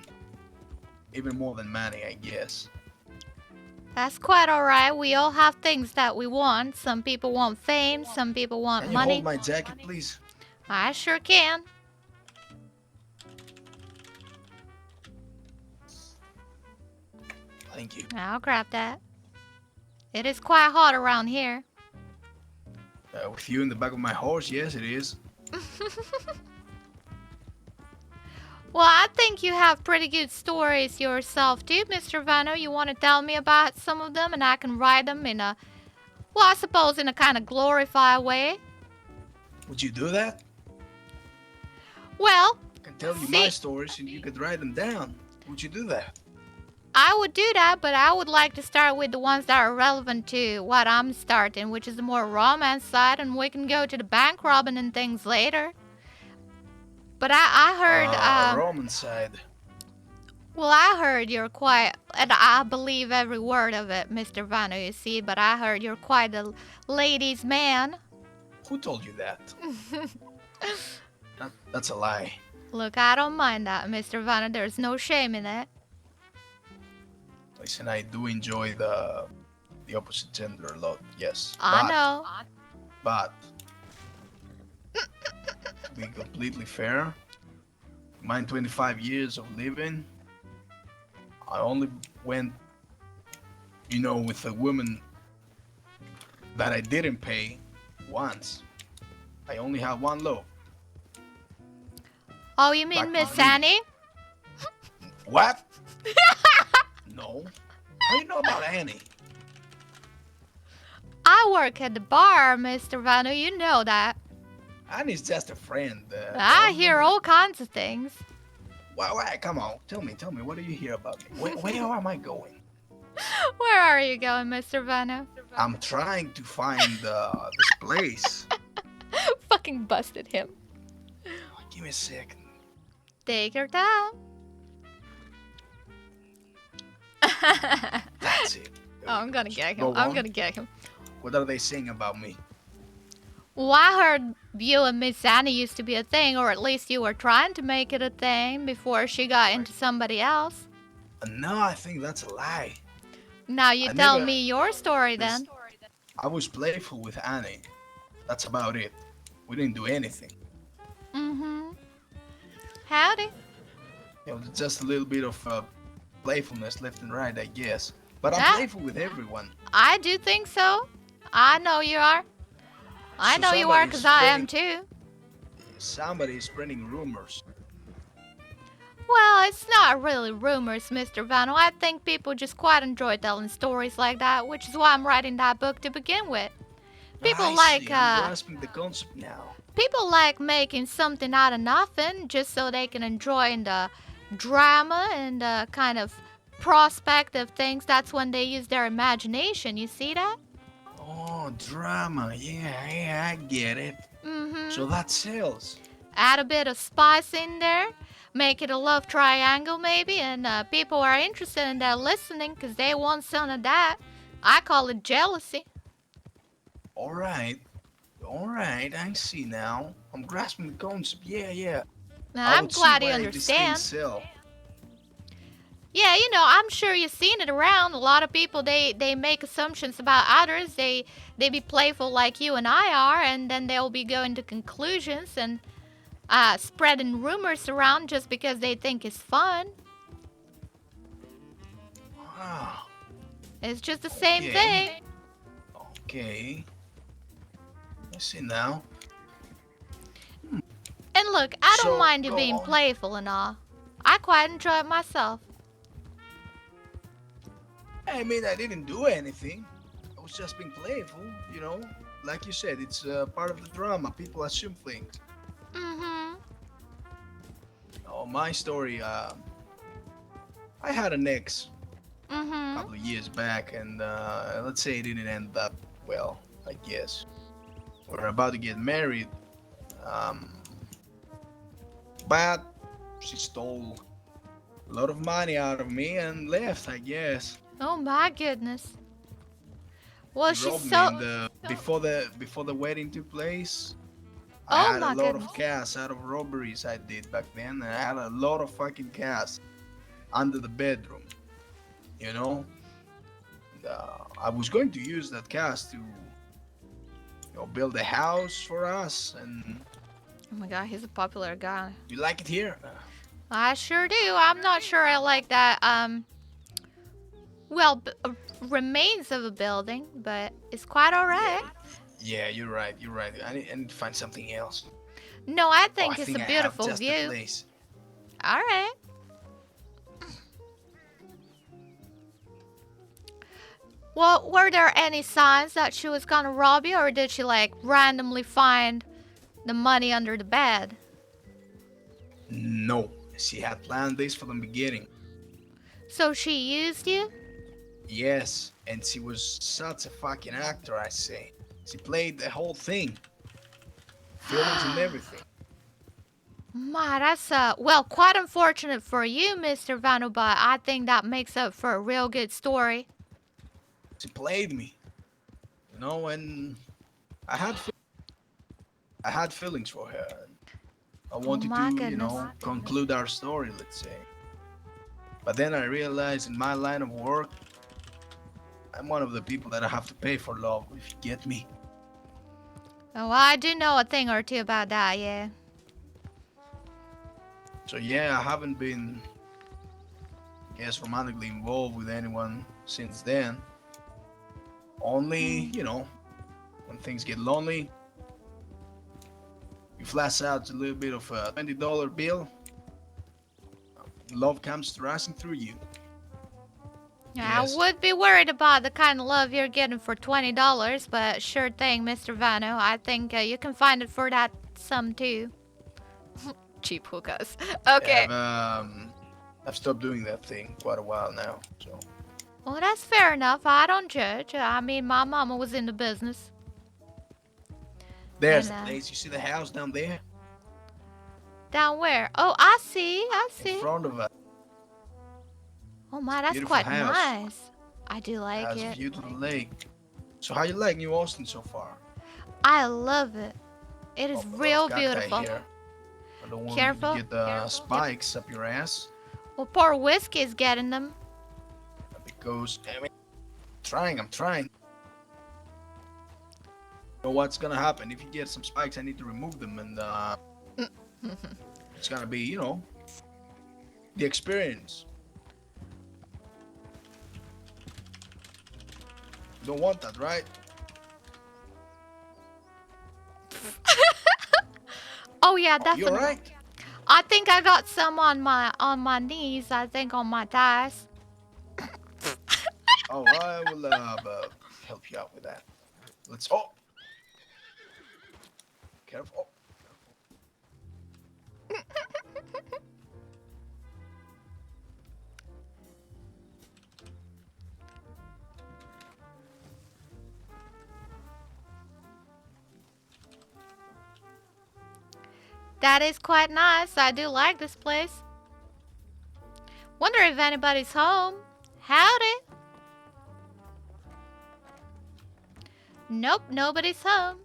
even more than money, I guess. That's quite alright. We all have things that we want. Some people want fame, some people want Can you money. hold my jacket, please? I sure can. Thank you. I'll grab that. It is quite hot around here. With you in the back of my horse, yes, it is. Well, I think you have pretty good stories yourself too, Mr. Vano. You want to tell me about some of them and I can write them in a, well, I suppose in a kind of glorified way. Would you do that? Well, I can tell you my stories and you could write them down. Would you do that? I would do that, but I would like to start with the ones that are relevant to what I'm starting, which is the more romance side, and we can go to the bank robbing and things later. But I heard... romance side. Well, I heard you're quite... And I believe every word of it, Mr. Vano, you see, but I heard you're quite a ladies' man. Who told you that? That's a lie. Look, I don't mind that, Mr. Vano. There's no shame in it. Listen, I do enjoy the opposite gender a lot, yes. I know. But, to be completely fair, my 25 years of living, I only went, with a woman that I didn't pay once. I only had one love. Oh, you mean Miss Annie? What? No. How do you know about Annie? I work at the bar, Mr. Vano. You know that. Annie's just a friend. I hear all kinds of things. Why? Come on. Tell me. What do you hear about me? Where am I going? Where are you going, Mr. Vano? I'm trying to find this place. Fucking busted him. Give me a second. Take your time. That's it. Oh, I'm gonna get him. Go I'm on. gonna get him. What are they saying about me? Well, I heard you and Miss Annie used to be a thing, or at least you were trying to make it a thing before she got into somebody else. No, I think that's a lie. Now you I tell never- me your story then. I was playful with Annie. That's about it. We didn't do anything. Mm-hmm. Howdy. Just a little bit of playfulness left and right, I guess. But I'm Ah. playful with everyone. I do think so. I know you are. I So know you are somebody's because I am too. Somebody is spreading rumors. Well, it's not really rumors, Mr. Vano. I think people just quite enjoy telling stories like that, which is why I'm writing that book to begin with. People I like, see. I'm grasping the concept now. people like making something out of nothing just so they can enjoy the drama and the kind of prospect of things. That's when they use their imagination. You see that? Oh, drama. Yeah, I get it. Mm-hmm. So that sells. Add a bit of spice in there. Make it a love triangle maybe, and people are interested in that listening because they want some of that. I call it jealousy. All right, I see now. I'm grasping the concept. Yeah. Now, I I'm would see glad you why these things understand. sell. Yeah, I'm sure you've seen it around. A lot of people, they make assumptions about others. They be playful like you and I are, and then they'll be going to conclusions and spreading rumors around just because they think it's fun. Ah, It's just the same Okay. thing. okay. I see now. And look, I don't So, mind you go being on. playful and all. I quite enjoy it myself. I mean, I didn't do anything. I was just being playful, Like you said, it's part of the drama. People assume things. Mm-hmm. Oh, my story, I had an ex a Mm-hmm. couple of years back, and let's say it didn't end that well, I guess. We're about to get married, but she stole a lot of money out of me and left, I guess. Oh my goodness. Well, She she's robbed me so... in before the wedding took place. Oh I had my a lot goodness. of cash out of robberies I did back then. I had a lot of fucking cash under the bedroom, and I was going to use that cash to, build a house for us. And Oh my god, he's a popular guy. you like it here? I sure do. I'm not sure I like that, well, remains of a building, but it's quite alright. Yeah, you're right. You're right. I need to find something else. No, I Oh, think I it's think a I have beautiful just the view. place. Alright. Well, were there any signs that she was gonna rob you, or did she like randomly find the money under the bed? No, she had planned this from the beginning. So she used you? Yes, and she was such a fucking actor, I say. She played the whole thing. Feelings and everything. My, that's well, quite unfortunate for you, Mr. Vano, but I think that makes up for a real good story. She played me. And I had feelings for her. I wanted my to, goodness. conclude our story, let's say. But then I realized in my line of work, I'm one of the people that I have to pay for love, if you get me. Oh, I do know a thing or two about that, yeah. So yeah, I haven't been, romantically involved with anyone since then. Only, when things get lonely, you flash out a little bit of a $20 bill. Love comes rushing through you. Yes. I would be worried about the kind of love you're getting for $20, but sure thing, Mr. Vano. I think you can find it for that sum too. Cheap hookahs. Okay. I've stopped doing that thing quite a while now, so. Well, that's fair enough. I don't judge. I mean, my mama was in the business. There's the place. You see the house down there? Down where? Oh, I see. In front of us. Oh my, that's Beautiful quite house. nice. I do like Has a it. view to the lake. So how you like New Austin so far? I love it. It is real Cacti beautiful. here. I don't want Careful. you to get spikes up your ass. Well, poor Whiskey's getting them. Because, I'm trying. You know what's gonna happen? If you get some spikes, I need to remove them, and it's gonna be, the experience. You don't want that, right? Oh yeah, definitely. You're right. I think I got some on my knees. I think on my thighs. Oh, I will help you out with that. Let's. Oh, careful. That is quite nice. I do like this place. Wonder if anybody's home. Howdy. Nope, nobody's home.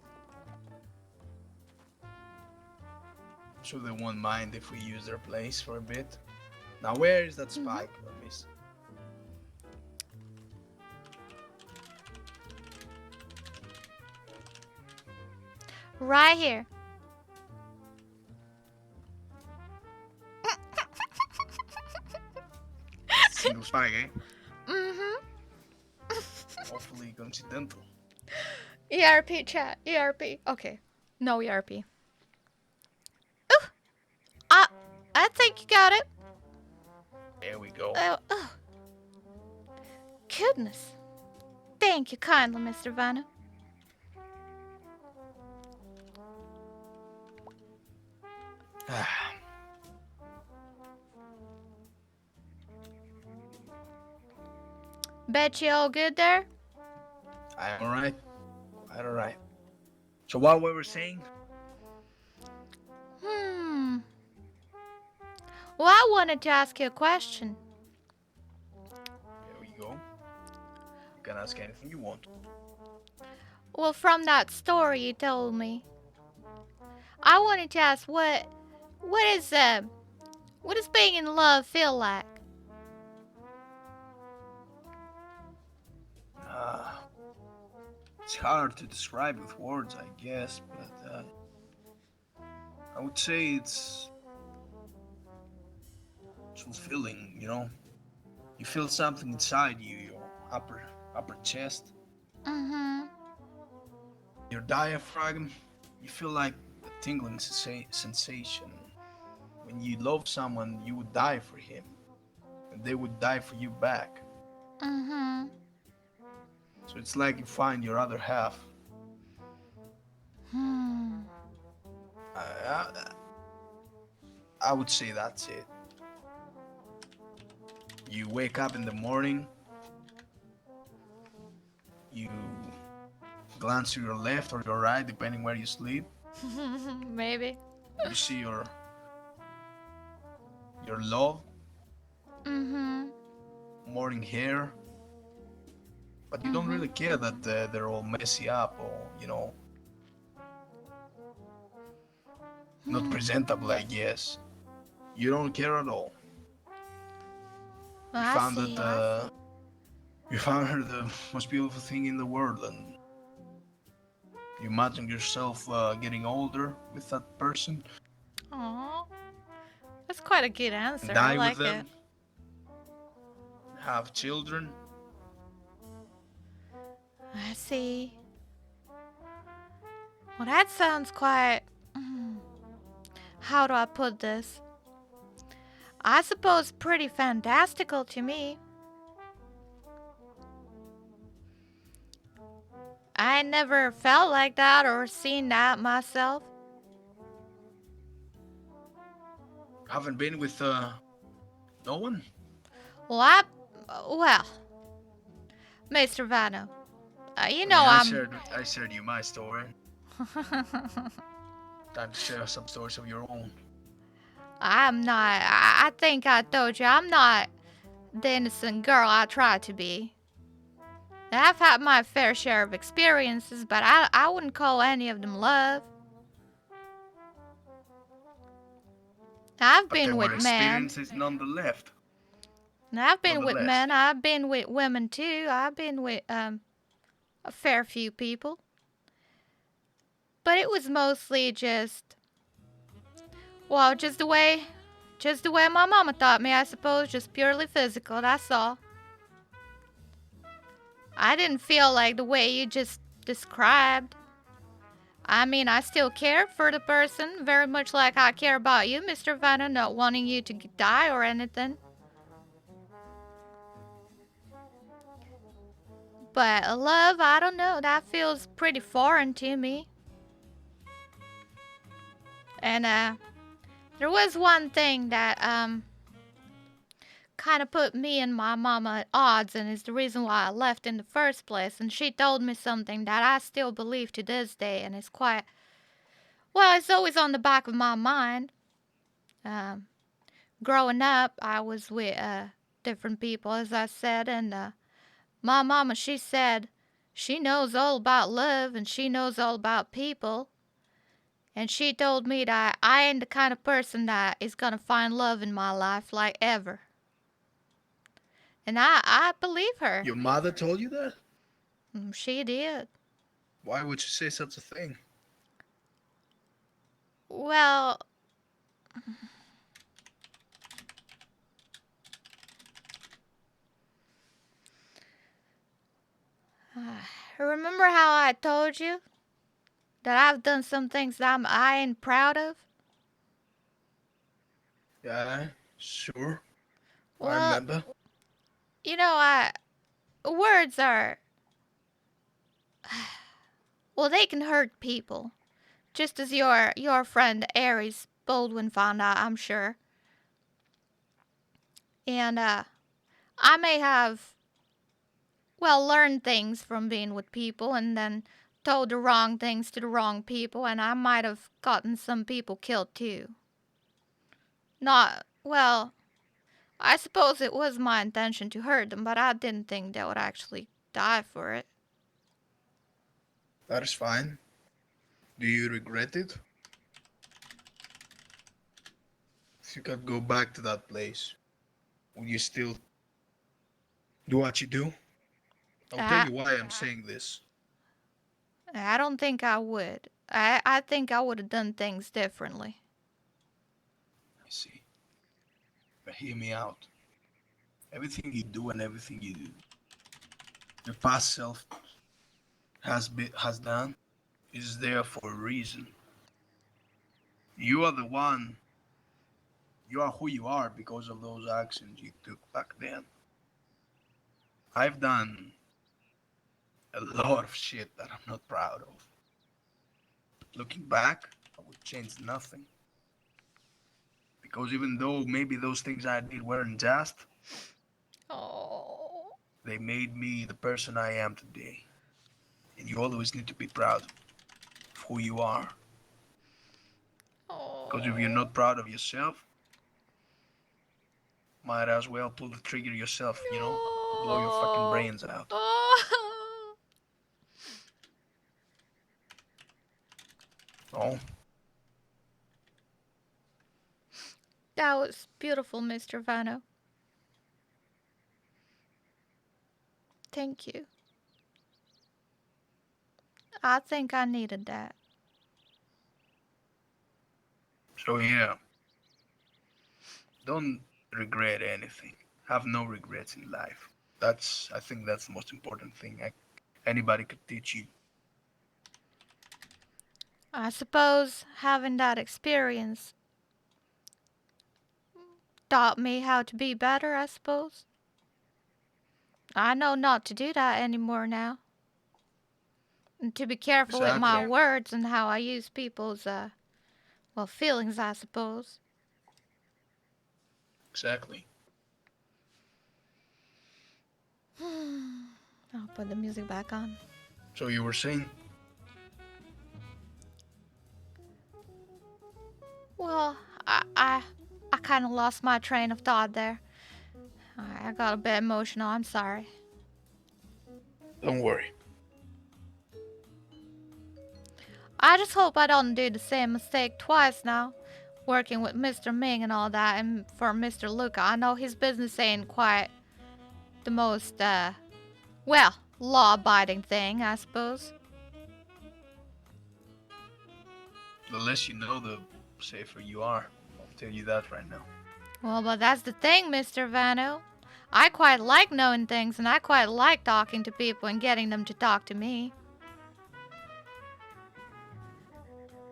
Sure they won't mind if we use their place for a bit. Now where is that spike? Let me see. Right here. Single spike, eh? Mm-hmm. Hopefully coincidental. ERP chat. ERP. Okay. No ERP. Ooh. I think you got it. There we go. Oh. Goodness. Thank you kindly, Mr. Vanna. Bet you all good there? I'm alright. Alright. So what we were saying? Well, I wanted to ask you a question. There we go. You can ask anything you want. Well, from that story you told me, I wanted to ask what does being in love feel like? It's hard to describe with words, I guess, but I would say it's fulfilling. You know, you feel something inside you, your upper chest, your diaphragm. You feel like a tingling sensation. When you love someone, you would die for him, and they would die for you back. So it's like you find your other half. I, I would say that's it. You wake up in the morning, you glance to your left or your right, depending where you sleep. Maybe. You see your love, morning hair, but you don't really care that they're all messy up or, not presentable, I guess. You don't care at all. You I found see. that you found her the most beautiful thing in the world, and you imagine yourself getting older with that person, Aw. That's quite a good and answer. I die like with it. them, have children. I see. Well, that sounds quite. How do I put this? I suppose pretty fantastical to me. I never felt like that or seen that myself. Haven't been with no one? Well, well, Mr. Vano, you know I I'm. shared you my story. Time to share some stories of your own. I'm not. I think I told you I'm not the innocent girl I try to be. I've had my fair share of experiences, but I wouldn't call any of them love. I've But there been were with men. experiences nonetheless. I've been with men. I've been with women too. I've been with a fair few people. But it was mostly just just the way my mama taught me, I suppose, just purely physical, that's all. I didn't feel like the way you just described. I mean, I still care for the person, very much like I care about you, Mr. Vanna, not wanting you to die or anything. But love, I don't know, that feels pretty foreign to me. And there was one thing that kind of put me and my mama at odds, and is the reason why I left in the first place. And she told me something that I still believe to this day, and it's quite it's always on the back of my mind. Growing up, I was with different people, as I said, and my mama, she said she knows all about love and she knows all about people. And she told me that I ain't the kind of person that is gonna find love in my life like ever. And I believe her. Your mother told you that? She did. Why would you say such a thing? Well, remember how I told you that I've done some things that I ain't proud of? Yeah, sure. I Well, remember. you know, words are, they can hurt people. Just as your friend Aries Baldwin found out, I'm sure. And I may have, learned things from being with people and then told the wrong things to the wrong people, and I might have gotten some people killed too. I suppose it was my intention to hurt them, but I didn't think they would actually die for it. That is fine. Do you regret it? If you could go back to that place, would you still do what you do? I'll tell you why I'm saying this. I don't think I would. I think I would have done things differently. I see. But hear me out. Everything you do and everything your past self has done is there for a reason. You are the one. You are who you are because of those actions you took back then. I've done a lot of shit that I'm not proud of. Looking back, I would change nothing. Because even though maybe those things I did weren't just, they made me the person I am today. And you always need to be proud of who you are. Because if you're not proud of yourself, might as well pull the trigger yourself, blow your fucking brains out. Oh, That was beautiful, Mr. Vano. Thank you. I think I needed that. so yeah. Don't regret anything. Have no regrets in life. I think that's the most important thing anybody could teach you. I suppose having that experience taught me how to be better, I suppose. I know not to do that anymore now. And to be careful with my words and how I use people's, feelings, I suppose. Exactly. I'll put the music back on. So you were saying? Well, I kind of lost my train of thought there. I got a bit emotional. I'm sorry. Don't worry. I just hope I don't do the same mistake twice now, working with Mr. Ming and all that, and for Mr. Luca. I know his business ain't quite the most, law-abiding thing, I suppose. The less you know, the safer you are. I'll tell you that right now. Well, but that's the thing, Mr. Vano. I quite like knowing things, and I quite like talking to people and getting them to talk to me.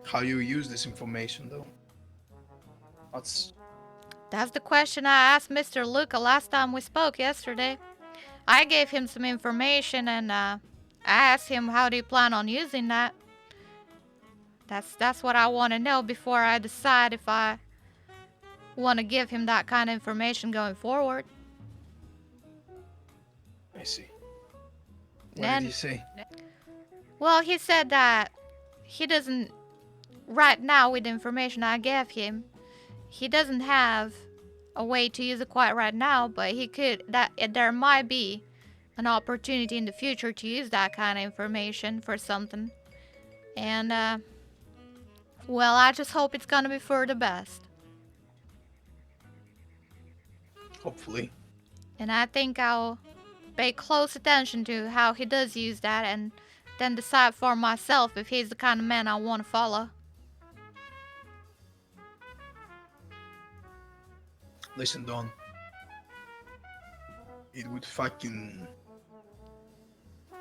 How you use this information, though? That's the question I asked Mr. Luca last time we spoke yesterday. I gave him some information, and I asked him how do you plan on using that. That's what I want to know before I decide if I want to give him that kind of information going forward. I see. What did he say? Well, he said that he doesn't, right now with the information I gave him, he doesn't have a way to use it quite right now, but he could, there might be an opportunity in the future to use that kind of information for something. And, I just hope it's gonna be for the best. Hopefully. And I think I'll pay close attention to how he does use that and then decide for myself if he's the kind of man I want to follow. Listen, Don. It would fucking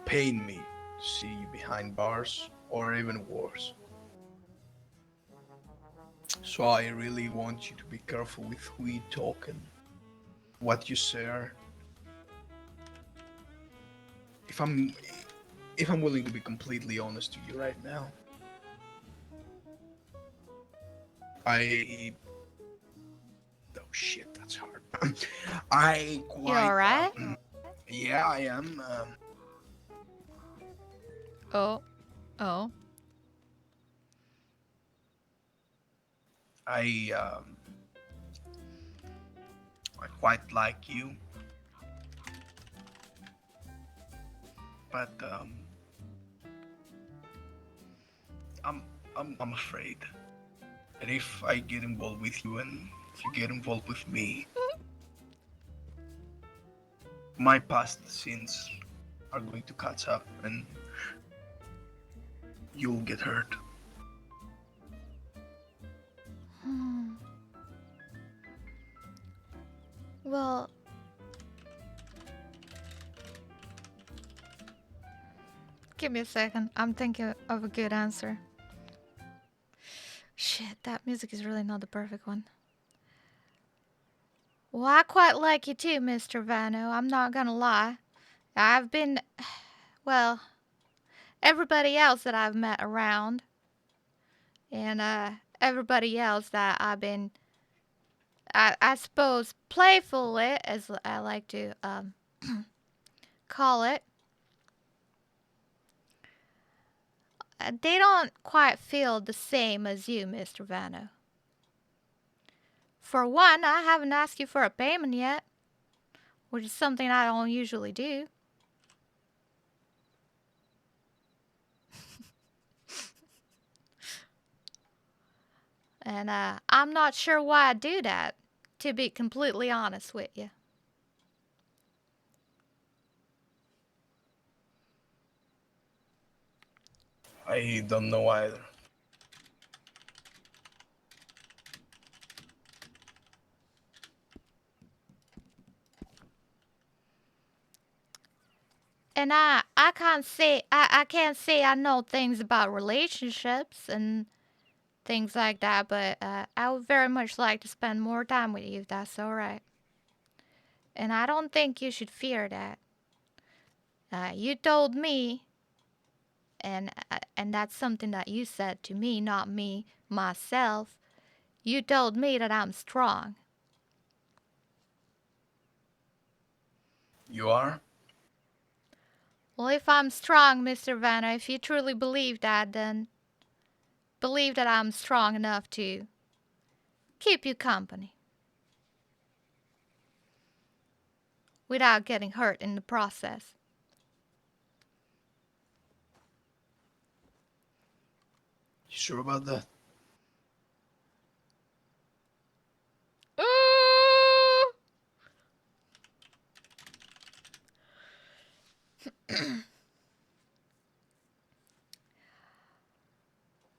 pain me to see you behind bars, or even worse. So I really want you to be careful with who you talk and what you share. If I'm willing to be completely honest to you right now, oh shit, that's hard. You alright? Yeah, I am. Oh. I quite like you, but I'm afraid that if I get involved with you and if you get involved with me, my past sins are going to catch up and you'll get hurt. Well, give me a second. I'm thinking of a good answer. Shit, that music is really not the perfect one. Well, I quite like you too, Mr. Vano. I'm not gonna lie. I've been, well, everybody else that I've met around, and everybody else that I've been, I suppose, playfully, as I like to call it, they don't quite feel the same as you, Mr. Vano. For one, I haven't asked you for a payment yet, which is something I don't usually do. And I'm not sure why I do that, to be completely honest with you. I don't know either. And I can't say I can't say I know things about relationships and things like that, but I would very much like to spend more time with you if that's all right. And I don't think you should fear that. You told me, and that's something that you said to me, not me myself. You told me that I'm strong. You are? Well, if I'm strong, Mr. Vanna, if you truly believe that, then believe that I'm strong enough to keep you company without getting hurt in the process. You sure about that?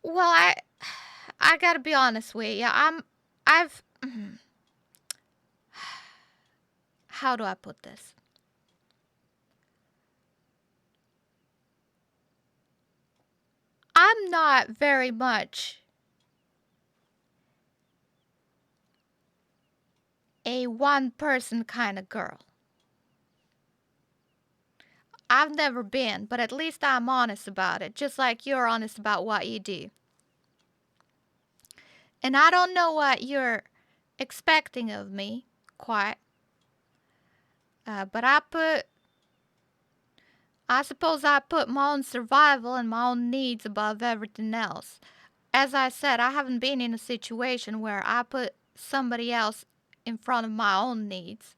Well, I gotta be honest with you. I've how do I put this? I'm not very much a one-person kind of girl. I've never been, but at least I'm honest about it, just like you're honest about what you do. And I don't know what you're expecting of me, quite. But I suppose I put my own survival and my own needs above everything else. As I said, I haven't been in a situation where I put somebody else in front of my own needs.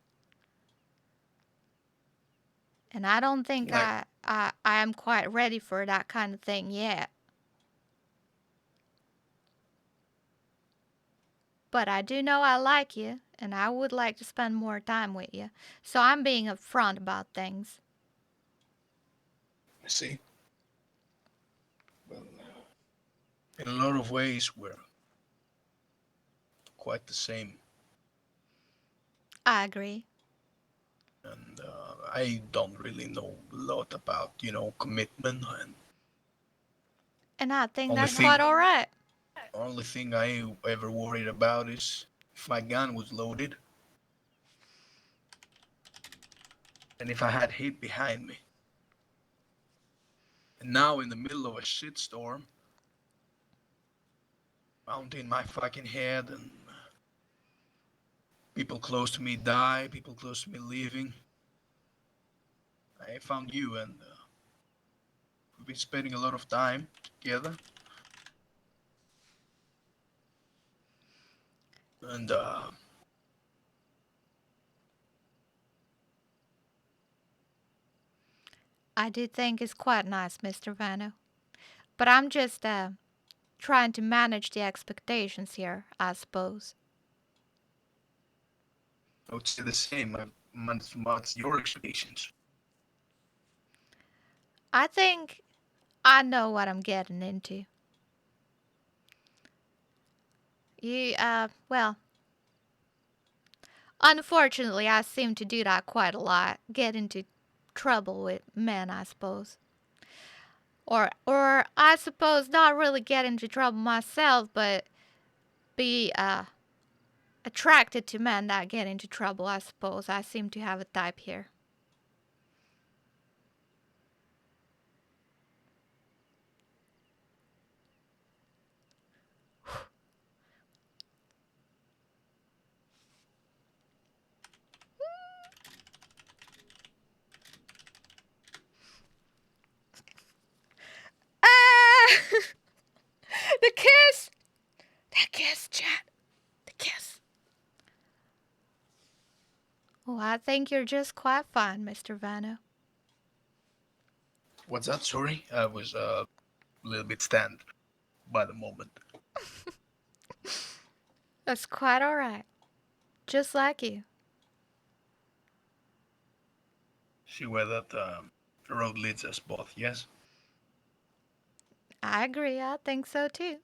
And I don't think I am quite ready for that kind of thing yet. But I do know I like you, and I would like to spend more time with you. So I'm being upfront about things. See? Well, in a lot of ways, we're quite the same. I agree. And I don't really know a lot about, commitment. And I think that's quite all right. Only thing I ever worried about is if my gun was loaded and if I had heat behind me. And now in the middle of a shitstorm, mounting my fucking head and people close to me die, people close to me leaving. I found you and we've been spending a lot of time together. And I do think it's quite nice, Mr. Vano. But I'm just trying to manage the expectations here, I suppose. I would say the same. What's your expectations? I think I know what I'm getting into. Well, unfortunately, I seem to do that quite a lot. Get into trouble with men, I suppose. Or I suppose not really get into trouble myself, but be attracted to men that get into trouble, I suppose. I seem to have a type here. Ah! The kiss! The kiss, chat. The kiss. Oh, I think you're just quite fine, Mr. Vano. What's that? Sorry, I was a little bit stunned by the moment. That's quite alright. Just like you. See where that road leads us both, yes? I agree, I think so too.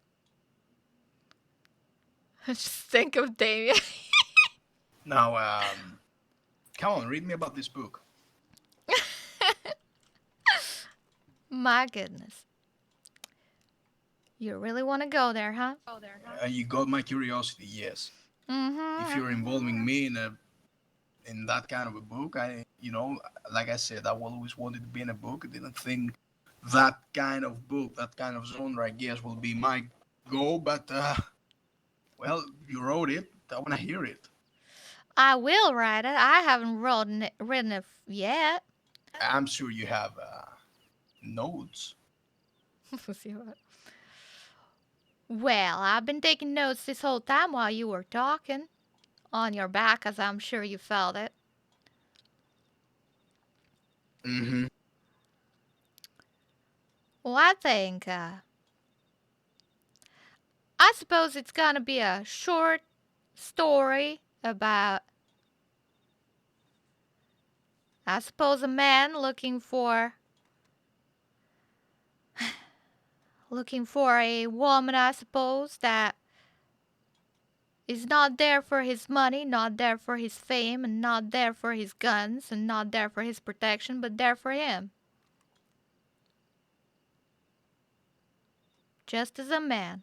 Just think of Damien. Now, come on, read me about this book. My goodness. You really want to go there, huh? You got my curiosity, yes. Mm-hmm. If you're involving me in that kind of a book, like I said, I always wanted to be in a book. I didn't think that kind of book, that kind of genre, I guess, will be my goal. But well, you wrote it. I want to hear it. I will write it. I haven't written it yet. I'm sure you have notes. Let's see what. Well, I've been taking notes this whole time while you were talking. On your back, as I'm sure you felt it. Mm-hmm. Well, I think, I suppose it's gonna be a short story about, I suppose, a man looking for a woman, I suppose, that is not there for his money, not there for his fame, and not there for his guns, and not there for his protection, but there for him. Just as a man.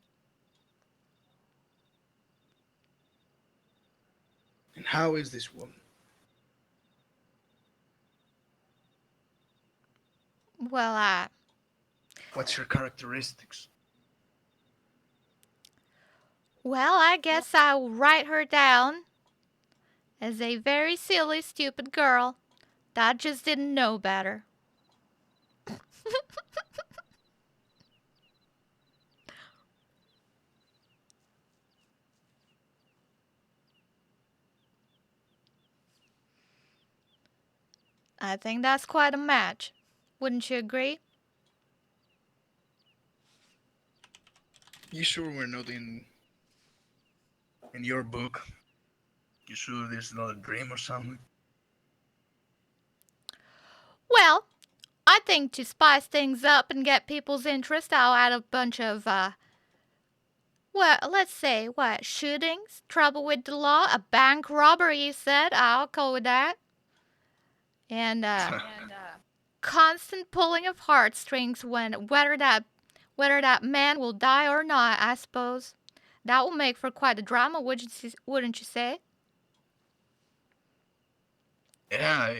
And how is this woman? Well, What's her characteristics? Well, I guess I'll write her down as a very silly, stupid girl that just didn't know better. I think that's quite a match. Wouldn't you agree? You sure we're not in your book? You sure there's not a dream or something? Well, I think to spice things up and get people's interest, I'll add a bunch of, well, let's say, shootings, trouble with the law, a bank robbery, you said. I'll go with that. And, constant pulling of heartstrings whether that man will die or not, I suppose. That will make for quite a drama, wouldn't you say? Yeah,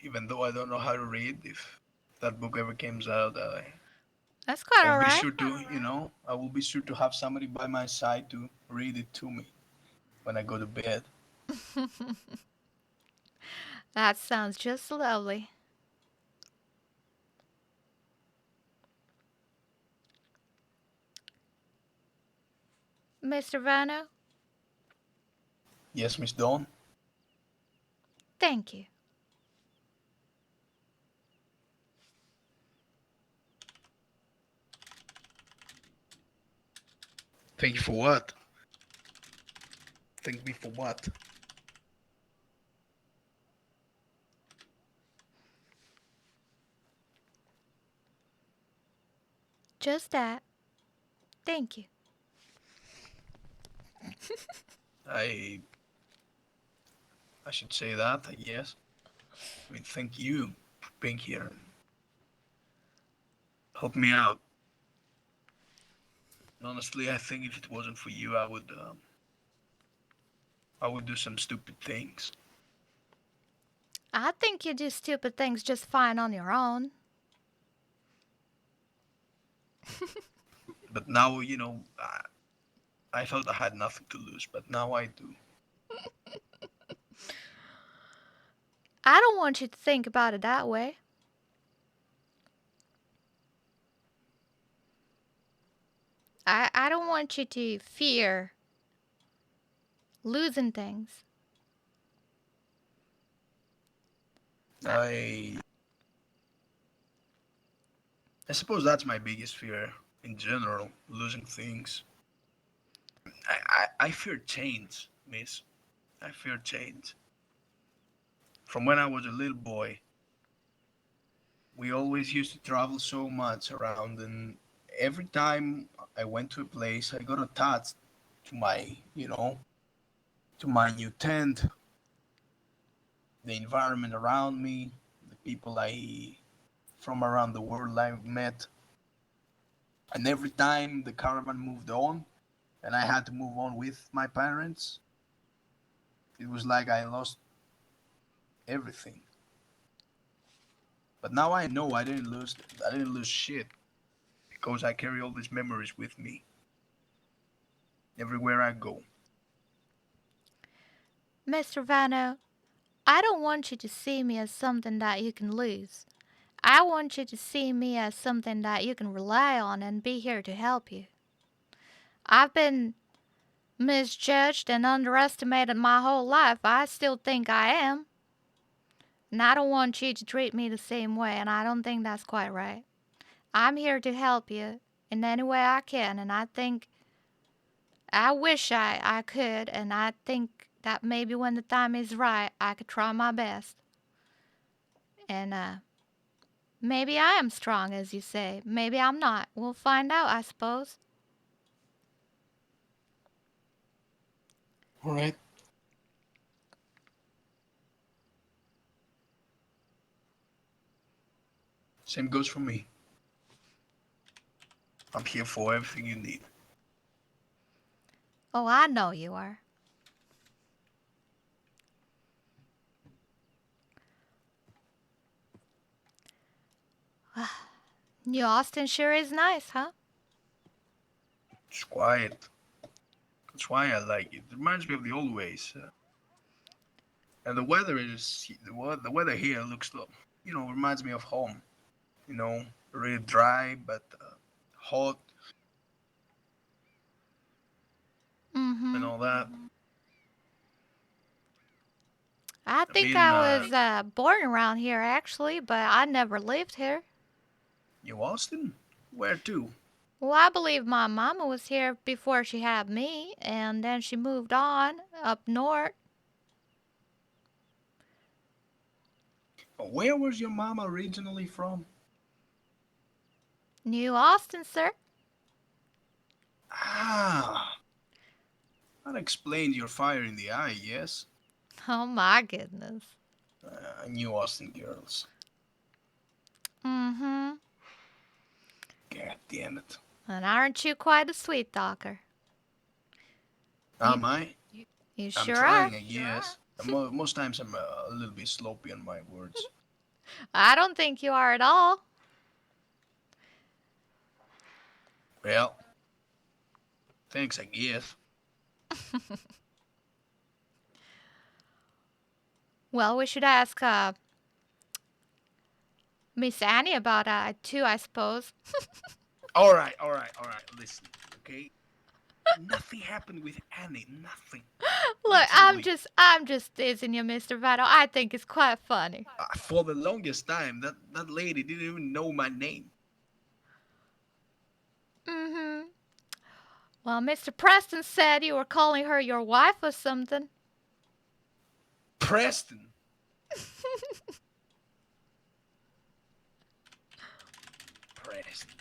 even though I don't know how to read, if that book ever comes out, That's quite I'll be alright. sure to, I will be sure to have somebody by my side to read it to me when I go to bed. That sounds just lovely. Mr. Vano? Yes, Miss Dawn? Thank you. Thank you for what? Thank me for what? Just that. Thank you. I should say that, I guess. I mean, thank you for being here and help me out. And honestly, I think if it wasn't for you, I would do some stupid things. I think you do stupid things just fine on your own. But now, I thought I had nothing to lose, but now I do. I don't want you to think about it that way. I don't want you to fear losing things. I suppose that's my biggest fear in general, losing things. I fear change, miss. I fear change. From when I was a little boy, we always used to travel so much around, and every time I went to a place, I got attached to to my new tent, the environment around me, the people from around the world I met. And every time the caravan moved on, and I had to move on with my parents, it was like I lost everything. But now I know I didn't lose shit, because I carry all these memories with me everywhere I go. Mr. Vano, I don't want you to see me as something that you can lose. I want you to see me as something that you can rely on and be here to help you. I've been misjudged and underestimated my whole life. I still think I am. And I don't want you to treat me the same way, and I don't think that's quite right. I'm here to help you in any way I can, and I wish I could, and I think that maybe when the time is right, I could try my best. And maybe I am strong, as you say. Maybe I'm not. We'll find out, I suppose. All right. Same goes for me. I'm here for everything you need. Oh, I know you are. New Austin sure is nice, huh? It's quiet. That's why I like it. It reminds me of the old ways. And the weather here looks, reminds me of home. Really dry but hot and all that. I think I was born around here, actually, but I never lived here. New Austin? Where to? Well, I believe my mama was here before she had me, and then she moved on up north. Where was your mama originally from? New Austin, sir. Ah, that explains your fire in the eye, yes? Oh my goodness. New Austin girls. Mm-hmm. God damn it. And aren't you quite a sweet talker? Am I? You sure I'm trying, are. I guess. Most times I'm a little bit sloppy on my words. I don't think you are at all. Well, thanks, I guess. Well, we should ask Miss Annie about it too, I suppose. All right. Listen, okay? Nothing happened with Annie. Nothing. Look, I'm just teasing you, Mr. Vado. I think it's quite funny. For the longest time, that lady didn't even know my name. Mm-hmm. Well, Mr. Preston said you were calling her your wife or something. Preston? Preston.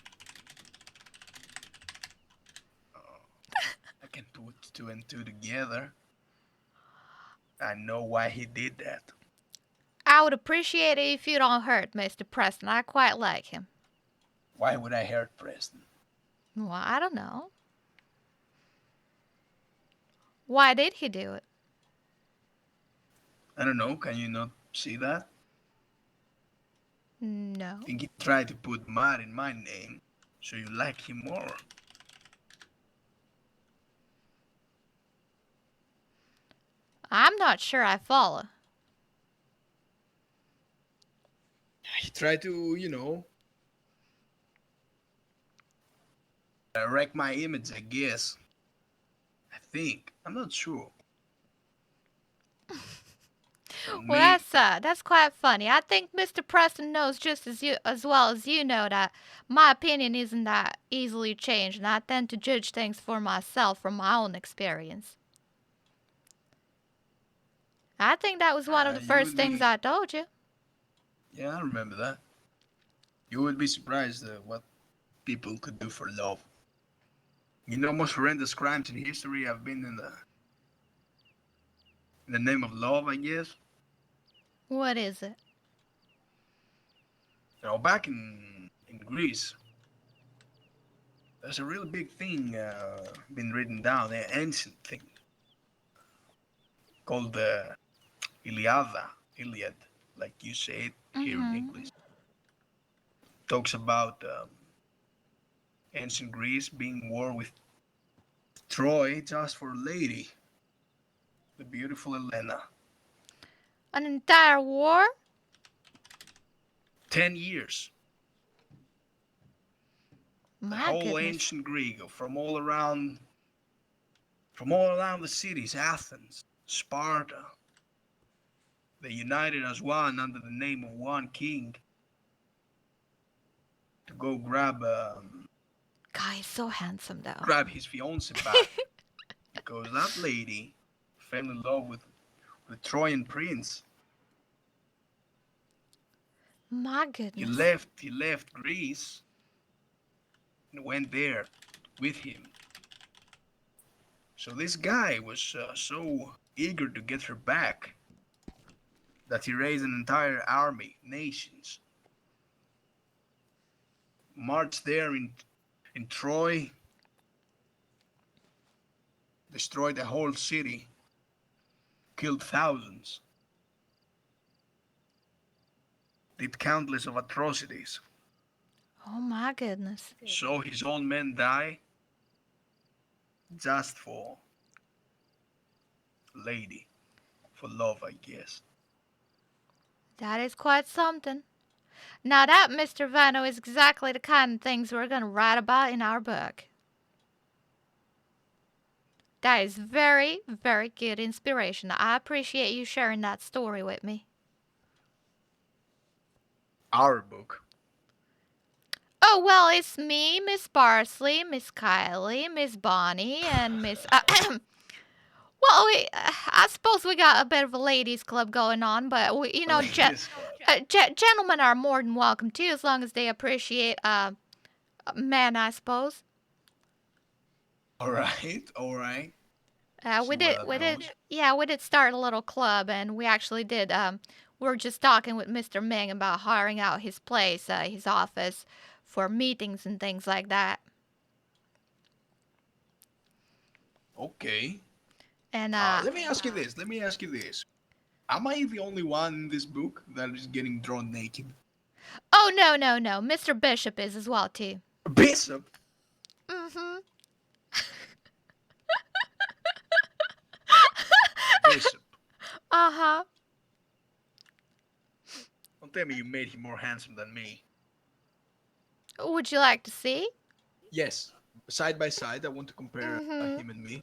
two and two together. I know why he did that. I would appreciate it if you don't hurt Mr. Preston. I quite like him. Why would I hurt Preston? Well, I don't know. Why did he do it? I don't know. Can you not see that? No. I think he tried to put mud in my name, so you like him more. I'm not sure I follow. He tried to, you know, wreck my image, I guess. I think. I'm not sure. Well, that's quite funny. I think Mr. Preston knows just as well as you know that my opinion isn't that easily changed, and I tend to judge things for myself from my own experience. I think that was one of the first things I told you. Yeah, I remember that. You would be surprised at what people could do for love. You know, most horrendous crimes in history have been in the name of love, I guess. What is it? You know, back in Greece, there's a really big thing been written down, an ancient thing called the Iliad, like you say it here in English. Talks about ancient Greece being war with Troy just for a lady, the beautiful Helena. An entire war? 10 years. My the whole goodness. ancient Greek from all around the cities, Athens, Sparta. They united as one under the name of one king to go grab Guy is so handsome though. grab his fiancée back because that lady fell in love with the Trojan prince. My goodness. He left Greece and went there with him. So this guy was so eager to get her back that he raised an entire army, nations, marched there in Troy, destroyed the whole city, killed thousands, did countless of atrocities. Oh my goodness. So his own men die just for lady, for love, I guess. That is quite something. Now that, Mr. Vano, is exactly the kind of things we're going to write about in our book. That is very, very good inspiration. I appreciate you sharing that story with me. Our book. Oh, well, it's me, Miss Parsley, Miss Kylie, Miss Bonnie, and Miss... well, I suppose we got a bit of a ladies' club going on, but, gentlemen are more than welcome, too, as long as they appreciate men, I suppose. All right. We did start a little club, and we actually did. We were just talking with Mr. Ming about hiring out his place, his office, for meetings and things like that. Okay. And let me ask you this. Am I the only one in this book that is getting drawn naked? Oh, no. Mr. Bishop is as well, too. Bishop? Mm-hmm. Bishop. Uh-huh. Don't tell me you made him more handsome than me. Would you like to see? Yes. Side by side, I want to compare him and me.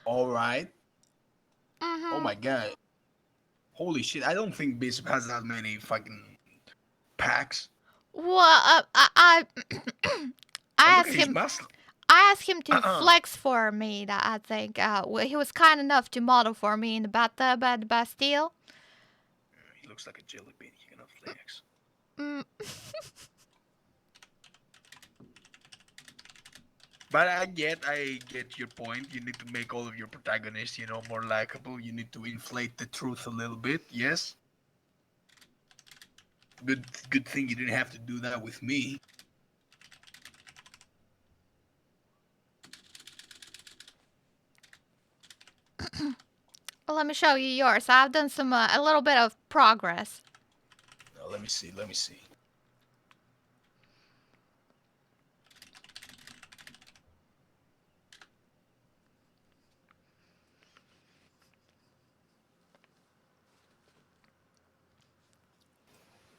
All right. Oh my god. Holy shit, I don't think Bishop has that many fucking packs. Well, I Oh, look asked at his him. muscle. I asked him to flex for me. I think. Well, he was kind enough to model for me in the bathtub at the Bastille. He looks like a jelly bean. He cannot flex. Mm. But I get your point. You need to make all of your protagonists, more likable. You need to inflate the truth a little bit. Yes. Good thing you didn't have to do that with me. Well, let me show you yours. I've done some a little bit of progress. Now, let me see.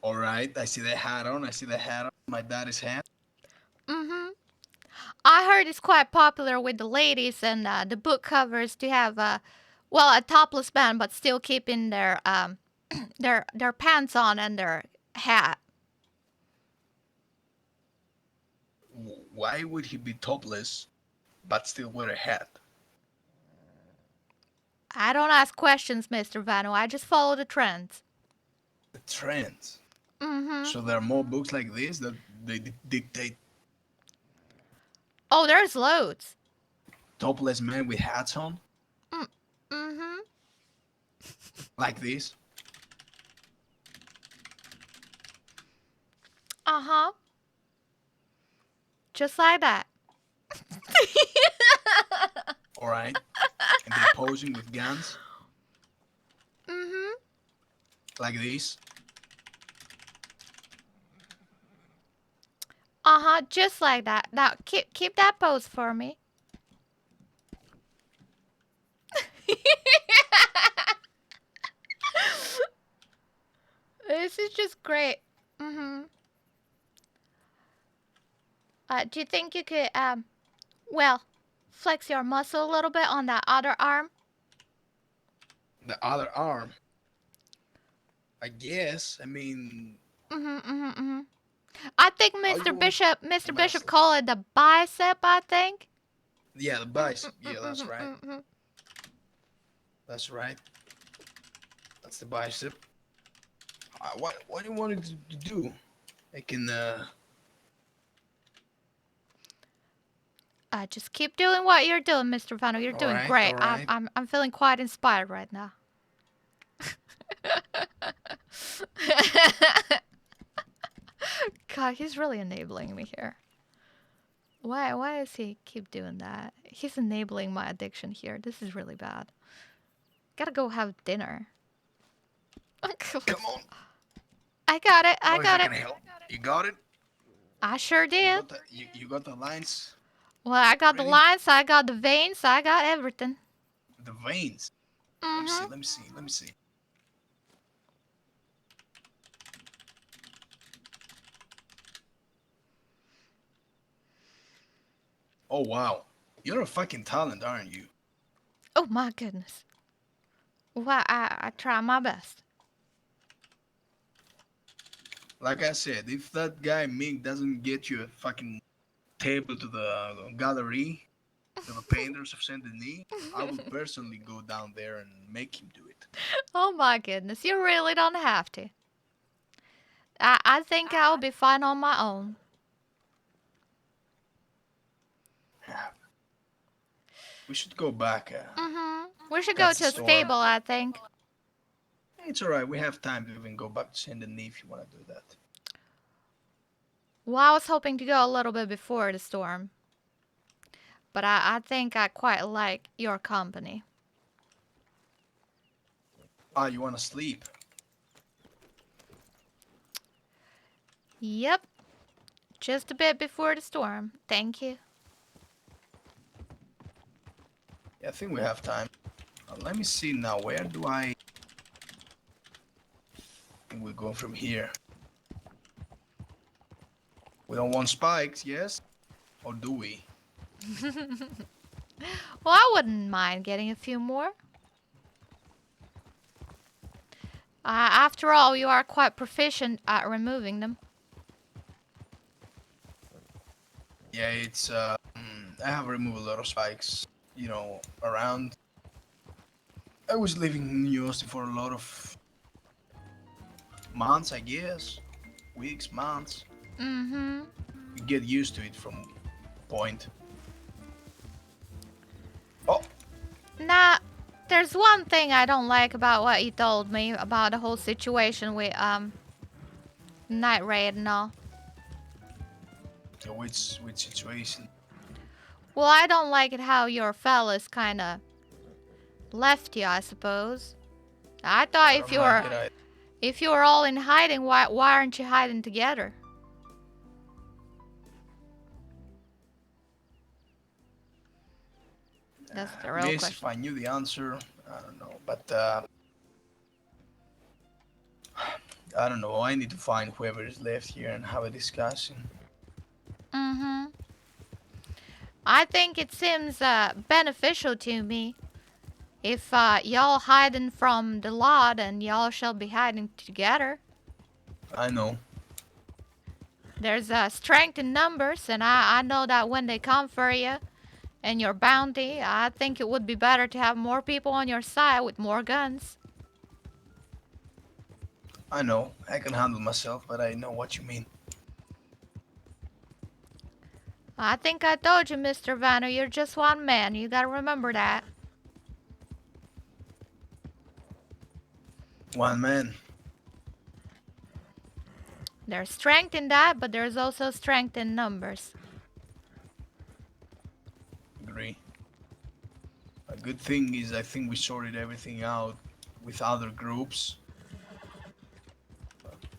All right, I see the hat on. My daddy's hat. Mhm. I heard it's quite popular with the ladies and the book covers to have well, a topless band, but still keeping their their pants on and their hat. Why would he be topless, but still wear a hat? I don't ask questions, Mr. Vano. I just follow the trends. The trends. Mhm. So there are more books like this that they dictate Oh, there's loads. topless men with hats on, Mhm. like this. Uh-huh. Just like that. All right, and they're posing with guns, Mhm. like this. Uh-huh, just like that. Now keep that pose for me. This is just great. Mhm. Do you think you could well, flex your muscle a little bit on that other arm? The other arm. I guess. I mean, I think How you want Mr. Bishop called it the bicep, I think. yeah, the bicep. Yeah, that's right. That's right. That's the bicep. What do you want it to do? I can. Just keep doing what you're doing, Mr. Vano. You're doing Alright, great. alright. I'm feeling quite inspired right now. God, he's really enabling me here. Why does he keep doing that? He's enabling my addiction here. This is really bad. Gotta go have dinner. Come on. I got it. I Boys, got I it. can help. You got it. I sure did. You got the lines. Well, I got the Ready? lines, I got the veins, I got everything. The veins. Mhm. Let me see. Oh wow, you're a fucking talent, aren't you? Oh my goodness. Well, I try my best. Like I said, if that guy Ming doesn't get you a fucking table to the gallery, to the painters of Saint Denis, I will personally go down there and make him do it. Oh my goodness, you really don't have to. I think I'll be fine on my own. We should go back. We should go That's to the a store. stable, I think. It's alright, we have time to even go back to Saint Denis if you want to do that. Well, I was hoping to go a little bit before the storm. But I think I quite like your company. Ah, you want to sleep? Yep. Just a bit before the storm. Thank you. Yeah, I think we have time. Let me see now. Where do I think we go from here? We don't want spikes, yes? Or do we? Well, I wouldn't mind getting a few more. After all, you are quite proficient at removing them. Yeah, it's I have removed a lot of spikes, you know, around. I was living in New Austin for a lot of months, I guess, weeks, months. Mm-hmm. You get used to it from point. Oh, Now, there's one thing I don't like about what you told me about the whole situation with night raid and all. which situation? Well, I don't like it how your fellas kind of left you, I suppose. I thought I don't like it. if you were all in hiding, why aren't you hiding together? That's the real Miss, question. if I knew the answer, I don't know, but I don't know. I need to find whoever is left here and have a discussion. Mm-hmm. I think it seems beneficial to me if y'all hiding from the lot and y'all shall be hiding together. I know. There's strength in numbers, and I know that when they come for you and your bounty, I think it would be better to have more people on your side with more guns. I know. I can handle myself, but I know what you mean. I think I told you, Mr. Vanner, you're just one man. You gotta remember that. One man. There's strength in that, but there's also strength in numbers. Agree. A good thing is I think we sorted everything out with other groups.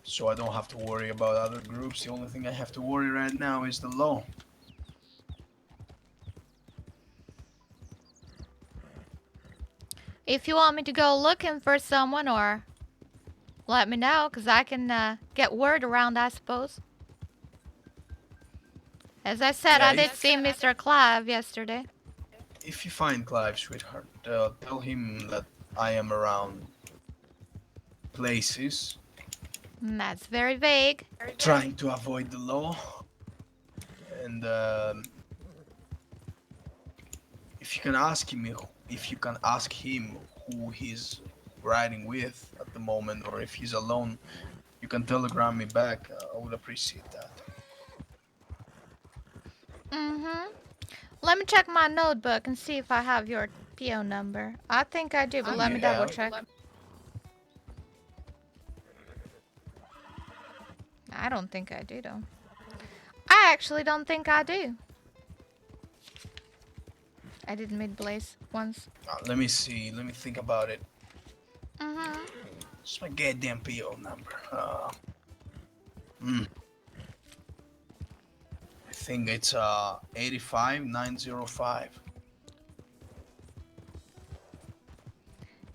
So I don't have to worry about other groups. The only thing I have to worry right now is the law. If you want me to go looking for someone, or let me know, because I can get word around, I suppose. As I said, Yeah, I did see Mr. Clive yesterday. If you find Clive, sweetheart, tell him that I am around places. That's very vague. Trying to avoid the law. And if you can ask him who he's riding with at the moment, or if he's alone, you can telegram me back. I would appreciate that. Mm-hmm. Let me check my notebook and see if I have your PO number. I think I do, but let me double check. I don't think I do, though. I actually don't think I do. I did meet Blaze once. Let me see. Let me think about it. Mm-hmm. It's my goddamn PO number. I think it's 85905.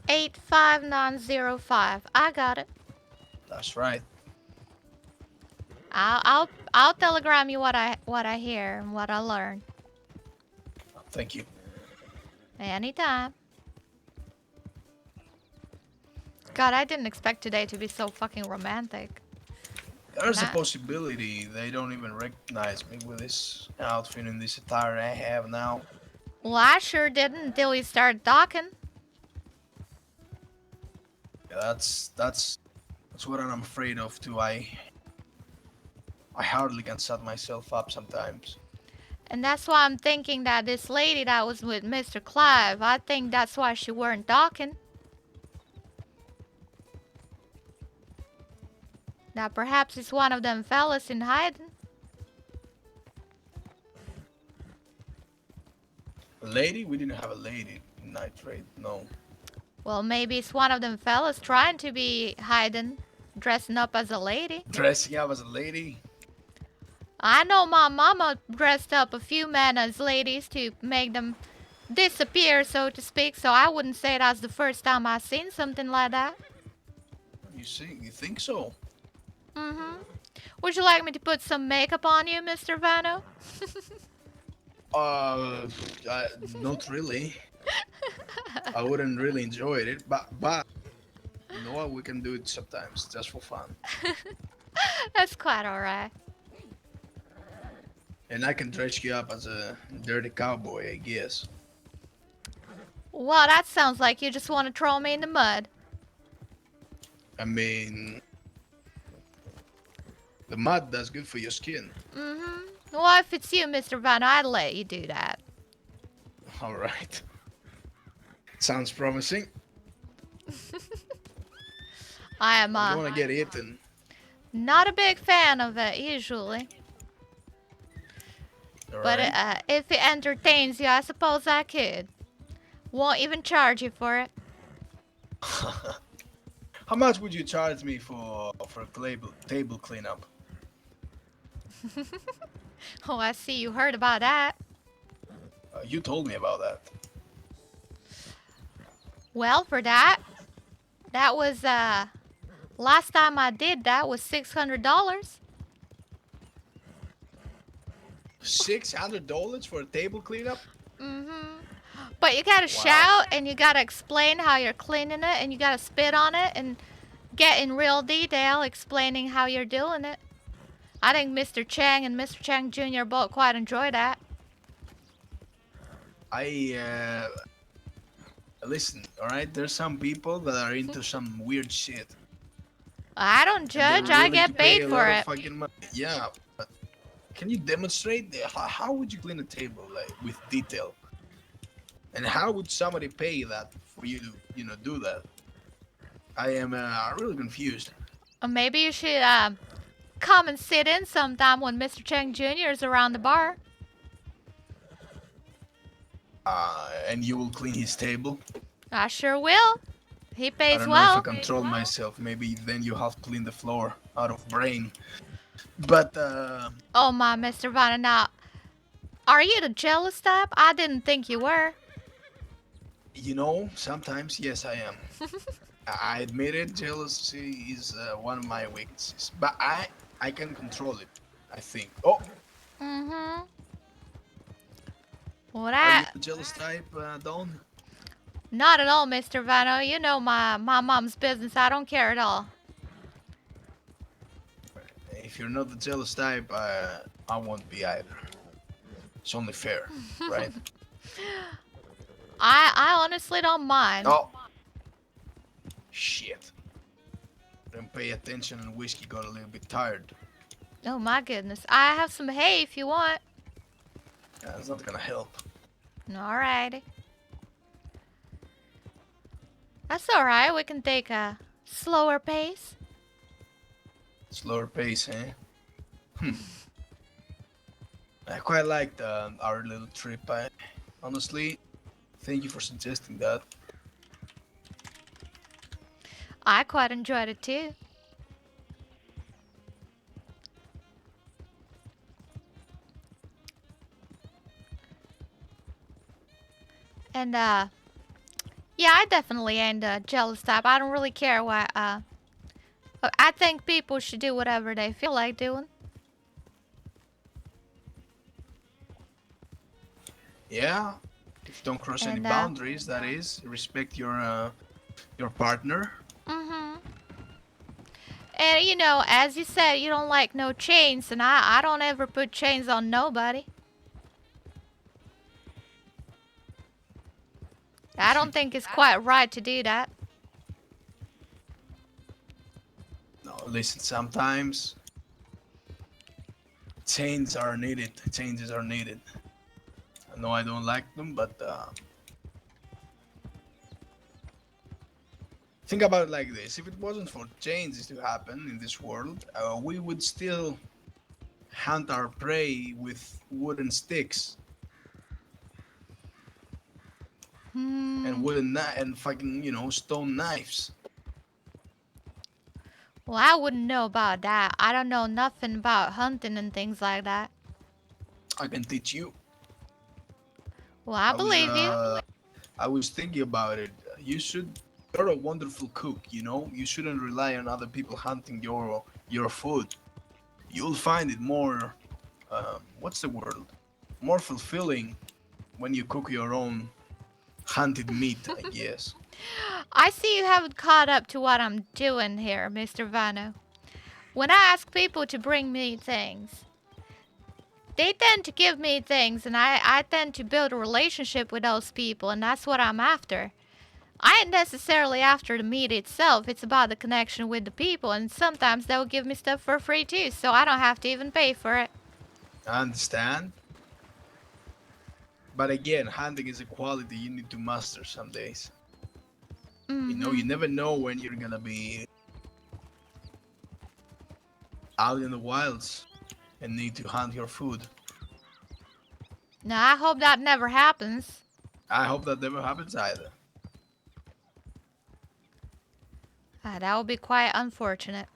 85905. I got it. That's right. I'll telegram you what I hear and what I learn. Thank you. Anytime. God, I didn't expect today to be so fucking romantic. There's a possibility they don't even recognize me with this outfit and this attire I have now. Well, I sure didn't until we started talking. Yeah, that's what I'm afraid of too. I hardly can set myself up sometimes. And that's why I'm thinking that this lady that was with Mr. Clive, I think that's why she weren't talking. That perhaps it's one of them fellas in hiding. A lady? We didn't have a lady in Night Raid, no. Well, maybe it's one of them fellas trying to be hiding, dressing up as a lady. Dressing up as a lady? I know my mama dressed up a few men as ladies to make them disappear, so to speak, so I wouldn't say that's the first time I've seen something like that. You think so? Mm-hmm. Would you like me to put some makeup on you, Mr. Vano? Not really. I wouldn't really enjoy it, but you know what? We can do it sometimes, just for fun. That's quite alright. And I can dress you up as a dirty cowboy, I guess. Well, that sounds like you just want to throw me in the mud. I mean, the mud that's good for your skin. Mm-hmm. Well, if it's you, Mr. Van, I'd let you do that. All right. Sounds promising. I am, I don't want to get eaten. not a big fan of it, usually. All But right. if it entertains you, I suppose I could. Won't even charge you for it. How much would you charge me for table cleanup? Oh, I see you heard about that. You told me about that. Well, for that was, last time I did that was $600. $600 for a table cleanup? Mm-hmm. But you gotta shout, and you gotta explain how you're cleaning it, and you gotta spit on it, and get in real detail explaining how you're doing it. I think Mr. Chang and Mr. Chang Jr. both quite enjoy that. Listen, all right. There's some people that are into some weird shit. I don't judge. I get paid for it. Yeah, but can you demonstrate how would you clean a table like with detail? And how would somebody pay that for you to do that? I am really confused. Or maybe you should come and sit in sometime when Mr. Chang Jr. is around the bar. And you will clean his table? I sure will. He I pays don't know well. if I control myself. Maybe then you have to clean the floor out of brain. But Oh my, Mr. Vanna, now, are you the jealous type? I didn't think you were. sometimes yes, I am. I admit it. Jealousy is one of my weaknesses, but I can control it. I think. Oh. Mm-hmm. Are you the jealous type, Dawn? Not at all, Mr. Vanno. You know my mom's business. I don't care at all. If you're not the jealous type, I won't be either. It's only fair, right? I honestly don't mind. Oh. Shit. Didn't pay attention and whiskey got a little bit tired. Oh my goodness. I have some hay if you want. That's not gonna help. Alrighty. That's alright. We can take a slower pace. Slower pace, eh? I quite liked our little trip. Honestly, thank you for suggesting that. I quite enjoyed it too. And yeah, I definitely ain't a jealous type. I don't really care what I think people should do whatever they feel like doing. Yeah, don't cross any boundaries. That is, respect your partner. Mhm. And as you said, you don't like no chains, and I don't ever put chains on nobody. I don't think it's quite right to do that. No, listen. Sometimes changes are needed. Changes are needed. I know I don't like them, but think about it like this: if it wasn't for changes to happen in this world, we would still hunt our prey with wooden sticks and and fucking stone knives. Well, I wouldn't know about that. I don't know nothing about hunting and things like that. I can teach you. Well, I believe you. I was thinking about it. You're a wonderful cook, You shouldn't rely on other people hunting your food. You'll find it more, what's the word? More fulfilling when you cook your own hunted meat, I guess. I see you haven't caught up to what I'm doing here, Mr. Vano. When I ask people to bring me things, they tend to give me things, and I tend to build a relationship with those people, and that's what I'm after. I ain't necessarily after the meat itself. It's about the connection with the people, and sometimes they'll give me stuff for free too, so I don't have to even pay for it. I understand. But again, hunting is a quality you need to master some days. You know, you never know when you're gonna be out in the wilds and need to hunt your food. Now, I hope that never happens. I hope that never happens either. That would be quite unfortunate.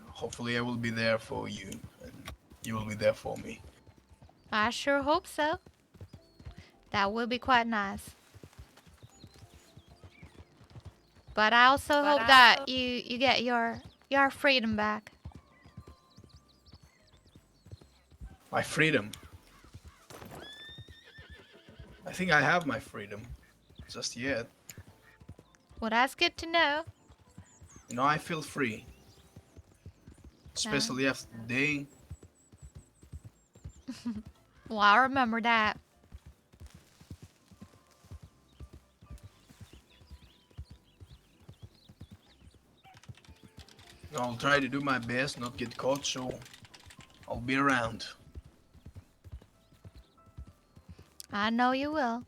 Hopefully I will be there for you, and you will be there for me. I sure hope so. That would be quite nice. But I also hope that you get your freedom back. My freedom. I think I have my freedom. Just yet. Well, that's good to know. You know, I feel free. Especially after the day. Well, I remember that. I'll try to do my best, not get caught, so I'll be around. I know you will.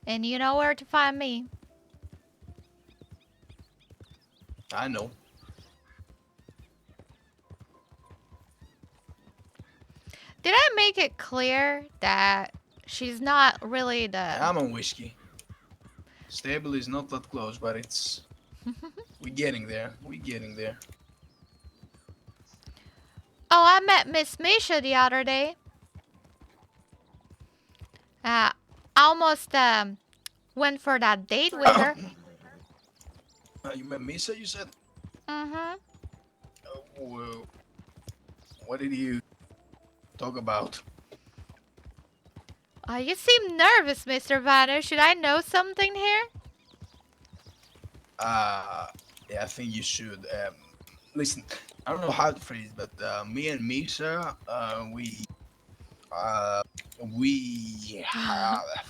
And you know where to find me. I know. Did I make it clear that she's not really the... I'm on whiskey. Stable is not that close, but it's... We're getting there. We're getting there. Oh, I met Miss Misha the other day. I almost went for that date with her. You met Misa, you said? Mm-hmm. Well, what did you talk about? You seem nervous, Mr. Vanner. Should I know something here? Yeah, I think you should. Listen, I don't know how to phrase it, but me and Misa,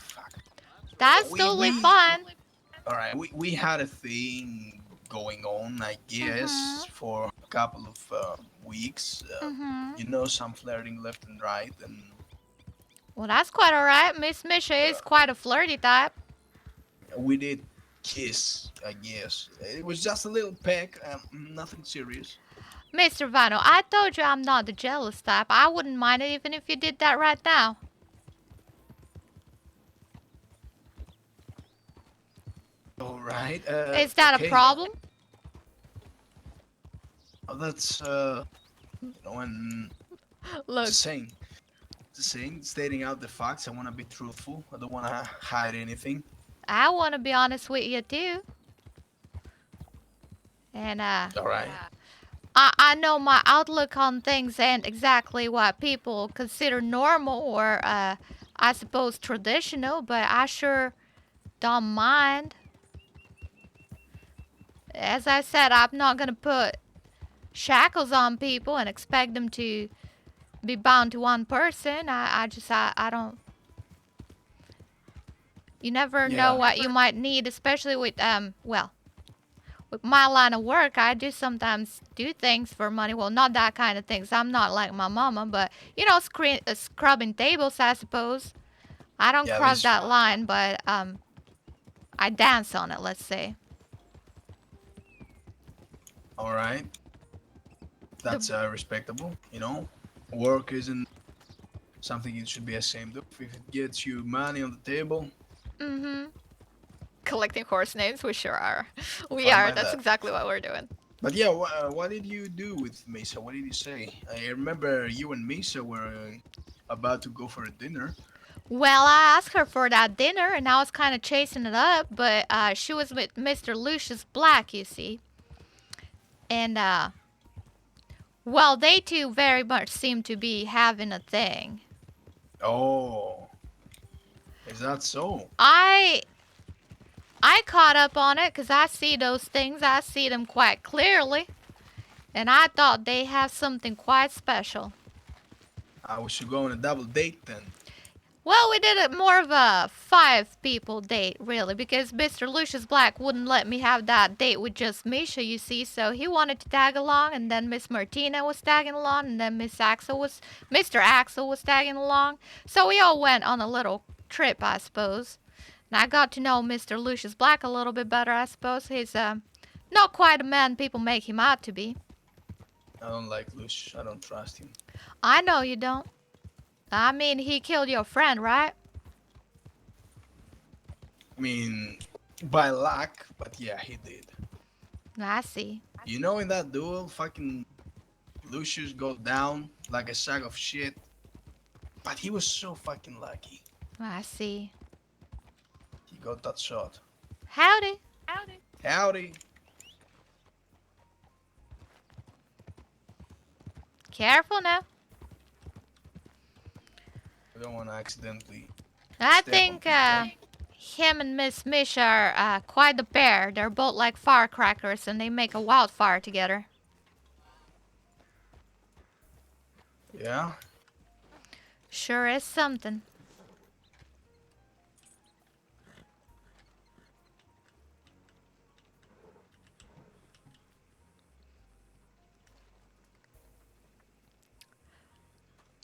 fuck. That's totally fine. All right, we had a thing going on, I guess, for a couple of weeks. You know, some flirting left and right, and Well, that's quite alright. Miss Misha is quite a flirty type. we did kiss, I guess. It was just a little peck, nothing serious. Mr. Vano, I told you I'm not the jealous type. I wouldn't mind it even if you did that right now. All right. Is that a problem? That's you know, and Look. Just saying, stating out the facts. I want to be truthful. I don't want to hide anything. I want to be honest with you too. And All right. I know my outlook on things ain't exactly what people consider normal or I suppose traditional, but I sure don't mind. As I said, I'm not gonna put shackles on people and expect them to be bound to one person. I don't. You never know what you might need, especially with well, with my line of work. I do sometimes do things for money. Well, not that kind of things. I'm not like my mama, but you know, scrubbing tables, I suppose. I don't cross that line, but I dance on it. Let's say. All right. That's respectable. You know, work isn't something you should be ashamed of. If it gets you money on the table. Mm-hmm. Collecting horse names, we sure are. We Fine are. by That's that. exactly what we're doing. But yeah, what did you do with Misa? What did you say? I remember you and Misa were about to go for a dinner. Well, I asked her for that dinner, and I was kind of chasing it up, but she was with Mr. Lucius Black, you see. And, well, they two very much seem to be having a thing. Oh. Is that so? I I caught up on it because I see those things. I see them quite clearly. And I thought they have something quite special. We should go on a double date then. Well, we did it more of a 5-people date, really, because Mr. Lucius Black wouldn't let me have that date with just Misha, you see, so he wanted to tag along, and then Miss Martina was tagging along, and then Mr. Axel was tagging along. So we all went on a little trip, I suppose. And I got to know Mr. Lucius Black a little bit better, I suppose. He's not quite a man people make him out to be. I don't like Lush. I don't trust him. I know you don't. I mean, he killed your friend, right? I mean, by luck, but yeah, he did. I see. You know, in that duel, fucking Lucius goes down like a sack of shit. But he was so fucking lucky. I see. He got that shot. Howdy. Howdy. Howdy. Careful now. I don't want to accidentally. I think him and Miss Misha are quite the pair. They're both like firecrackers and they make a wildfire together. Yeah? Sure is something.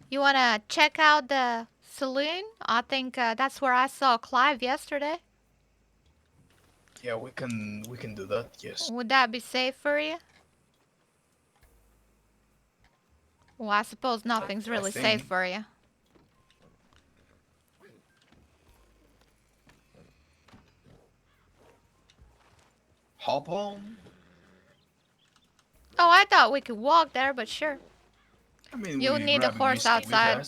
You wanna check out the saloon? I think that's where I saw Clive yesterday. Yeah, we can do that. Yes. Would that be safe for you? Well, I suppose nothing's really safe for you. Hop on. Oh, I thought we could walk there, but sure. I mean, You'll need a horse outside.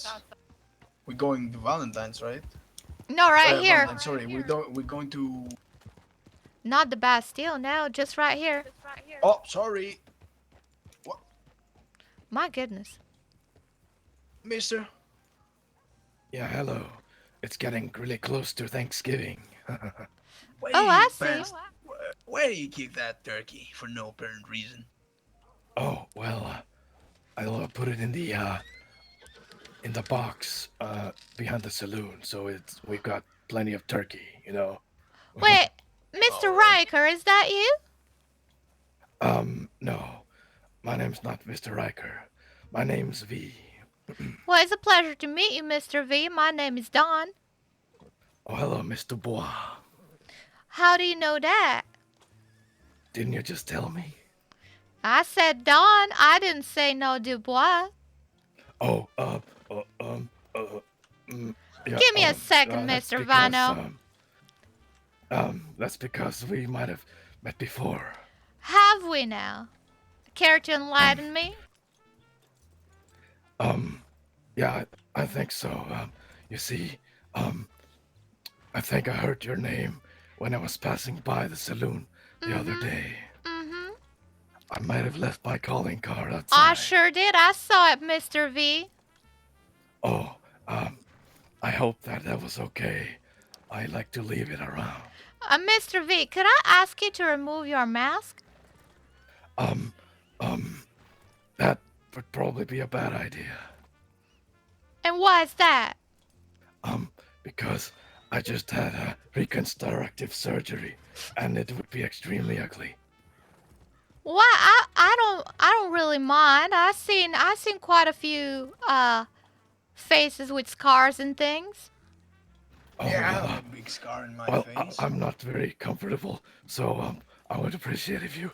We're going to Valentine's, right? No, right here. Valentine's, sorry, we're going to. Not the Bastille, no, just right here. Oh, sorry. What? My goodness. Mister. Yeah, hello. It's getting really close to Thanksgiving. Oh, I see. Where do you keep that turkey for no apparent reason? Oh, well, I'll put it in the box behind the saloon, so we've got plenty of turkey, you know. Wait, Mr. Riker, is that you? No. My name's not Mr. Riker. My name's V. Well, it's a pleasure to meet you, Mr. V. My name is Dawn. Oh, hello, Miss Dubois. How do you know that? Didn't you just tell me? I said Dawn. I didn't say no Dubois. Oh, yeah, Give me a second, Mr. Vano. That's because we might have met before. Have we now? Care to enlighten me? Yeah, I think so. You see, I think I heard your name when I was passing by the saloon the other day. Mm-hmm. I might have left my calling card outside. I sure did. I saw it, Mr. V. Oh, I hope that was okay. I like to leave it around. Mr. V, could I ask you to remove your mask? That would probably be a bad idea. And why is that? Because I just had a reconstructive surgery, and it would be extremely ugly. Why? I don't really mind. I seen quite a few faces with scars and things. Oh, Yeah, I have a big scar in my well, face. I'm not very comfortable, so I would appreciate if you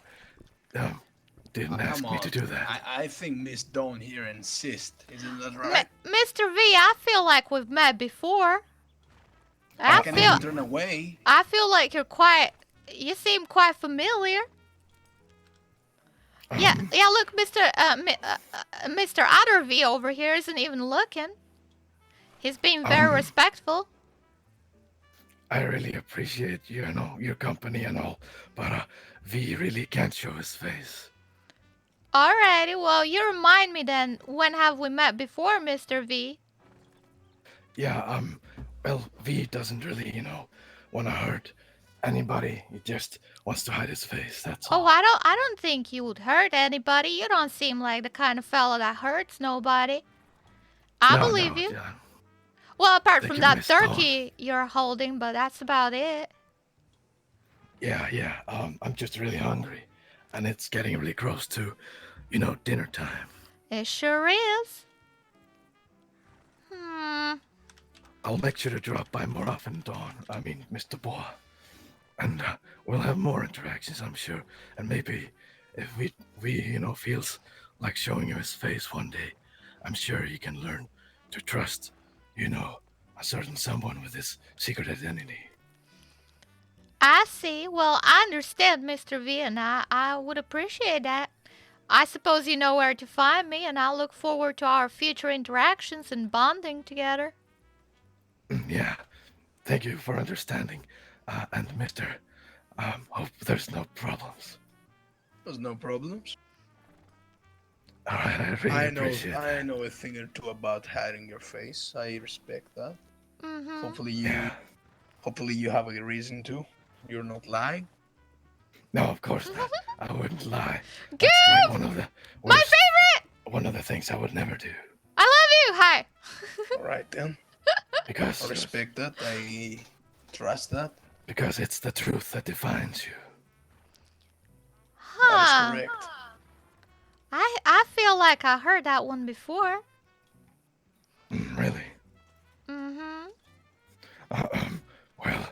didn't ask me to do that. I think Miss Dawn here insists. Isn't that right? Mr. V, I feel like we've met before. I can even turn away. I feel like you seem quite familiar. Yeah, look, Mr. Ottervy over here isn't even looking. He's being very respectful. I really appreciate your company and all, but V really can't show his face. Alrighty, well, you remind me then, when have we met before, Mr. V? Yeah, well, V doesn't really, want to hurt anybody. He just wants to hide his face. That's Oh, all. I don't think you would hurt anybody. You don't seem like the kind of fellow that hurts nobody. I No, believe no, you. yeah. Well, apart Think from you that missed Dawn. turkey you're holding, but that's about it. Yeah. I'm just really hungry, and it's getting really close to, dinner time. It sure is. Hmm. I'll make sure to drop by more often, Dawn. I mean, Mr. Dubois. And we'll have more interactions, I'm sure. And maybe if we feels like showing him his face one day, I'm sure he can learn to trust, a certain someone with his secret identity. I see. Well, I understand, Mr. V, and I would appreciate that. I suppose you know where to find me, and I'll look forward to our future interactions and bonding together. Yeah. Thank you for understanding. And Mr. Hope there's no problems. There's no problems. All right, I really appreciate it. I know a thing or two about hiding your face. I respect that. Mm-hmm. Hopefully you have a reason to. You're not lying. No, of course not. I wouldn't lie. Good! That's like one of the My worst- favorite! One of the things I would never do. I love you! Hi! Alright then. Because I respect that. I trust that. Because it's the truth that defines you. Huh. That is correct. I feel like I heard that one before. Really? Mm-hmm. Well,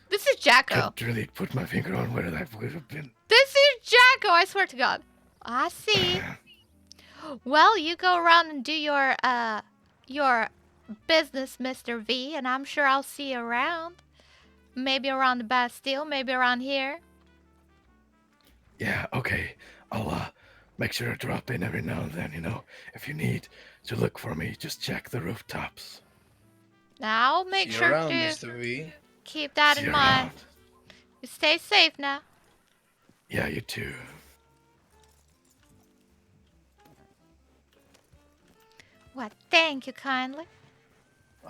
This is Jacko. can't really put my finger on where that would have been. This is Jacko, I swear to God. I see. Well, you go around and do your business, Mr. V, and I'm sure I'll see you around. Maybe around the Bastille, maybe around here. Yeah, okay. I'll make sure to drop in every now and then, If you need to look for me, just check the rooftops. Now, make See you sure around, to Mr. V. keep that See in you mind. around. You stay safe now. Yeah, you too. Well, thank you kindly.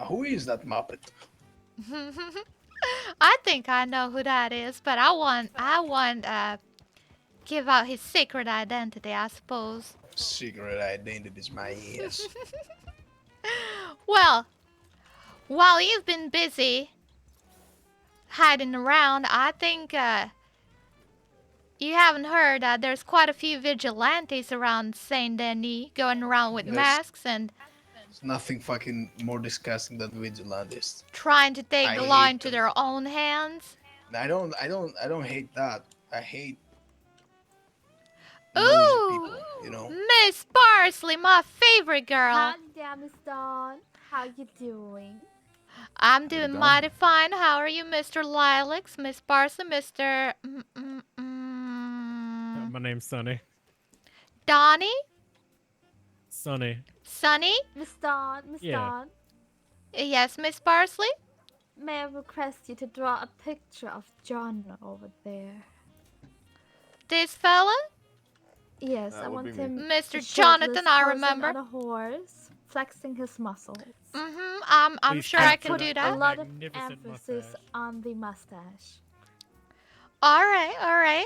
Who is that Muppet? I think I know who that is, but I won't give out his secret identity, I suppose. Secret identity is my ass. Well, while you've been busy hiding around, I think you haven't heard that there's quite a few vigilantes around Saint Denis going around with Yes. masks and There's nothing fucking more disgusting than vigilantes. trying to take I the law hate into them. their own hands. I don't hate that. I hate Ooh, people, Miss Parsley, my favorite girl. Hi there, Miss Dawn. How you doing? I'm doing Dawn? mighty fine. How are you, Mr. Lilacs, Miss Parsley, Mr. My name's Sunny. Donnie? Sunny. Sunny? Miss Dawn, Miss Yeah. Dawn. Yes, Miss Parsley? May I request you to draw a picture of John over there? This fella? Yes, That I would want be me. him. Mr. a Jonathan, shirtless I person remember. On a horse, flexing his muscles. I'm Please sure I put can that do A that. lot of magnificent emphasis mustache. on the mustache. All right.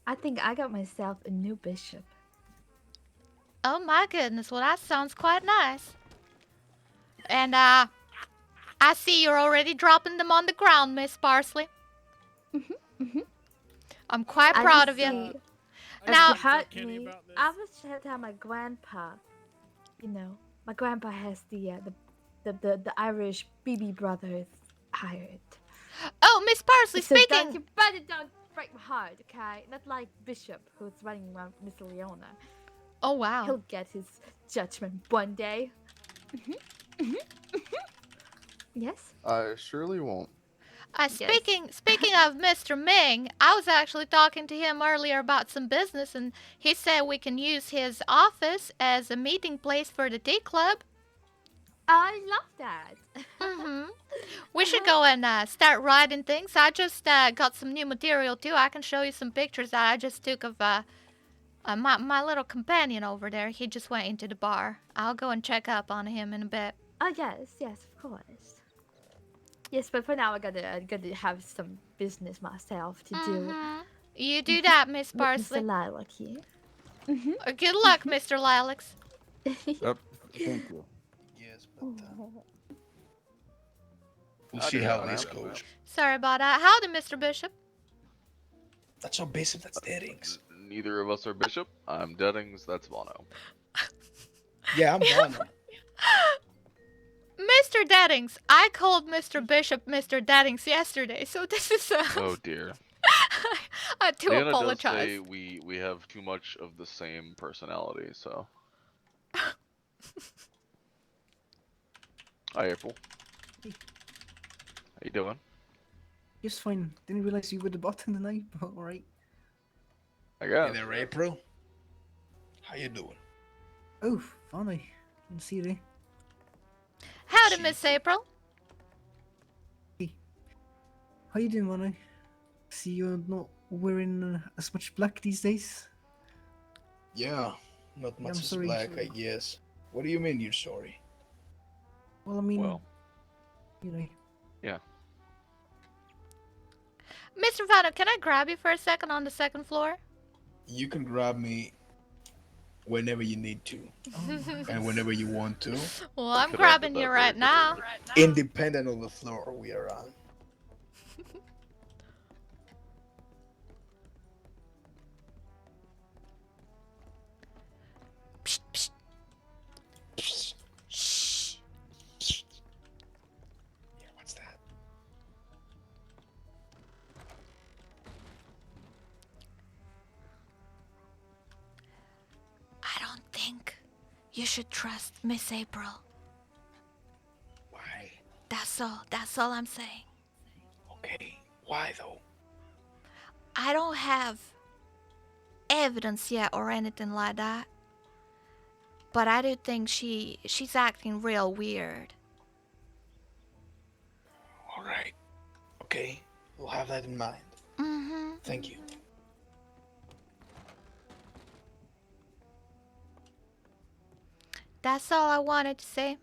I think I got myself a new bishop. Oh my goodness, well that sounds quite nice. And I see you're already dropping them on the ground, Miss Parsley. I'm quite proud of you. Now, If you hurt me, I was tell my grandpa. My grandpa has the Irish BB brothers hired. oh, Miss Parsley, So speaking. don't you better don't break my heart, okay? Not like Bishop, who's running around Miss Leona. Oh wow. He'll get his judgment one day. Yes. I surely won't. Speaking of Mr. Ming, I was actually talking to him earlier about some business, and he said we can use his office as a meeting place for the tea club. I love that. We should go and start writing things. I just got some new material too. I can show you some pictures that I just took of my little companion over there. He just went into the bar. I'll go and check up on him in a bit. Oh yes, yes, of course. Yes, but for now I gotta have some business myself to do. You do that, Miss With Parsley. Mr. Lilac here. Good luck, Mr. Lilacs. Yep. Thank you. Yes, but we'll I see do how that, this man. goes. Sorry about that. Howdy, Mr. Bishop. That's not Bishop, that's Deadings. Neither of us are Bishop. I'm Deadings. That's Bono. Yeah, I'm Bono. Mr. Deadings, I called Mr. Bishop Mr. Deadings yesterday, so this is Oh dear. I do Leona apologize. does say we have too much of the same personality, so. Hi, April. Hey. How you doing? Just fine. Didn't realize you were the bottom tonight, but alright. I guess. Hey there, April. How you doing? Oh, funny. Didn't see you there. Howdy, Miss April. How you doing, Mono? See you're not wearing as much black these days. Yeah, not much I'm is sorry. black, I guess. What do you mean you're sorry? Well, I mean, Well. you know. Yeah. Mr. Vanna, can I grab you for a second on the second floor? You can grab me whenever you need to. And whenever you want to. Well, I'm grabbing you right now. Independent of the floor we are on. Psst, psst. Shh. Yeah, what's that? I don't think you should trust Miss April. Why? That's all I'm saying. Okay, why though? I don't have evidence yet or anything like that. But I do think she's acting real weird. Alright. Okay, we'll have that in mind. Mm-hmm. Thank you. That's all I wanted to say.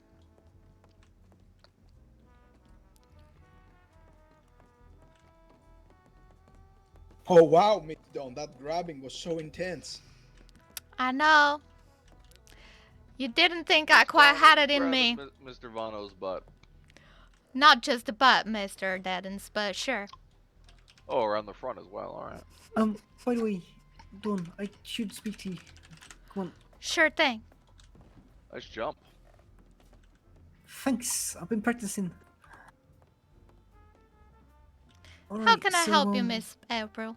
Oh wow, Miss Dawn, that grabbing was so intense. I know. You didn't think I quite had it in me. Mr. Vano's butt. Not just the butt, Mr. Deadens, but sure. Oh, around the front as well. All right. By the way, Dawn, I should speak to you. Come on. Sure thing. Nice jump. Thanks. I've been practicing. How Alright, can I so, help you, Miss April?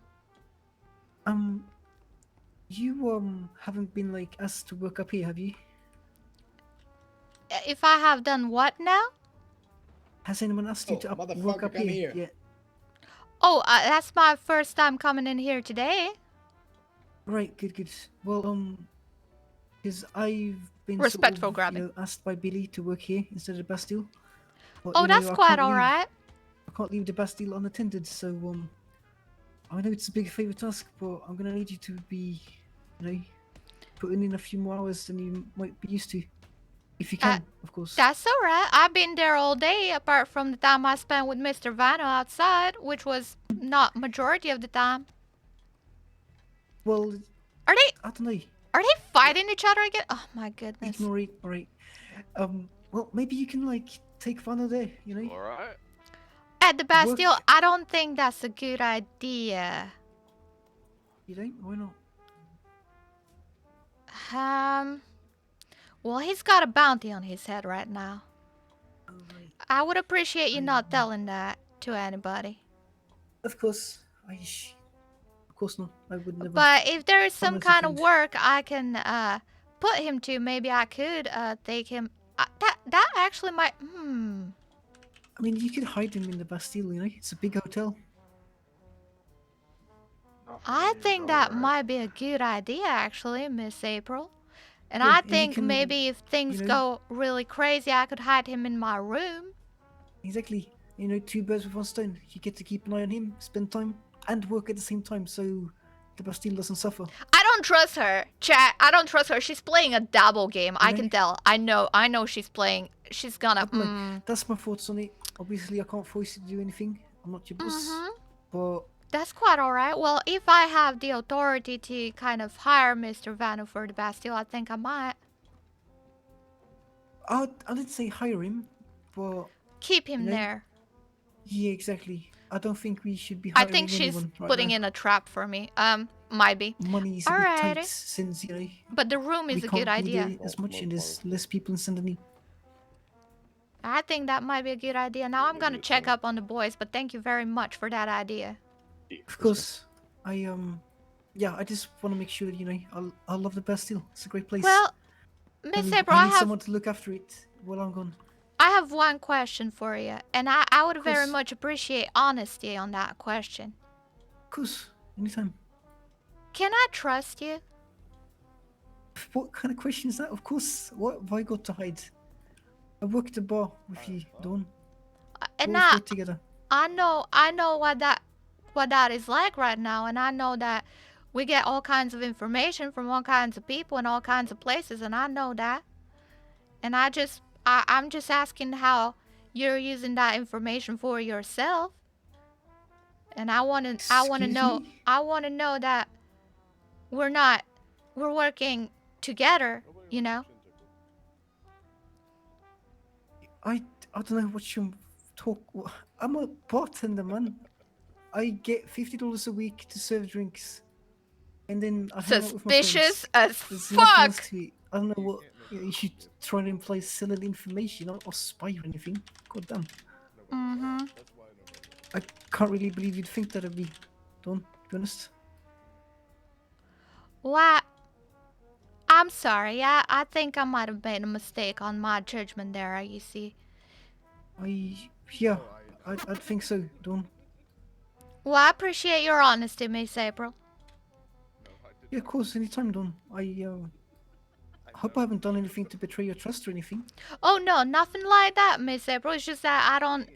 You haven't been like asked to work up here, have you? If I have done what now? Has anyone asked you to work up come here? here. Yeah. Oh, that's my first time coming in here today. Right, good. Well, because I've been Respectful grabbing. asked by Billy to work here instead of the Bastille. But, Oh, you know, that's I quite can't leave- alright. I can't leave the Bastille unattended, so I know it's a big favour task, but I'm gonna need you to be, you know, putting in a few more hours than you might be used to, if you can, of course. That's alright. I've been there all day, apart from the time I spent with Mr. Vano outside, which was not majority of the time. Well, Are they? I don't know. Are they fighting each other again? Oh my goodness. Ignore it. Alright. Well, maybe you can like take Vano there, you know. All right. At the Bastille, I don't think that's a good idea. You don't? Why not? Well, he's got a bounty on his head right now. I would appreciate you not telling that to anybody. Of course. Of course not. I would never. But if there is some Unless kind you of can- work I can put him to, maybe I could take him. That actually might. I mean, you could hide him in the Bastille, you know? It's a big hotel. I think that might be a good idea, actually, Miss April. And Yeah, I and you think can, maybe if things you know- go really crazy, I could hide him in my room. Exactly. You know, two birds with one stone. You get to keep an eye on him, spend time, and work at the same time, so the Bastille doesn't suffer. I don't trust her, chat. I don't trust her. She's playing a double game. I can tell. I know she's playing she's gonna. That's my thoughts on it. Obviously, I can't force you to do anything. I'm not your boss. But That's quite alright. Well, if I have the authority to kind of hire Mr. Vanu for the Bastille, I think I might. I didn't say hire him, but keep him you know, there. Yeah, exactly. I don't think we should be I hiring think she's anyone right putting now. in a trap for me. Might be. Money's a bit tight Alrighty. since, you know. But the room is we a can't good be idea. there as much, and there's less people in Saint Denis. I think that might be a good idea. Now I'm gonna check up on the boys, but thank you very much for that idea. Of course, yeah, I just want to make sure that, you know, I love the Bastille. It's a great place. Well, Miss April, I I need have someone to look after it while I'm gone. I have one question for you, and I would very course. much appreciate honesty on that question. Of course, anytime. Can I trust you? What kind of question is that? Of course. What have I got to hide? I work at the bar with you, Dawn. And We always now work together. I know what that is like right now, and I know that we get all kinds of information from all kinds of people in all kinds of places, and I know that. And I'm just asking how you're using that information for yourself. And I want to know that we're working together, you know? I don't know what you talk. I'm a bartender, man. I get $50 a week to serve drinks, and then I hang out with my friends. Suspicious as There's nothing else fuck. to it. I don't know what you should try to imply selling information or spy or anything. God damn. Mm-hmm. I can't really believe you'd think that of me. Don't be honest. What? I'm sorry. I think I might have made a mistake on my judgment there, you see. Yeah, I'd think so, Dawn. Well, I appreciate your honesty, Miss April. Yeah, of course, anytime, Dawn. I hope I haven't done anything to betray your trust or anything. Oh no, nothing like that, Miss April. It's just that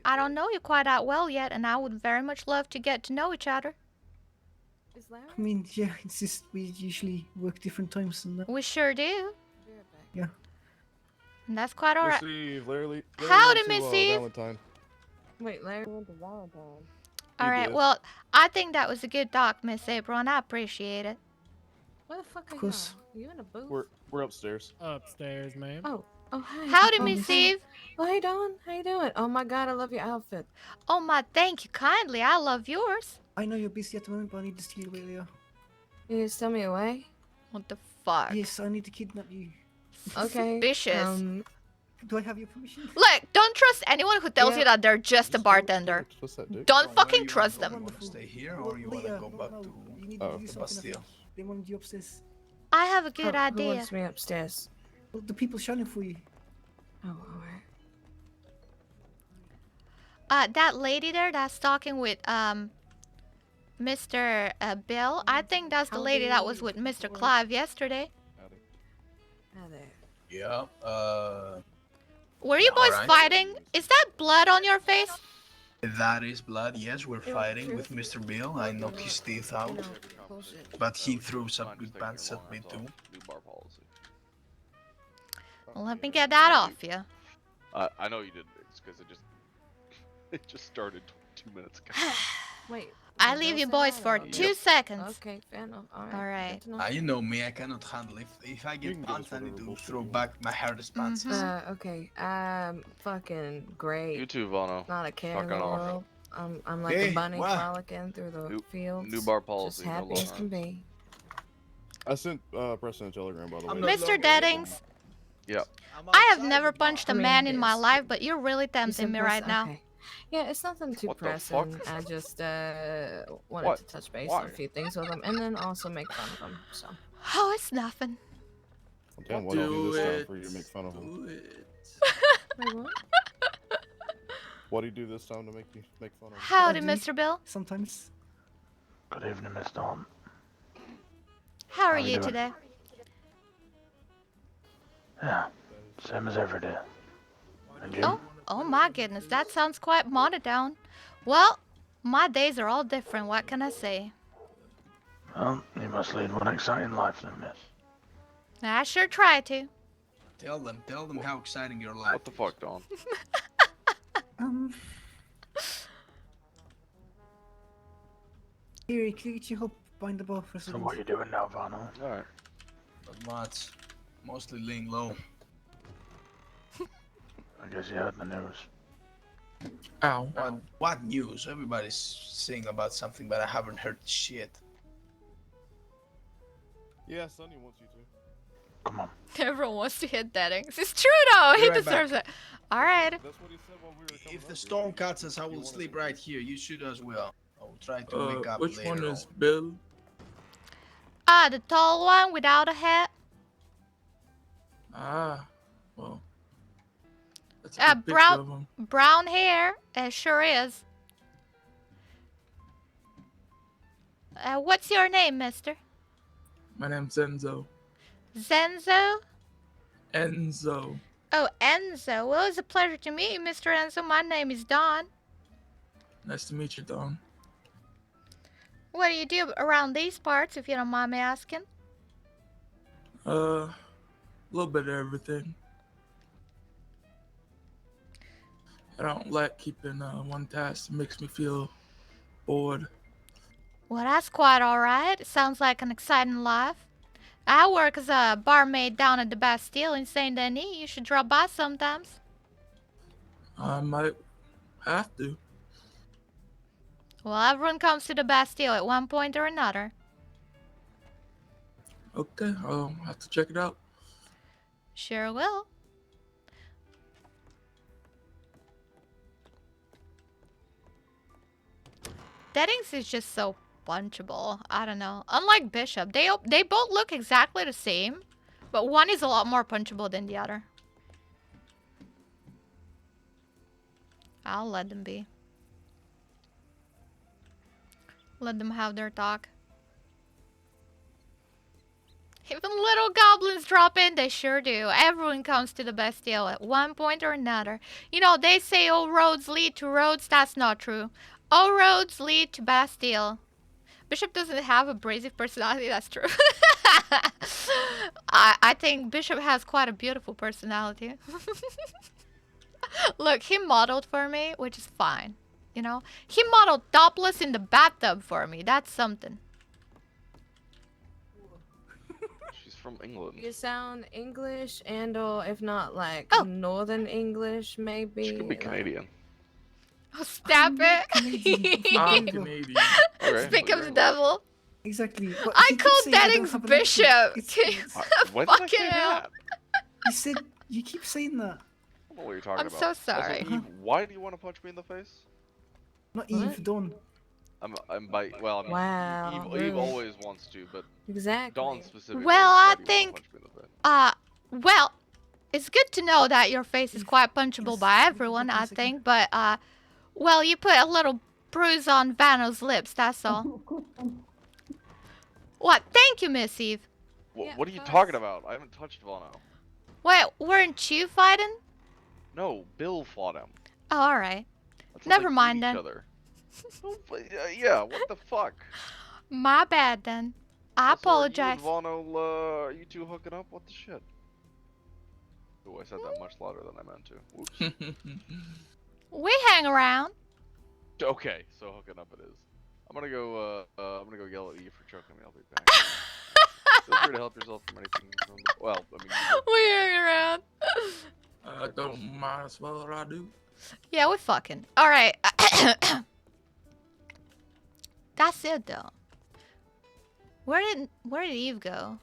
I don't know you quite that well yet, and I would very much love to get to know each other. I mean, yeah, it's just we usually work different times and that. We sure do. Yeah. And that's quite alright. Miss Eve, Larry Howdy, went to, Miss Eve. Valentine. Wait, Larry went to Valentine. Alright, did. well, I think that was a good talk, Miss April, and I appreciate it. Where the fuck are you? course. Are you in a booth? We're upstairs. Upstairs, ma'am. Oh, hi. Howdy, Oh, Miss Eve. Oh, hey, Dawn. How you doing? Oh my God, I love your outfit. Oh my, thank you kindly. I love yours. I know you're busy at the moment, but I need to steal you away later. You just tell me away. What the fuck? Yes, I need to kidnap you. Okay. Suspicious. Do I have your permission? Look, don't trust anyone who tells you that they're just a bartender. What's that, Dick? Don't fucking trust them. Stay here, or you wanna go back to You need Oh. to do the something Bastille? about it. They wanted you upstairs. I have a good Who idea. wants me upstairs? Well, the people shouting for you. Oh, alright. That lady there that's talking with Mr. Bill, I think that's the lady that was with Mr. Clive yesterday. Hi there. Yeah. Were you boys Alright. fighting? Is that blood on your face? That is blood. Yes, we're fighting with Mr. Bill. I knocked his teeth out, but he threw some good pants at me too. New bar policy. Well, let me get that off you. I know you didn't, because it just started 2 minutes ago. Wait. I did leave Bill you say boys that, for or- 2 seconds. Okay, fair enough. Alright. Alright. good to know. You know me, I cannot handle it. If I get pants, I need to throw back my hardest pants. Okay. Fucking great. You too, Vano. Not a care in the Fucking off. world. I'm like Hey, a bunny what? frolicking through the fields. New bar Just policy. No happy long as can be. I sent Preston a telegram, by the way. Mr. Deadings, Yep. I have never punched a I mean, man in my yes. life, but you're really You tempting said me press- right now. okay. Yeah, it's nothing too What the pressing. fuck? I just wanted What? to touch base Why? on a few things with him, and then also make fun of him. So. Oh, it's nothing. Damn, what do you do this time for you to make fun of him? Wait, what? What do you do this time to make you make fun of him? Howdy, I do. Mr. Bill. Sometimes. Good evening, Miss Dawn. How are you you doing? today? Yeah, same as every day. And you? Oh my goodness, that sounds quite monotone. Well, my days are all different. What can I say? Well, you must lead one exciting life then, miss. I sure try to. Tell them how exciting your life. What the fuck, Don? Here, could you help bind the bar for a second? So what are you doing now, Vano? Alright. But lots, mostly laying low. I guess you heard the news. Ow. What news? Everybody's saying about something, but I haven't heard shit. Yeah, Sonny wants you to. Come on. Everyone wants to hit Deadings. It's true though. Be He right deserves back. it. All right. That's what he said while we were coming If the up storm cuts us, I will sleep right here. You should as well. I will try to wake up Which later one is on. Bill? The tall one without a hat. Ah, well. That's a good picture of him. Brown hair. It sure is. What's your name, mister? My name's Enzo. Zenzo? Enzo. Oh, Enzo. Well, it's a pleasure to meet you, Mr. Enzo. My name is Dawn. Nice to meet you, Don. What do you do around these parts, if you don't mind me asking? A little bit of everything. I don't like keeping one task. It makes me feel bored. Well, that's quite alright. Sounds like an exciting life. I work as a barmaid down at the Bastille in Saint Denis. You should drop by sometimes. I might have to. Well, everyone comes to the Bastille at one point or another. Okay, I'll have to check it out. Sure will. Deadings is just so punchable. I don't know. Unlike Bishop, they both look exactly the same, but one is a lot more punchable than the other. I'll let them be. Let them have their talk. Even little goblins drop in, they sure do. Everyone comes to the Bastille at one point or another. You know, they say all roads lead to Rhodes. That's not true. All roads lead to Bastille. Bishop doesn't have a abrasive personality, that's true. I think Bishop has quite a beautiful personality. Look, he modeled for me, which is fine. You know? He modeled topless in the bathtub for me. That's something. She's from England. You sound English and or if not like Northern English maybe. She could be like- Canadian. Oh, stop it. I'm Canadian. Okay, Speak well, of the you're devil. Exactly. But I he keeps called saying I don't Deadings have an Bishop. accent. When did I Fucking say hell. that? You said you keep saying that. I don't know what you're talking I'm about. so Also, sorry. Eve, why do you want to punch me in the face? Not What? Eve, Dawn. I'm by. Well, I mean, Wow, Eve really? always wants to, but Exactly. Dawn specifically. Well, why I do you wanna think, punch me in the face? well, it's good to know that your face is quite punchable by everyone, I think, but, well, you put a little bruise on Vano's lips, that's all. What? Thank you, Miss Eve. What are you talking about? I haven't touched Vano. Wait, weren't you fighting? No, Bill fought him. Oh, alright. That's Never how they mind beat then. each other. Yeah, what the fuck? My bad then. I apologize. You and Vano, are you two hooking up? What the shit? Oh, I said that much louder than I meant to. Whoops. We hang around. Okay, so hooking up it is. I'm gonna go yell at you for choking me. I'll be back. Feel free to help yourself from anything. Well, I mean. We hang around. Don't mind as well as I do. Yeah, we fucking. Alright. That's it though. Where did Eve go?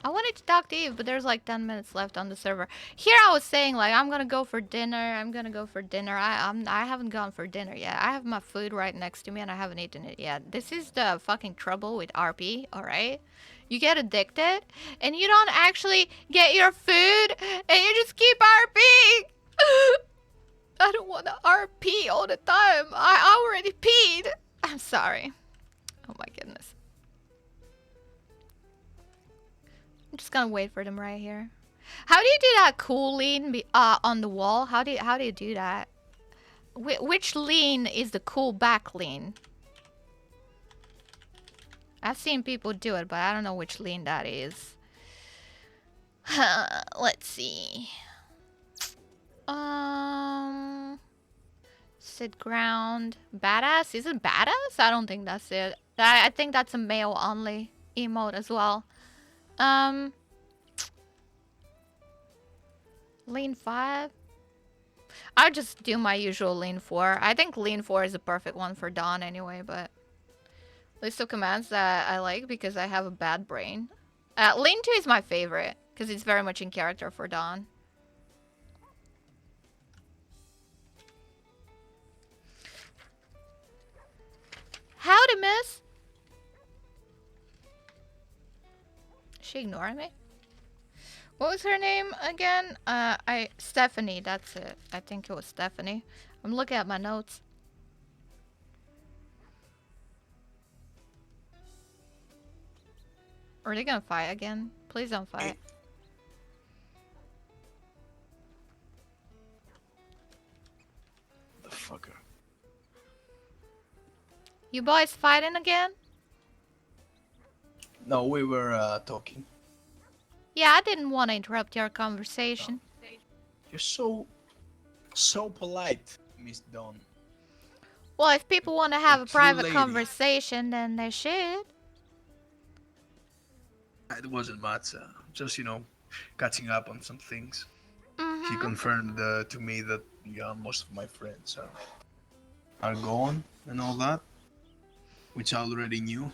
I wanted to talk to Eve, but there's like 10 minutes left on the server. Here I was saying like I'm gonna go for dinner. I haven't gone for dinner yet. I have my food right next to me and I haven't eaten it yet. This is the fucking trouble with RP, alright? You get addicted and you don't actually get your food and you just keep RPing. I don't want to RP all the time. I already peed. I'm sorry. Oh my goodness. I'm just gonna wait for them right here. How do you do that cool lean on the wall? How do you do that? Which lean is the cool back lean? I've seen people do it, but I don't know which lean that is. Let's see. Sit ground. Badass? Is it badass? I don't think that's it. I think that's a male only emote as well. Lean 5. I'll just do my usual lean 4. I think lean 4 is the perfect one for Dawn anyway, but list of commands that I like because I have a bad brain. Lean 2 is my favorite because it's very much in character for Dawn. Howdy, miss. Is she ignoring me? What was her name again? Stephanie, that's it. I think it was Stephanie. I'm looking at my notes. Are they gonna fight again? Please don't fight. The fucker. You boys fighting again? No, we were talking. Yeah, I didn't want to interrupt your conversation. You're so polite, Miss Dawn. Well, if people want to have a true private lady. conversation, then they should. It wasn't much. Just catching up on some things. Mm-hmm. He confirmed to me that most of my friends are gone and all that, which I already knew.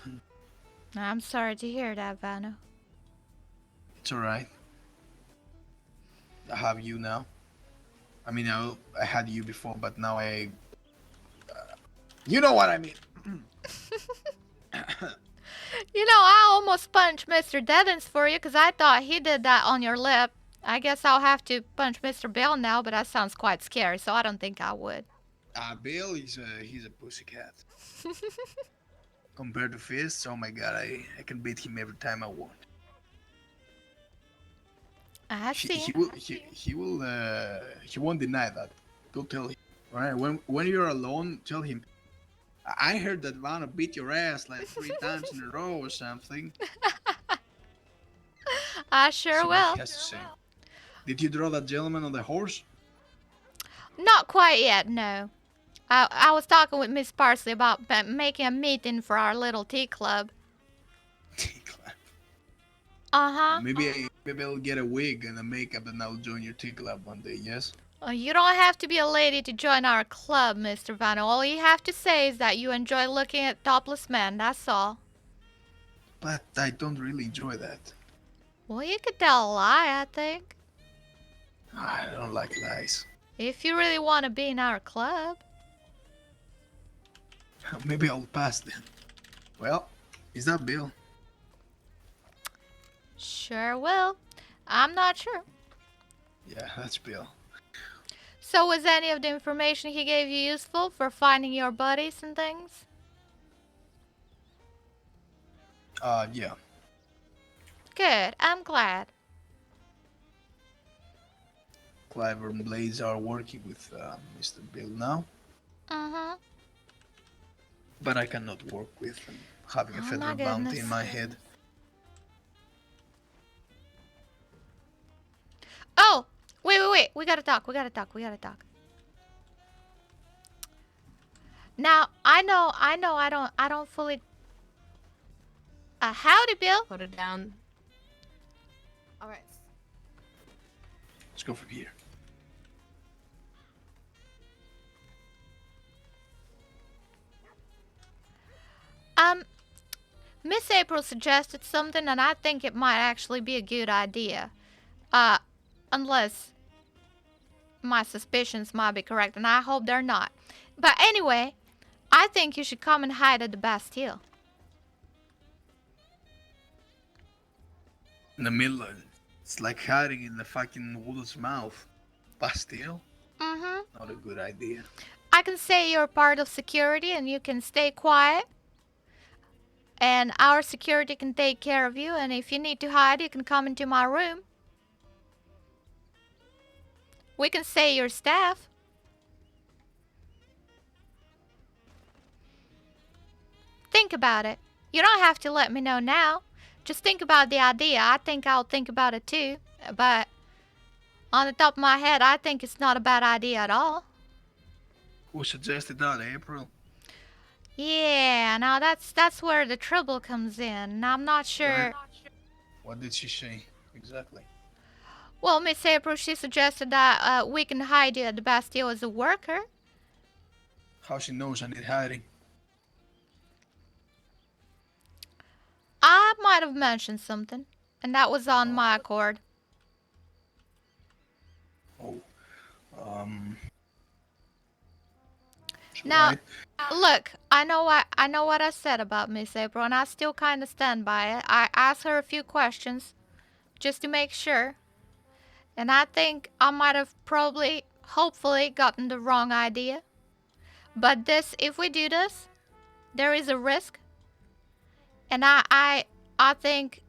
I'm sorry to hear that, Vano. It's alright. I have you now. I mean, I had you before, but now you know what I mean. You know, I almost punched Mr. Deadens for you because I thought he did that on your lip. I guess I'll have to punch Mr. Bell now, but that sounds quite scary, so I don't think I would. Bill, he's a pussycat. Compared to Fist, oh my god, I can beat him every time I want. I see. He won't deny that. Go tell him. Alright, when you're alone, tell him. I heard that Vano beat your ass like 3 times in a row or something. I sure See what will. he has to say. Did you draw that gentleman on the horse? Not quite yet, no. I was talking with Miss Parsley about making a meeting for our little tea club. Tea club? Uh-huh. Maybe I'll get a wig and a makeup and I'll join your tea club one day, yes? You don't have to be a lady to join our club, Mr. Vano. All you have to say is that you enjoy looking at topless men, that's all. But I don't really enjoy that. Well, you could tell a lie, I think. I don't like lies. If you really want to be in our club. Maybe I'll pass then. Well, is that Bill? Sure will. I'm not sure. Yeah, that's Bill. So was any of the information he gave you useful for finding your buddies and things? Yeah. Good, I'm glad. Cliver and Blaze are working with Mr. Bill now, Mm-hmm. but I cannot work with them, having a Oh my federal bounty in goodness. my head. Oh! Wait. We gotta talk. Now, I know I don't fully... howdy, Bill. Put it down. Alright. Let's go from here. Miss April suggested something and I think it might actually be a good idea. Unless my suspicions might be correct, and I hope they're not. But anyway, I think you should come and hide at the Bastille. In the middle, it's like hiding in the fucking wolf's mouth. Bastille? Mm-hmm. Not a good idea. I can say you're part of security and you can stay quiet. And our security can take care of you, and if you need to hide, you can come into my room. We can say your staff. Think about it. You don't have to let me know now. Just think about the idea. I think I'll think about it too. But on the top of my head, I think it's not a bad idea at all. Who suggested that, April? Yeah, now that's where the trouble comes in. And I'm not sure. What did she say exactly? Well, Miss April, she suggested that we can hide you at the Bastille as a worker. How she knows I need hiding? I might have mentioned something, and that was on my accord. Um. Now, look, I know what I said about Miss April, and I still kind of stand by it. I asked her a few questions just to make sure, and I think I might have probably, hopefully, gotten the wrong idea. But if we do this, there is a risk, and I think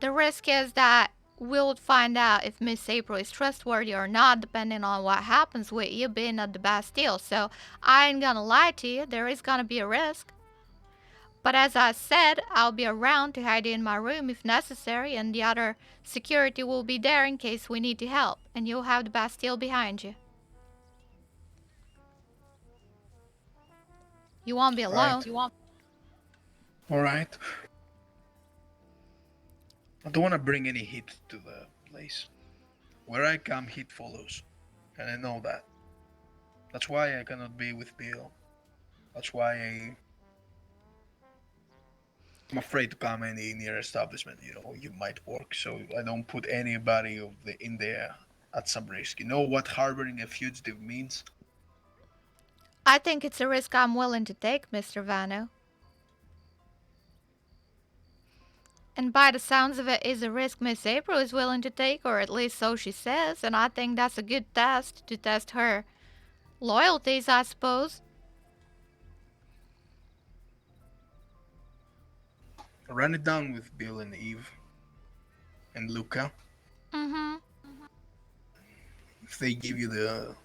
the risk is that we'll find out if Miss April is trustworthy or not, depending on what happens with you being at the Bastille. So I ain't gonna lie to you, there is gonna be a risk. But as I said, I'll be around to hide you in my room if necessary, and the other security will be there in case we need to help, and you'll have the Bastille behind you. You won't be alone. Right. Alright. I don't want to bring any heat to the place. Where I come, heat follows. And I know that. That's why I cannot be with Bill. That's why I'm afraid to come any near establishment. You know, you might work, so I don't put anybody in there at some risk. You know what harboring a fugitive means? I think it's a risk I'm willing to take, Mr. Vano. And by the sounds of it, is a risk Miss April is willing to take, or at least so she says, and I think that's a good test to test her loyalties, I suppose. Run it down with Bill and Eve and Luca. Mm-hmm. If they give you the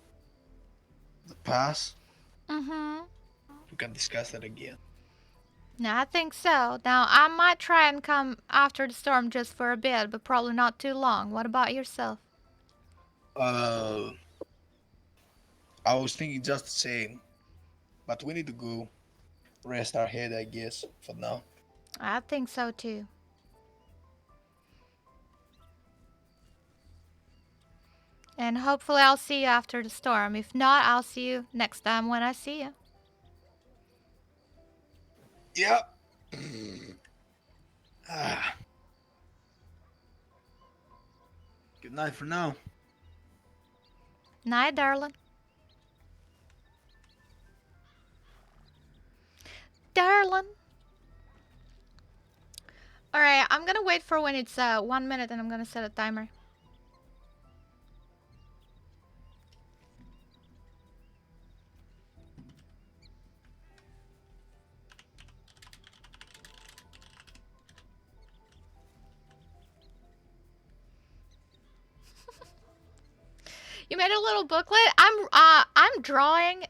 pass, Mm-hmm. we can discuss that again. No, I think so. Now, I might try and come after the storm just for a bit, but probably not too long. What about yourself? I was thinking just the same, but we need to go rest our head, I guess, for now. I think so too. And hopefully I'll see you after the storm. If not, I'll see you next time when I see you. Yeah. Good night for now. Night, darling. Darling. Alright, I'm gonna wait for when it's 1 minute and I'm gonna set a timer. You made a little booklet. I'm drawing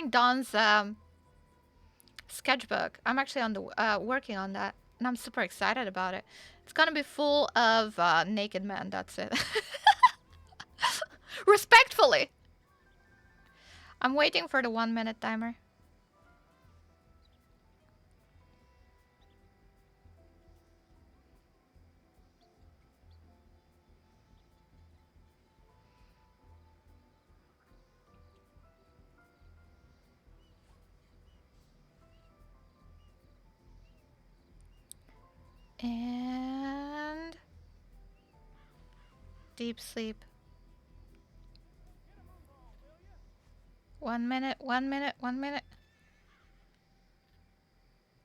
Dawn's sketchbook. I'm actually on the working on that, and I'm super excited about it. It's gonna be full of naked men. That's it. Respectfully. I'm waiting for the 1 minute timer. And deep sleep. 1 minute, 1 minute, 1 minute.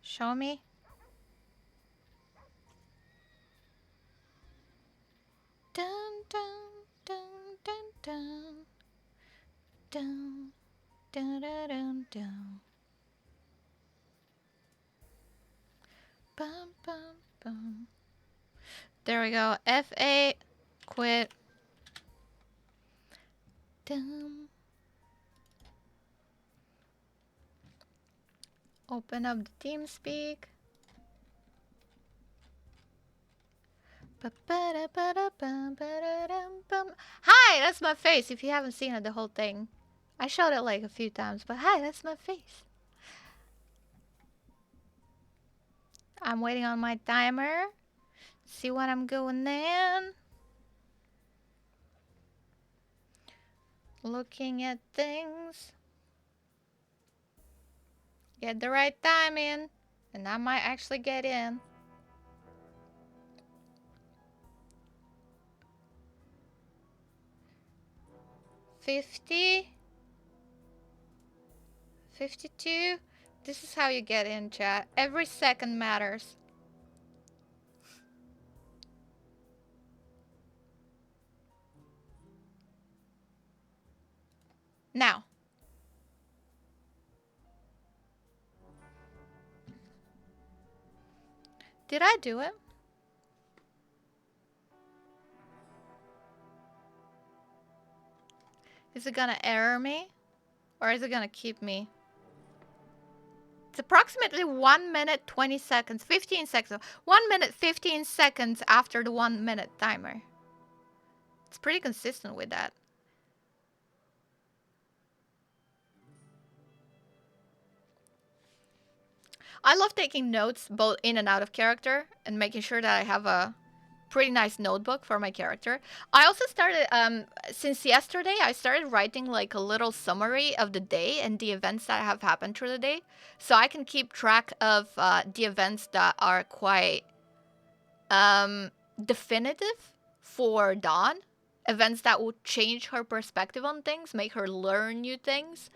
Show me. Dun dun dun dun dun dun dun dun dun dun. Bum bum bum. There we go. F8. Quit. Dum. Open up the TeamSpeak. Hi, that's my face. If you haven't seen it, the whole thing. I showed it like a few times, but hi, that's my face. I'm waiting on my timer. See what I'm going in. Looking at things. Get the right time in, and I might actually get in. $50. 52. This is how you get in, chat. Every second matters. Now. Did I do it? Is it gonna error me? Or is it gonna keep me? It's approximately 1 minute 20 seconds, 15 seconds. 1 minute 15 seconds after the 1 minute timer. It's pretty consistent with that. I love taking notes both in and out of character and making sure that I have a pretty nice notebook for my character. I also started, since yesterday, I started writing like a little summary of the day and the events that have happened through the day. So I can keep track of the events that are quite definitive for Dawn. Events that will change her perspective on things, make her learn new things,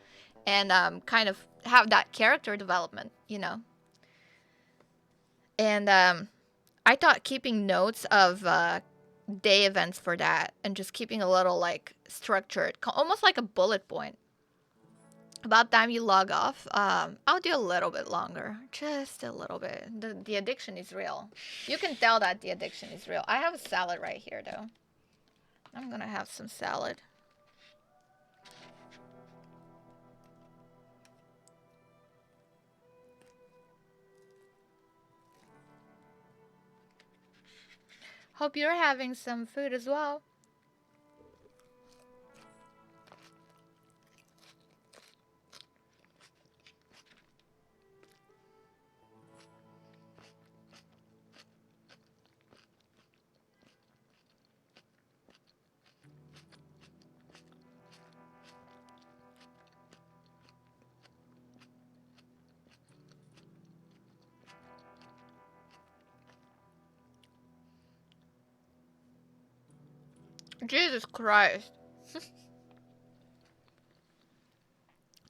and kind of have that character development, you know. And I thought keeping notes of day events for that and just keeping a little like structured, almost like a bullet point. About time you log off, I'll do a little bit longer, just a little bit. The addiction is real. You can tell that the addiction is real. I have a salad right here though. I'm gonna have some salad. Hope you're having some food as well. Jesus Christ.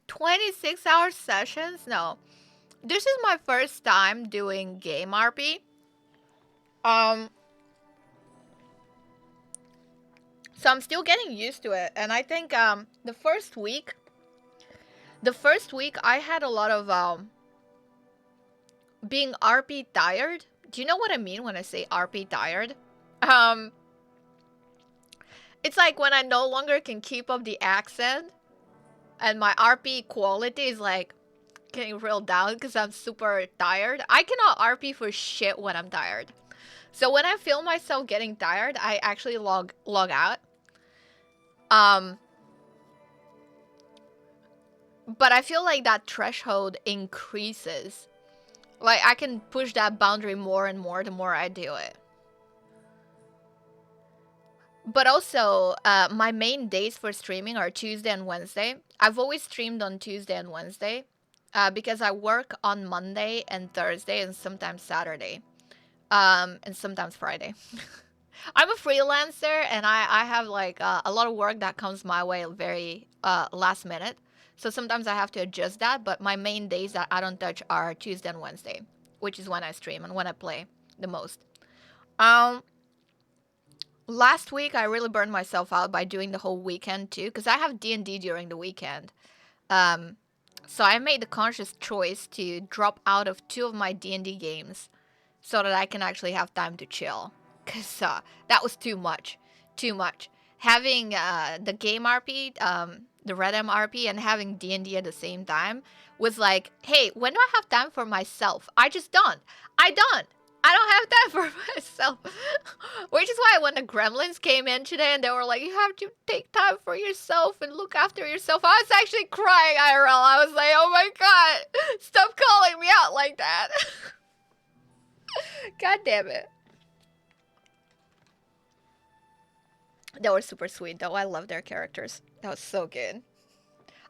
26-hour sessions? No. This is my first time doing game RP. So I'm still getting used to it. And I think the first week I had a lot of being RP tired. Do you know what I mean when I say RP tired? It's like when I no longer can keep up the accent and my RP quality is like getting real down because I'm super tired. I cannot RP for shit when I'm tired. So when I feel myself getting tired, I actually log out. But I feel like that threshold increases. Like I can push that boundary more and more the more I do it. But also, my main days for streaming are Tuesday and Wednesday. I've always streamed on Tuesday and Wednesday because I work on Monday and Thursday and sometimes Saturday. And sometimes Friday. I'm a freelancer and I have like a lot of work that comes my way very last minute. So sometimes I have to adjust that, but my main days that I don't touch are Tuesday and Wednesday, which is when I stream and when I play the most. Last week I really burned myself out by doing the whole weekend too, because I have D&D during the weekend. So I made the conscious choice to drop out of 2 of my D&D games so that I can actually have time to chill. Because that was too much. Having the game RP, the RedM RP, and having D&D at the same time was like, hey, when do I have time for myself? I don't. I don't have time for myself. Which is why when the gremlins came in today and they were like, you have to take time for yourself and look after yourself, I was actually crying IRL. I was like, oh my god, stop calling me out like that. God damn it. They were super sweet though. I love their characters. That was so good.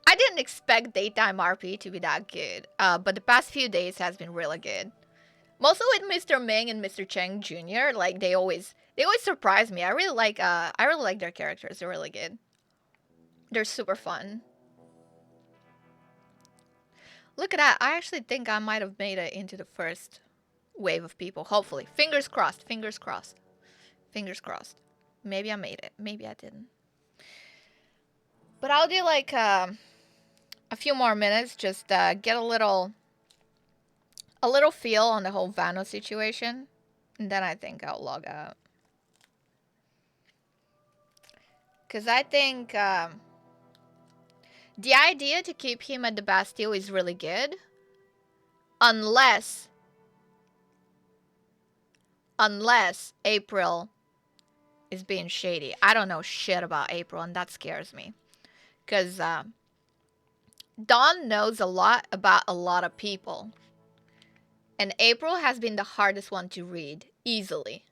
I didn't expect daytime RP to be that good, but the past few days has been really good. Mostly with Mr. Ming and Mr. Cheng Jr. Like they always surprise me. I really like their characters. They're really good. They're super fun. Look at that. I actually think I might have made it into the first wave of people. Hopefully. Fingers crossed. Fingers crossed. Fingers crossed. Maybe I made it. Maybe I didn't. But I'll do like a few more minutes. Just get a little feel on the whole Vano situation. And then I think I'll log out. Because I think the idea to keep him at the Bastille is really good. Unless April is being shady. I don't know shit about April, and that scares me. Because Dawn knows a lot about a lot of people. And April has been the hardest one to read, easily.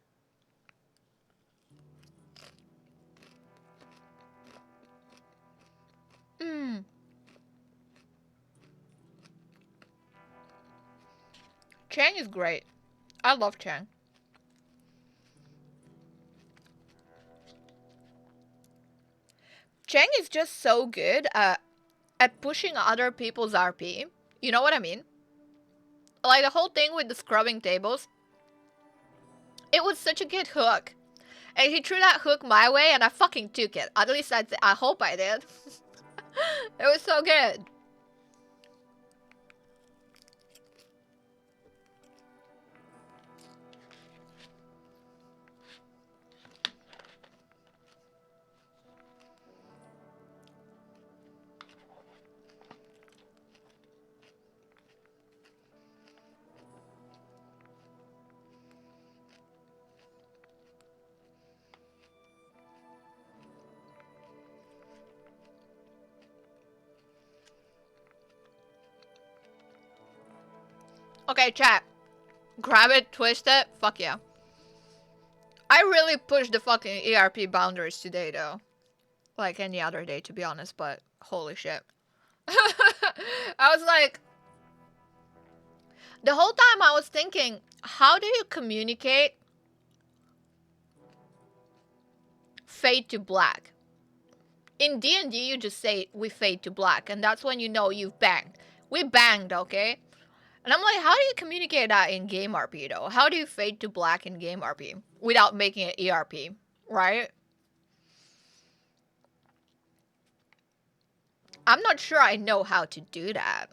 Chang is great. I love Chang. Chang is just so good at pushing other people's RP. You know what I mean? Like the whole thing with the scrubbing tables. It was such a good hook. And he threw that hook my way and I fucking took it. At least I hope I did. It was so good. Okay, chat. Grab it, twist it. Fuck yeah. I really pushed the fucking ERP boundaries today, though. Like any other day, to be honest, but holy shit. I was like... The whole time I was thinking, how do you communicate fade to black? In D&D, you just say, we fade to black, and that's when you know you've banged. We banged, okay? And I'm like, how do you communicate that in game RP, though? How do you fade to black in game RP without making it ERP, right? I'm not sure I know how to do that.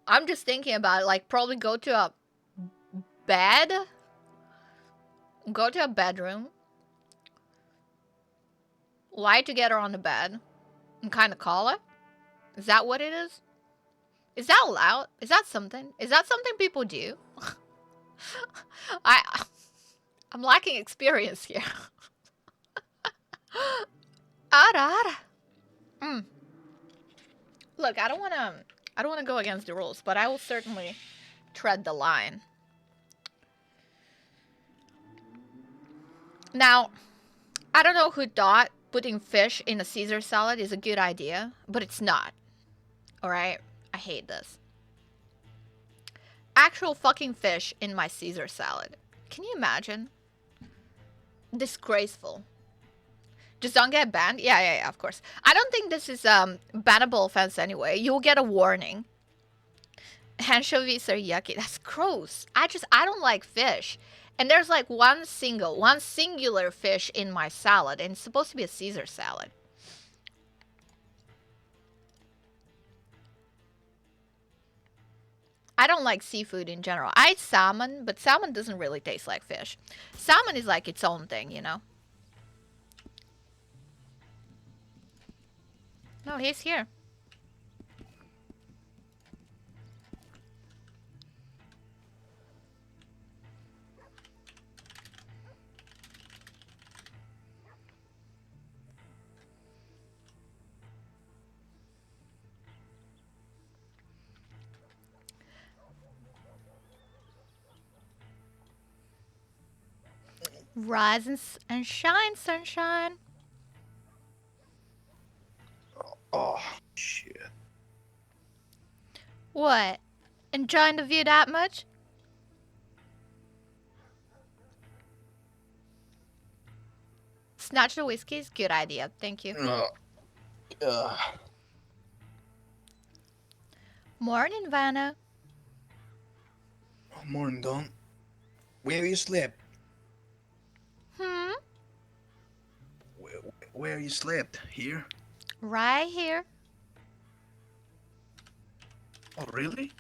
I'm just thinking about it, like, probably go to a bed. Go to a bedroom. Lie together on the bed. And kind of call it. Is that what it is? Is that allowed? Is that something? Is that something people do? I'm lacking experience here. Look, I don't wanna go against the rules, but I will certainly tread the line. Now, I don't know who thought putting fish in a Caesar salad is a good idea, but it's not. Alright? I hate this. Actual fucking fish in my Caesar salad. Can you imagine? Disgraceful. Just don't get banned? Yeah, of course. I don't think this is bannable offense anyway. You'll get a warning. Anchovies are yucky. That's gross. I don't like fish. And there's like one singular fish in my salad, and it's supposed to be a Caesar salad. I don't like seafood in general. I eat salmon, but salmon doesn't really taste like fish. Salmon is like its own thing, you know? No, he's here. Rise and shine, sunshine. Oh, shit. What? Enjoying the view that much? Snatch the whiskeys? Good idea. Thank you. Morning, Vanna. Morning, Don. Where you slept? Hmm? Where you slept? Here? Right here. Oh, really?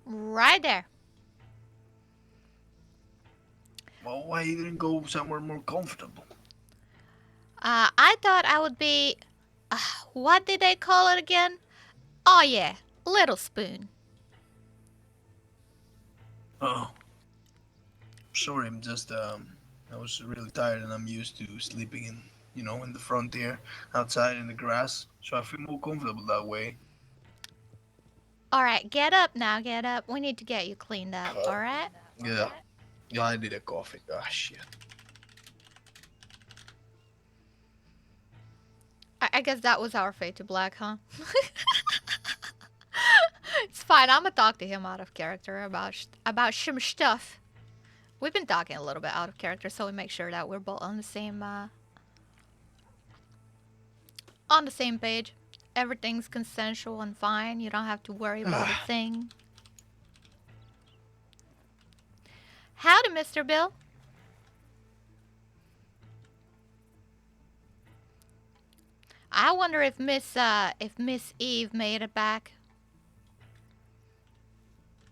Right there. Well, why you didn't go somewhere more comfortable? I thought I would be... what did they call it again? Oh, yeah. Little spoon. Oh. Sorry, I'm just, I was really tired and I'm used to sleeping in, in the front here, outside in the grass. So I feel more comfortable that way. Alright, get up now, get up. We need to get you cleaned up, alright? Yeah. Yeah, I need a coffee. Ah, shit. I guess that was our fate to black, huh? It's fine. I'm gonna talk to him out of character about some stuff. We've been talking a little bit out of character, so we make sure that we're both on the same page. Everything's consensual and fine. You don't have to worry about a thing. Howdy, Mr. Bill. I wonder if Miss Eve made it back.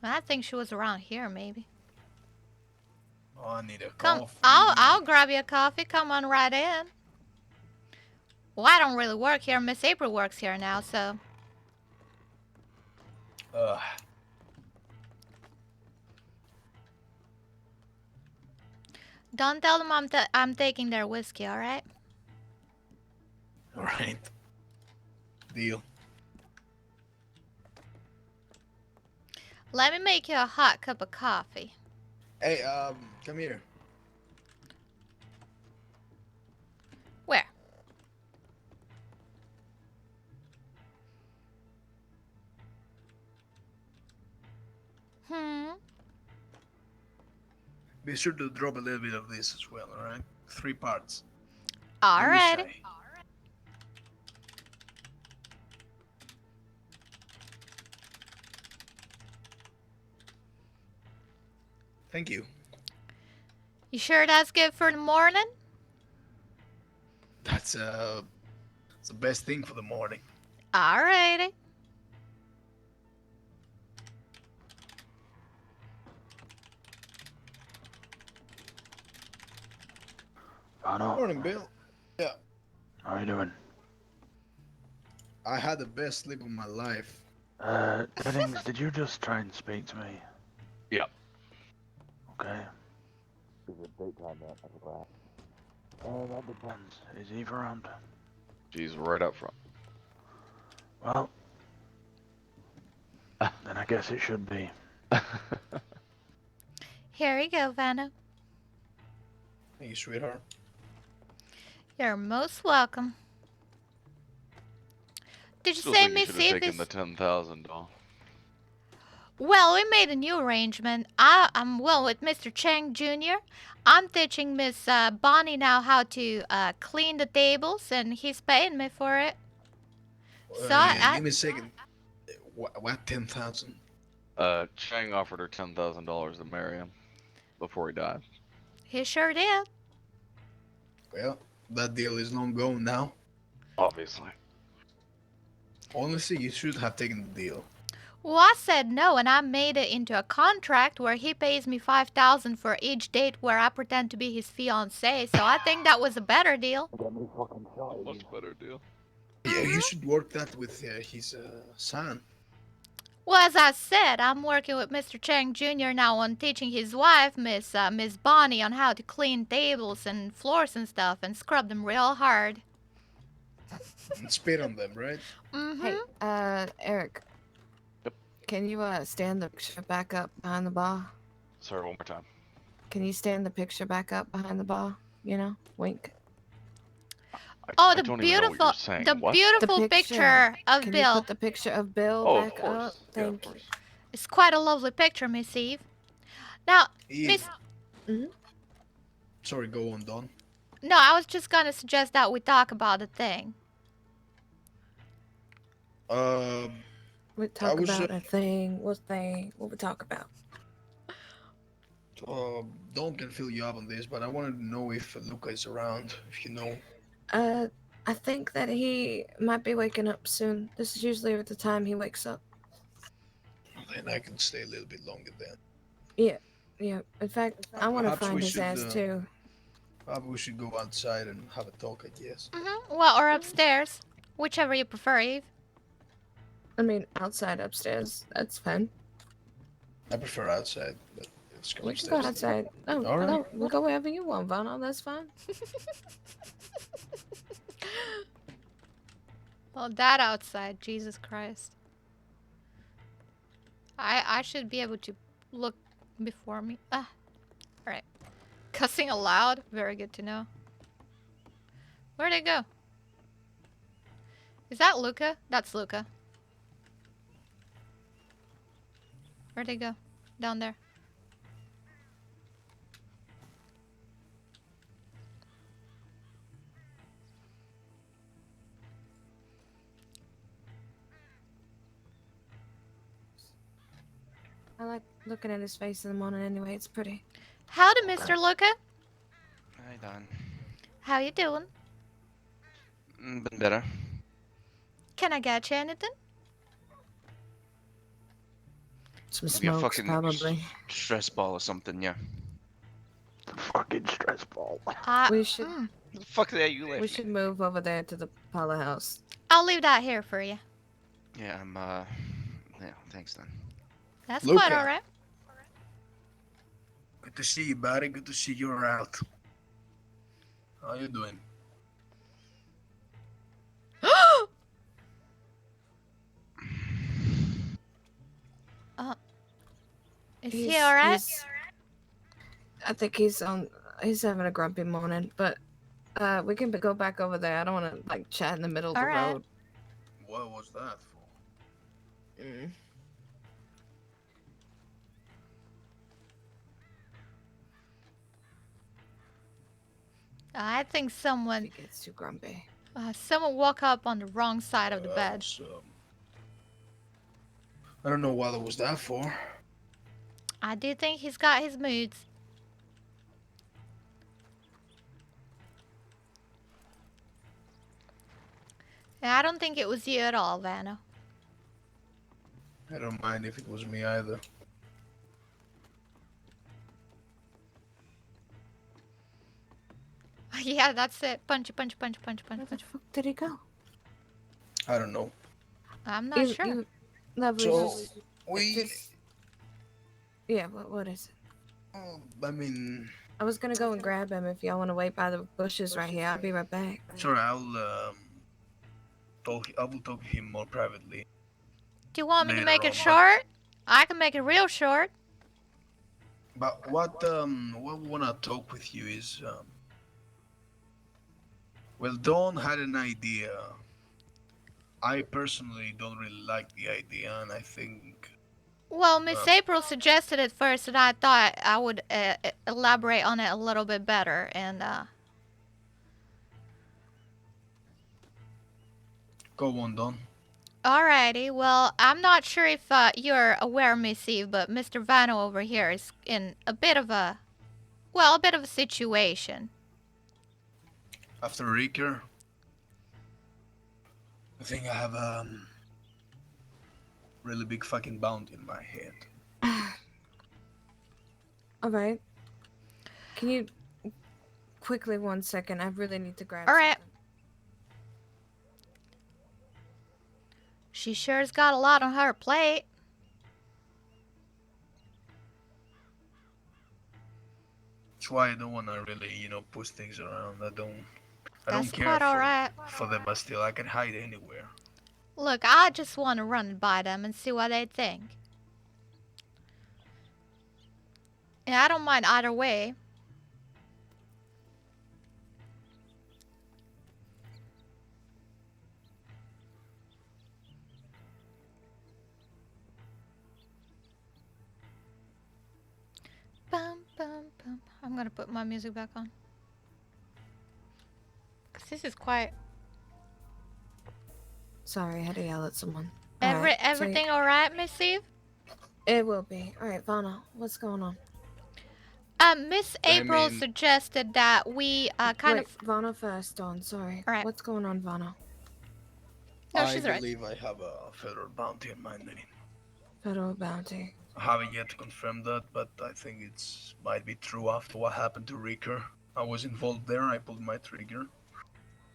I think she was around here, maybe. Oh, I need a Come, coffee. I'll grab you a coffee. Come on right in. Well, I don't really work here. Miss April works here now, so. Don't tell them I'm taking their whiskey, all right? All right. Deal. Let me make you a hot cup of coffee. Hey, come here. Where? Be sure to drop a little bit of this as well, alright? 3 parts. Alright. Thank you. You sure that's good for the morning? That's the best thing for the morning. Alrighty. Morning, Bill. Yeah. How you doing? I had the best sleep of my life. Jennings, did you just try and speak to me? Yeah. Okay. Is it daytime yet? I forgot. That depends. Is Eve around? She's right up front. Well, then I guess it should be. Here you go, Vanna. Thank you, sweetheart. You're most welcome. Did you Still say think you Miss should have Eve taken is... the 10,000, doll. Well, we made a new arrangement. I'm with Mr. Chang Jr. I'm teaching Miss Bonnie now how to clean the tables, and he's paying me for it. So Give me a second. What 10,000? Chang offered her $10,000 to marry him before he died. He sure did. Well, that deal is long gone now. Obviously. Honestly, you should have taken the deal. Well, I said no, and I made it into a contract where he pays me $5,000 for each date where I pretend to be his fiancée. So I think that was a better deal. Much better deal. Yeah, you should work that with his son. Well, as I said, I'm working with Mr. Chang Jr. now on teaching his wife, Miss Bonnie, on how to clean tables and floors and stuff and scrub them real hard. And spit on them, right? Hey, Eric. Yep. Can you stand the picture back up behind the bar? Sorry, one more time. Can you stand the picture back up behind the bar? You know, wink. Oh, I don't even know what you're saying. What? beautiful picture of Can Bill. you put the picture of Bill Oh, of back course. up? Yeah, of Thank you. course. It's quite a lovely picture, Miss Eve. Now, Miss. Sorry, go on, Don. No, I was just gonna suggest that we talk about the thing. We talk about a thing. What thing? What we talk about? Don can fill you up on this, but I wanted to know if Luca is around, if you know. I think that he might be waking up soon. This is usually at the time he wakes up. Then I can stay a little bit longer then. Yeah, yeah. In fact, I want to Perhaps find we his should, ass too. Probably we should go outside and have a talk, I guess. Well, or upstairs, whichever you prefer, Eve. I mean, outside, upstairs. That's fine. I prefer outside, but let's go We can upstairs. go outside. Oh, All right. no, we'll go wherever you want, Vano. That's fine. Well, that outside, Jesus Christ. I should be able to look before me. Ah, all right. Cussing aloud, very good to know. Where'd it go? Is that Luca? That's Luca. Where'd it go? Down there. I like looking at his face in the morning anyway. It's pretty. Howdy, Mr. Luca. Hi, Don. How you doing? Been better. Can I get you anything? Some Maybe a smokes, fucking probably. stress ball or something, yeah. Fucking stress ball. We should. The fuck are you laughing We should move over there to the Paula house. I'll leave that here for you. Yeah, yeah, thanks, Don. That's Luca. quite alright. Good to see you, buddy. Good to see you're out. How you doing? Is he alright? I think he's having a grumpy morning, but we can go back over there. I don't want to like chat in the middle of the Alright. road. What was that for? I think someone. He gets too grumpy. Someone woke up on the wrong side of the bed. I don't know what it was that for. I do think he's got his moods. And I don't think it was you at all, Vanna. I don't mind if it was me either. Yeah, that's it. Punch, punch, punch, punch, punch, punch. Did he go? I don't know. I'm not sure. Lovely. So, we... Yeah, what is it? I mean... I was gonna go and grab him if y'all want to wait by the bushes right here. I'll be right back. Sorry, I will talk to him more privately. Do you want me to Later make on, it short? I can make it real short. But what we wanna talk with you is, well, Dawn had an idea. I personally don't really like the idea, and I think... Well, Miss April suggested it first, and I thought I would elaborate on it a little bit better, and Go on, Dawn. Alrighty, well, I'm not sure if you're aware, Miss Eve, but Mr. Vano over here is in a bit of a situation. After Riker, I think I have a really big fucking bounty in my head. All right. Can you quickly 1 second? I really need to grab. All right. She sure's got a lot on her plate. That's why I don't want to really, push things around. I don't That's care quite alright. for them, but still, I can hide anywhere. Look, I just want to run it by them and see what they think. Yeah, I don't mind either way. Bum, bum, bum. I'm gonna put my music back on. Cause this is quiet. Sorry, I had to yell at someone. Everything alright, Miss Eve? It will be. Alright, Vana, what's going on? Miss April suggested that we kind Wait, Vana first, Dawn, sorry. Alright. What's going on, Vana? No, I she's right. believe I have a federal bounty on my name. Federal bounty. I haven't yet confirmed that, but I think it's might be true after what happened to Ricker. I was involved there, I pulled my trigger.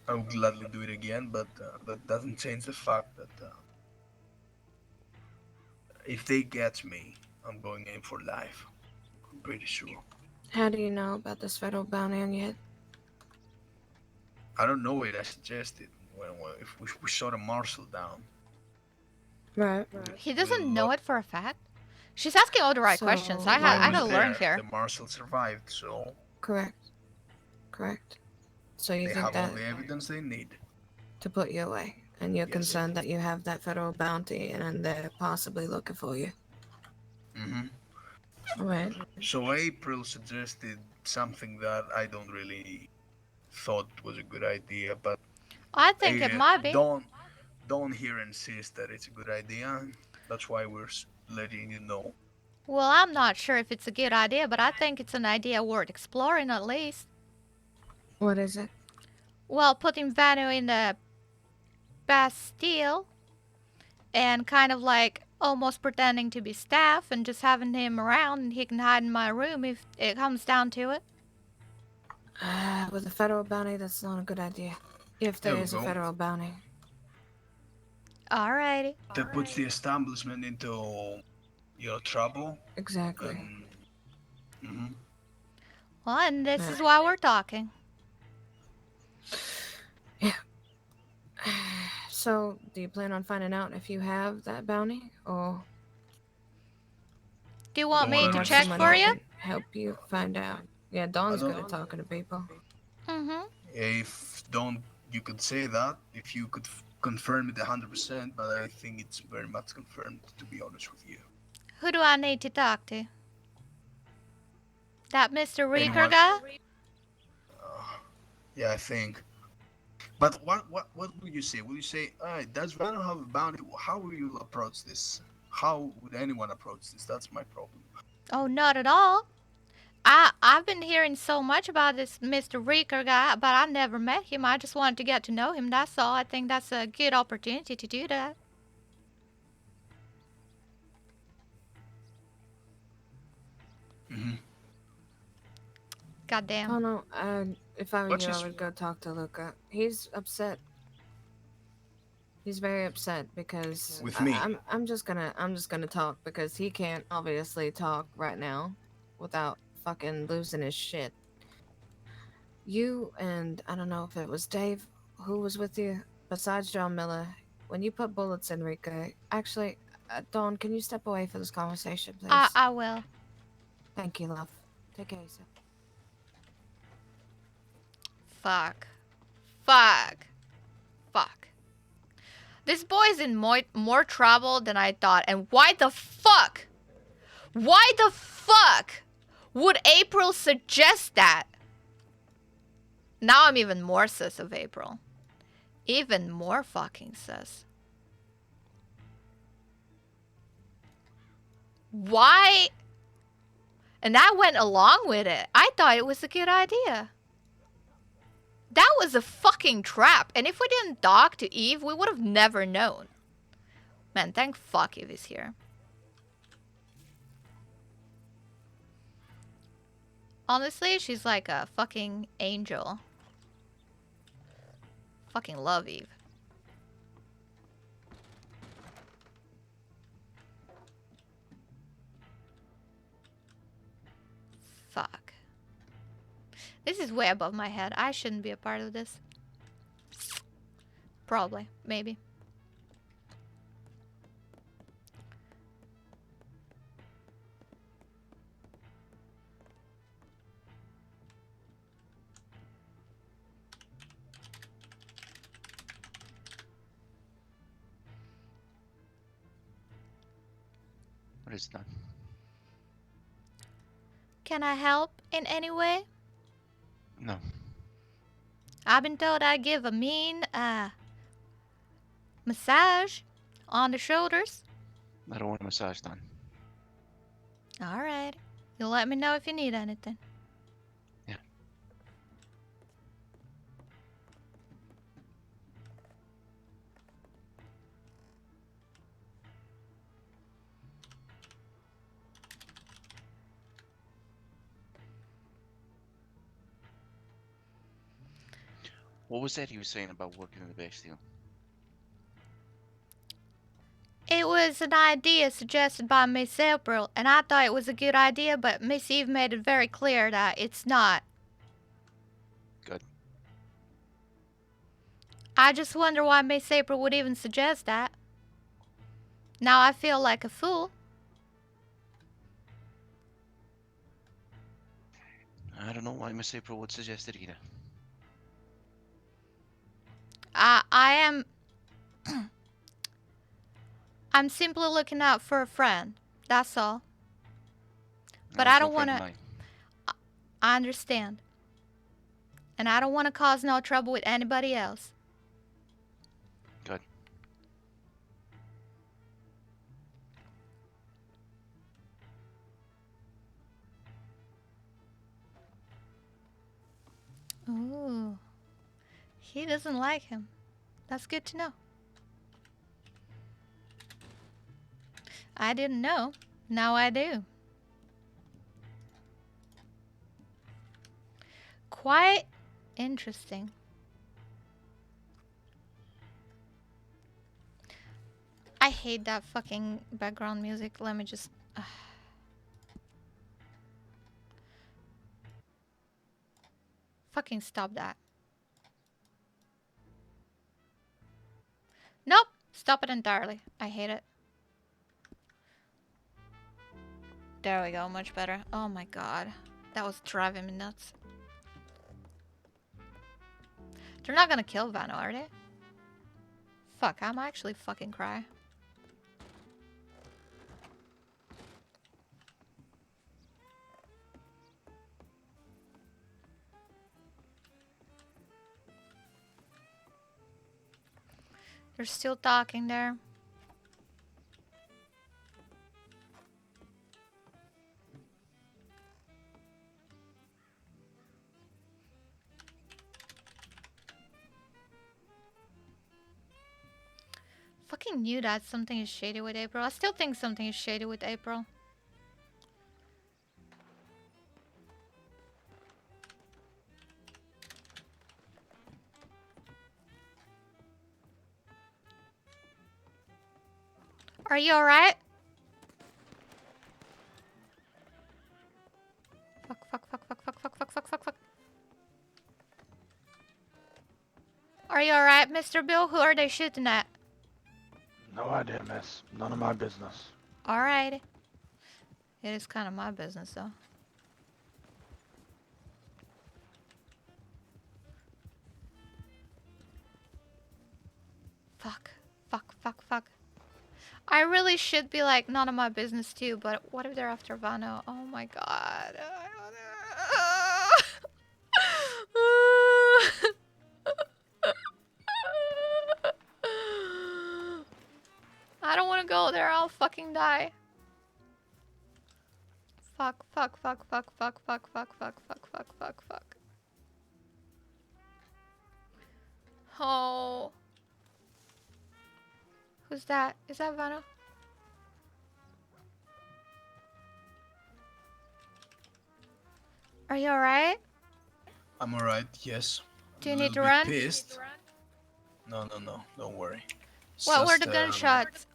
I would gladly do it again, but that doesn't change the fact that if they get me, I'm going in for life. I'm pretty sure. How do you know about this federal bounty on your head? I don't know it, I suggested. If we shot a marshal down. Right. He doesn't know it for a fact. She's asking all the right questions. I gotta learn here. The marshal survived, so Correct. So you they think have that all the evidence they need. to put you away, and you're concerned that you have that federal bounty, and they're possibly looking for you. Right. So April suggested something that I don't really thought was a good idea, but I think it might be. Don't here insist that it's a good idea. That's why we're letting you know. Well, I'm not sure if it's a good idea, but I think it's an idea worth exploring at least. What is it? Well, putting Vanu in the Bastille and kind of like almost pretending to be staff and just having him around and he can hide in my room if it comes down to it. With a federal bounty, that's not a good idea. If there is a federal bounty. Alrighty. That puts the establishment into, trouble. Exactly. Well, and this is why we're talking. Yeah. So, do you plan on finding out if you have that bounty, or do you want me to have check someone for who you? can help you find out? Yeah, Dawn's good at talking to people. If you could say that, if you could confirm it 100%, but I think it's very much confirmed, to be honest with you. Who do I need to talk to? That Mr. Reeker Anyone. guy? Yeah, I think. But what would you say? Would you say, alright, does Venom have a bounty? How will you approach this? How would anyone approach this? That's my problem. Oh, not at all. I've been hearing so much about this Mr. Reeker guy, but I never met him. I just wanted to get to know him, that's all. I think that's a good opportunity to do that. Goddamn. Oh no, if I were you, I would go talk to Luca. He's upset. He's very upset because With me. I'm just gonna talk because he can't obviously talk right now without fucking losing his shit. You and I don't know if it was Dave who was with you besides John Miller. When you put bullets in Rico, actually, Dawn, can you step away for this conversation, please? I will. Thank you, love. Take care of yourself. Fuck. Fuck. Fuck. This boy's in more trouble than I thought. And why the fuck? Why the fuck would April suggest that? Now I'm even more sus of April. Even more fucking sus. Why? And I went along with it. I thought it was a good idea. That was a fucking trap. And if we didn't talk to Eve, we would have never known. Man, thank fuck Eve is here. Honestly, she's like a fucking angel. Fucking love Eve. Fuck. This is way above my head. I shouldn't be a part of this. Probably. Maybe. What is that? Can I help in any way? No. I've been told I give a mean massage on the shoulders. I don't want a massage done. Alright. You'll let me know if you need anything. Yeah. What was that he was saying about working in the Bastille? It was an idea suggested by Miss April, and I thought it was a good idea, but Miss Eve made it very clear that it's not. Good. I just wonder why Miss April would even suggest that. Now I feel like a fool. I don't know why Miss April would suggest it either. I am... I'm simply looking out for a friend. That's all. But I don't want to... I understand. And I don't want to cause no trouble with anybody else. Good. Ooh. He doesn't like him. That's good to know. I didn't know. Now I do. Quite interesting. I hate that fucking background music. Let me just... Fucking stop that. Nope. Stop it entirely. I hate it. There we go. Much better. Oh my god. That was driving me nuts. They're not gonna kill Vano, are they? Fuck, I'm actually fucking cry. They're still talking there. Fucking knew that something is shady with April. I still think something is shady with April. Are you alright? Fuck, fuck, fuck, fuck, fuck, fuck, fuck, fuck, fuck, fuck. Are you alright, Mr. Bill? Who are they shooting at? No idea, miss. None of my business. Alright. It is kind of my business, though. Fuck. Fuck, fuck, fuck. I really should be like, none of my business too, but what if they're after Vano? Oh my god. I don't want to go there. I'll fucking die. Fuck, fuck, fuck, fuck, fuck, fuck, fuck, fuck, fuck, fuck, fuck, fuck. Oh. Who's that? Is that Vano? Are you alright? I'm alright, yes. Do you A need to little bit run? Pissed. No, don't worry. It's What were just, the gunshots?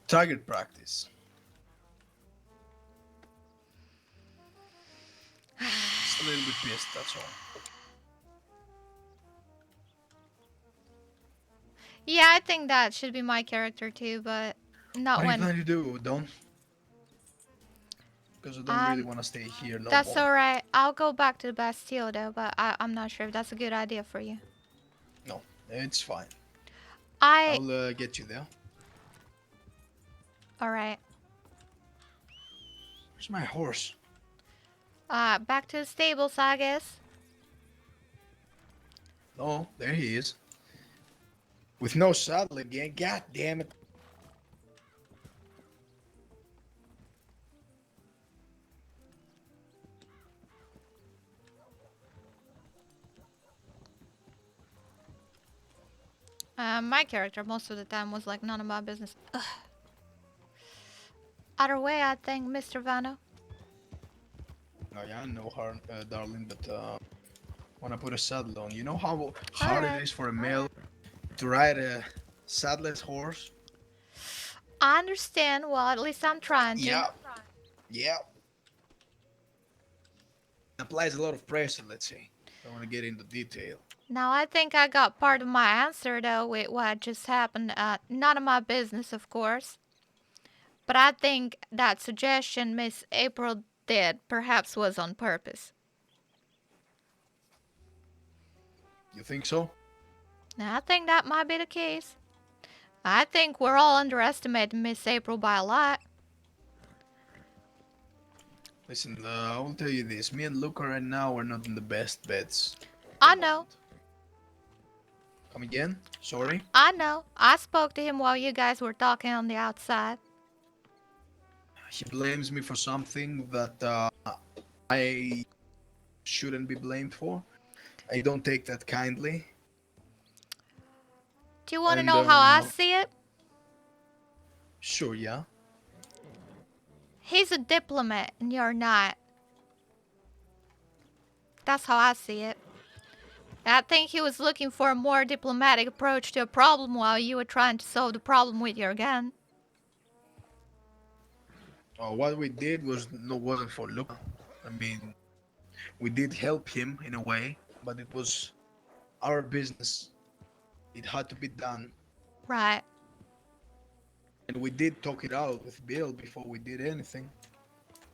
Target practice. Just a little bit pissed, that's all. Yeah, I think that should be my character too, but not What are you when. planning to do, Don? Because I don't really want to stay here no That's more. alright. I'll go back to the Bastille though, but I'm not sure if that's a good idea for you. No, it's fine. I'll I'll get you there. Alright. Where's my horse? Back to the stables, I guess. Oh, there he is. With no saddle again. God damn it. My character most of the time was like none of my business. Ugh. Other way, I think, Mr. Vano. Oh yeah, I know her, darling, but wanna put a saddle on. You know how hard it is for a male to ride a saddleless horse? I understand. Well, at least I'm trying to. Yeah. Yeah. Applies a lot of pressure, let's say. Don't want to get into detail. Now, I think I got part of my answer, though, with what just happened. None of my business, of course. But I think that suggestion Miss April did perhaps was on purpose. You think so? Now, I think that might be the case. I think we're all underestimating Miss April by a lot. Listen, I will tell you this. Me and Luca right now are not in the best bets. I know. Come again? Sorry? I know. I spoke to him while you guys were talking on the outside. He blames me for something that I shouldn't be blamed for. I don't take that kindly. Do you want to know how I see it? Sure, yeah. He's a diplomat and you're not. That's how I see it. I think he was looking for a more diplomatic approach to a problem while you were trying to solve the problem with your gun. What we did wasn't for Luca. I mean, we did help him in a way, but it was our business. It had to be done. Right. And we did talk it out with Bill before we did anything.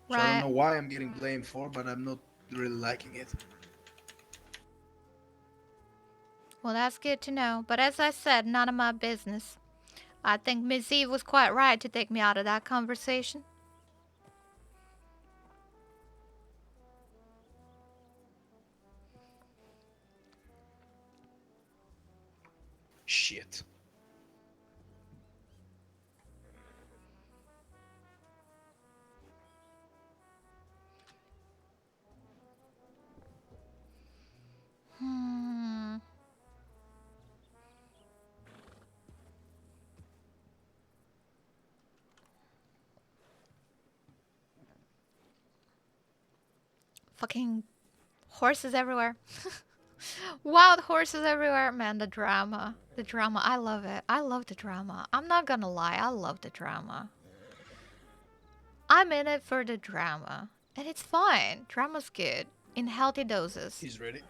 So I Right. don't know why I'm getting blamed for, but I'm not really liking it. Well, that's good to know. But as I said, none of my business. I think Miss Eve was quite right to take me out of that conversation. Shit. Fucking horses everywhere. Wild horses everywhere. Man, the drama. The drama. I love it. I love the drama. I'm not gonna lie. I love the drama. I'm in it for the drama. And it's fine. Drama's good. In healthy doses. He's ready.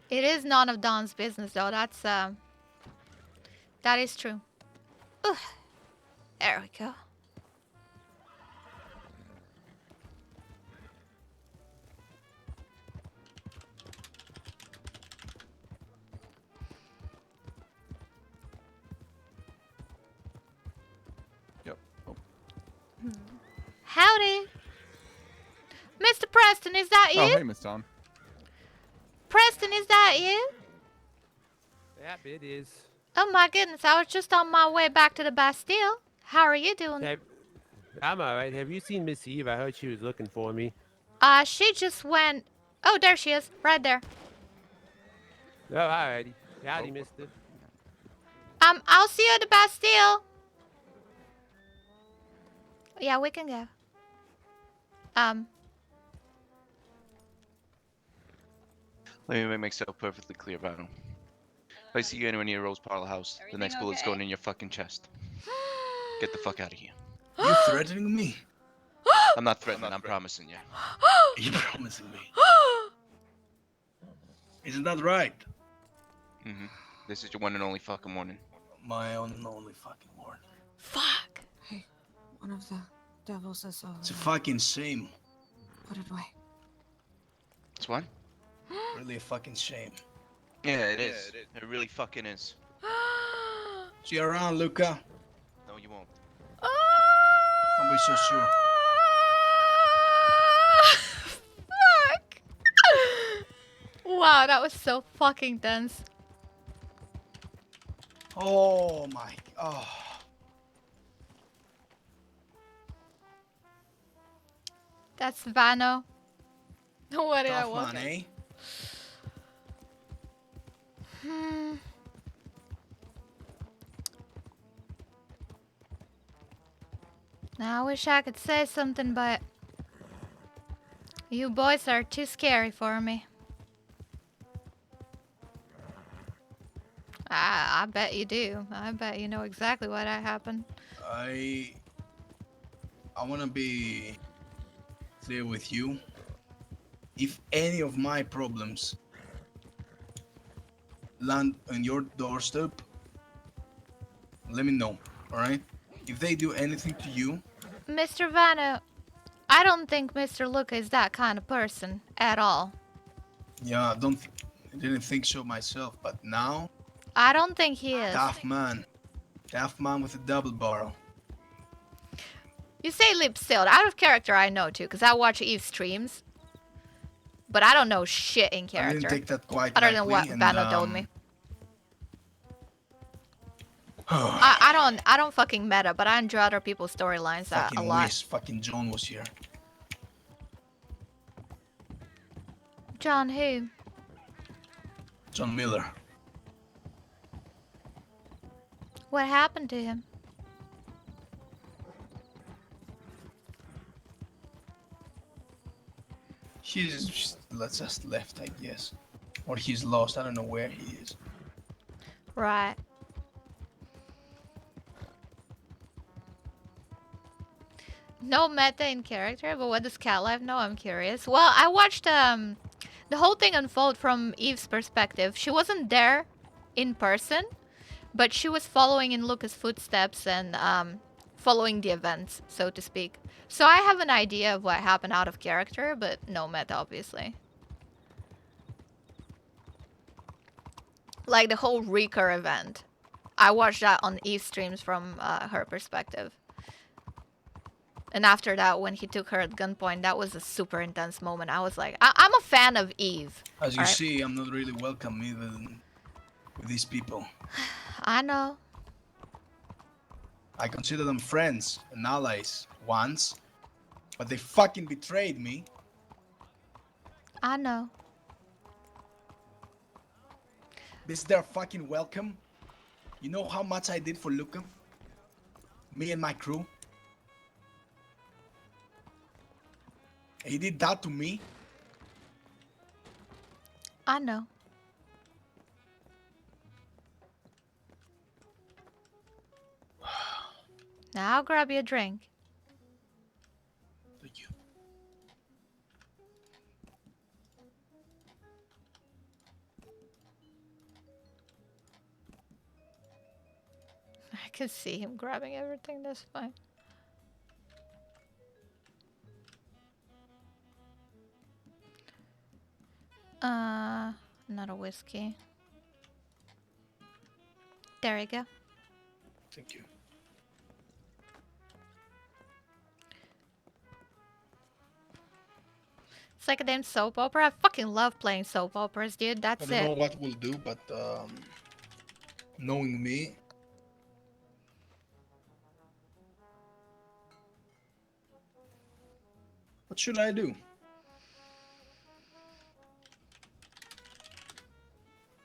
It is none of Don's business, though. That is true. Ugh. There we go. Yep. Oh. Howdy. Mr. Preston, is that you? Oh, hey, Miss Dawn. Preston, is that you? Yep, it is. Oh my goodness, I was just on my way back to the Bastille. How are you doing? I'm alright. Have you seen Miss Eve? I heard she was looking for me. She just went... Oh, there she is. Right there. Oh, alrighty. Howdy, mister. I'll see you at the Bastille. Yeah, we can go. Let me make myself perfectly clear, Vano. If I see you anywhere near Rose Parlor House, the next bullet's going in your fucking chest. Get the fuck out of here. You threatening me? I'm not threatening, I'm promising you. You're promising me. Isn't that right? Mm-hmm. This is your one and only fucking warning. My own and only fucking warning. Fuck. Hey, one of the devils is over. It's a fucking shame. Put it away. It's what? Really a fucking shame. Yeah, it is. It really fucking is. See you around, Luca. Don't be so sure. Fuck. Wow, that was so fucking tense. Oh my. Oh. That's Vano. What did I Tough walk man, in? eh? Hmm. Now, I wish I could say something, but you boys are too scary for me. I bet you do. I bet you know exactly what happened. I wanna be clear with you. If any of my problems land on your doorstep, let me know, alright? If they do anything to you, Mr. Vano, I don't think Mr. Luca is that kind of person at all. yeah, I didn't think so myself, but now, I don't think he is. tough man with a double barrel. You say lip sealed. Out of character, I know too, because I watch Eve streams. But I don't know shit in I character. didn't take that quite other than what lightly, and, Vano told me. I don't fucking meta, but I enjoy other people's storylines a fucking lot. wish fucking John was here. John who? John Miller. What happened to him? He's just left, I guess. Or he's lost, I don't know where he is. Right. No meta in character, but what does Cat Life know? I'm curious. Well, I watched the whole thing unfold from Eve's perspective. She wasn't there in person, but she was following in Luca's footsteps and following the events, so to speak. So I have an idea of what happened out of character, but no meta, obviously. Like the whole Recur event. I watched that on Eve streams from her perspective. And after that, when he took her at gunpoint, that was a super intense moment. I was like, I'm a fan of Eve. As you right? see, I'm not really welcome even with these people. I know. I consider them friends and allies once, but they fucking betrayed me. I know. Is there fucking welcome? You know how much I did for Luca? Me and my crew? He did that to me? I know. Now I'll grab you a drink. Thank you. I can see him grabbing everything, that's fine. Not a whiskey. There you go. Thank you. It's like a damn soap opera. I fucking love playing soap operas, dude. That's I don't know it. what we'll do, but knowing me, what should I do?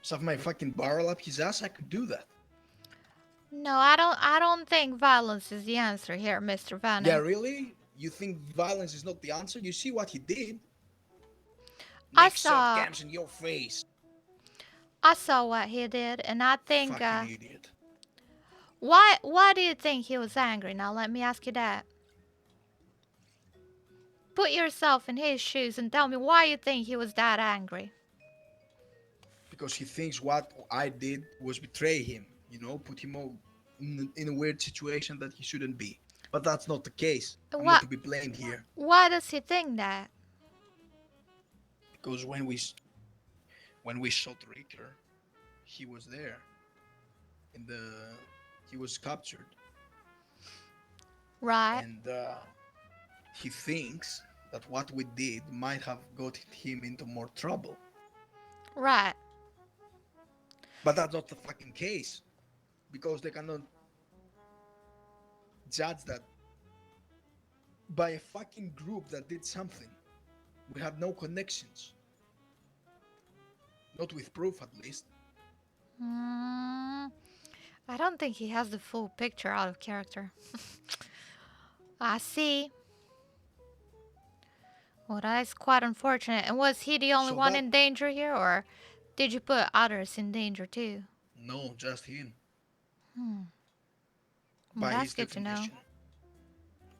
Stuff my fucking barrel up his ass? I could do that. No, I don't think violence is the answer here, Mr. Vanna. Yeah, really? You think violence is not the answer? You see what he did? I Next saw- soft cams in your face. I saw what he did, and I think Fucking idiot. why do you think he was angry? Now let me ask you that. Put yourself in his shoes and tell me why you think he was that angry. Because he thinks what I did was betray him. You know, put him all in a weird situation that he shouldn't be. But that's not the case. I'm What- not to be blamed here. Why does he think that? Because when we shot Ricker, he was there. He was captured. Right. And he thinks that what we did might have got him into more trouble. Right. But that's not the fucking case. Because they cannot judge that by a fucking group that did something. We had no connections. Not with proof, at least. I don't think he has the full picture out of character. I see. Well, that is quite unfortunate. And was he the only So one that- in danger here, or did you put others in danger too? No, just him. Well, By that's his good to know. definition.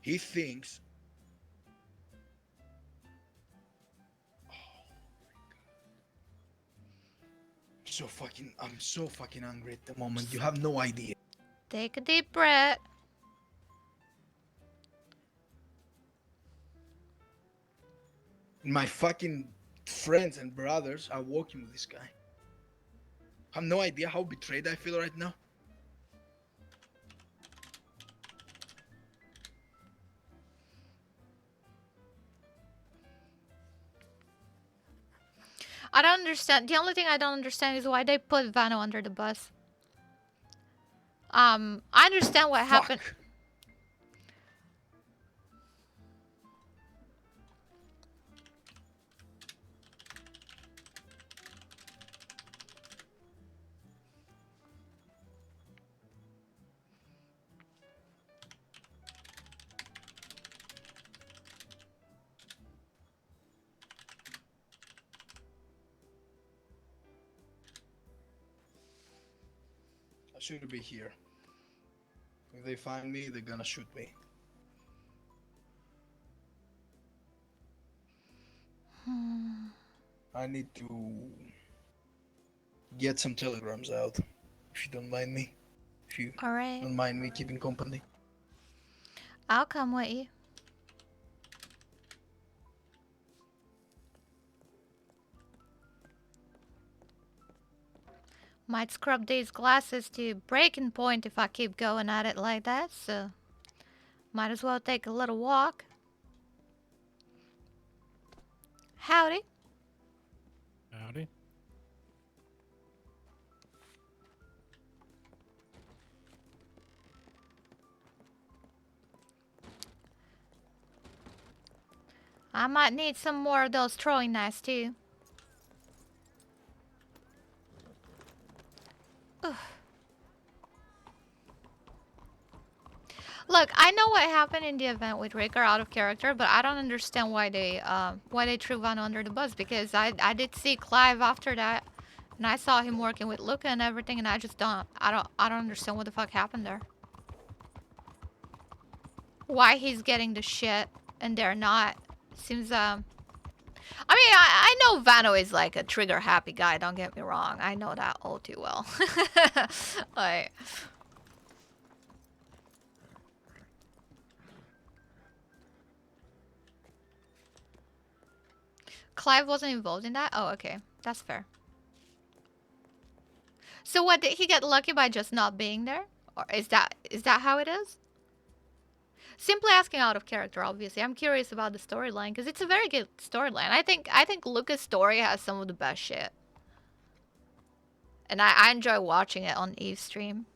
He thinks. I'm so fucking angry at the moment. You have no idea. Take a deep breath. My fucking friends and brothers are working with this guy. I have no idea how betrayed I feel right now. I don't understand. The only thing I don't understand is why they put Vano under the bus. I understand what happened. I shouldn't be here. If they find me, they're gonna shoot me. I need to get some telegrams out, if you don't mind me. If you Alright. don't mind me keeping company. I'll come with you. Might scrub these glasses to breaking point if I keep going at it like that, so might as well take a little walk. Howdy. Howdy. I might need some more of those throwing knives too. Ugh. Look, I know what happened in the event with Rick are out of character, but I don't understand why they threw Vano under the bus, because I did see Clive after that, and I saw him working with Luca and everything, and I don't understand what the fuck happened there. Why he's getting the shit and they're not. Seems I mean, I know Vano is like a trigger happy guy, don't get me wrong. I know that all too well. Like, Clive wasn't involved in that? Oh, okay. That's fair. So what, did he get lucky by just not being there? Or is that how it is? Simply asking out of character, obviously. I'm curious about the storyline, because it's a very good storyline. I think Luca's story has some of the best shit. And I enjoy watching it on Eve's stream.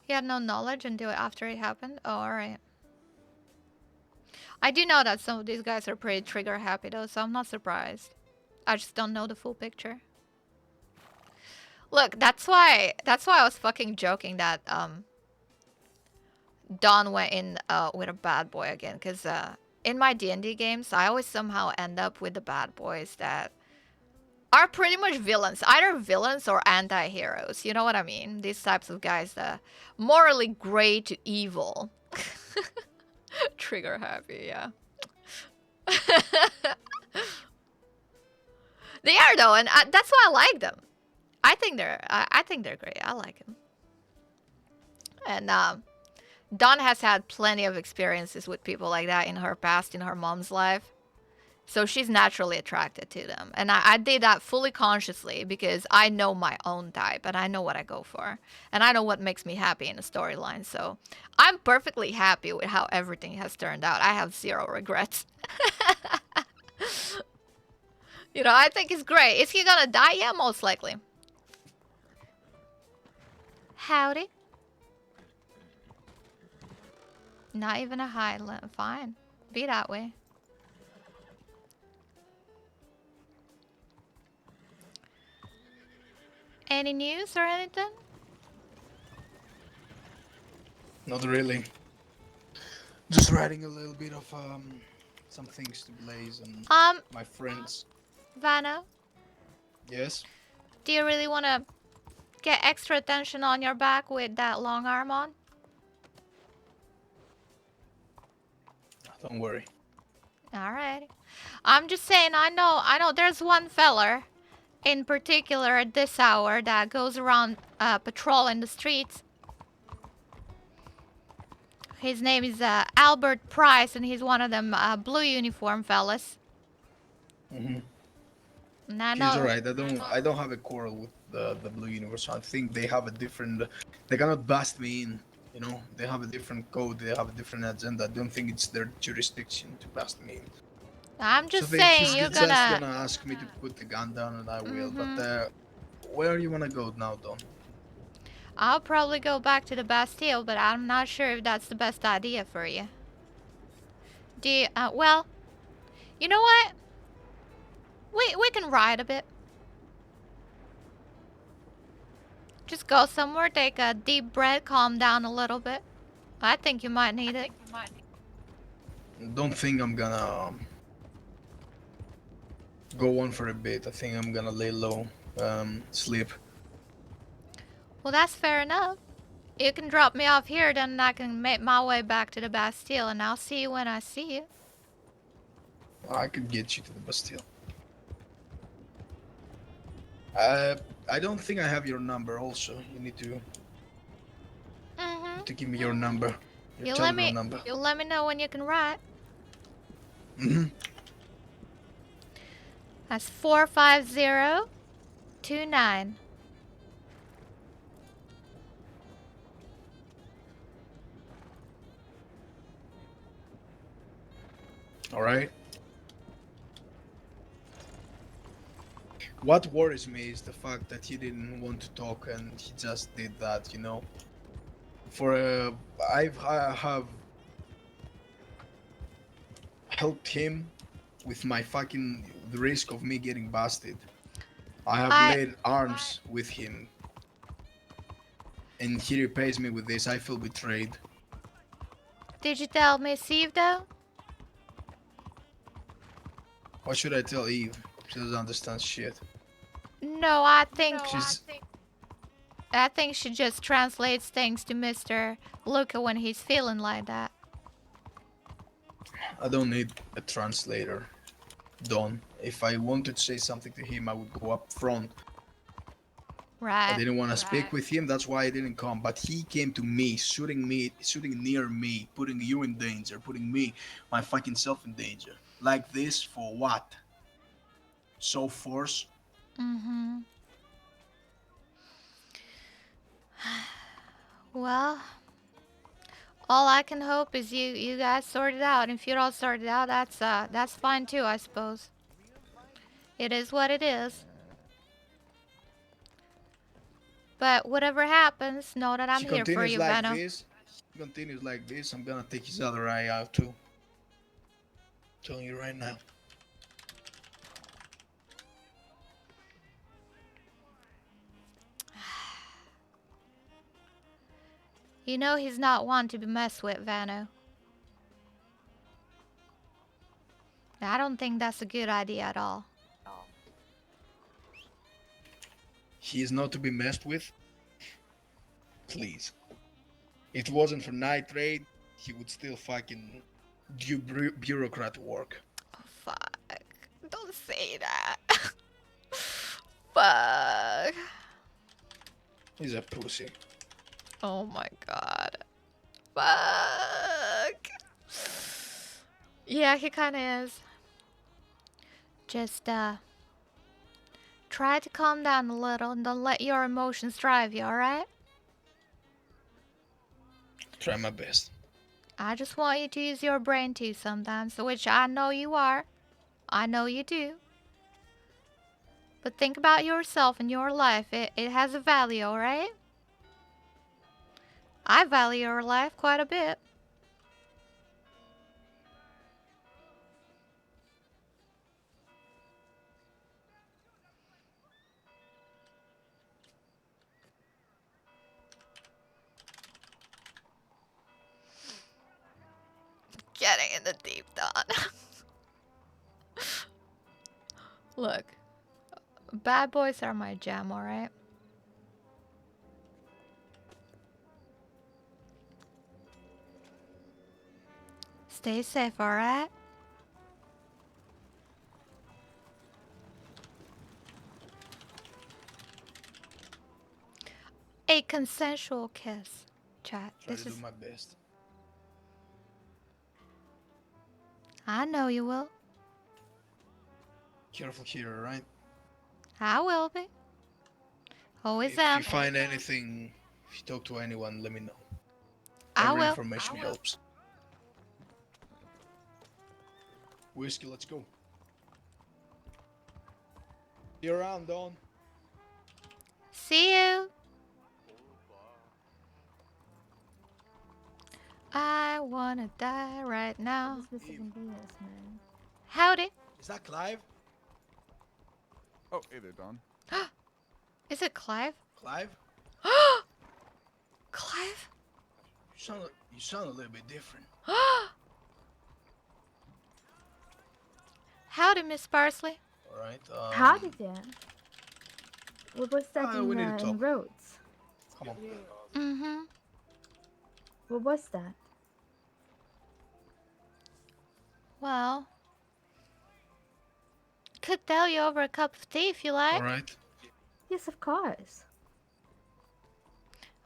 He had no knowledge until after it happened? Oh, alright. I do know that some of these guys are pretty trigger happy though, so I'm not surprised. I just don't know the full picture. Look, that's why I was fucking joking that Don went in with a bad boy again, because in my D&D games, I always somehow end up with the bad boys that are pretty much villains. Either villains or anti-heroes. You know what I mean? These types of guys that morally gray to evil. Trigger happy, yeah. They are though, and that's why I like them. I think they're great. I like them. And Dawn has had plenty of experiences with people like that in her past, in her mom's life. So she's naturally attracted to them. And I did that fully consciously because I know my own type and I know what I go for. And I know what makes me happy in a storyline. So I'm perfectly happy with how everything has turned out. I have zero regrets. You know, I think it's great. Is he gonna die? Yeah, most likely. Howdy. Not even a highland. Fine. Be that way. Any news or anything? Not really. Just writing a little bit of some things to Blaze and my friends. Vanna, Yes. do you really want to get extra attention on your back with that long arm on? Don't worry. Alright. I'm just saying, I know there's one feller in particular at this hour that goes around patrolling the streets. His name is Albert Price, and he's one of them blue uniform fellas. Mm-hmm. And I He's know. alright. I don't have a quarrel with the Blue Universe. I think they have a different. They cannot bust me in. You know, they have a different code. They have a different agenda. I don't think it's their jurisdiction to bust me in. I'm just so saying he's you're just gonna ask me to put the gun down, and I will. But where do you wanna go now, Don? I'll probably go back to the Bastille, but I'm not sure if that's the best idea for you. Do you, well, you know what? We can ride a bit. Just go somewhere, take a deep breath, calm down a little bit. I think you might need it. Don't think I'm gonna go on for a bit. I think I'm gonna lay low, sleep. Well, that's fair enough. You can drop me off here, then I can make my way back to the Bastille, and I'll see you when I see you. I could get you to the Bastille. I don't think I have your number. Also, you need to give me your number. Your telephone number. You'll let me know when you can ride. That's 45029. All right. What worries me is the fact that he didn't want to talk and he just did that. You know. I have helped him with my the risk of me getting busted. I have laid arms with him, and he repays me with this. I feel betrayed. Did you tell Miss Eve though? What should I tell Eve? She doesn't understand shit. No, I think she just translates things to Mr. Luca when he's feeling like that. I don't need a translator, Don. If I wanted to say something to him, I would go up front. Right. I didn't want to speak with him, that's why I didn't come. But he came to me, shooting near me, putting you in danger, putting my fucking self in danger. Like this for what? So force? Mm-hmm. Well, all I can hope is you guys sort it out. If you don't sort it out, that's fine too, I suppose. It is what it is. But whatever happens, know that I'm here for you, Venom. He continues like this, I'm gonna take his other eye out too. I'm telling you right now. You know he's not one to be messed with, Vano. I don't think that's a good idea at all. He is not to be messed with? Please. If it wasn't for nitrate, he would still fucking do bureaucrat work. Oh, fuck. Don't say that. Fuck. He's a pussy. Oh my god. Fuck. Yeah, he kind of is. Just, try to calm down a little and don't let your emotions drive you, alright? Try my best. I just want you to use your brain too sometimes, which I know you are. I know you do. But think about yourself and your life. It has a value, alright? I value your life quite a bit. Getting in the deep thought. Look, bad boys are my jam, alright? Stay safe, alright? A consensual kiss, chat. Try This to is. do my best. I know you will. Careful here, alright? I will be. Always If am. you find anything, if you talk to anyone, let me know. I Every will. information helps. Whiskey, let's go. See you around, Dawn. See you. I wanna die right now. Howdy. Is that Clive? Oh, hey there, Don. Is it Clive? Clive? Clive? You sound a little bit different. Howdy, Miss Parsley. Alright, Howdy there. What was that we need to in talk. Rhodes? Come on. Mm-hmm. What was that? Well, could tell you over a cup of tea if you like. Alright. Yes, of course.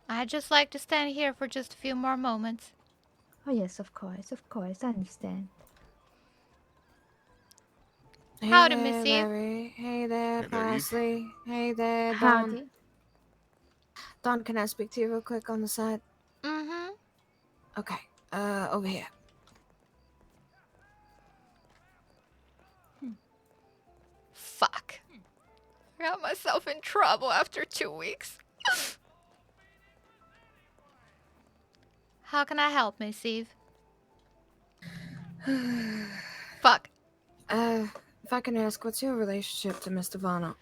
I'd just like to stand here for just a few more moments. Oh yes, of course, I understand. Hey Howdy, there, Missy. Larry. Hey there, Hey there, Eve. Parsley. Hey there, Don. Howdy. Don, can I speak to you real quick on the side? Mm-hmm. Okay, over here. Fuck. I got myself in trouble after 2 weeks. How can I help, Miss Eve? Fuck. If I can ask, what's your relationship to Mr. Vano?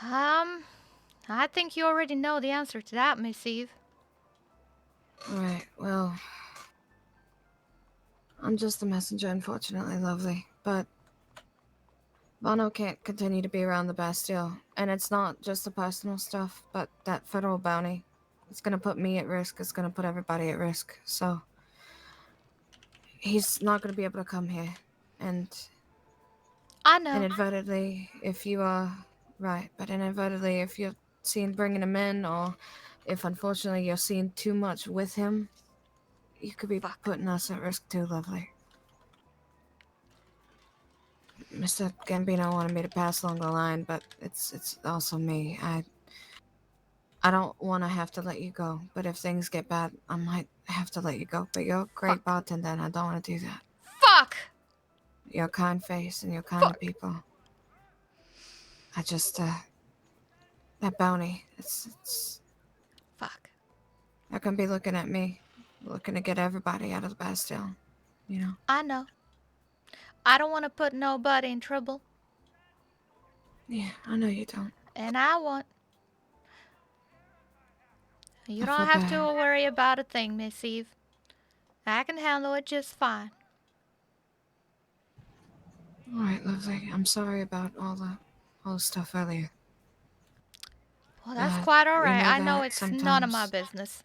I think you already know the answer to that, Miss Eve. Right, well, I'm just the messenger, unfortunately, lovely. But Vano can't continue to be around the Bastille. And it's not just the personal stuff, but that federal bounty. It's gonna put me at risk, it's gonna put everybody at risk. So, he's not gonna be able to come here. And I know. inadvertently, if you are right, but inadvertently, if you're seen bringing him in, or if unfortunately you're seen too much with him, you could be putting us at risk too, lovely. Mr. Gambino wanted me to pass along the line, but it's also me. I don't want to have to let you go, but if things get bad, I might have to let you go. But you're a great bartender, and I don't want to do that. Fuck! You're a kind face, and you're kind to people. I just, that bounty, it's... Fuck. They're gonna be looking at me, looking to get everybody out of the Bastille, you know? I know. I don't want to put nobody in trouble. Yeah, I know you don't. And I won't. You I don't feel have to bad. worry about a thing, Miss Eve. I can handle it just fine. Alright, lovely. I'm sorry about all the stuff earlier. Well, that's quite alright. I know that it's none of my sometimes. business.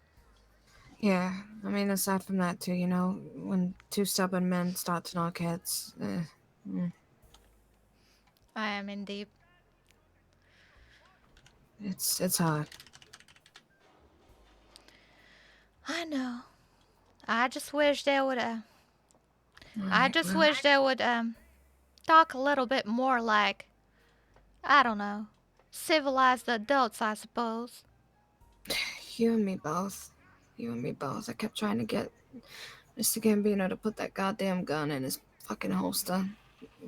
Yeah, I mean, aside from that, too, you know, when two stubborn men start to knock heads, I am in deep. it's hard. I know. I just wish they would, I Alright, just well, wish they would, talk a little bit more like, I don't know, civilized adults, I suppose. you and me both. You and me both. I kept trying to get Mr. Gambino to put that goddamn gun in his fucking holster.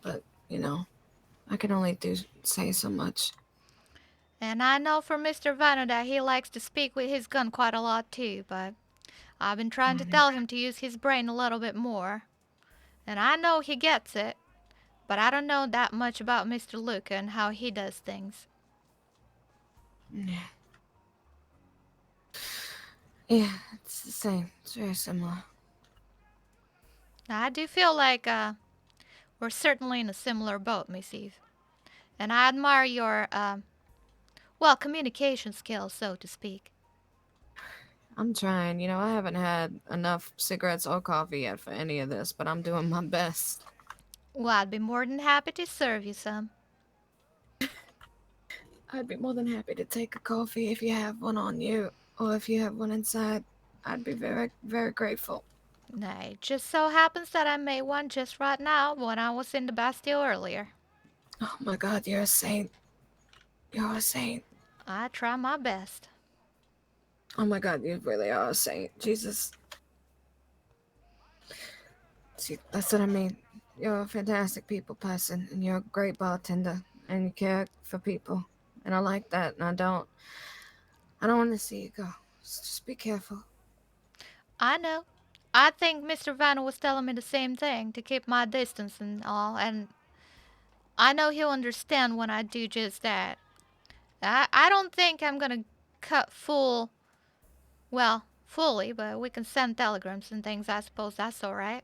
But, you know, I can only say so much. And I know from Mr. Vanner that he likes to speak with his gun quite a lot too, but I've been trying to tell him to use his brain a little bit more. And I know he gets it, but I don't know that much about Mr. Luca and how he does things. Yeah. Yeah, it's the same. It's very similar. I do feel like we're certainly in a similar boat, Miss Eve. And I admire your, well, communication skills, so to speak. I'm trying. You know, I haven't had enough cigarettes or coffee yet for any of this, but I'm doing my best. Well, I'd be more than happy to serve you some. I'd be more than happy to take a coffee if you have one on you, or if you have one inside. I'd be very, very grateful. Nay, it just so happens that I made one just right now when I was in the Bastille earlier. Oh my God, you're a saint. You're a saint. I try my best. Oh my God, you really are a saint. Jesus. See, that's what I mean. You're a fantastic people person, and you're a great bartender, and you care for people. And I like that, and I don't want to see you go. Just be careful. I know. I think Mr. Vanna was telling me the same thing, to keep my distance and all, and I know he'll understand when I do just that. I don't think I'm gonna cut fully, but we can send telegrams and things. I suppose that's alright.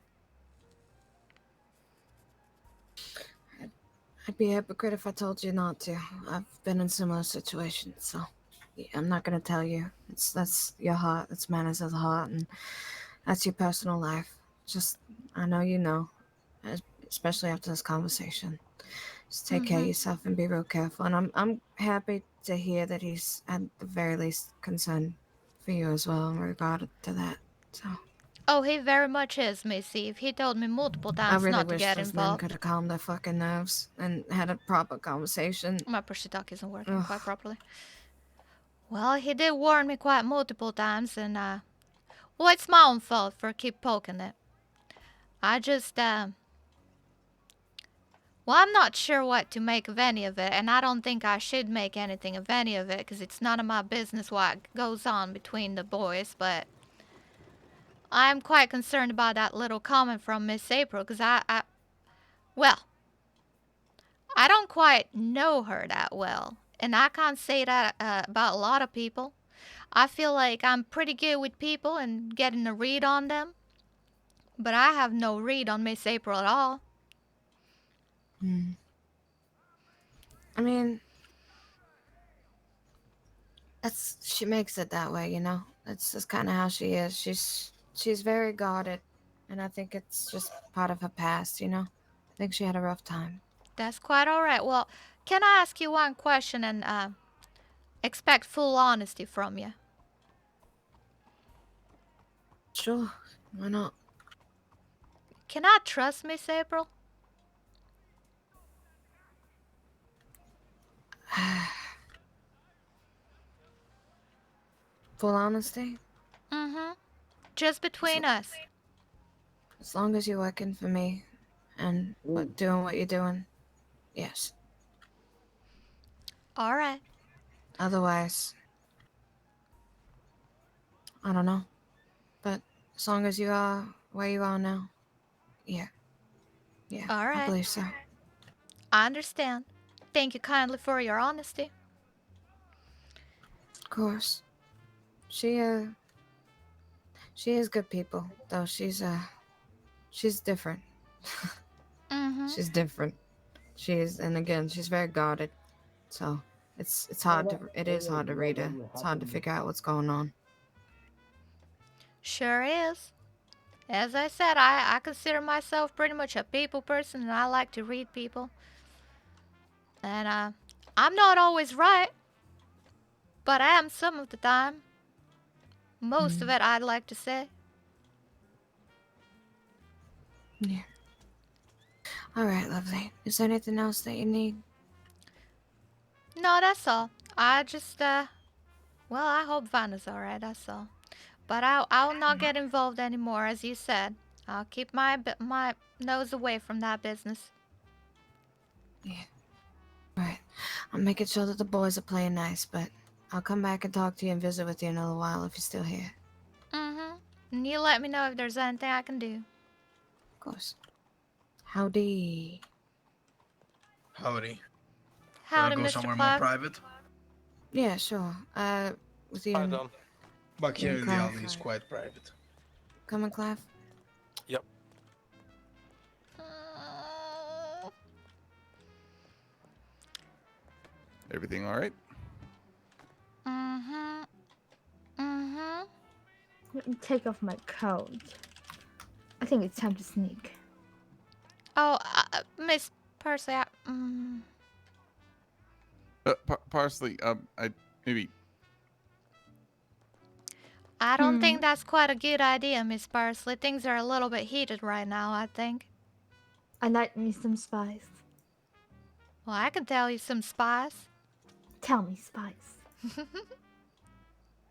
I'd be a hypocrite if I told you not to. I've been in similar situations, so yeah, I'm not gonna tell you. That's your heart. That's manners of the heart, and that's your personal life. Just, I know you know, especially after this conversation. Just take care of yourself and be real careful. And I'm happy to hear that he's at the very least concerned for you as well in regard to that. So Oh, he very much is, Miss Eve. He told me multiple I times really not to wish get those men involved. could have calmed their fucking nerves and had a proper conversation. My push talk isn't working Ugh. quite properly. Well, he did warn me quite multiple times, and well, it's my own fault for keep poking it. I just well, I'm not sure what to make of any of it, and I don't think I should make anything of any of it, because it's none of my business what goes on between the boys, but I'm quite concerned about that little comment from Miss April, because well, I don't quite know her that well, and I can't say that about a lot of people. I feel like I'm pretty good with people and getting a read on them, but I have no read on Miss April at all. I mean, she makes it that way, you know. That's just kind of how she is. She's very guarded, and I think it's just part of her past, you know. I think she had a rough time. That's quite alright. Well, can I ask you one question and expect full honesty from you? Sure, why not? Can I trust Miss April? Full honesty? Just between us. As long as you're working for me and doing what you're doing, yes. Alright. Otherwise, I don't know. But as long as you are where you are now, yeah. Yeah, Alright. I believe so. I understand. Thank you kindly for your honesty. Of course. She is good people, though she's different. She's different. And again, she's very guarded. So it is hard to read her. It's hard to figure out what's going on. Sure is. As I said, I consider myself pretty much a people person, and I like to read people. And I'm not always right, but I am some of the time. Most of it, I'd like to say. Yeah. All right, lovely. Is there anything else that you need? No, that's all. I just, well, I hope Vanna's alright, that's all. But I'll not get involved anymore, as you said. I'll keep my nose away from that business. Yeah. Right. I'm making sure that the boys are playing nice, but I'll come back and talk to you and visit with you in a little while if you're still here. Mm-hmm. And you let me know if there's anything I can do. Of course. Howdy. Howdy. Howdy, Wanna go Mr. somewhere Clive. more private? Yeah, sure. With you. and- Back you here and in the Clive. alley is quite private. Come on, Clive. Yep. Everything all right? Mm-hmm. Mm-hmm. Let me take off my coat. I think it's time to sneak. Oh, Miss Percy, Parsley, I don't think that's quite a good idea, Miss Parsley. Things are a little bit heated right now, I think. I like me some spice. Well, I can tell you some spice. Tell me spice.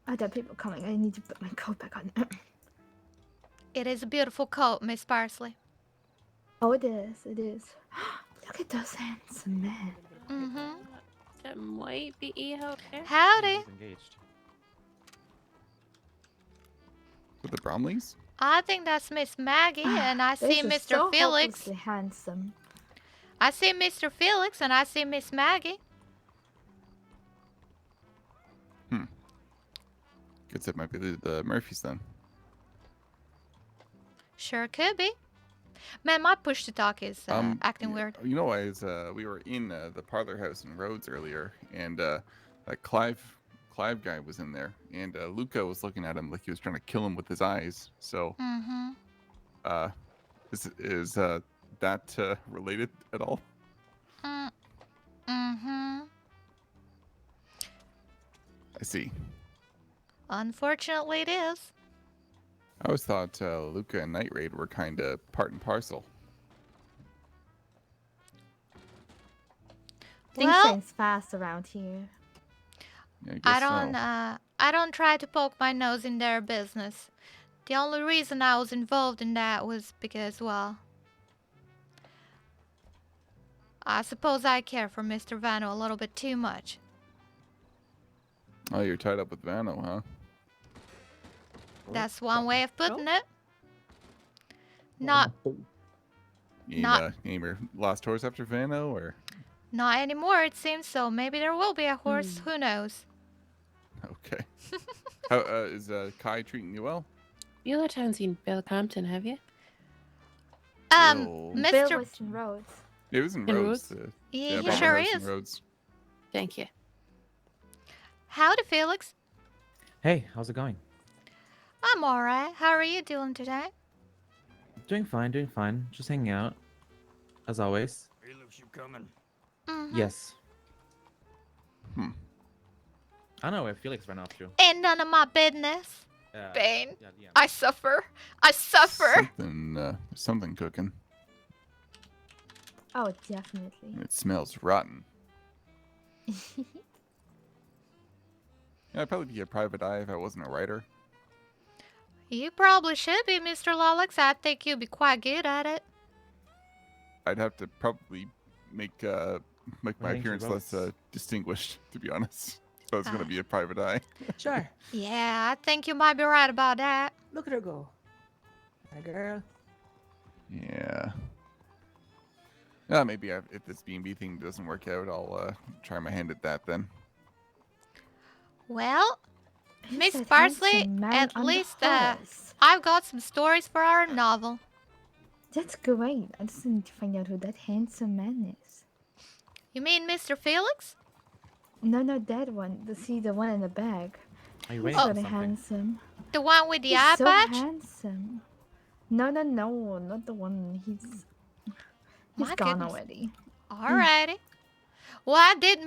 Oh, there are people coming. I need to put my coat back on. It is a beautiful coat, Miss Parsley. Oh, it is. It is. Look at those handsome men. Mm-hmm. That might be Eho. Howdy. with the Bromleys? I think that's Miss Maggie, and I This see is Mr. so Felix. hopelessly handsome. I see Mr. Felix, and I see Miss Maggie. Guess it might be the Murphys then. Sure could be. Man, my push to talk is acting weird. You know, we were in the parlor house in Rhodes earlier, and that Clive guy was in there, and Luca was looking at him like he was trying to kill him with his eyes. So, is that related at all? Mm-hmm. I see. Unfortunately, it is. I always thought Luca and Night Raid were kind of part and parcel. Things change fast around here. Yeah, I guess I don't try to poke my nose in their business. The only reason I was involved in that was because, well, I suppose I care for Mr. Vano a little bit too much. Oh, you're tied up with Vano, huh? That's one way of putting it. Not Name your lost horse after Vano, or? not anymore, it seems so. Maybe there will be a horse, who knows? Okay. How is Kai treating you well? You haven't seen Bill Compton, have you? Bill. Mr. Bill was in Rhodes. It was in In Rhodes. Rhodes? Yeah, he Barber sure House in is. Rhodes. Thank you. Howdy, Felix. Hey, how's it going? I'm alright. How are you doing today? Doing fine. Just hanging out. As always. Felix, you coming? Yes. I don't know where Felix ran off to. Ain't none of my business. Bane. I suffer. Something cooking. Oh, definitely. And it smells rotten. I'd probably be a private eye if I wasn't a writer. You probably should be, Mr. Lolix. I think you'd be quite good at it. I'd have to probably make my Arrange appearance the less distinguished, to be honest. If I was going to be a private eye. Sure. Yeah, I think you might be right about that. Look at her go. My girl. Yeah. Maybe if this B&B thing doesn't work out, I'll try my hand at that then. Well, Miss that Parsley, handsome man at on the least horse? I've got some stories for our novel. That's great. I just need to find out who that handsome man is. You mean Mr. Felix? No, not that one. The one in the bag. Are you He's waiting for really something? handsome. The one with the He's eye so patch? handsome. No, not the one. He's My gone goodness. already. Alrighty. Well, I did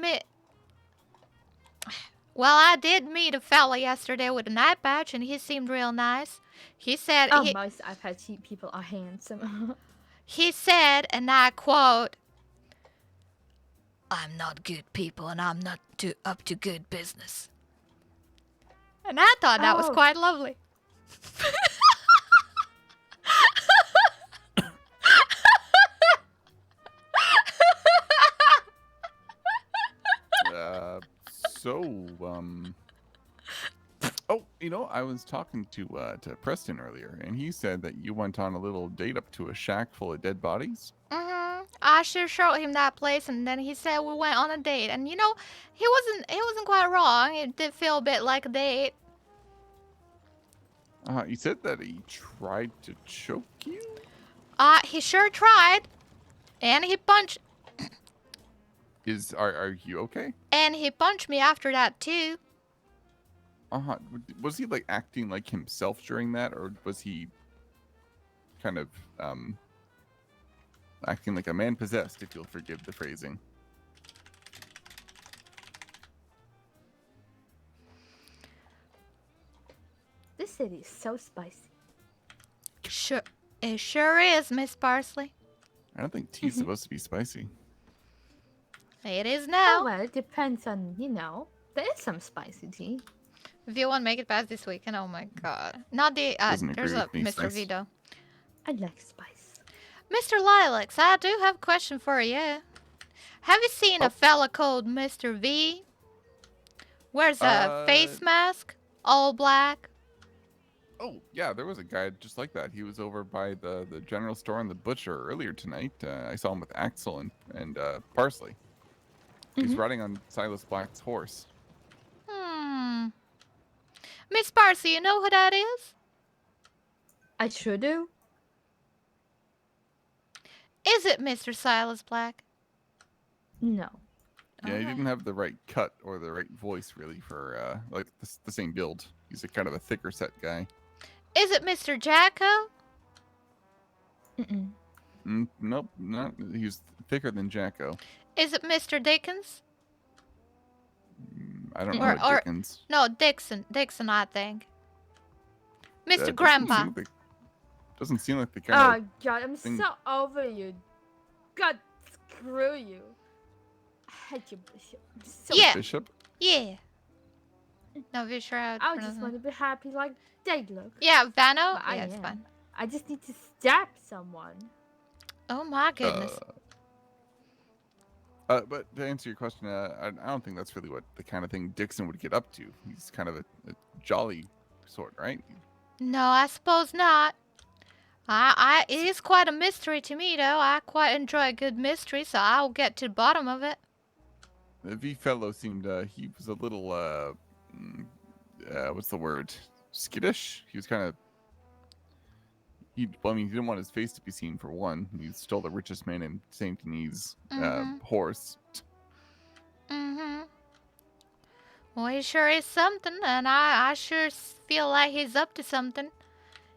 Well, I did meet a fella yesterday with an eye patch, and he seemed real nice. He said, Oh, most eye patch people are handsome. he said, and I quote, "I'm not good people, and I'm not up to good business." And I thought that was Oh. quite lovely. Oh, you know, I was talking to Preston earlier, and he said that you went on a little date up to a shack full of dead bodies. I sure showed him that place, and then he said we went on a date. And you know, he wasn't quite wrong. It did feel a bit like a date. He said that he tried to choke you? He sure tried. And he punched Are you okay? and he punched me after that too. Was he like acting like himself during that, or was he kind of acting like a man possessed, if you'll forgive the phrasing? This city is so spicy. Sure, it sure is, Miss Parsley. I don't think tea's supposed to be spicy. It is now. Oh, well, it depends on, you know, there is some spicy tea. If you want to make it past this weekend, oh my god. Not the, Doesn't there's agree a with me, Mr. spice. Vito. I like spice. Mr. Lilacs, I do have a question for you. Have you seen a fella called Mr. V? Wears a face mask, all black. Oh, yeah, there was a guy just like that. He was over by the general store and the butcher earlier tonight. I saw him with Axel and Parsley. He's riding on Silas Black's horse. Miss Parsley, you know who that is? I sure do. Is it Mr. Silas Black? No. Yeah, he didn't have the right cut or the right voice, really, for like the same build. He's a kind of a thicker set guy. Is it Mr. Jacko? Nope, not. He's thicker than Jacko. Is it Mr. Dickens? I don't know what Dickens. No, Dixon. Dixon, I think. Mr. Doesn't Grandpa. seem like- Doesn't seem like the kind Oh god, I'm thing- so over you. God, screw you. I hate you, Bishop. I'm so Yeah. Bishop? Yeah. No, be sure how to I pronounce just it. want to be happy like they look. Yeah, Vano? But I Yeah, it's am. fine. I just need to stab someone. Oh my goodness. But to answer your question, I don't think that's really what the kind of thing Dixon would get up to. He's kind of a jolly sort, right? No, I suppose not. It is quite a mystery to me, though. I quite enjoy a good mystery, so I'll get to the bottom of it. The V fellow seemed he was a little what's the word? Skittish. He was kind of he didn't want his face to be seen for one. He stole the richest man in Saint Denis horse. Well, he sure is something, and I sure feel like he's up to something.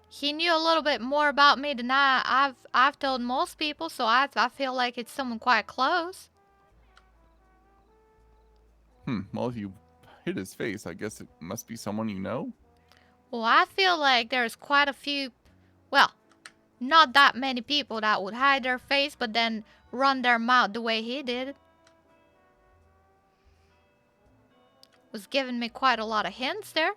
He knew a little bit more about me than I've told most people, so I feel like it's someone quite close. Well, if you hit his face, I guess it must be someone you know. Well, I feel like there's quite a few, well, not that many people that would hide their face but then run their mouth the way he did. Was giving me quite a lot of hints there.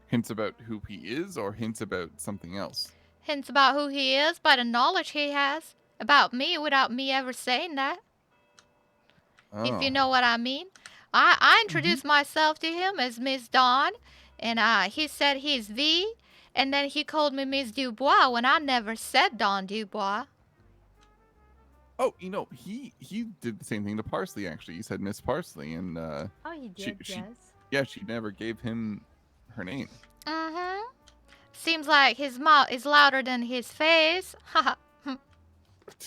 Hints about who he is, or hints about something else? Hints about who he is by the knowledge he has about me without me ever saying that. If you know what I mean. I introduced myself to him as Miss Dawn, and he said he's V, and then he called me Miss Dubois when I never said Dawn Dubois. Oh, you know, he did the same thing to Parsley, actually. He said Miss Parsley, and Oh, he did, yes. yeah, she never gave him her name. Seems like his mouth is louder than his face. Haha.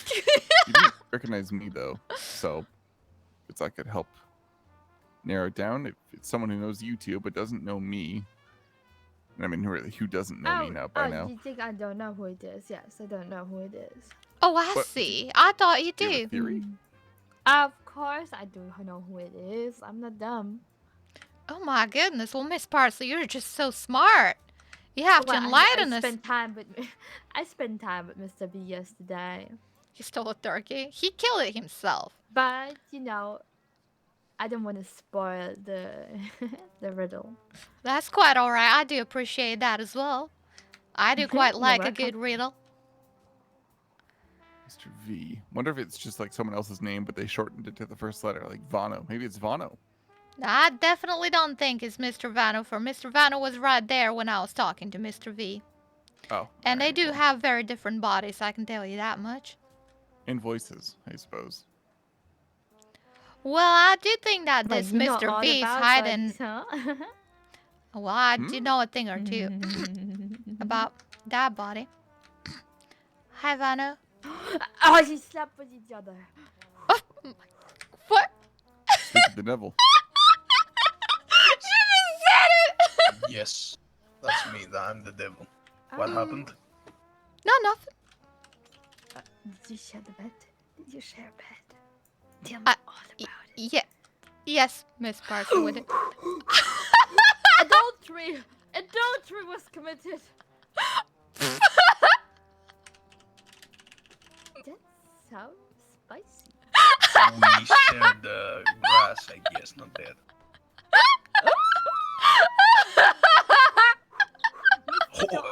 He didn't recognize me, though, so it's I could help narrow it down. If it's someone who knows you two but doesn't know me, I mean, really, who doesn't know me now by now? You think I don't know who it is? Yes, I don't know who it is. Oh, I What? see. I thought you Do you have do. a theory? Of course, I do know who it is. I'm not dumb. Oh my goodness. Well, Miss Parsley, you're just so smart. You have to Well, enlighten I us. spent time with I spent time with Mr. B yesterday. He stole a turkey. He killed it himself. But you know, I don't want to spoil the the riddle. That's quite alright. I do appreciate that as well. I do quite You're like a welcome. good riddle. Mr. V. Wonder if it's just like someone else's name, but they shortened it to the first letter, like Vano. Maybe it's Vano. I definitely don't think it's Mr. Vano, for Mr. Vano was right there when I was talking to Mr. V. Oh. And they do have very different bodies, I can tell you that much. And voices, I suppose. Well, I do think that Well, this you know Mr. all V is about hiding. bodies, huh? Well, I do know a thing or two about that body. Hi, Vano. Oh, she slept with each other. What? Speak of the devil. She just said it! Yes, that's me. I'm the devil. What Oh. happened? No, nothing. Did you share the bed? Did you share a bed? Tell me all about it. Yeah. Yes, Miss Parsley with it. Adultery! Adultery was committed! That sounds spicy. We share the grass, I guess, not that.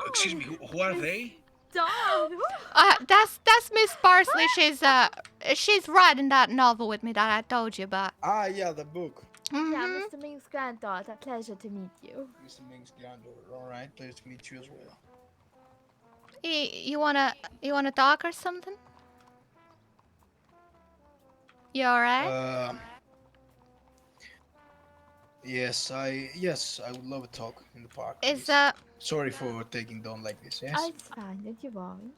Excuse me, who are they? Dog! That's Miss Parsley. She's writing that novel with me that I told you about. Ah, yeah, the book. Yeah, Mr. Ming's granddaughter. Pleasure to meet you. Mr. Ming's granddaughter. Alright, pleasure to meet you as well. You wanna talk or something? You alright? Yes, I would love a talk in the park. Is please. Sorry for taking down like this, yes? Oh, it's fine. Don't you worry.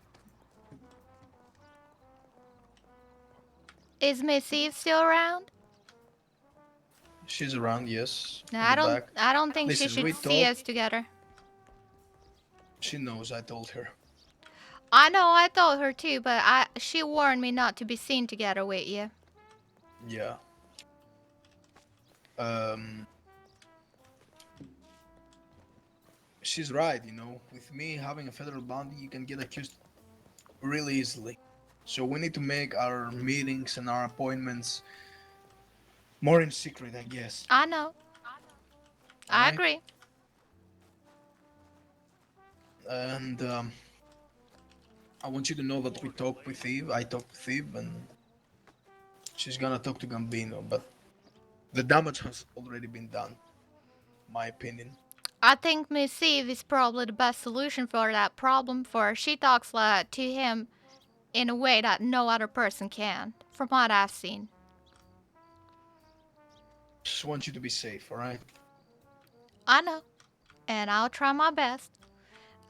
Is Miss Eve still around? She's around, yes. No, in I the don't. back. I don't think Listen, she we should see talk- us together. She knows, I told her. I know. I told her too, but she warned me not to be seen together with you. Yeah. She's right, you know. With me having a federal bounty, you can get accused really easily. So we need to make our meetings and our appointments more in secret, I guess. I know. I Alright. agree. And I want you to know that we talked with Eve. I talked with Eve, and she's gonna talk to Gambino. But the damage has already been done. My opinion. I think Miss Eve is probably the best solution for that problem, for she talks to him in a way that no other person can, from what I've seen. Just want you to be safe, alright? I know. And I'll try my best.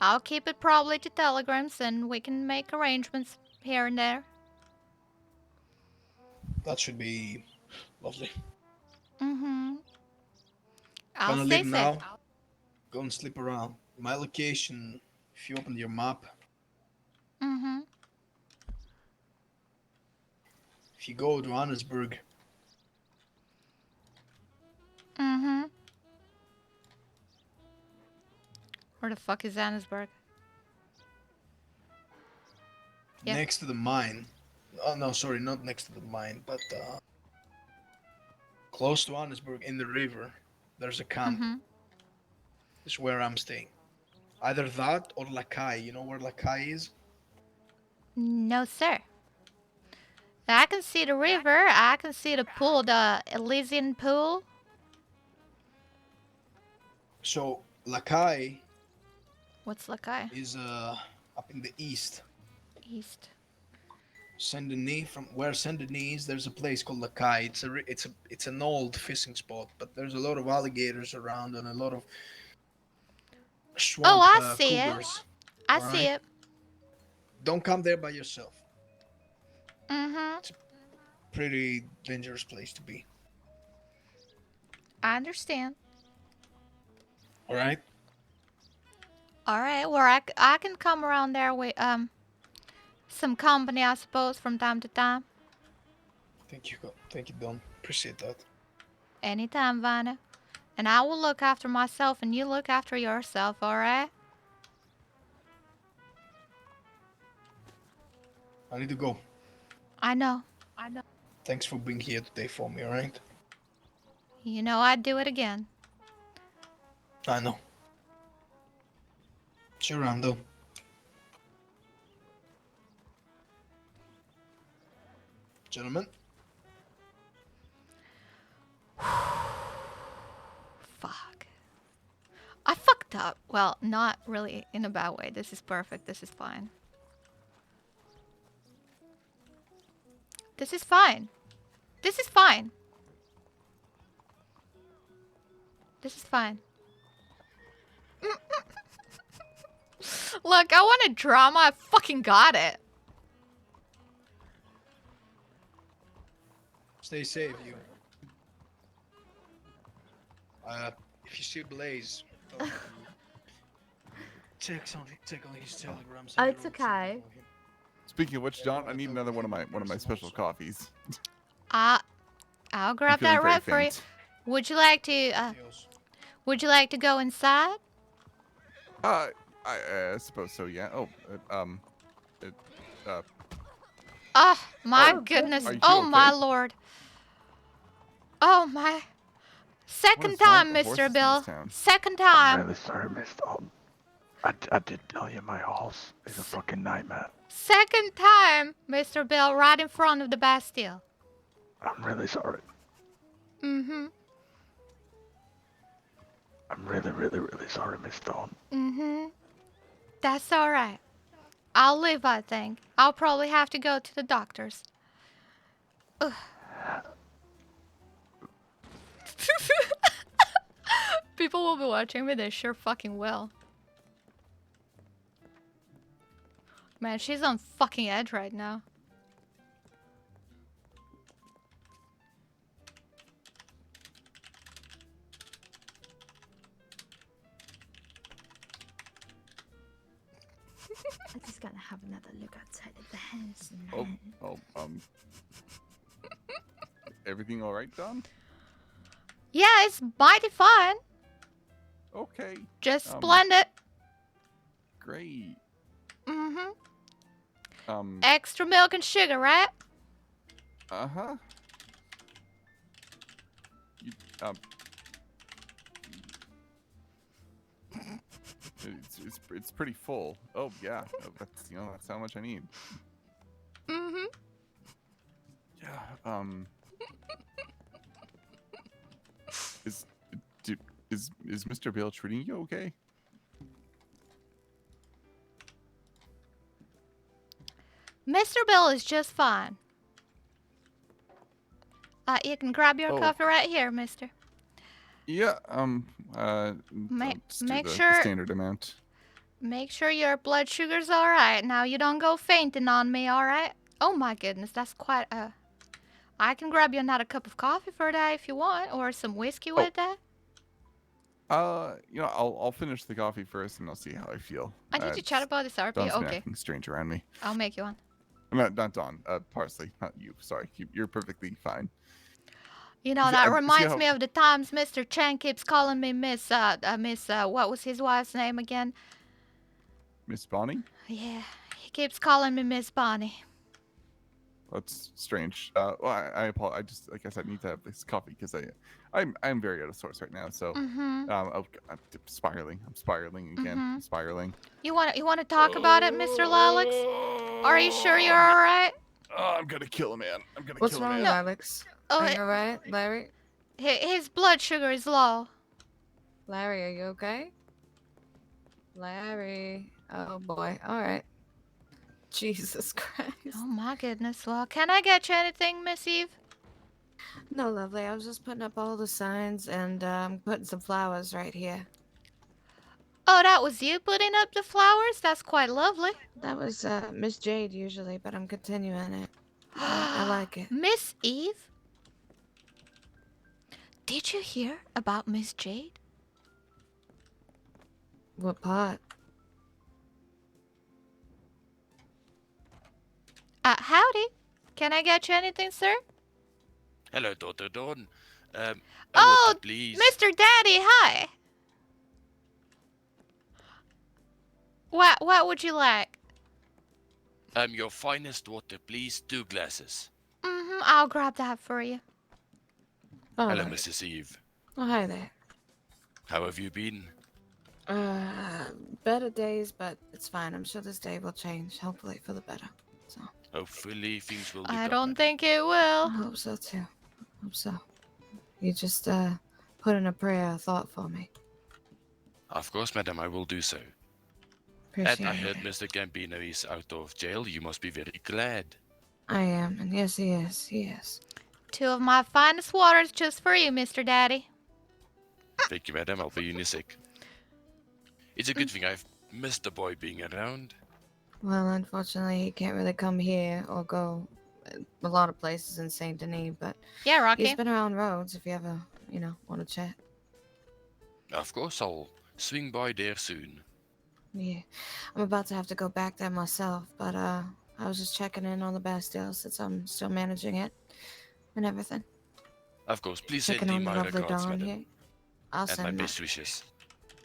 I'll keep it probably to telegrams and we can make arrangements here and there. That should be lovely. Mm-hmm. I'll Gonna stay leave safe. now. Go and sleep around. My location, if you open your map, Mm-hmm. if you go to Johannesburg, Mm-hmm. Where the fuck is Johannesburg? Yeah. next to the mine. Oh no, sorry, not next to the mine, but close to Johannesburg in the river. There's a camp. Mm-hmm. This is where I'm staying. Either that or Lakai. You know where Lakai is? No, sir. I can see the river. I can see the pool, the Elysian pool. So Lakai What's Lakai? is up in the east. East. Saint Denis, from where Saint Denis is, there's a place called Lakai. It's an old fishing spot, but there's a lot of alligators around and a lot of swamp Oh, I see cougars. it. I see Alright? it. Don't come there by yourself. Mm-hmm. Pretty dangerous place to be. I understand. All right. All right. Well, I can come around there with some company, I suppose, from time to time. Thank you, Don. Appreciate that. Anytime, Vanna. And I will look after myself and you look after yourself, alright? I need to go. I know. Thanks for being here today for me, alright? You know I'd do it again. I know. See you around, though. Gentlemen. Fuck. I fucked up. Well, not really in a bad way. This is perfect. This is fine. This is fine. This is fine. This is fine. Look, I wanted drama. I fucking got it. Stay safe, you. If you see Blaze, check on his Telegram. Oh, it's okay. Speaking of which, John, I need another one of my special coffees. I'll grab feeling that very right for you. faint. Would you like to go inside? I suppose so. Yeah. Oh. Oh my Oh, goodness. are you Oh okay? my lord. Oh my. Second What is wrong time, with Mr. horses in Bill. this town? Second I'm time. really sorry, Miss Dalton. I did tell you my horse is a fucking nightmare. Second time, Mr. Bill, right in front of the Bastille. I'm really sorry. Mm-hmm. I'm really, really, really sorry, Miss Dawn. Mm-hmm. That's alright. I'll live, I think. I'll probably have to go to the doctor's. Ugh. People will be watching me, they sure fucking will. Man, she's on fucking edge right now. I'm just gonna have another look outside of the house. Everything all right, Don? Yeah, it's mighty fine. Okay. Just splendid. Great. Mm-hmm. Extra milk and sugar, right? Uh-huh. It's pretty full. Oh yeah, that's how much I need. Mm-hmm. Yeah. Is Mr. Bill treating you okay? Mr. Bill is just fine. You can grab your coffee right here, mister. Yeah. Make the sure standard amount. Make sure your blood sugar's alright. Now you don't go fainting on me, alright? Oh my goodness, that's quite I can grab you another cup of coffee for that if you want, or some whiskey with that. I'll finish the coffee first and I'll see how I feel. I need to chat about this RP. Don's been Okay. acting strange around me. I'll make you one. Not Don. Parsley, not you. Sorry, you're perfectly fine. You know, that reminds me of the times Mr. Chen keeps calling me Miss, what was his wife's name again? Miss Bonnie? Yeah, he keeps calling me Miss Bonnie. That's strange. Well, I apologize. I just, like I said, need to have this coffee because I'm very out of sorts right now. So, Mhm. I'm spiraling. I'm spiraling again. Mhm. I'm spiraling. You want to talk about it, Mr. Alex? Are you sure you're alright? Oh, I'm gonna kill a man. I'm gonna What's kill a wrong, man. Alex? Oh, Are you alright, Larry? His blood sugar is low. Larry, are you okay? Larry. Oh boy. Alright. Jesus Christ. Oh my goodness. Well, can I get you anything, Miss Eve? No, lovely. I was just putting up all the signs and putting some flowers right here. Oh, that was you putting up the flowers? That's quite lovely. That was Miss Jade usually, but I'm continuing it. I like it. Miss Eve? Did you hear about Miss Jade? What part? Howdy. Can I get you anything, sir? Hello, Dr. Dawn. Oh, water, please. Mr. Daddy, hi. What would you like? Your finest water, please. 2 glasses. I'll grab that for you. Hello, Alright. Mrs. Eve. Oh, hi there. How have you been? Better days, but it's fine. I'm sure this day will change, hopefully for the better. So. Hopefully things will look I up. don't think it will. I hope so too. Hope so. You just put in a prayer, a thought for me. Of course, madam, I will do so. Appreciate And I heard it. Mr. Gambino is out of jail. You must be very glad. I am, and yes, he is. He is. 2 of my finest waters just for you, Mr. Daddy. Thank you, madam. I'll be in a sec. It's a good thing I've missed the boy being around. Well, unfortunately, he can't really come here or go a lot of places in Saint Denis, but yeah, Rocky. He's been around roads if you ever, want to chat. Of course, I'll swing by there soon. Yeah, I'm about to have to go back there myself, but I was just checking in on the Bastille since I'm still managing it and everything. Of course, please send Checking him on the my lovely regards, Dawn madam. here. I'll And my send that. best wishes.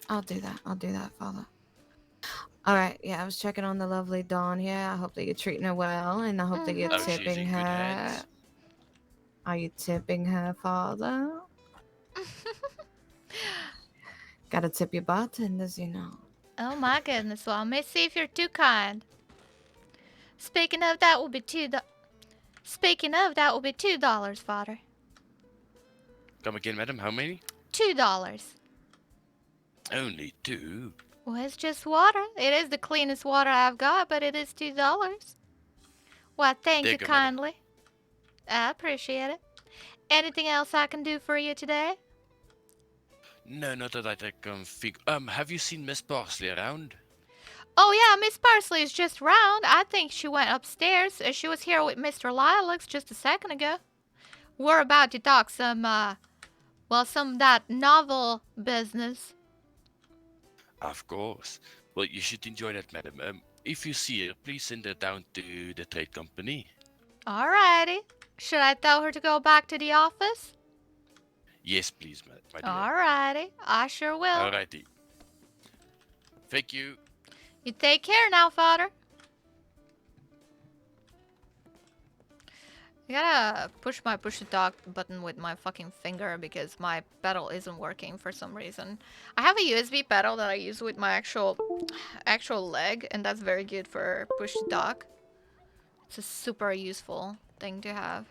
I'll do that. I'll do that, Father. All right. Yeah, I was checking on the lovely Dawn here. I hope that you're treating her well, and I hope that you're Oh, she's tipping in good her. hands. Are you tipping her, Father? Gotta tip your bartenders, you know. Oh my goodness. Well, let me see if you're too kind. Speaking of, that will be $2. Father. Come again, madam. How many? $2. Only 2. Well, it's just water. It is the cleanest water I've got, but it is $2. Well, thank There you you go, madam. kindly. I appreciate it. Anything else I can do for you today? No, not that I can think. Have you seen Miss Parsley around? Oh yeah, Miss Parsley is just round. I think she went upstairs. She was here with Mr. Lilacs just a second ago. We're about to talk some of that novel business. Of course. Well, you should enjoy that, madam. If you see her, please send her down to the trade company. Alrighty. Should I tell her to go back to the office? Yes, please, my dear. Alrighty. I sure will. Alrighty. Thank you. You take care now, Father. I gotta push to talk button with my fucking finger because my pedal isn't working for some reason. I have a USB pedal that I use with my actual leg, and that's very good for push to talk. It's a super useful thing to have.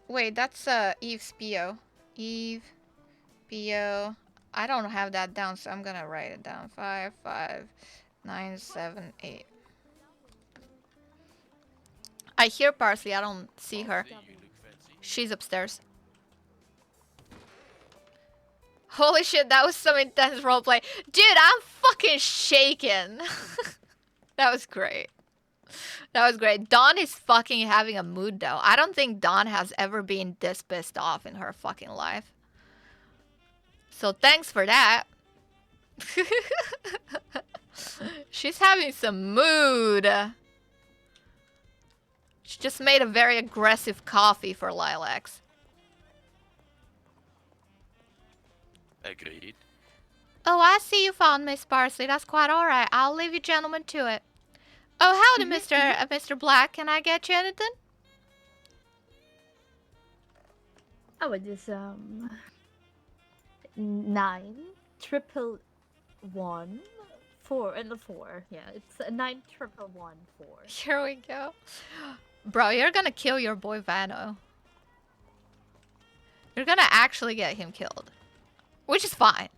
Wait, that's Eve's PO. Eve PO. I don't have that down, so I'm gonna write it down. 55978. I hear Parsley. I don't see her. She's upstairs. Holy shit, that was some intense roleplay. Dude, I'm fucking shaking. That was great. That was great. Dawn is fucking having a mood, though. I don't think Dawn has ever been this pissed off in her fucking life. So thanks for that. She's having some mood. She just made a very aggressive coffee for Lilacs. Agreed. Oh, I see you found Miss Parsley. That's quite alright. I'll leave you gentlemen to it. Oh, howdy, Mr. Black. Can I get you anything? I would just 91114 and the 4. Yeah, it's 91114. Here we go. Bro, you're gonna kill your boy Vano. You're gonna actually get him killed. Which is fine.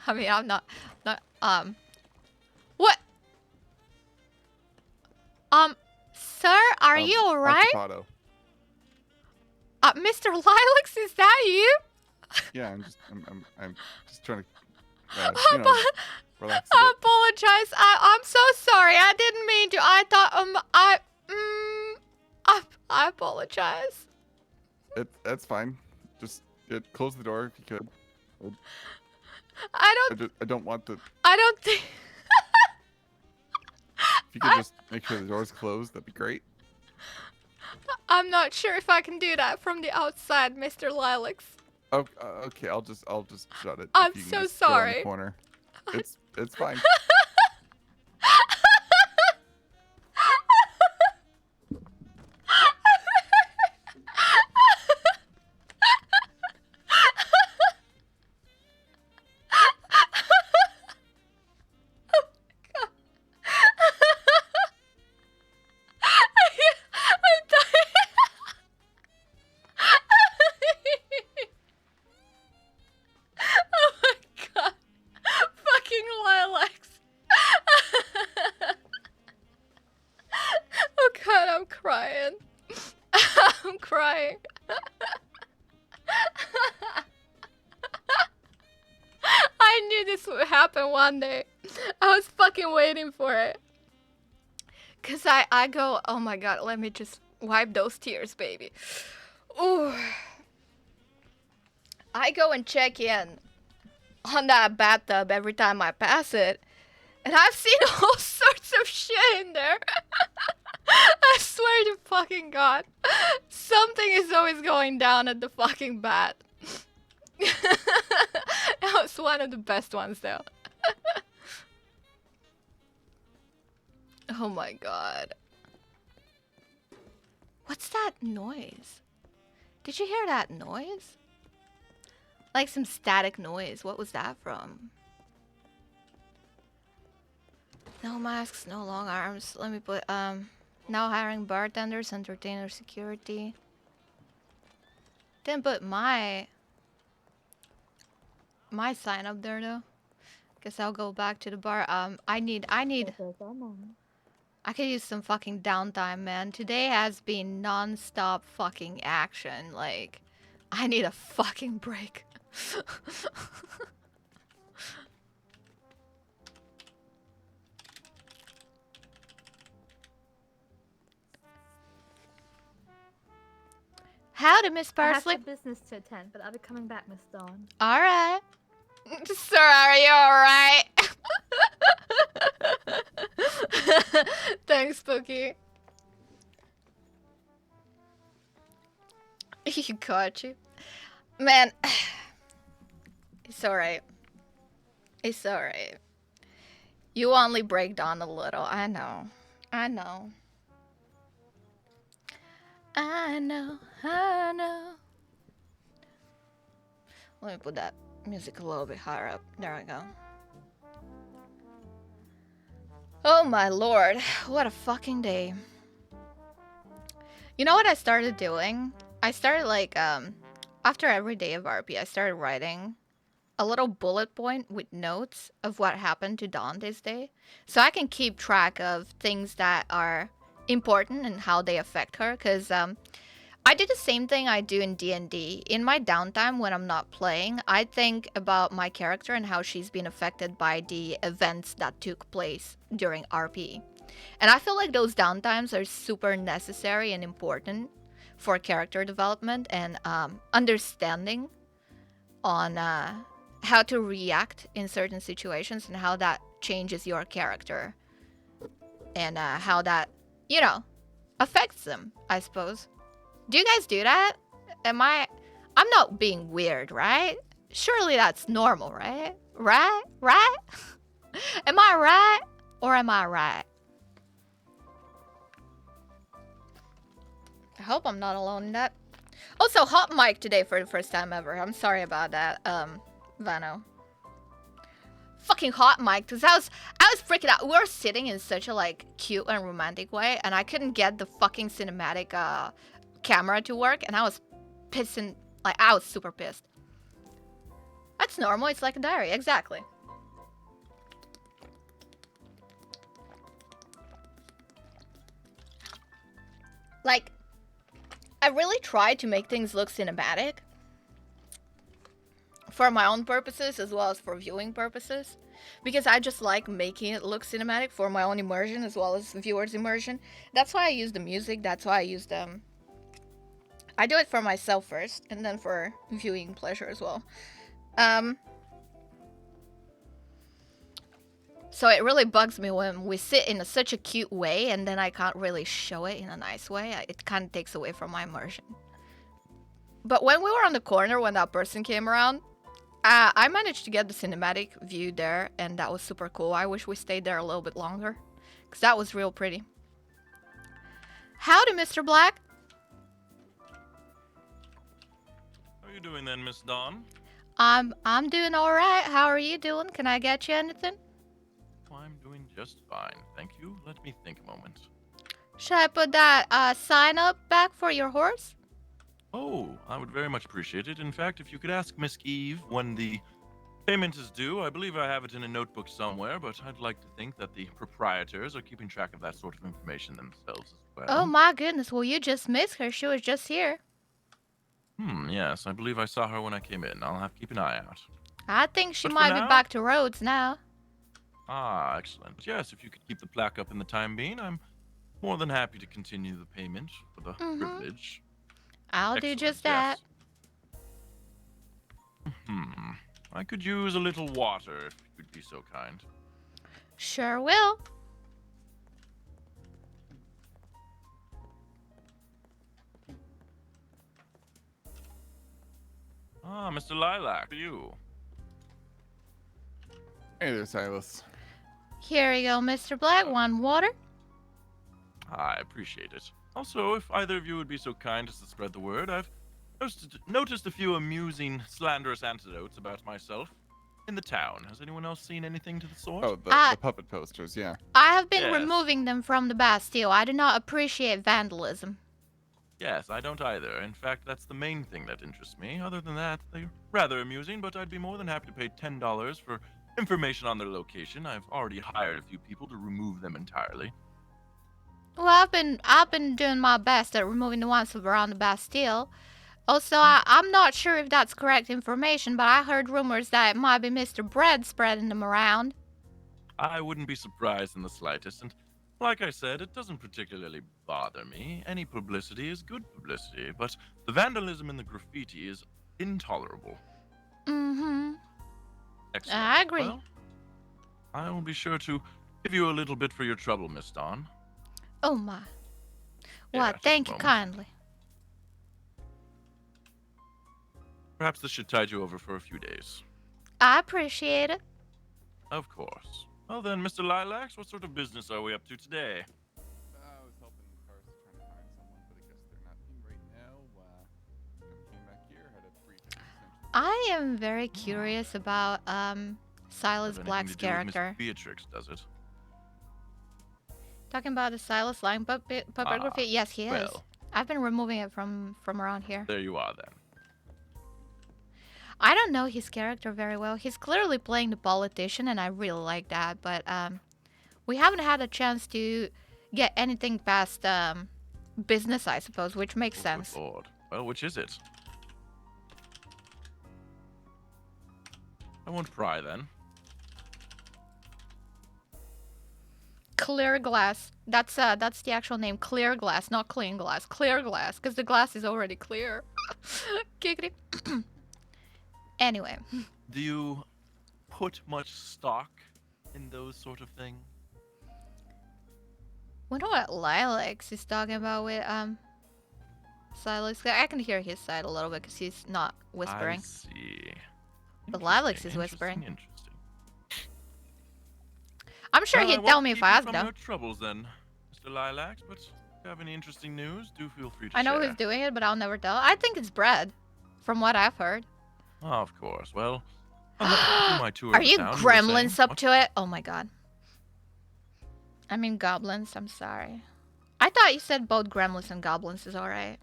I mean, I'm not what? Sir, are you alright? Mr. Lilacs, is that you? Yeah, I'm just trying to, relax. I apologize. I'm so sorry. I didn't mean to. I thought I apologize. That's fine. Just close the door if you could. I don't want to. I don't think. If you could just make sure the door's closed, that'd be great. I'm not sure if I can do that from the outside, Mr. Lilacs. Oh, okay, I'll just shut it. I'm if you can so just go around sorry. the corner. It's fine. I'm dying. Oh my god. Fucking lilacs. Oh god, I'm crying. I'm crying. I knew this would happen one day. I was fucking waiting for it. Cause I go, oh my god, let me just wipe those tears, baby. Ooh. I go and check in on that bathtub every time I pass it. And I've seen all sorts of shit in there. I swear to fucking god. Something is always going down at the fucking bath. That was one of the best ones though. Oh my god. What's that noise? Did you hear that noise? Like some static noise. What was that from? No masks, no long arms. Let me put, now hiring bartenders, entertainers, security. Didn't put my sign up there though. Guess I'll go back to the bar. I need I could use some fucking downtime, man. Today has been non-stop fucking action. Like, I need a fucking break. Howdy, Miss I have Parsley. some business to attend, but I'll be coming back, Miss Dawn. Alright. Sir, are you alright? Thanks, Spooky. You got you. Man, it's alright. It's alright. You only break down a little. I know. I know. I know. I know. Let me put that music a little bit higher up. There we go. Oh my lord. What a fucking day. You know what I started doing? I started like, after every day of RP, I started writing a little bullet point with notes of what happened to Dawn this day. So I can keep track of things that are important and how they affect her. Because I do the same thing I do in D&D. In my downtime when I'm not playing, I think about my character and how she's been affected by the events that took place during RP. And I feel like those downtimes are super necessary and important for character development and understanding on how to react in certain situations and how that changes your character. And how that, you know, affects them, I suppose. Do you guys do that? I'm not being weird, right? Surely that's normal, right? Right? Am I right? Or am I right? I hope I'm not alone in that. Also, hot mic today for the first time ever. I'm sorry about that, Vano. Fucking hot mic, because I was freaking out. We were sitting in such a like cute and romantic way, and I couldn't get the fucking cinematic camera to work, and I was pissing, like I was super pissed. That's normal, it's like a diary, exactly. Like, I really tried to make things look cinematic for my own purposes as well as for viewing purposes, because I just like making it look cinematic for my own immersion as well as viewers' immersion. That's why I use the music, that's why I use them. I do it for myself first, and then for viewing pleasure as well. So it really bugs me when we sit in such a cute way and then I can't really show it in a nice way. It kind of takes away from my immersion. But when we were on the corner, when that person came around, I managed to get the cinematic view there, and that was super cool. I wish we stayed there a little bit longer, because that was real pretty. Howdy, Mr. Black. How are you doing then, Miss Dawn? I'm doing all right. How are you doing? Can I get you anything? Oh, I'm doing just fine, thank you. Let me think a moment. Should I put that sign up back for your horse? Oh, I would very much appreciate it. In fact, if you could ask Miss Eve when the payment is due, I believe I have it in a notebook somewhere, but I'd like to think that the proprietors are keeping track of that sort of information themselves as well. Oh my goodness, well you just missed her. She was just here. Yes, I believe I saw her when I came in. I'll have to keep an eye out. I think she But for might be now- back to Rhodes now. Ah, excellent. Yes, if you could keep the plaque up in the time being, I'm more than happy to continue the payment for the privilege. I'll do just that. I could use a little water if you'd be so kind. Sure will. Ah, Mr. Lilac, you. Hey there, Silas. Here you go, Mr. Black. Want water? I appreciate it. Also, if either of you would be so kind as to spread the word, I've noticed a few amusing, slanderous anecdotes about myself in the town. Has anyone else seen anything to the sort? Oh, the puppet posters, yeah. I have been Yes. removing them from the Bastille. I do not appreciate vandalism. Yes, I don't either. In fact, that's the main thing that interests me. Other than that, they're rather amusing, but I'd be more than happy to pay $10 for information on their location. I've already hired a few people to remove them entirely. Well, I've been doing my best at removing the ones from around the Bastille. Also, I'm not sure if that's correct information, but I heard rumors that it might be Mr. Bread spreading them around. I wouldn't be surprised in the slightest, and like I said, it doesn't particularly bother me. Any publicity is good publicity, but the vandalism and the graffiti is intolerable. Mm-hmm. Excellent. I agree. Well, I will be sure to give you a little bit for your trouble, Miss Dawn. Oh my. Yeah, Well, just thank a you moment. kindly. Perhaps this should tide you over for a few days. I appreciate it. Of course. Well then, Mr. Lilacs, what sort of business are we up to today? I was helping Carson trying to find someone, but I guess they're not in right now. Came back here, had a brief extension. I am very curious about Silas Have anything Black's to do with Miss character. Beatrix, does it? Talking about the Silas line puppet graffiti? Yes, he is. well. I've been removing it from around here. There you are then. I don't know his character very well. He's clearly playing the politician, and I really like that. But we haven't had a chance to get anything past business, I suppose, which makes sense. Good lord. Well, which is it? I won't pry then. Clear glass. That's the actual name. Clear glass, not clean glass. Clear glass, because the glass is already clear. Giggity. Anyway. Do you put much stock in those sort of things? Wonder what Lilacs is talking about with Silas. I can hear his side a little bit because he's not whispering. I see. But Lilacs is Interesting, whispering. interesting. I'm sure Well, I he'd won't tell me keep if I you asked from him. your troubles then, Mr. Lilacs, but if you have any interesting news, do feel free to I know share. who's doing it, but I'll never tell. I think it's Bread, from what I've heard. Oh, of course. Well, I'll let you do my tour Are of the you town, were saying. gremlins up to it? Oh my god. I mean goblins, I'm sorry. I thought you said both gremlins and goblins is alright.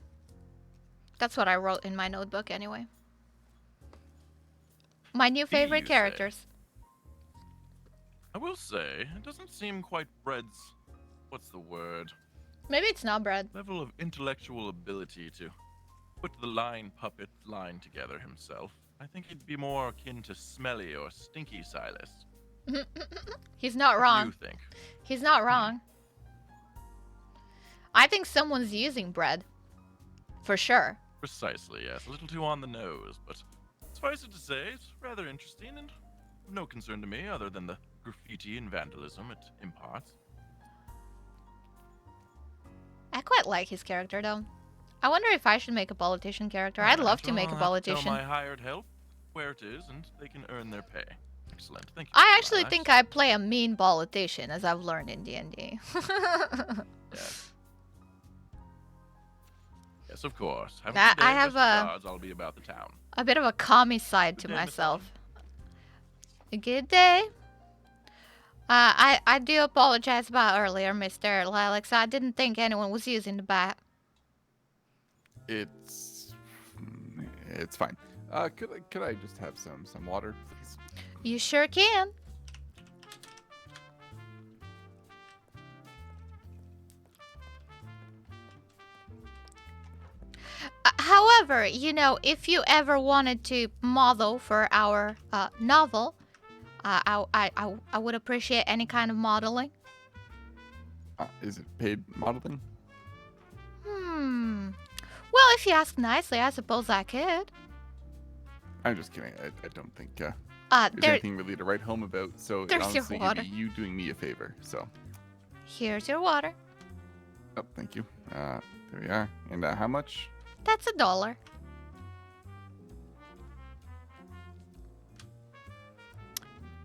That's what I wrote in my notebook anyway. My new favorite you say? characters. I will say, it doesn't seem quite Bread's, what's the word? Maybe it's not Bread. Level of intellectual ability to put the line puppet line together himself. I think he'd be more akin to Smelly or Stinky Silas. He's not What wrong. do you think? He's not wrong. I think someone's using Bread. For sure. Precisely, yes. A little too on the nose, but suffice it to say, it's rather interesting and of no concern to me other than the graffiti and vandalism it imparts. I quite like his character, though. I wonder if I should make a politician character. I'd love to make a I'll have to politician. Tell my hired help where it is, and they can earn their pay. Excellent. Thank you. I actually think I play a mean politician, as I've learned in D&D. Yes. Yes, of course. Have I- a good day. I have Best a- regards. I'll be about the town. A bit of a commie side to Good day, Miss myself. A good day. I do apologize about earlier, Mr. Lilacs. I didn't think anyone was using the bat. It's fine. Could I just have some water, please? You sure can. However, you know, if you ever wanted to model for our novel, I would appreciate any kind of modeling. Is it paid modeling? Well, if you ask nicely, I suppose I could. I'm just kidding. I don't think there's there- anything really to write home about. So There's your honestly, water. it'd be you doing me a favor. So, Here's your water. oh, thank you. There we are. And how much? That's $1.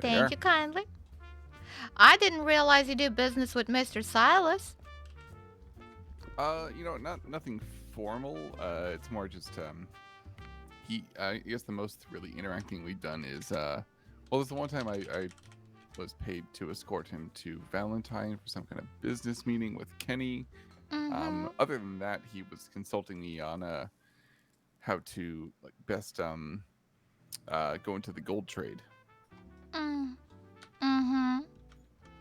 There. Thank you kindly. I didn't realize you do business with Mr. Silas. You know, nothing formal. It's more just I guess the most really interacting we've done is well, there's the one time I was paid to escort him to Valentine for some kind of business meeting with Kenny. Other than that, he was consulting me on how to like best go into the gold trade.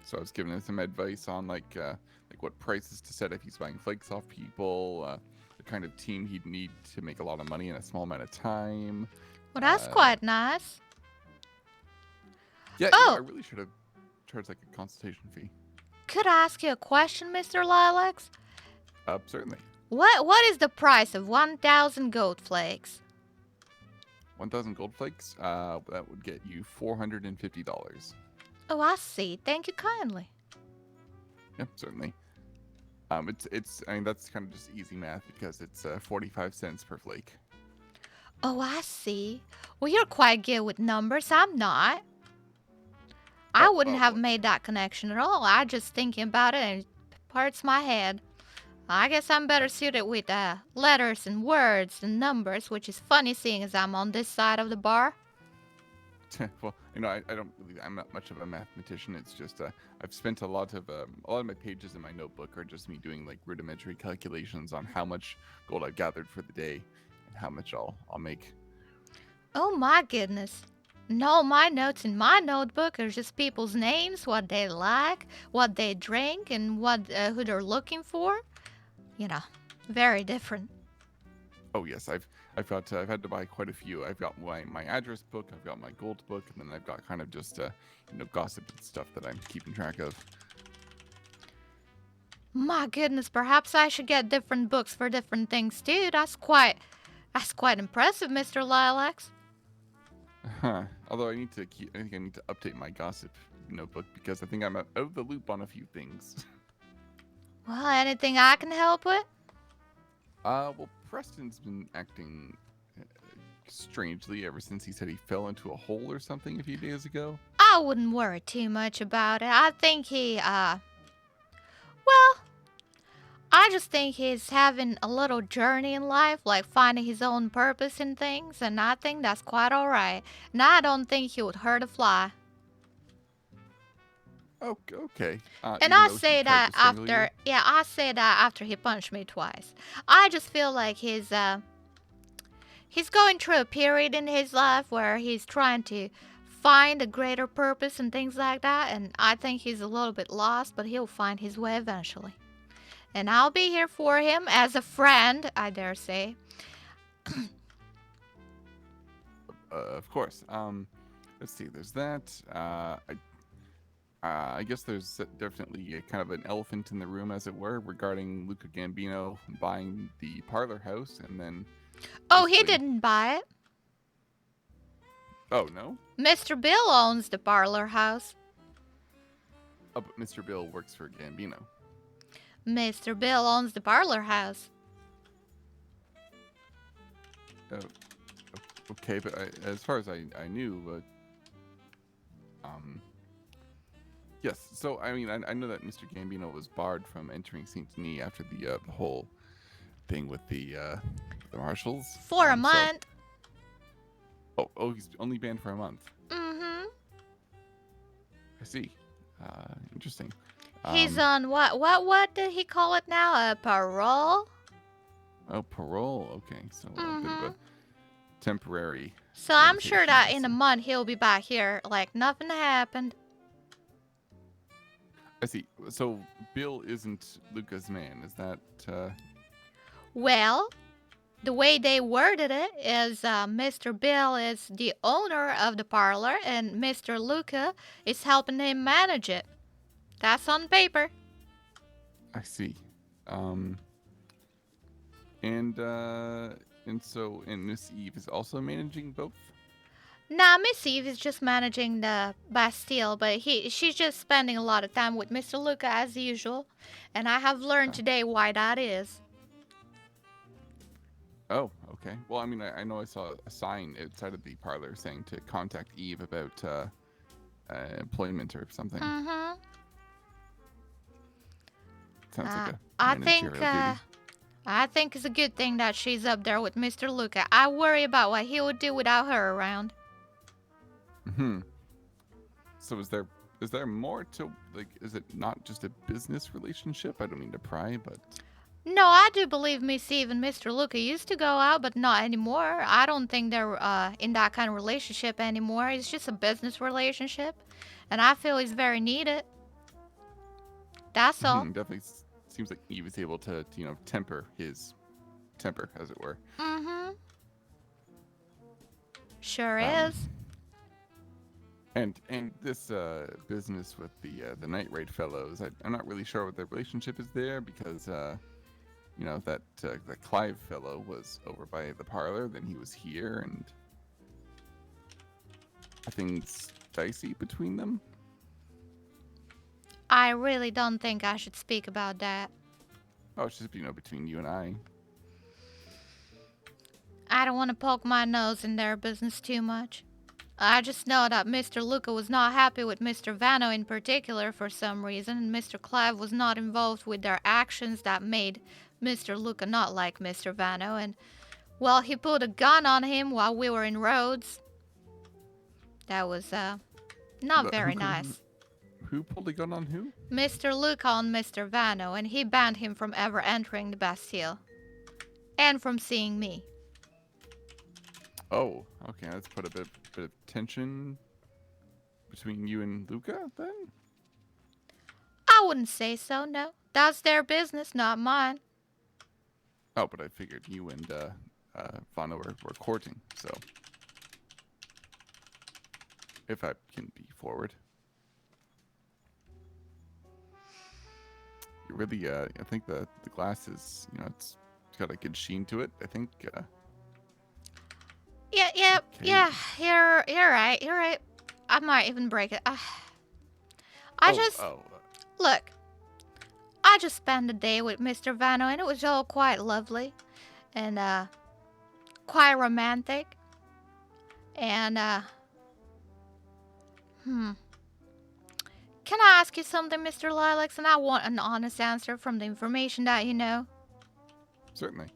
So I was giving him some advice on like what prices to set if he's buying flakes off people, the kind of team he'd need to make a lot of money in a small amount of time. Well, that's quite nice. Yeah, Oh. I really should have charged like a consultation fee. Could I ask you a question, Mr. Lilacs? Certainly. What is the price of 1,000 gold flakes? 1,000 gold flakes. That would get you $450. Oh, I see. Thank you kindly. Yep, certainly. It's. I mean, that's kind of just easy math because it's 45 cents per flake. Oh, I see. Well, you're quite good with numbers. I'm not. I wouldn't have made that connection at all. I just thinking about it and it hurts my head. I guess I'm better suited with letters and words and numbers, which is funny seeing as I'm on this side of the bar. Well, you know, I don't really. I'm not much of a mathematician. It's just I've spent a lot of my pages in my notebook are just me doing like rudimentary calculations on how much gold I've gathered for the day and how much I'll make. Oh my goodness. No, my notes in my notebook are just people's names, what they like, what they drink, and what who they're looking for. You know, very different. Oh yes, I've had to buy quite a few. I've got my address book, I've got my gold book, and then I've got kind of just gossip and stuff that I'm keeping track of. My goodness, perhaps I should get different books for different things too. That's quite impressive, Mr. Lilacs. Huh. Although I think I need to update my gossip notebook because I think I'm out of the loop on a few things. Well, anything I can help with? Well, Preston's been acting strangely ever since he said he fell into a hole or something a few days ago. I wouldn't worry too much about it. I think I just think he's having a little journey in life, like finding his own purpose in things, and I think that's quite alright. And I don't think he would hurt a fly. Oh, okay. And I say that after he punched me twice. I just feel like he's going through a period in his life where he's trying to find a greater purpose and things like that, and I think he's a little bit lost, but he'll find his way eventually. And I'll be here for him as a friend, I dare say. Of course. Let's see. There's that. I guess there's definitely a kind of an elephant in the room, as it were, regarding Luca Gambino buying the parlor house, and then. Oh, he didn't buy it. Oh no. Mr. Bill owns the parlor house. Oh, but Mr. Bill works for Gambino. Mr. Bill owns the parlor house. Okay, but as far as I knew, yes. So I mean, I know that Mr. Gambino was barred from entering Saint Denis after the whole thing with the marshals. For a month. Oh, he's only banned for a month. Mm-hmm. I see. Interesting. He's on what did he call it now? A parole? Oh, parole. Okay, so a bit of a temporary. So I'm sure that in a month he'll be back here like nothing happened. I see. So Bill isn't Luca's man. Is that? Well, the way they worded it is Mr. Bill is the owner of the parlor and Mr. Luca is helping him manage it. That's on paper. I see. And Miss Eve is also managing both? Nah, Miss Eve is just managing the Bastille, but she's just spending a lot of time with Mr. Luca as usual. And I have learned today why that is. Oh, okay. Well, I mean, I know I saw a sign outside of the parlor saying to contact Eve about employment or something. Mm-hmm. Sounds like a I managerial duty. think it's a good thing that she's up there with Mr. Luca. I worry about what he would do without her around. So is there more to, like, is it not just a business relationship? I don't mean to pry, but... No, I do believe Miss Eve and Mr. Luca used to go out, but not anymore. I don't think they're in that kind of relationship anymore. It's just a business relationship, and I feel it's very needed. That's all. Definitely seems like Eve is able to, temper his temper, as it were. Mm-hmm. Sure is. And this business with the night raid fellows, I'm not really sure what their relationship is there because, that Clive fellow was over by the parlor, then he was here, and are things dicey between them? I really don't think I should speak about that. Oh, it's just, between you and I. I don't want to poke my nose in their business too much. I just know that Mr. Luca was not happy with Mr. Vano in particular for some reason, and Mr. Clive was not involved with their actions that made Mr. Luca not like Mr. Vano, and, well, he put a gun on him while we were in Rhodes. That was, not very nice. Who pulled a gun on who? Mr. Luca on Mr. Vano, and he banned him from ever entering the Bastille. And from seeing me. Oh, okay, let's put a bit of tension between you and Luca, then? I wouldn't say so, no. That's their business, not mine. Oh, but I figured you and Vano were courting, so... If I can be forward. You really, I think the glass is, it's got a good sheen to it, I think. Yeah, you're right. I might even break it. Look, I just spent the day with Mr. Vano, and it was all quite lovely, and, quite romantic, and, Can I ask you something, Mr. Lilacs? And I want an honest answer from the information that you know. Certainly.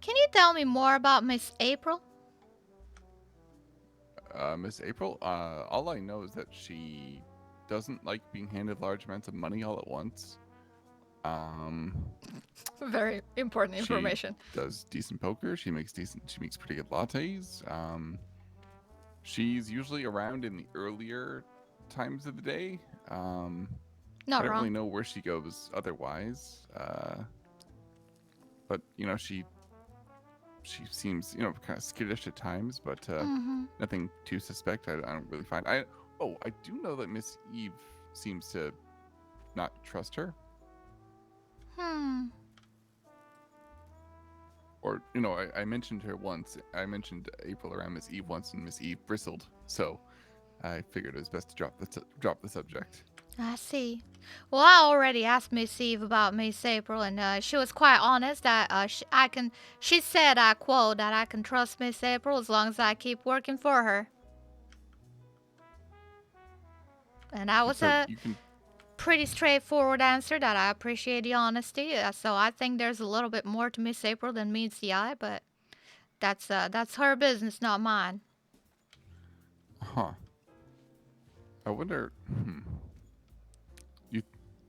Can you tell me more about Miss April? Miss April? All I know is that she doesn't like being handed large amounts of money all at once. Very important information. She does decent poker. She makes pretty good lattes. She's usually around in the earlier times of the day. I don't really know where she goes otherwise. But she seems kind of skittish at times, but nothing too suspect. I don't really find. I do know that Miss Eve seems to not trust her. Or, I mentioned her once. I mentioned April around Miss Eve once, and Miss Eve bristled. So, I figured it was best to drop the subject. I see. Well, I already asked Miss Eve about Miss April, and she was quite honest that she said, I quote, that I can trust Miss April as long as I keep working for her. And that was a pretty straightforward answer that I appreciate the honesty. So I think there's a little bit more to Miss April than meets the eye, but that's her business, not mine. Huh. I wonder.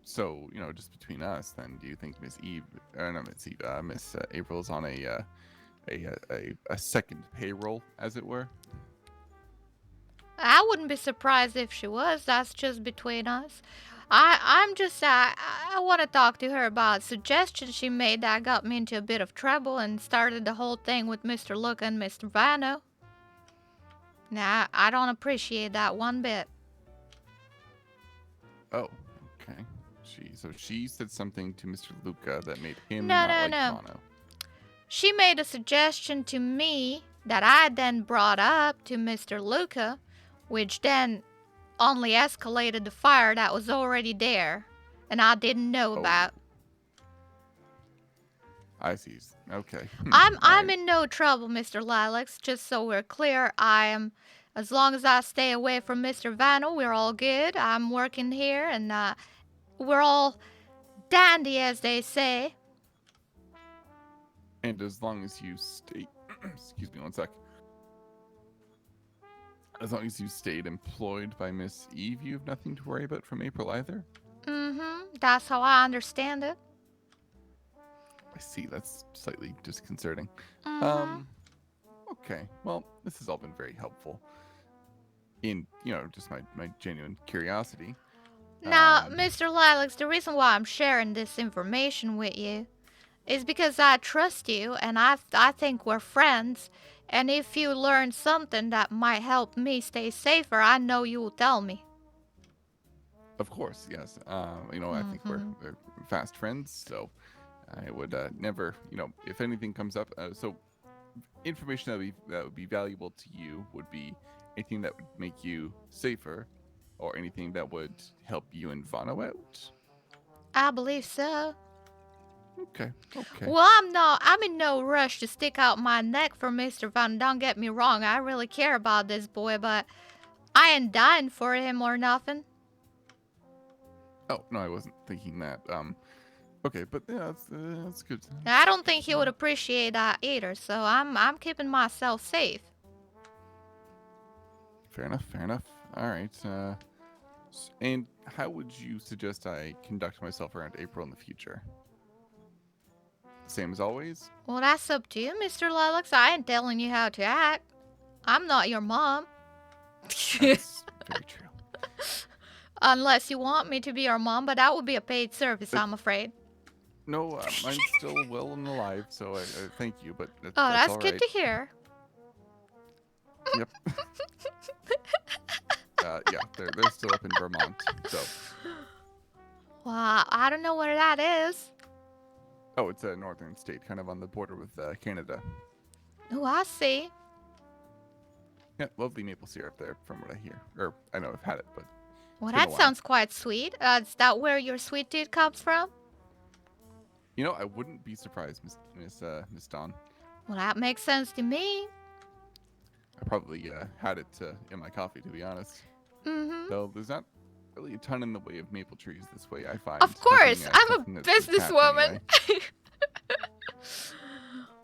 So, just between us, then, do you think Miss Eve, not Miss Eve, Miss April's on a second payroll, as it were? I wouldn't be surprised if she was. That's just between us. I want to talk to her about suggestions she made that got me into a bit of trouble and started the whole thing with Mr. Luca and Mr. Vano. Nah, I don't appreciate that one bit. Oh, okay. So she said something to Mr. Luca that made him not like Vano. She made a suggestion to me that I then brought up to Mr. Luca, which then only escalated the fire that was already there, and I didn't know about. I see. Okay. I'm in no trouble, Mr. Lilacs. Just so we're clear, as long as I stay away from Mr. Vano, we're all good. I'm working here, and we're all dandy, as they say. And as long as you stay, excuse me one sec. As long as you stayed employed by Miss Eve, you have nothing to worry about from April either? That's how I understand it. I see, that's slightly disconcerting. Okay, well, this has all been very helpful. In, just my genuine curiosity. Now, Mr. Lilacs, the reason why I'm sharing this information with you is because I trust you, and I think we're friends. And if you learn something that might help me stay safer, I know you will tell me. Of course, yes. I think we're fast friends, so I would never, if anything comes up. So information that would be valuable to you would be anything that would make you safer, or anything that would help you and Vano out. I believe so. Okay. Well, I'm in no rush to stick out my neck for Mr. Vano. Don't get me wrong, I really care about this boy, but I ain't dying for him or nothing. Oh, no, I wasn't thinking that. Okay, but yeah, that's good. I don't think he would appreciate that either, so I'm keeping myself safe. Fair enough. All right. And how would you suggest I conduct myself around April in the future? Same as always? Well, that's up to you, Mr. Lilacs. I ain't telling you how to act. I'm not your mom. That's very true. Unless you want me to be your mom, but that would be a paid service, I'm afraid. No, mine's still well and alive, so I thank you, but that's all good right. to hear. Yep. Yeah, they're still up in Vermont, so. Well, I don't know where that is. Oh, it's a northern state, kind of on the border with Canada. Oh, I see. Yeah, lovely maple syrup there, from what I hear. Or, I know I've had it, but. Well, that sounds quite sweet. Is that where your sweet tooth comes from? I wouldn't be surprised, Miss Dawn. Well, that makes sense to me. I probably had it in my coffee, to be honest. Though there's not really a ton in the way of maple trees this way, I find. Of course, I'm a businesswoman.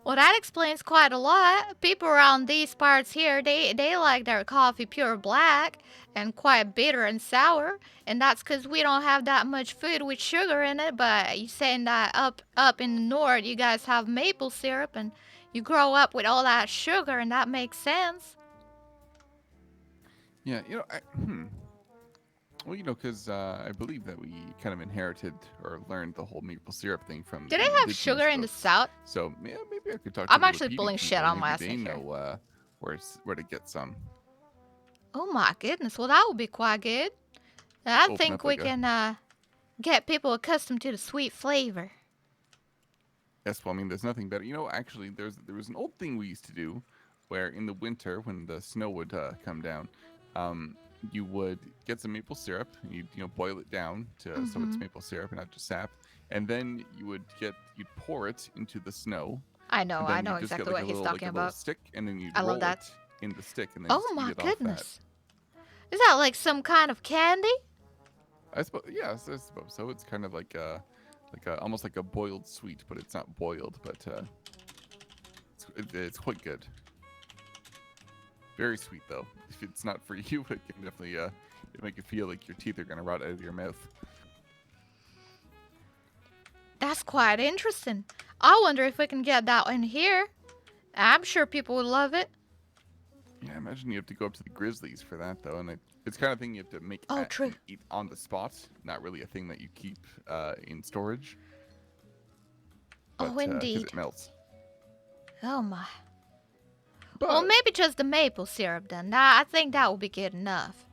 Well, that explains quite a lot. People around these parts here, they like their coffee pure black and quite bitter and sour. And that's because we don't have that much food with sugar in it. But you're saying that up in the north, you guys have maple syrup and you grow up with all that sugar, and that makes sense. Yeah, Well, because I believe that we kind of inherited or learned the whole maple syrup thing from. Do they have sugar in the South? So yeah, maybe I could talk to I'm the actually Wapiti pulling people. shit on Maybe my they here. know where to get some. Oh my goodness! Well, that would be quite good. I Open think up we like can get people accustomed to the sweet flavor. Yes, well, I mean, there's nothing better. Actually, there was an old thing we used to do, where in the winter when the snow would come down, you would get some maple syrup. And you'd boil it down to so it's maple syrup and not just sap. And then you'd pour it into the snow. I know, And I then know you just exactly get what like he's a talking little about. stick, and then you I roll love that. it in the stick, and then Oh just eat my it off goodness. Is that like some kind of candy? that. I suppose, yeah, I suppose so. It's kind of like almost like a boiled sweet, but it's not boiled. But it's quite good. Very sweet though. If it's not for you, it can definitely make you feel like your teeth are gonna rot out of your mouth. That's quite interesting. I wonder if we can get that in here. I'm sure people would love it. Yeah, I imagine you have to go up to the Grizzlies for that though, and it's kind of thing you have to make true. eat on the spot. Not really a thing that you keep in storage. But, Oh, 'cause indeed. it melts. Oh my. But, Well, maybe just the maple syrup then. I think that will be good enough.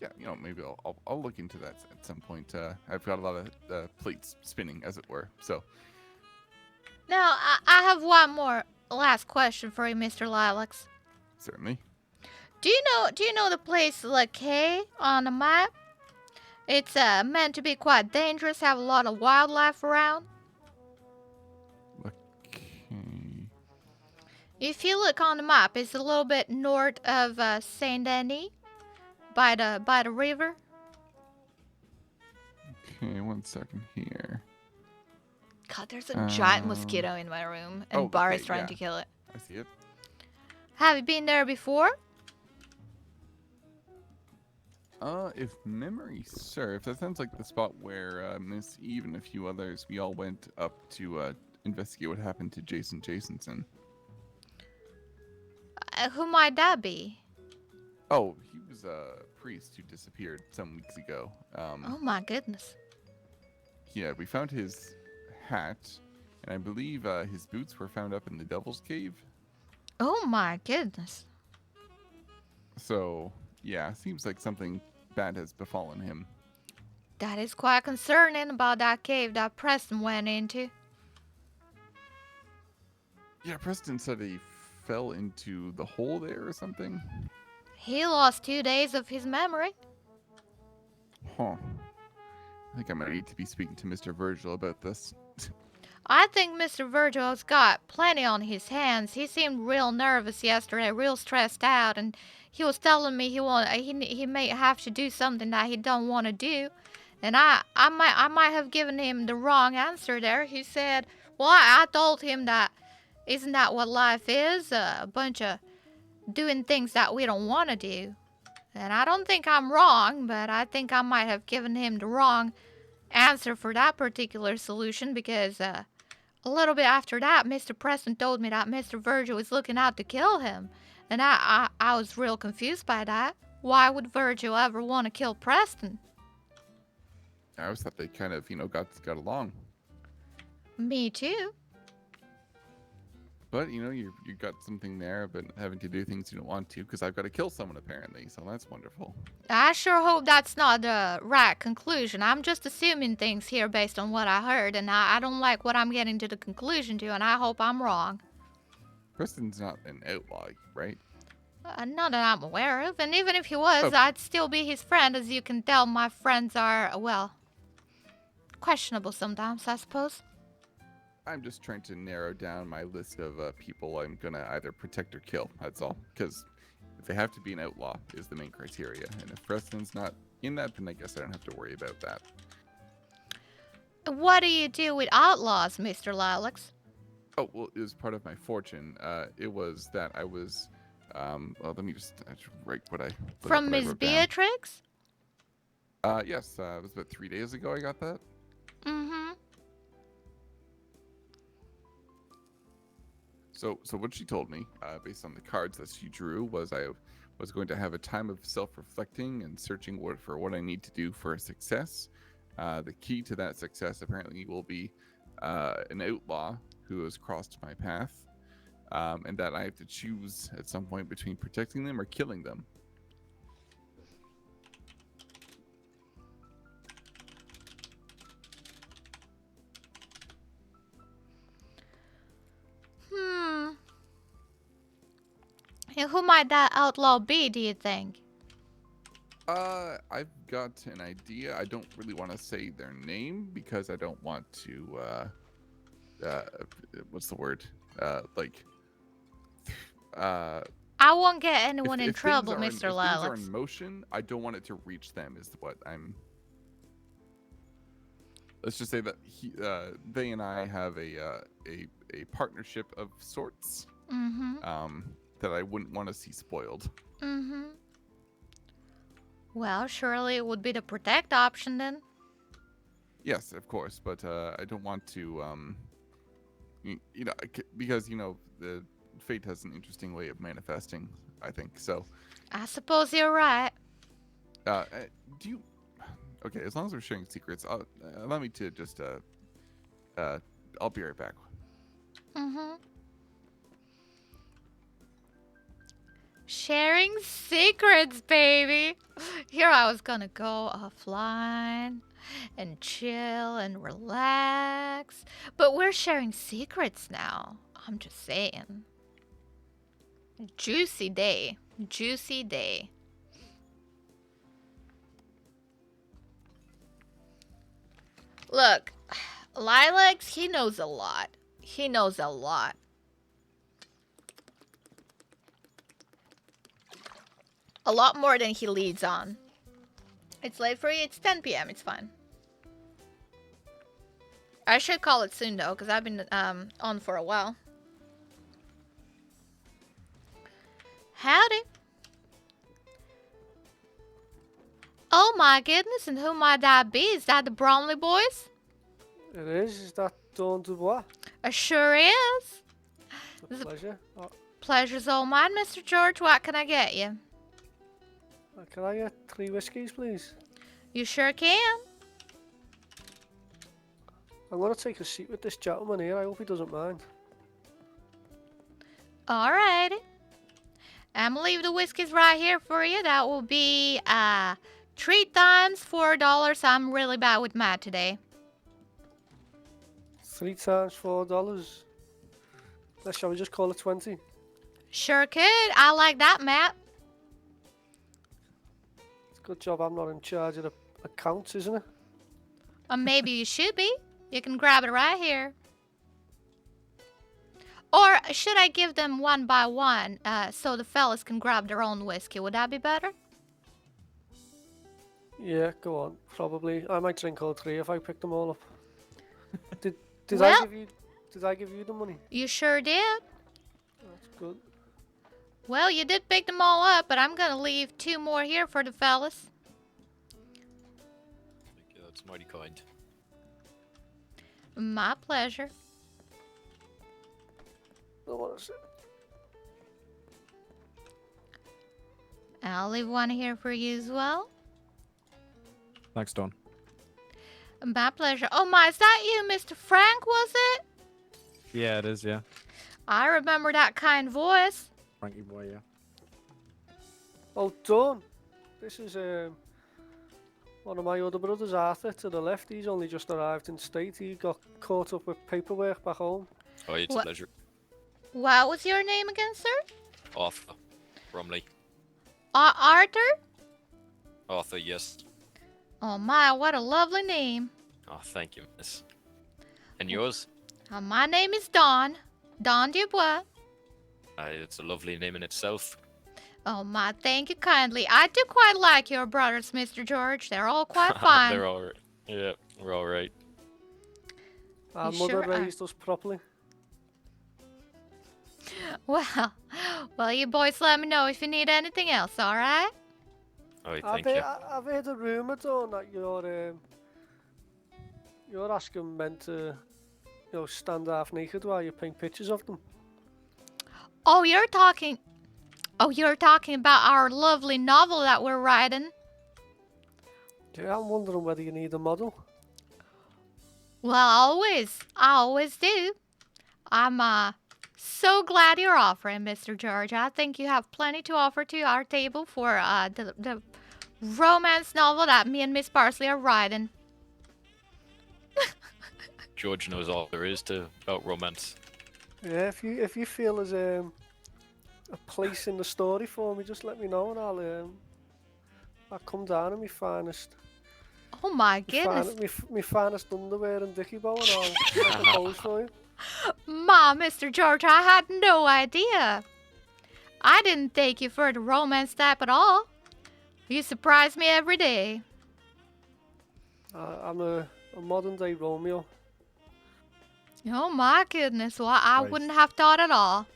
Yeah, maybe I'll look into that at some point. I've got a lot of plates spinning, as it were. So. Now, I have one more last question for you, Mr. Lilacs. Certainly. Do you know the place Lakay on the map? It's meant to be quite dangerous, have a lot of wildlife around. Okay. If you look on the map, it's a little bit north of Saint Denis, by the river. Okay, 1 second here. God, there's a giant mosquito in my room, and Bar is trying to kill it. I see it. Have you been there before? If memory serves, that sounds like the spot where Miss Eve and a few others, we all went up to investigate what happened to Jason Jasonson. Who might that be? Oh, he was a priest who disappeared some weeks ago. Oh my goodness. Yeah, we found his hat, and I believe his boots were found up in the Devil's Cave. Oh my goodness. So, yeah, seems like something bad has befallen him. That is quite concerning about that cave that Preston went into. Yeah, Preston said he fell into the hole there or something. He lost 2 days of his memory. Huh. I think I might need to be speaking to Mr. Virgil about this. I think Mr. Virgil's got plenty on his hands. He seemed real nervous yesterday, real stressed out, and he was telling me he may have to do something that he don't want to do. And I might have given him the wrong answer there. He said, well, I told him that isn't that what life is? A bunch of doing things that we don't want to do. And I don't think I'm wrong, but I think I might have given him the wrong answer for that particular solution, because a little bit after that, Mr. Preston told me that Mr. Virgil was looking out to kill him. And I was real confused by that. Why would Virgil ever want to kill Preston? I always thought they kind of, got along. Me too. But, you got something there, but having to do things you don't want to, because I've got to kill someone apparently, so that's wonderful. I sure hope that's not the right conclusion. I'm just assuming things here based on what I heard, and I don't like what I'm getting to the conclusion to, and I hope I'm wrong. Preston's not an outlaw, right? Not that I'm aware of, and even if he was, Okay. I'd still be his friend. As you can tell, my friends are, well, questionable sometimes, I suppose. I'm just trying to narrow down my list of people I'm going to either protect or kill, that's all. Because if they have to be an outlaw is the main criteria. And if Preston's not in that, then I guess I don't have to worry about that. What do you do with outlaws, Mr. Lilacs? Oh, well, it was part of my fortune. It was that I was, well, let me just write what I... From Miss Beatrix? Yes, it was about 3 days ago I got that. Mm-hmm. So what she told me, based on the cards that she drew, was I was going to have a time of self-reflecting and searching for what I need to do for a success. The key to that success apparently will be an outlaw who has crossed my path, and that I have to choose at some point between protecting them or killing them. And who might that outlaw be, do you think? I've got an idea. I don't really want to say their name because I don't want to, what's the word? I won't get anyone in if trouble, things are Mr. if things are Lilacs. in motion, I don't want it to reach them. Is what I'm. Let's just say that they and I have a partnership of sorts. Mm-hmm. That I wouldn't want to see spoiled. Mm-hmm. Well, surely it would be the protect option then. Yes, of course, but I don't want to, you know, because the fate has an interesting way of manifesting. I think so. I suppose you're right. Do you? Okay, as long as we're sharing secrets, allow me to just I'll be right back. Mm-hmm. Sharing secrets, baby. Here I was gonna go offline and chill and relax. But we're sharing secrets now. I'm just saying. Juicy day. Juicy day. Look, Lilacs, he knows a lot. He knows a lot. A lot more than he leads on. It's late for you. It's 10 p.m. It's fine. I should call it soon though, because I've been on for a while. Howdy. Oh my goodness, and who might that be? Is that the Bromley boys? It is. Is that Dawn Dubois? It sure is. It's a pleasure. Oh, Pleasure's all mine, Mr. George. What can I get you? can I get 3 whiskies, please? You sure can. I'm going to take a seat with this gentleman here. I hope he doesn't mind. Alrighty. I'm gonna leave the whiskeys right here for you. That will be 3 times $4. I'm really bad with math today. 3 times $4. Shall we just call it 20? Sure could. I like that, Matt. It's a good job I'm not in charge of the accounts, isn't it? Or maybe you should be. You can grab it right here. Or should I give them one by one so the fellas can grab their own whiskey? Would that be better? Yeah, go on. Probably. I might drink all 3 if I pick them all up. Did Well- I give you the money? You sure did. That's good. Well, you did pick them all up, but I'm gonna leave 2 more here for the fellas. Thank you, that's mighty kind. My pleasure. I'll leave one here for you as well. Thanks, Dawn. My pleasure. Oh my, is that you, Mr. Frank, was it? Yeah, it is, yeah. I remember that kind voice. Frankie boy, yeah. Oh, Dawn. This is one of my other brothers, Arthur, to the left. He's only just arrived in state. He got caught up with paperwork back home. Oh, it's What- a pleasure. What was your name again, sir? Arthur. Bromley. Arthur? Arthur, yes. Oh my, what a lovely name. Oh, thank you, miss. And yours? My name is Dawn. Dawn Dubois. It's a lovely name in itself. Oh my, thank you kindly. I do quite like your brothers, Mr. George. They're all quite fine. They're all right. Yeah, we're all right. Our You mother sure are. raised us properly. Well, you boys let me know if you need anything else, alright? Oh, thank you. I've heard a rumour, Dawn, that you're asking men to, stand half naked while you paint pictures of them. Oh, you're talking about our lovely novel that we're writing? Yeah, I'm wondering whether you need a model. Well, I always do. I'm so glad you're offering, Mr. George. I think you have plenty to offer to our table for the romance novel that me and Miss Parsley are writing. George knows all there is about romance. Yeah, if you feel there's a place in the story for me, just let me know and I come down in my finest. Oh my goodness. Me finest underwear and dicky bow and all. I'll propose for you. Ma, Mr. George, I had no idea. I didn't take you for the romance type at all. You surprise me every day. I'm a modern day Romeo. Oh my goodness, well, I Right. wouldn't have thought at all.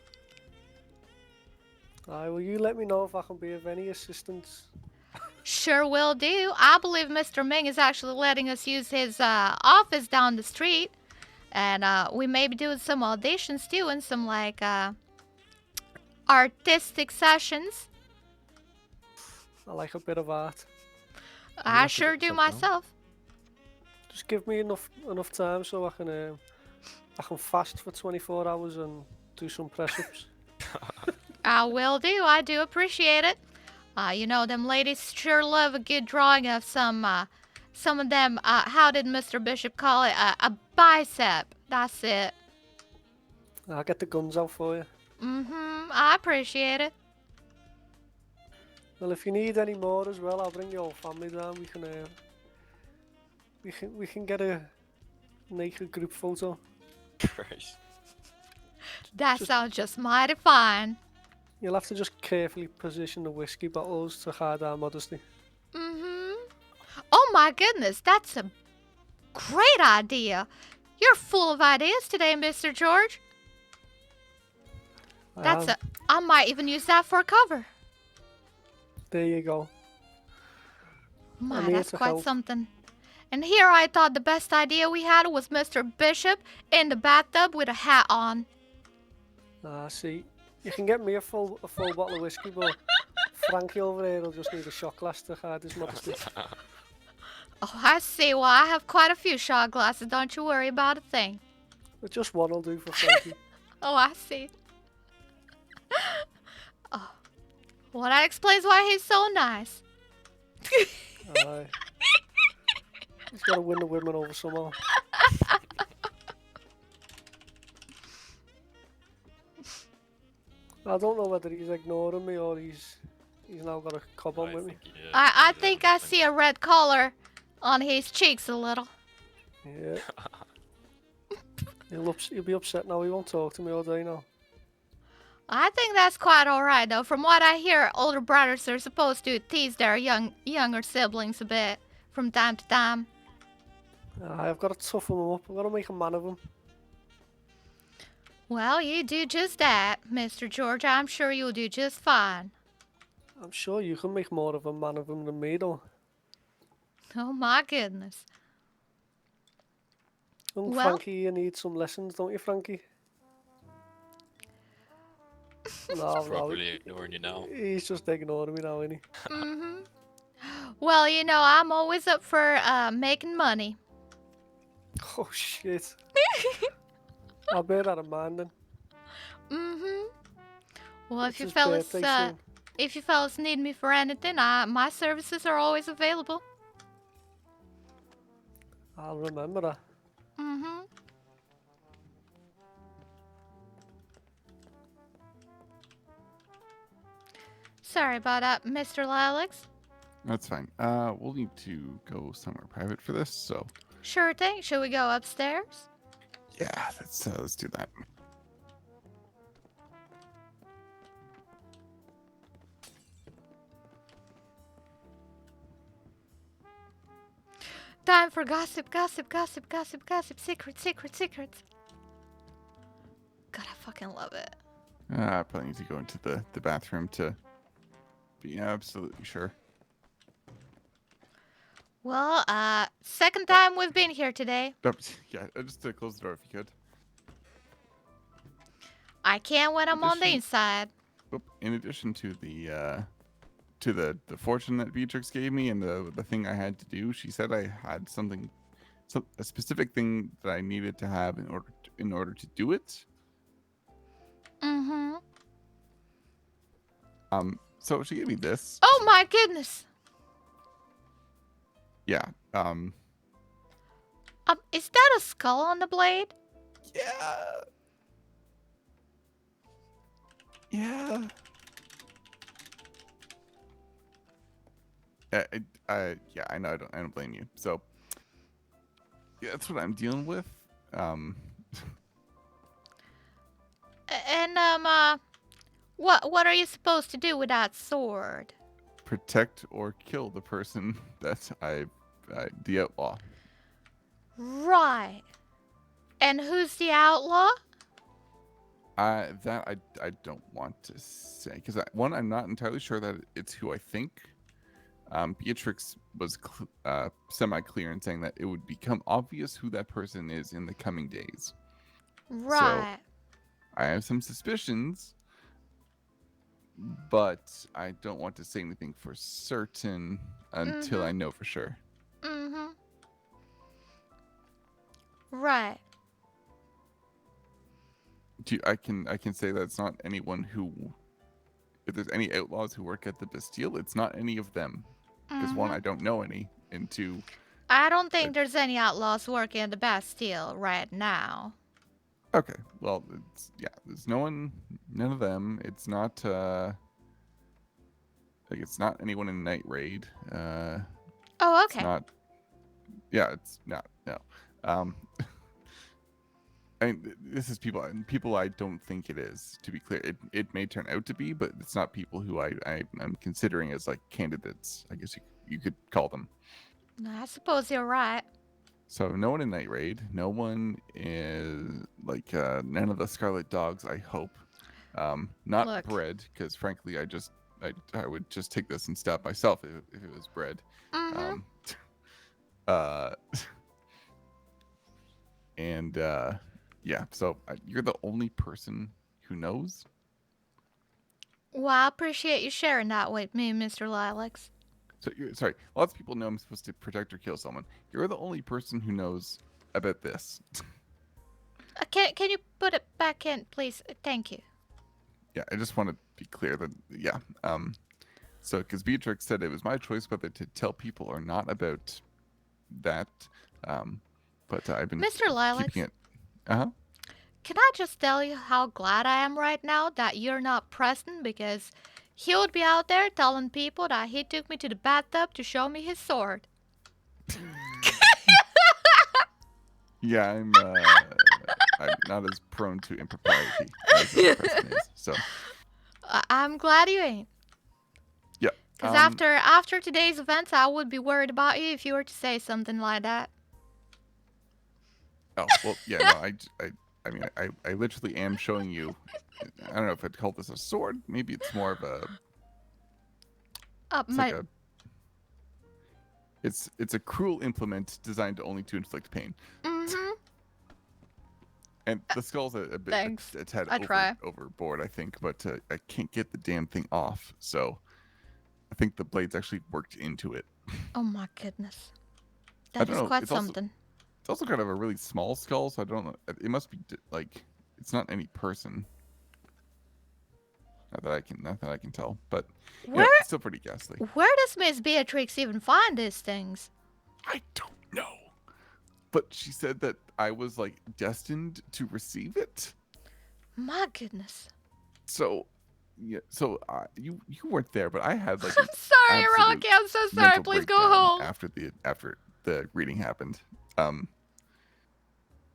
Aye, will you let me know if I can be of any assistance? Sure will do. I believe Mr. Ming is actually letting us use his office down the street. And we may be doing some auditions too and some like artistic sessions. I like a bit of art. I sure do myself. Just give me enough time so I can fast for 24 hours and do some press-ups. I will do. I do appreciate it. You know, them ladies sure love a good drawing of some of them, how did Mr. Bishop call it? A bicep. That's it. I'll get the guns out for you. I appreciate it. Well, if you need any more as well, I'll bring your whole family down. We can get a naked group photo. Christ. That sounds just mighty fine. You'll have to just carefully position the whiskey bottles to hide our modesty. Oh my goodness, that's a great idea. You're full of ideas today, Mr. George. I might even use that for a cover. There you go. My, here that's to quite help. something. And here I thought the best idea we had was Mr. Bishop in the bathtub with a hat on. See, you can get me a full bottle of whiskey, but Frankie over there will just need a shot glass to hide his modesty. Oh, I see. Well, I have quite a few shot glasses. Don't you worry about a thing. But just one will do for Frankie. Oh, I see. Oh, well, that explains why he's so nice. Aye. He's got to win the women over somehow. I don't know whether he's ignoring me or he's now got a cob on with me. I think I see a red collar on his cheeks a little. Yeah. He'll be upset now. He won't talk to me all day now. I think that's quite alright, though. From what I hear, older brothers are supposed to tease their younger siblings a bit from time to time. I've got to toughen him up. I've got to make a man of him. Well, you do just that, Mr. George. I'm sure you'll do just fine. I'm sure you can make more of a man of him than me, though. Oh my goodness. Young Well- Frankie, you need some lessons, don't you, Frankie? No, Properly ignoring you now. He's just ignoring me now, isn't he? Well, you know, I'm always up for making money. Oh, shit. I'll bear that in mind then. Well, It's his birthday soon. if you fellas need me for anything, my services are always available. I'll remember that. Sorry about that, Mr. Lilacs. That's fine. We'll need to go somewhere private for this, so Sure thing. Should we go upstairs? yeah, let's do that. Time for gossip, gossip, gossip, gossip, gossip, secrets, secrets, secrets. God, I fucking love it. I probably need to go into the bathroom to be absolutely sure. Well, second time we've been here today. Yeah, just to close the door if you could. I can when I'm on the Addition- inside. Oop, in addition to the fortune that Beatrix gave me and the thing I had to do, she said I had a specific thing that I needed to have in order to do it. So she gave me this. Oh my goodness. Yeah. Is that a skull on the blade? Yeah. Yeah. Yeah, I know. I don't blame you. So, yeah, that's what I'm dealing with. And what are you supposed to do with that sword? Protect or kill the person that the outlaw. Right. And who's the outlaw? That I don't want to say because one, I'm not entirely sure that it's who I think. Beatrix was semi-clear in saying that it would become obvious who that person is in the coming days. Right. So, I have some suspicions, but I don't want to say anything for certain until I know for sure. Mm-hmm. Right. I can say that it's not anyone who. If there's any outlaws who work at the Bastille, it's not any of them. Because one, I don't know any, and two, I don't think there's any outlaws working at the Bastille right now. okay, well, there's none of them. It's not it's not anyone in Night Raid. Oh, okay. It's not. Yeah, it's not. No. I mean, this is people I don't think it is. To be clear, it may turn out to be, but it's not people who I'm considering as like candidates. I guess you could call them. I suppose you're right. So no one in Night Raid. No one is like none of the Scarlet Dogs. I hope. Not Look. Bread, because frankly, I would just take this and stab myself if it was Bread. And yeah. So you're the only person who knows. Well, I appreciate you sharing that with me, Mr. Lilacs. So sorry. Lots of people know I'm supposed to protect or kill someone. You're the only person who knows about this. Can you put it back in, please? Thank you. Yeah, I just want to be clear that so because Beatrix said it was my choice whether to tell people or not about that, but I've been Mr. Lilacs, keeping it. Can I just tell you how glad I am right now that you're not present, because he would be out there telling people that he took me to the bathtub to show me his sword. Yeah, I'm not as prone to impropriety as this person is. So I'm glad you ain't. yeah. Because after today's events, I would be worried about you if you were to say something like that. Oh well, yeah. No, I mean, I literally am showing you. I don't know if I'd call this a sword. Maybe it's more of a. It's a cruel implement designed only to inflict pain. Mm-hmm. And the skull's a bit Thanks. a tad overboard, I think, but I can't get the damn thing off. So I think the blade's actually worked into it. Oh my goodness. I That don't is know, quite it's also- something. It's also kind of a really small skull, so I don't know. It must be like it's not any person. Not that I can tell, but it's still pretty ghastly. Where does Miss Beatrix even find these things? I don't know. But she said that I was like destined to receive it. My goodness. So, yeah. So you weren't there, but I had like. I'm sorry, Rocky. I'm so sorry. Please go home. After the reading happened.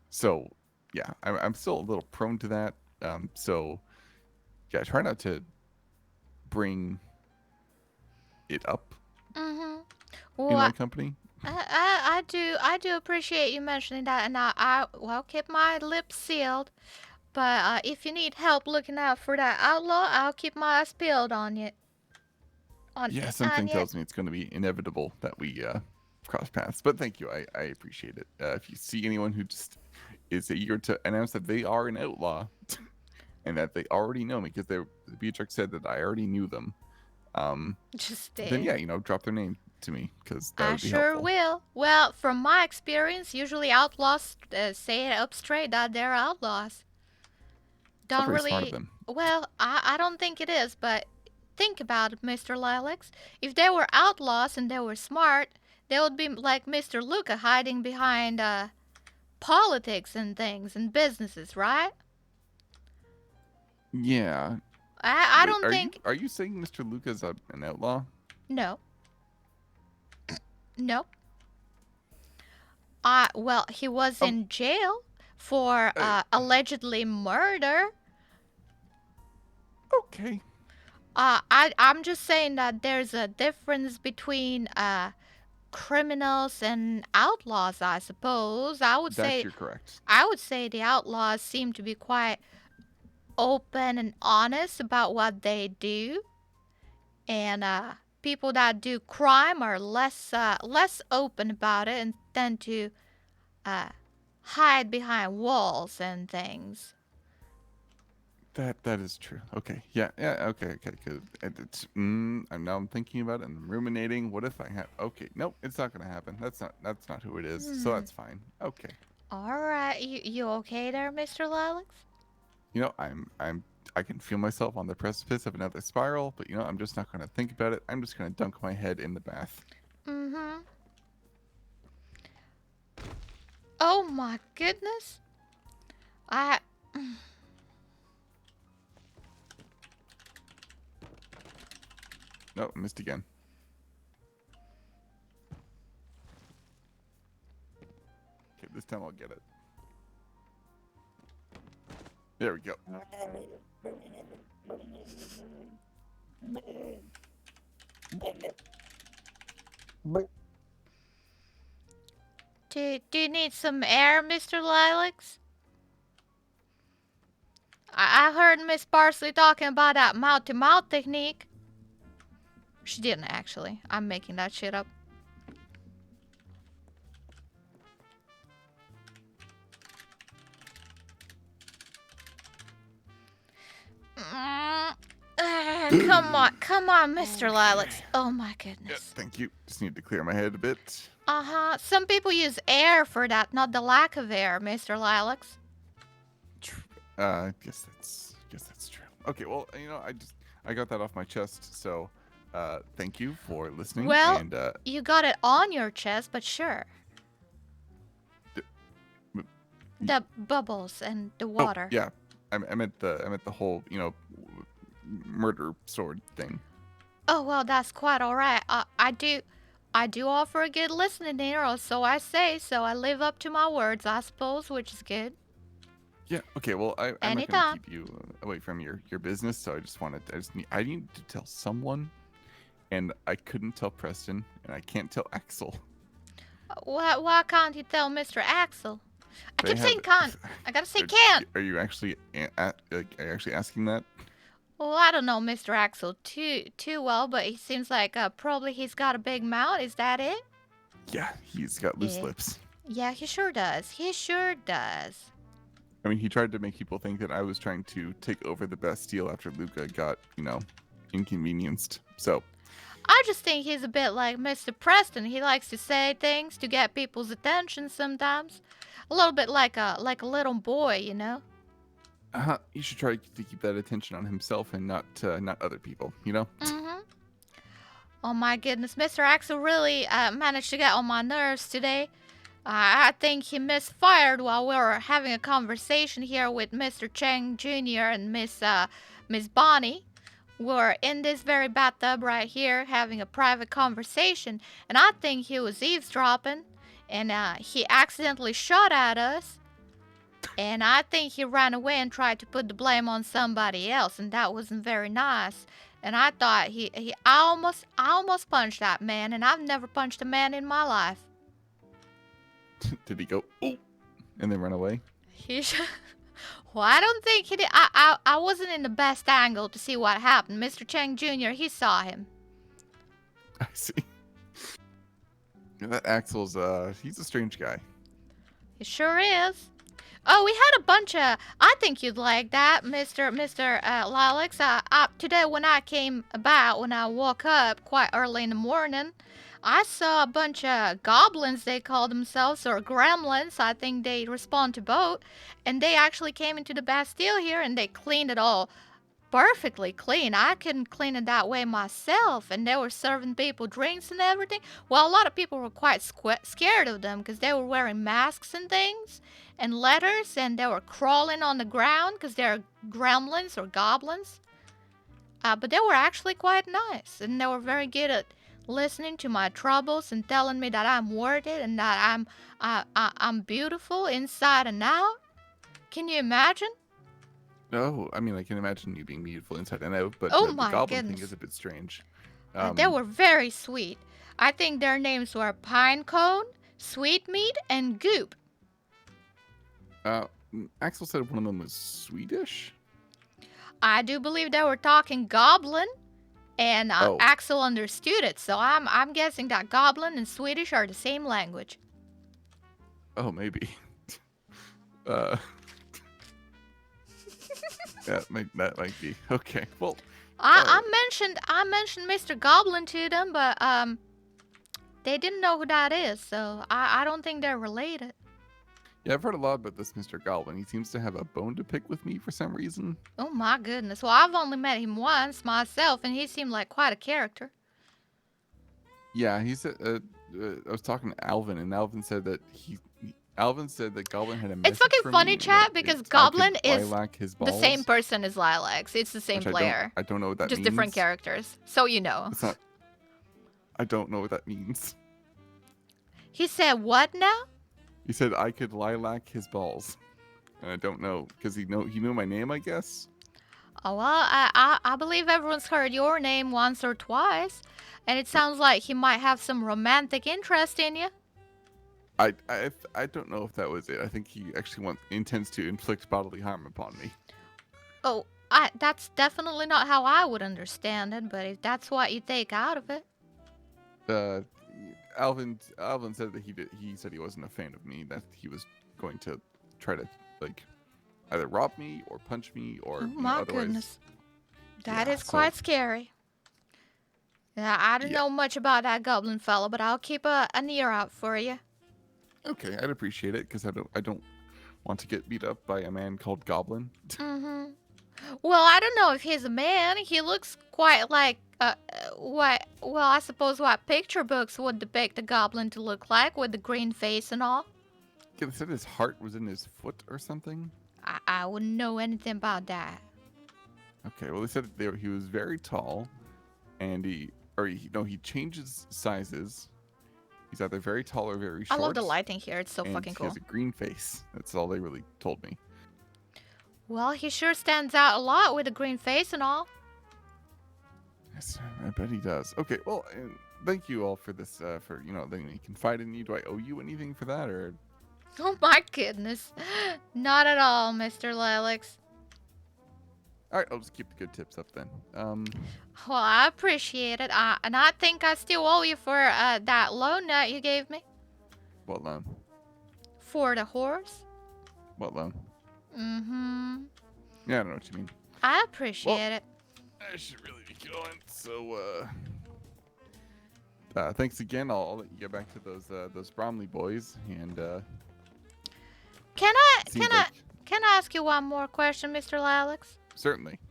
So yeah, I'm still a little prone to that. So yeah, try not to bring it up Mm-hmm. in Well, my company. I do appreciate you mentioning that, and I will keep my lips sealed. But if you need help looking out for that outlaw, I'll keep my eyes peeled on you. Yeah, something tells me it's going to be inevitable that we cross paths. But thank you, I appreciate it. If you see anyone who just is eager to announce that they are an outlaw and that they already know me, because Beatrix said that I already knew them. Then yeah, drop their name to me, because that would be sure helpful. will. Well, from my experience, usually outlaws say it up straight that they're outlaws. Don't That's pretty smart really. of them. Well, I don't think it is, but think about it, Mr. Lilacs. If they were outlaws and they were smart, they would be like Mr. Luca, hiding behind politics and things and businesses, right? Yeah. I don't think. Are you saying Mr. Luca's an outlaw? No. Nope. Well, he was in jail for allegedly murder. Okay. I'm just saying that there's a difference between criminals and outlaws, I suppose. You're correct. I would say the outlaws seem to be quite open and honest about what they do, and people that do crime are less open about it and tend to hide behind walls and things. That is true. Okay. Yeah. Okay. Good. It's I'm thinking about it and ruminating. What if I have? Okay. Nope. It's not gonna happen. That's not who it is. So that's fine. Okay. All right. You okay there, Mr. Lilacs? You know, I can feel myself on the precipice of another spiral, but you know, I'm just not gonna think about it. I'm just gonna dunk my head in the bath. Mm-hmm. Oh my goodness. No, missed again. Okay, this time I'll get it. There we go. Do you need some air, Mr. Lilacs? I heard Miss Parsley talking about that mouth-to-mouth technique. She didn't actually. I'm making that shit up. Come on, Mr. Lilacs. Oh my goodness. Yeah, thank you. Just need to clear my head a bit. Uh-huh. Some people use air for that, not the lack of air, Mr. Lilacs. Guess that's true. Okay, well, you know, I got that off my chest, so thank you for listening. Well, and, you got it on your chest, but sure. The bubbles and the water. Oh, yeah. I meant the whole, you know, murder sword thing. Oh, well, that's quite all right. I do offer a good listening ear, or so I say, so I live up to my words, I suppose, which is good. Yeah. Okay. Well, I'm not Anytime. gonna keep you away from your business, so I need to tell someone, and I couldn't tell Preston, and I can't tell Axel. Why can't you tell Mr. Axel? I They keep saying have- can't. I gotta say can't. Are you actually asking that? Well, I don't know Mr. Axel too well, but he seems like probably he's got a big mouth. Is that it? Yeah, he's got loose Yeah. lips. Yeah, he sure does. He sure does. I mean, he tried to make people think that I was trying to take over the Bastille after Luca got, you know, inconvenienced. So, I just think he's a bit like Mr. Preston. He likes to say things to get people's attention sometimes. A little bit like a little boy, you know? you should try to keep that attention on himself and not other people, you know? Mm-hmm. Oh my goodness, Mr. Axel really managed to get on my nerves today. I think he misfired while we were having a conversation here with Mr. Cheng Jr. and Miss Bonnie. We're in this very bathtub right here having a private conversation, and I think he was eavesdropping, and he accidentally shot at us, and I think he ran away and tried to put the blame on somebody else, and that wasn't very nice. And I thought I almost punched that man, and I've never punched a man in my life. Did he go, "Oh," and then run away? He should. Well, I don't think he did. I wasn't in the best angle to see what happened. Mr. Cheng Jr., he saw him. I see. Yeah, that Axel's, he's a strange guy. He sure is. Oh, we had a bunch of. I think you'd like that, Mr. Lilacs. Today when I woke up quite early in the morning, I saw a bunch of goblins, they call themselves, or gremlins. I think they respond to both. And they actually came into the Bastille here and they cleaned it all perfectly clean. I couldn't clean it that way myself. And they were serving people drinks and everything. Well, a lot of people were quite scared of them because they were wearing masks and things and letters. And they were crawling on the ground because they're gremlins or goblins. But they were actually quite nice. And they were very good at listening to my troubles and telling me that I'm worth it and that I'm beautiful inside and out. Can you imagine? No, I mean I can imagine you being beautiful inside and out, but Oh the my goblin thing goodness. is a bit strange. They were very sweet. I think their names were Pinecone, Sweetmeat, and Goop. Axel said one of them was Swedish. I do believe they were talking Goblin, and Axel understood it. So I'm guessing that Goblin and Swedish are the same language. Oh, maybe. That might be okay. Well, I mentioned Mr. Goblin to them, but they didn't know who that is. So I don't think they're related. yeah, I've heard a lot about this Mr. Goblin. He seems to have a bone to pick with me for some reason. Oh my goodness. Well, I've only met him once myself, and he seemed like quite a character. Yeah, he said. I was talking to Alvin, and Alvin said that Goblin had a message It's fucking for funny, me, chat, that because I could Goblin is lilac his the same balls, person as Lilacs. It's the same which player. I don't know what that Just means. different characters. So you know. It's not. I don't know what that means. He said what now? He said I could lilac his balls, and I don't know because he knew my name, I guess. Oh, well, I believe everyone's heard your name once or twice, and it sounds like he might have some romantic interest in you. I don't know if that was it. I think he actually intends to inflict bodily harm upon me. Oh, that's definitely not how I would understand it, but if that's what you take out of it. Alvin said that he said he wasn't a fan of me, that he was going to try to either rob me or punch me or Oh my otherwise. goodness. That is quite scary. Yeah, I don't know much about that goblin fella, but I'll keep an ear out for you. Okay, I'd appreciate it because I don't want to get beat up by a man called Goblin. Mm-hmm. Well, I don't know if he's a man. He looks quite like I suppose what picture books would depict a goblin to look like, with the green face and all. Yeah, they said his heart was in his foot or something. I wouldn't know anything about that. Okay, well they said he was very tall, and he changes sizes. He's either very tall or very short. I love the lighting here. It's so and fucking he cool. has a green face. That's all they really told me. Well, he sure stands out a lot with a green face and all. Yes, I bet he does. Okay, well, thank you all for this. For then he confided in you. Do I owe you anything for that, or? Oh my goodness, not at all, Mr. Lilacs. All right, I'll just keep the good tips up then. Well, I appreciate it. And I think I still owe you for that loan that you gave me. What loan? For the horse. What loan? Mm-hmm. Yeah, I don't know what you mean. I appreciate it. I should really be going. So, thanks again. I'll let you get back to those Bromley boys. And can I ask you one more question, Mr. Lilacs? Certainly.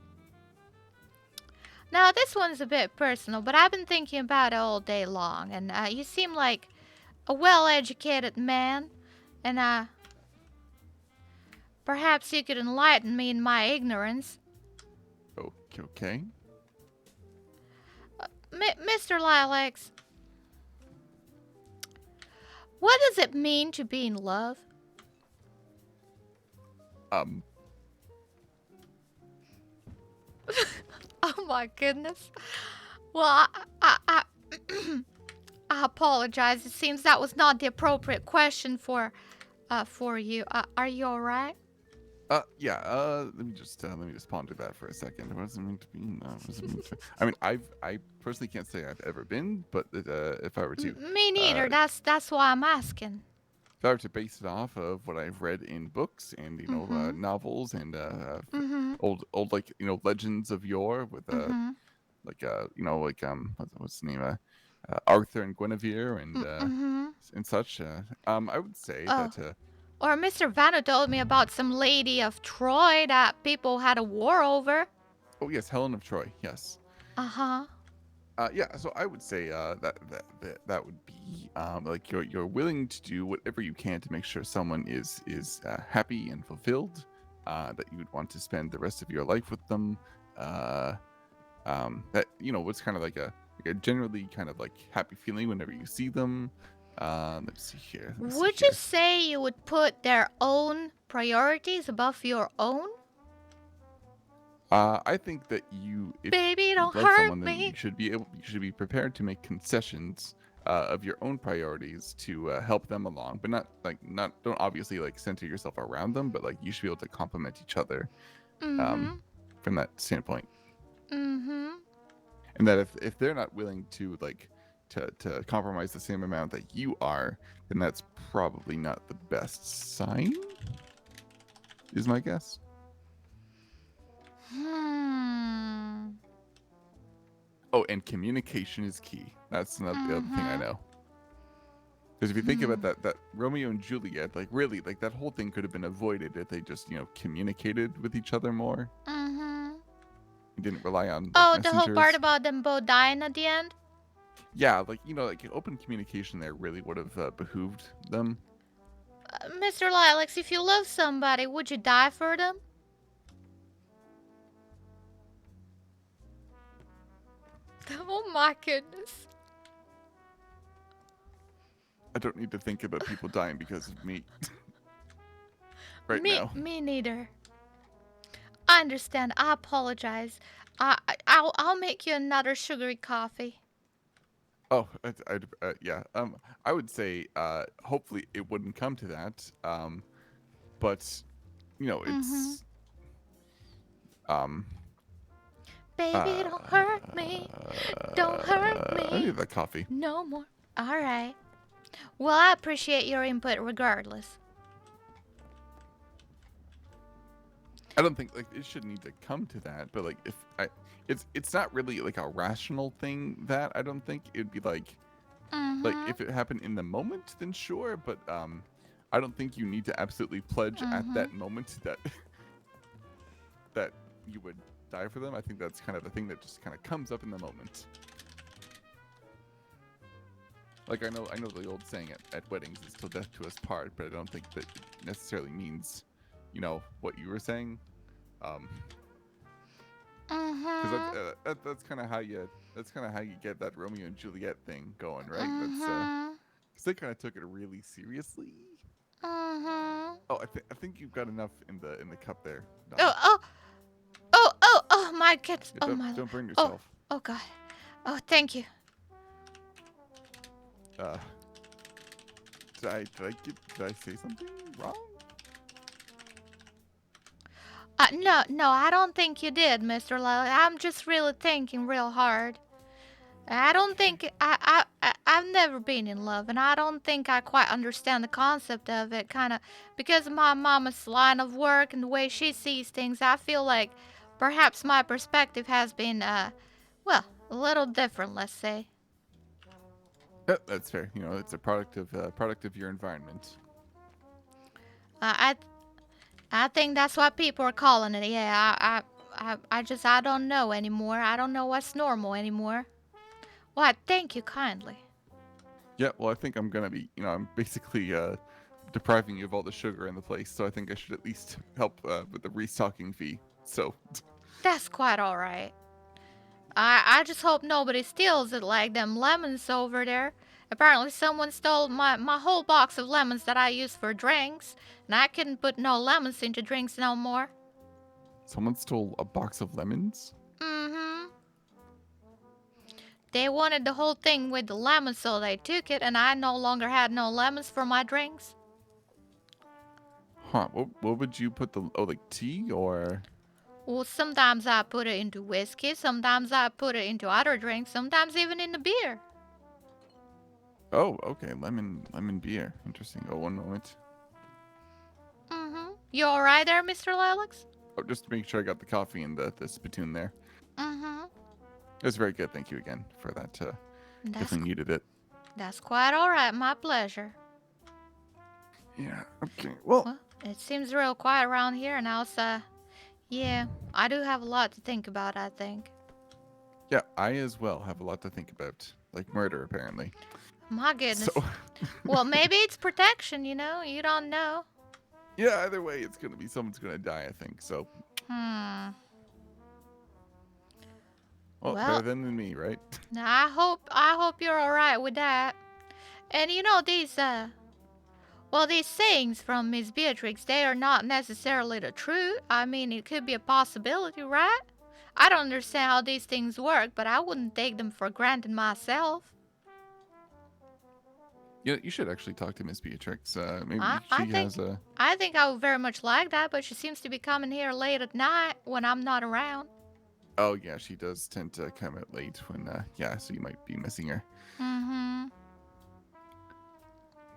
Now, this one's a bit personal, but I've been thinking about it all day long, and you seem like a well-educated man, and perhaps you could enlighten me in my ignorance. Okay. Mr. Lilacs, what does it mean to be in love? Oh my goodness. Well, I I apologize. It seems that was not the appropriate question for you. Are you all right? Yeah. Let me just ponder that for a second. What does it mean to be? What does it mean to, I mean, I personally can't say I've ever been, but if I were to, Me neither. That's why I'm asking. if I were to base it off of what I've read in books and novels and old legends of yore with what's the name, Arthur and Guinevere and such. I would say that. Or Mr. Vanna told me about some lady of Troy that people had a war over. Oh yes, Helen of Troy. Yes. Uh-huh. Yeah. So I would say that would be like you're willing to do whatever you can to make sure someone is happy and fulfilled. That you would want to spend the rest of your life with them. That what's kind of like a generally kind of like happy feeling whenever you see them. Let's see here. Would you say you would put their own priorities above your own? I think that if Baby, you don't love hurt someone, then me. you should be prepared to make concessions of your own priorities to help them along, but don't obviously like center yourself around them, but like you should be able to complement each other Mm-hmm. from that standpoint. Mm-hmm. And that if they're not willing to like to compromise the same amount that you are, then that's probably not the best sign, is my guess. Oh, and communication is key. That's not the other thing I know. Because if you think about that Romeo and Juliet, like really, like that whole thing could have been avoided if they just, communicated with each other more. Mm-hmm. Didn't rely on Oh, messengers. the whole part about them both dying at the end? Yeah, like, like open communication there really would have behooved them. Mr. Lilacs, if you love somebody, would you die for them? Oh my goodness. I don't need to think about people dying because of me. Me now. Me neither. I understand. I apologize. I'll make you another sugary coffee. Oh, yeah. I would say, hopefully it wouldn't come to that. But, it's, Baby, don't hurt me. Don't hurt me. I need that coffee. No more. All right. Well, I appreciate your input regardless. I don't think like it should need to come to that, but like it's not really like a rational thing that I don't think it'd be like if it happened in the moment, then sure, but I don't think you need to absolutely pledge at that moment that that you would die for them. I think that's kind of a thing that just kind of comes up in the moment. Like I know the old saying at weddings is till death do us part, but I don't think that necessarily means, what you were saying. Because that's kind of how you get that Romeo and Juliet thing going, right? That's because they kind of took it really seriously. Oh, I think you've got enough in the cup there. Donna. Oh my goodness. Yeah, Oh my. Don't burn yourself. Oh God. Oh, thank you. Did I say something wrong? No, I don't think you did, Mr. Lily. I'm just really thinking real hard. I don't think I've never been in love, and I don't think I quite understand the concept of it. Kind of because of my mama's line of work and the way she sees things, I feel like perhaps my perspective has been, a little different. Let's say. Yeah, that's fair. It's a product of your environment. I think that's what people are calling it. Yeah, I don't know anymore. I don't know what's normal anymore. Well, thank you kindly. Yeah, well, I think I'm gonna be, I'm basically depriving you of all the sugar in the place, so I think I should at least help with the restocking fee. So. That's quite all right. I just hope nobody steals it like them lemons over there. Apparently someone stole my whole box of lemons that I use for drinks, and I couldn't put no lemons into drinks no more. Someone stole a box of lemons? Mm-hmm. They wanted the whole thing with the lemons, so they took it, and I no longer had no lemons for my drinks. Huh, what would you put like tea or? Well, sometimes I put it into whiskey, sometimes I put it into other drinks, sometimes even in the beer. Oh, okay, lemon beer. Interesting. Oh, one moment. Mm-hmm. You alright there, Mr. Lilacs? Oh, just to make sure I got the coffee and the spittoon there. Mm-hmm. It was very good. Thank you again for that. Definitely needed it. That's quite alright. My pleasure. Yeah, okay. Well, it seems real quiet around here, and also, yeah, I do have a lot to think about, I think. Yeah, I as well have a lot to think about. Like murder, apparently. My goodness. So... well, maybe it's protection, you don't know. Yeah, either way, someone's gonna die, I think, so. Well, Well- better than me, right? Now, I hope you're all right with that. And you know these these sayings from Miss Beatrix, they are not necessarily the truth. I mean, it could be a possibility, right? I don't understand how these things work, but I wouldn't take them for granted myself. Yeah, you should actually talk to Miss Beatrix. Maybe I she think has a. I think I would very much like that, but she seems to be coming here late at night when I'm not around. Oh yeah, she does tend to come out late when. Yeah, so you might be missing her. Mm-hmm.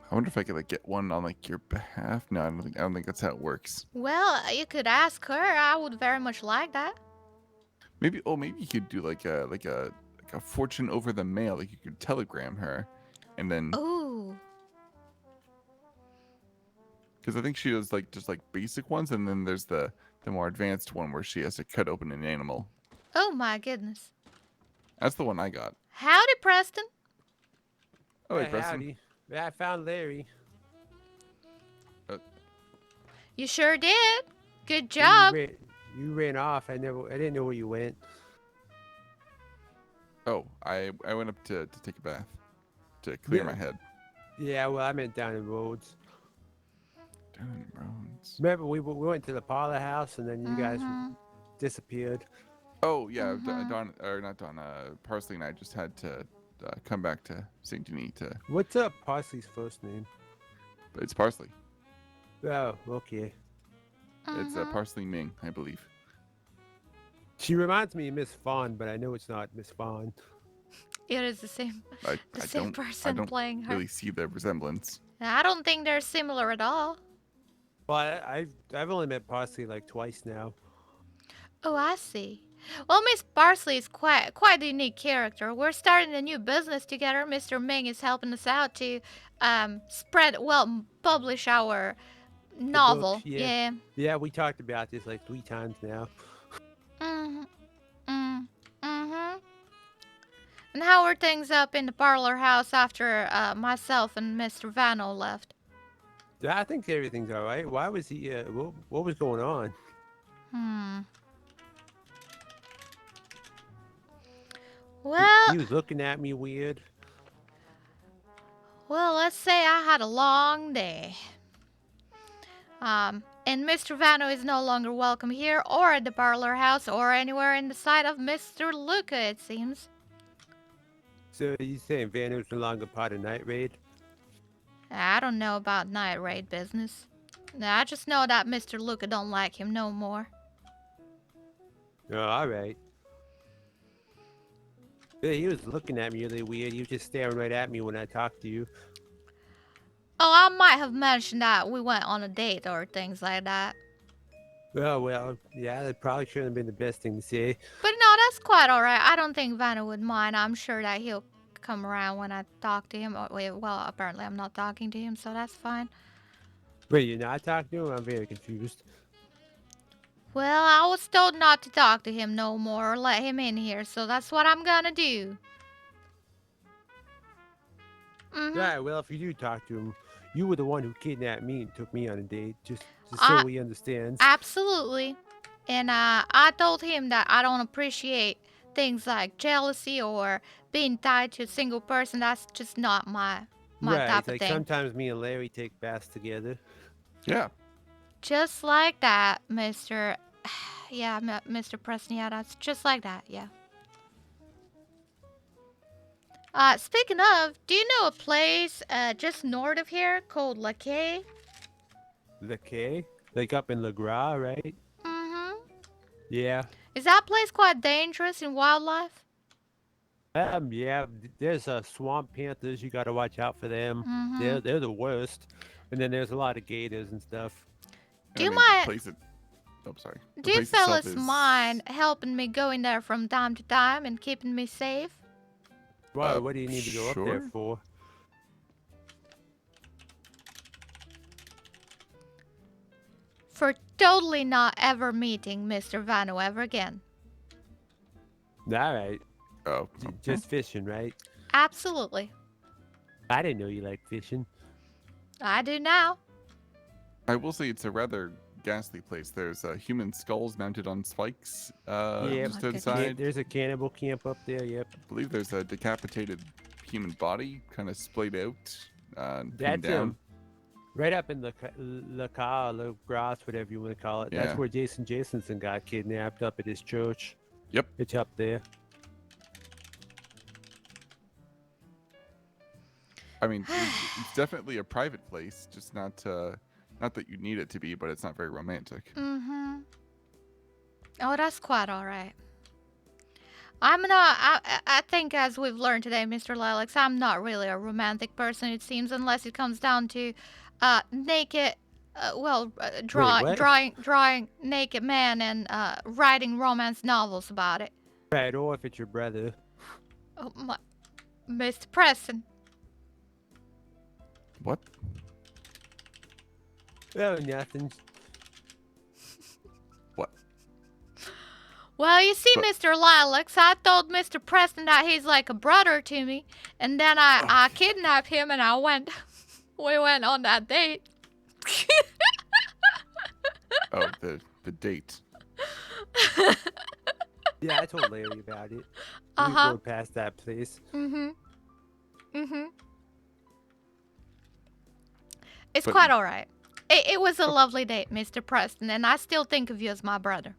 I wonder if I could like get one on like your behalf. No, I don't think that's how it works. Well, you could ask her. I would very much like that. Maybe maybe you could do like a fortune over the mail. Like you could telegram her, and then Ooh. because I think she does like just like basic ones, and then there's the more advanced one where she has to cut open an animal. Oh my goodness. That's the one I got. Howdy, Preston. Oh, hey, Hey, Preston. howdy. Yeah, I found Larry. You sure did. Good job. You ran off. I didn't know where you went. Oh, I went up to take a bath to clear Yeah. my head. Yeah, well, I meant down in Rhodes. Down in Rhodes. Remember, we went to the parlor house, and then you guys Mm-hmm. disappeared. Oh yeah, Don or not Don. Parsley and I just had to come back to Saint Denis to. What's Parsley's first name? But it's Parsley. Oh, okay. It's Parsley Ming, I believe. She reminds me of Miss Fawn, but I know it's not Miss Fawn. It is the same. I same person I don't playing her. really see the resemblance. I don't think they're similar at all. Well, I've only met Parsley like twice now. Oh, I see. Well, Miss Parsley is quite a unique character. We're starting a new business together. Mr. Ming is helping us out to publish our novel. Books, yeah. Yeah, we talked about this like 3 times now. Mm-hmm. And how are things up in the parlor house after myself and Mr. Vano left? I think everything's all right. Why was he? What was going on? Well, He was looking at me weird. Well, let's say I had a long day. And Mr. Vano is no longer welcome here or at the parlor house or anywhere in the sight of Mr. Luca, it seems. So you saying Vano's no longer part of Night Raid? I don't know about night raid business. I just know that Mr. Luca don't like him no more. Oh, all right. Yeah, he was looking at me really weird. He was just staring right at me when I talked to you. Oh, I might have mentioned that we went on a date or things like that. Oh, well, yeah, that probably shouldn't have been the best thing to say. But no, that's quite alright. I don't think Vanna would mind. I'm sure that he'll come around when I talk to him. Well, apparently I'm not talking to him, so that's fine. Wait, you're not talking to him? I'm very confused. Well, I was told not to talk to him no more or let him in here, so that's what I'm gonna do. Yeah, well, if you do talk to him, you were the one who kidnapped me and took me on a date, just so he understands. Absolutely. And I told him that I don't appreciate things like jealousy or being tied to a single person. That's just not my right, type of like thing. sometimes me and Larry take baths together. Yeah. Just like that, Mr. Yeah, Mr. Preston. Yeah, that's just like that. Yeah. Speaking of, do you know a place just north of here called La Quay? The K? Like up in Le Gras, right? Mm-hmm. Yeah. Is that place quite dangerous in wildlife? Yeah, there's swamp panthers. You gotta watch out for them. Mhm. They're the worst. And then there's a lot of gators and stuff. Do you the mind- place oh, sorry. The Do you place itself fellas is- mind helping me going there from time to time and keeping me safe? Why? What do you need to go up there sure. for? For totally not ever meeting Mr. Vano ever again. All right. Oh. Just fishing, right? Absolutely. I didn't know you liked fishing. I do now. I will say it's a rather ghastly place. There's human skulls mounted on spikes Yep. just outside. There's a cannibal camp up there. Yep. I believe there's a decapitated human body kind of splayed out, pinned That's down. right up in the car, the grass, whatever you want to call it. Yeah. That's where Jason Jasonson got kidnapped up at his church. Yep. It's up there. I mean, it's definitely a private place, just not that you need it to be, but it's not very romantic. Mm-hmm. Oh, that's quite all right. I think as we've learned today, Mr. Lilacs, I'm not really a romantic person, it seems, unless it comes down to naked, drawing naked men and writing romance novels about it. Right, or if it's your brother. Oh, my. Mr. Preston. What? Oh, nothing. What? Well, you see, Mr. Lilacs, I told Mr. Preston that he's like a brother to me, and then I kidnapped him and we went on that date. Oh, the date. Yeah, I told Larry about it. We rode past that place. Mm-hmm. Mm-hmm. It's But- quite all right. It was a lovely date, Mr. Preston, and I still think of you as my brother.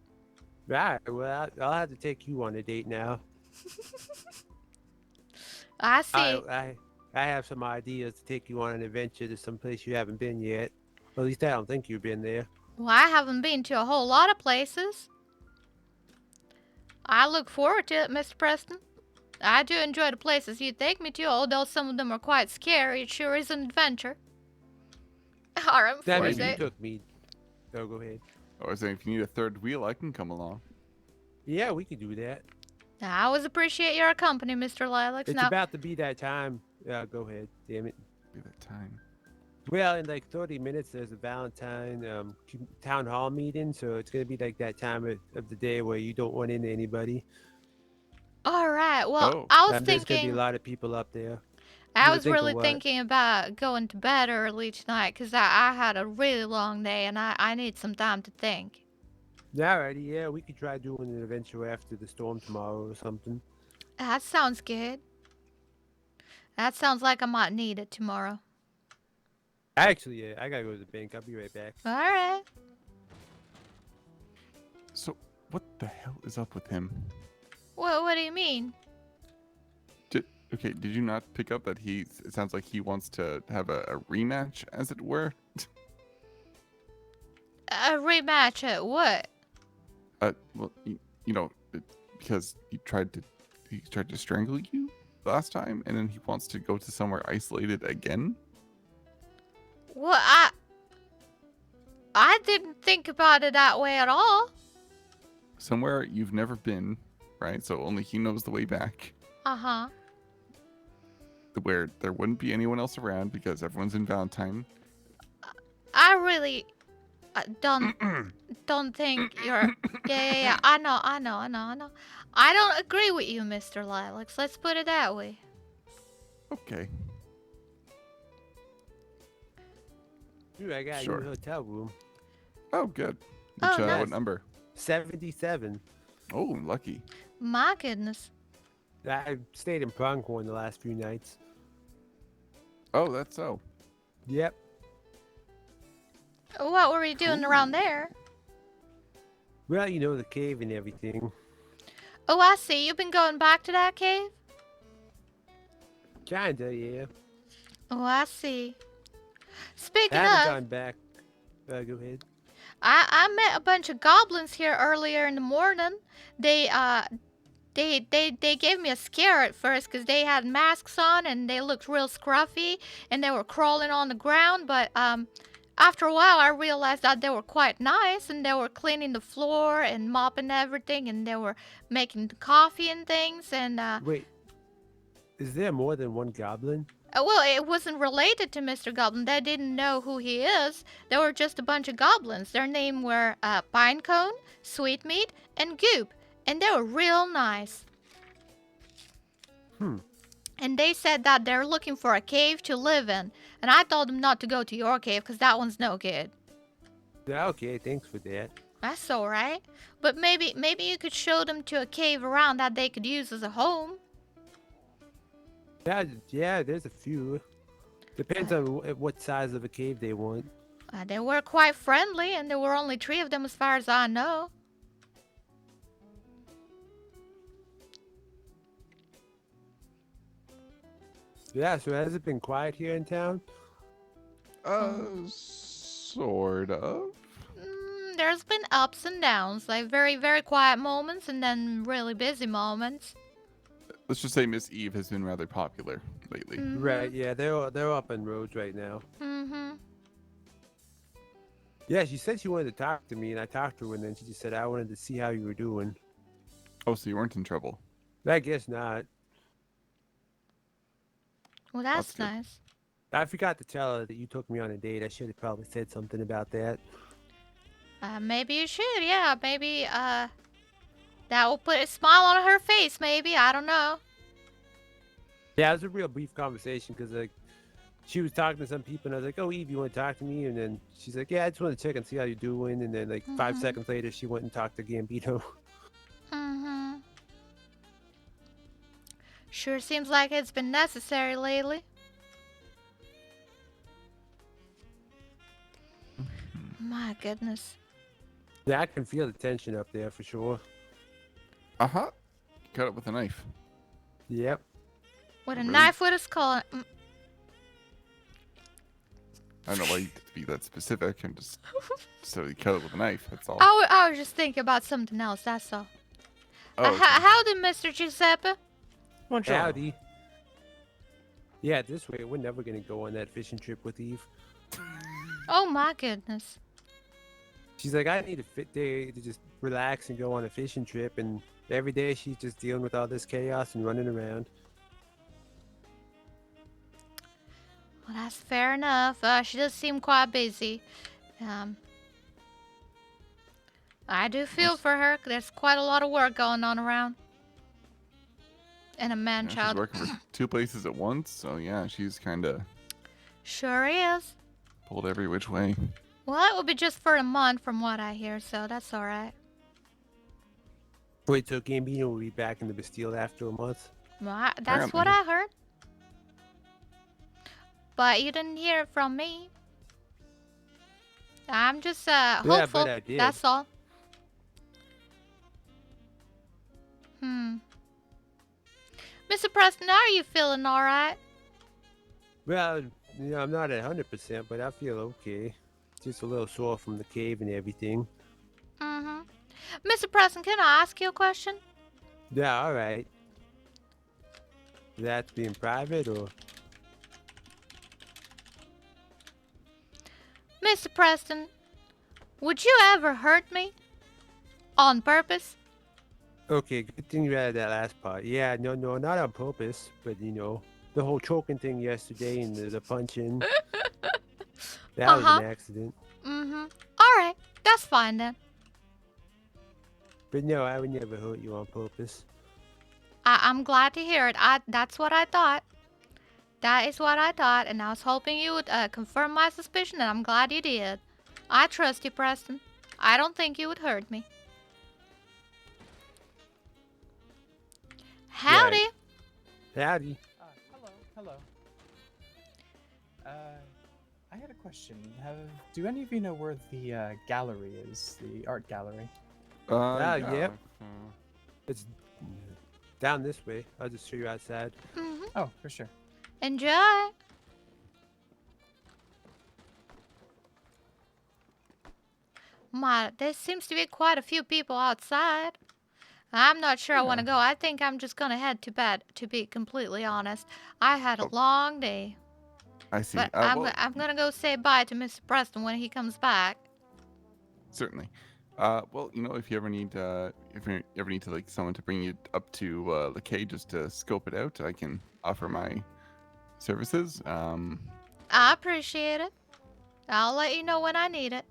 Right, well, I'll have to take you on a date now. I see. I have some ideas to take you on an adventure to some place you haven't been yet. Well, at least I don't think you've been there. Well, I haven't been to a whole lot of places. I look forward to it, Mr. Preston. I do enjoy the places you take me to, although some of them are quite scary. It sure is an adventure. RM That for means you it. took me. Oh, go ahead. I was saying, if you need a third wheel, I can come along. Yeah, we could do that. I always appreciate your company, Mr. Lilacs. It's Now, about to be that time. Go ahead. Damn it. Be that time. Well, in like 30 minutes, there's a Valentine town hall meeting, so it's gonna be like that time of the day where you don't run into anybody. all right. Well, I was There's gonna be a thinking. lot of people up there. I You was think of really what? thinking about going to bed early tonight because I had a really long day and I need some time to think. Alrighty, yeah, we could try doing an adventure after the storm tomorrow or something. That sounds good. That sounds like I might need it tomorrow. Actually, yeah, I gotta go to the bank. I'll be right back. All right. So, what the hell is up with him? What do you mean? Okay, did you not pick up that it sounds like he wants to have a rematch, as it were? A rematch at what? Well, you know, because he tried to strangle you last time, and then he wants to go to somewhere isolated again. Well, I didn't think about it that way at all. Somewhere you've never been, right? So only he knows the way back. Uh-huh. Where there wouldn't be anyone else around because everyone's in Valentine. I really don't think you're. Yeah. I know. I don't agree with you, Mr. Lilacs. Let's put it that way. Okay. Dude, I got Sure. a new hotel room. Oh, good. Oh, Which, nice. what number? 77. Oh, lucky. My goodness. I stayed in Pronghorn the last few nights. Oh, that's so. Yep. What were you doing around there? Well, you know, the cave and everything. Oh, I see. You've been going back to that cave? Kinda, yeah. Oh, I see. Speaking I haven't of, gone back. Go ahead. I met a bunch of goblins here earlier in the morning. They gave me a scare at first because they had masks on and they looked real scruffy and they were crawling on the ground. But after a while, I realized that they were quite nice and they were cleaning the floor and mopping everything and they were making the coffee and things. And Wait. Is there more than one goblin? well, it wasn't related to Mr. Goblin. They didn't know who he is. They were just a bunch of goblins. Their name were Pinecone, Sweetmeat, and Goop. And they were real nice. And they said that they're looking for a cave to live in. And I told them not to go to your cave because that one's no good. Yeah, okay, thanks for that. That's all right. But maybe you could show them to a cave around that they could use as a home. Yeah, there's a few. Depends on what size of a cave they want. They were quite friendly, and there were only 3 of them as far as I know. Yeah, so has it been quiet here in town? Sort of. There's been ups and downs, like very, very quiet moments and then really busy moments. Let's just say Miss Eve has been rather popular lately. Right, yeah, they're up on roads right now. Mm-hmm. Yeah, she said she wanted to talk to me, and I talked to her, and then she just said I wanted to see how you were doing. Oh, so you weren't in trouble? I guess not. Well, that's nice. I forgot to tell her that you took me on a date. I should have probably said something about that. Maybe you should, yeah. Maybe, that will put a smile on her face, maybe. I don't know. Yeah, it was a real brief conversation because like she was talking to some people and I was like, "Oh, Eve, you want to talk to me?" And then she's like, "Yeah, I just want to check and see how you're doing." And then like 5 seconds later, she went and talked to Gambito. Mm-hmm. Sure seems like it's been necessary lately. My goodness. Yeah, I can feel the tension up there for sure. Uh-huh. Cut it with a knife. Yep. With a knife with a skull. I don't know why you have to be that specific. I'm just so you cut it with a knife. That's all. I was just thinking about something else. That's all. Oh, okay. Howdy, Mr. Giuseppe. Howdy. Yeah, this way we're never gonna go on that fishing trip with Eve. Oh my goodness. She's like, I need a fit day to just relax and go on a fishing trip, and every day she's just dealing with all this chaos and running around. Well, that's fair enough. She does seem quite busy. I do feel for her. There's quite a lot of work going on around. And a man-child. She's working for 2 places at once, so yeah, she's kind of Sure is. pulled every which way. Well, it will be just for a month from what I hear, so that's alright. Wait, so Gambino will be back in the Bastille after a month? Well, that's what I heard. But you didn't hear it from me. I'm just hopeful. but I did. That's all. Mr. Preston, are you feeling alright? Well, you know, I'm not at 100%, but I feel okay. Just a little sore from the cave and everything. Mm-hmm. Mr. Preston, can I ask you a question? Yeah, alright. That's being private, or? Mr. Preston, would you ever hurt me? On purpose? Okay, good thing you added that last part. Yeah, no, not on purpose, but you know, the whole choking thing yesterday and the punching. That was an accident. Mm-hmm. Alright, that's fine then. But no, I would never hurt you on purpose. I'm glad to hear it. That's what I thought. That is what I thought, and I was hoping you would confirm my suspicion, and I'm glad you did. I trust you, Preston. I don't think you would hurt me. Howdy. Right. Howdy. Hello. I had a question. Do any of you know where the gallery is? The art gallery? Yeah. It's down this way. I'll just show you outside. Mm-hmm. Oh, for sure. Enjoy. My, there seems to be quite a few people outside. I'm not sure I want to go. I think I'm just going to head to bed, to be completely honest. I had a long day. I see. But Well, I'm going to go say bye to Mr. Preston when he comes back. certainly. Well, you know, if you ever need to like someone to bring you up to the cave just to scope it out, I can offer my services. I appreciate it. I'll let you know when I need it.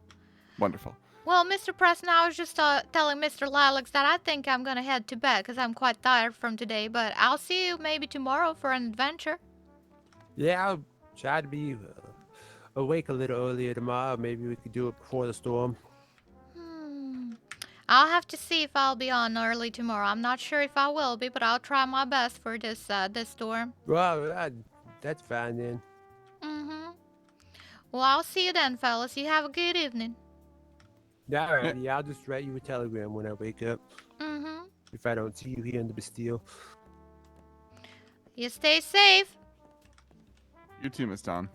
Wonderful. Well, Mr. Preston, I was just telling Mr. Lilacs that I think I'm going to head to bed because I'm quite tired from today, but I'll see you maybe tomorrow for an adventure. Yeah, I'll try to be awake a little earlier tomorrow, maybe we could do it before the storm. I'll have to see if I'll be on early tomorrow. I'm not sure if I will be, but I'll try my best for this storm. Well, that's fine then. Well, I'll see you then, fellas. You have a good evening. Yeah, all right. Yeah, I'll just write you a telegram when I wake up. If I don't see you here in the Bastille. You stay safe. You too, Miss Dawn.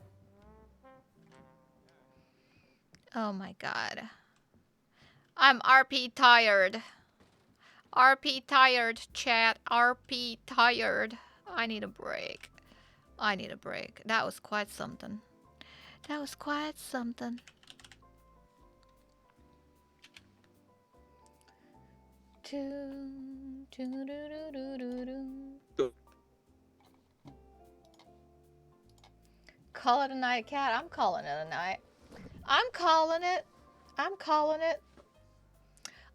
Oh my god. I'm RP tired. RP tired, chat. RP tired. I need a break. I need a break. That was quite something. That was quite something. Call it a night, cat. I'm calling it a night. I'm calling it. I'm calling it.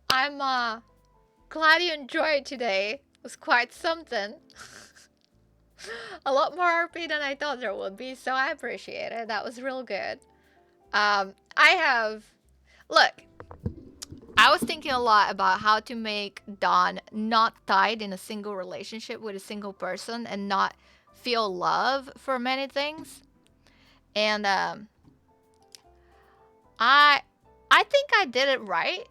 I'm glad you enjoyed today. It was quite something. A lot more RP than I thought there would be, so I appreciate it. That was real good. Look, I was thinking a lot about how to make Dawn not tied in a single relationship with a single person and not feel love for many things. And I think I did it right.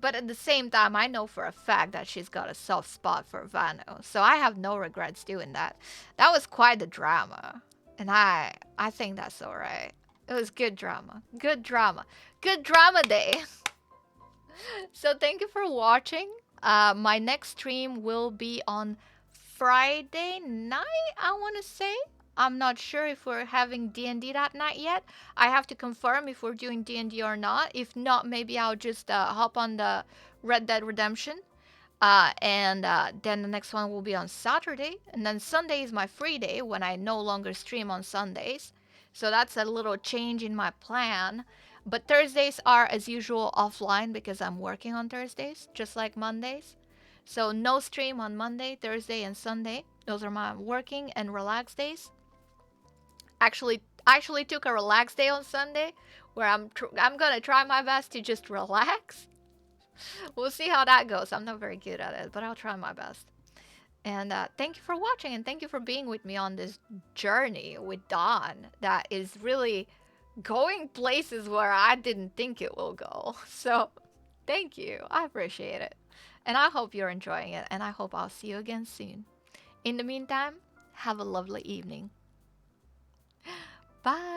But at the same time, I know for a fact that she's got a soft spot for Vano. So I have no regrets doing that. That was quite the drama. And I think that's alright. It was good drama. Good drama. Good drama day. So thank you for watching. My next stream will be on Friday night, I want to say. I'm not sure if we're having D&D that night yet. I have to confirm if we're doing D&D or not. If not, maybe I'll just hop on the Red Dead Redemption. And then the next one will be on Saturday. And then Sunday is my free day when I no longer stream on Sundays. So that's a little change in my plan. But Thursdays are, as usual, offline because I'm working on Thursdays, just like Mondays. So no stream on Monday, Thursday, and Sunday. Those are my working and relaxed days. Actually took a relaxed day on Sunday where I'm gonna try my best to just relax. We'll see how that goes. I'm not very good at it, but I'll try my best. And thank you for watching, and thank you for being with me on this journey with Dawn that is really going places where I didn't think it will go. So thank you. I appreciate it. And I hope you're enjoying it, and I hope I'll see you again soon. In the meantime, have a lovely evening. Bye.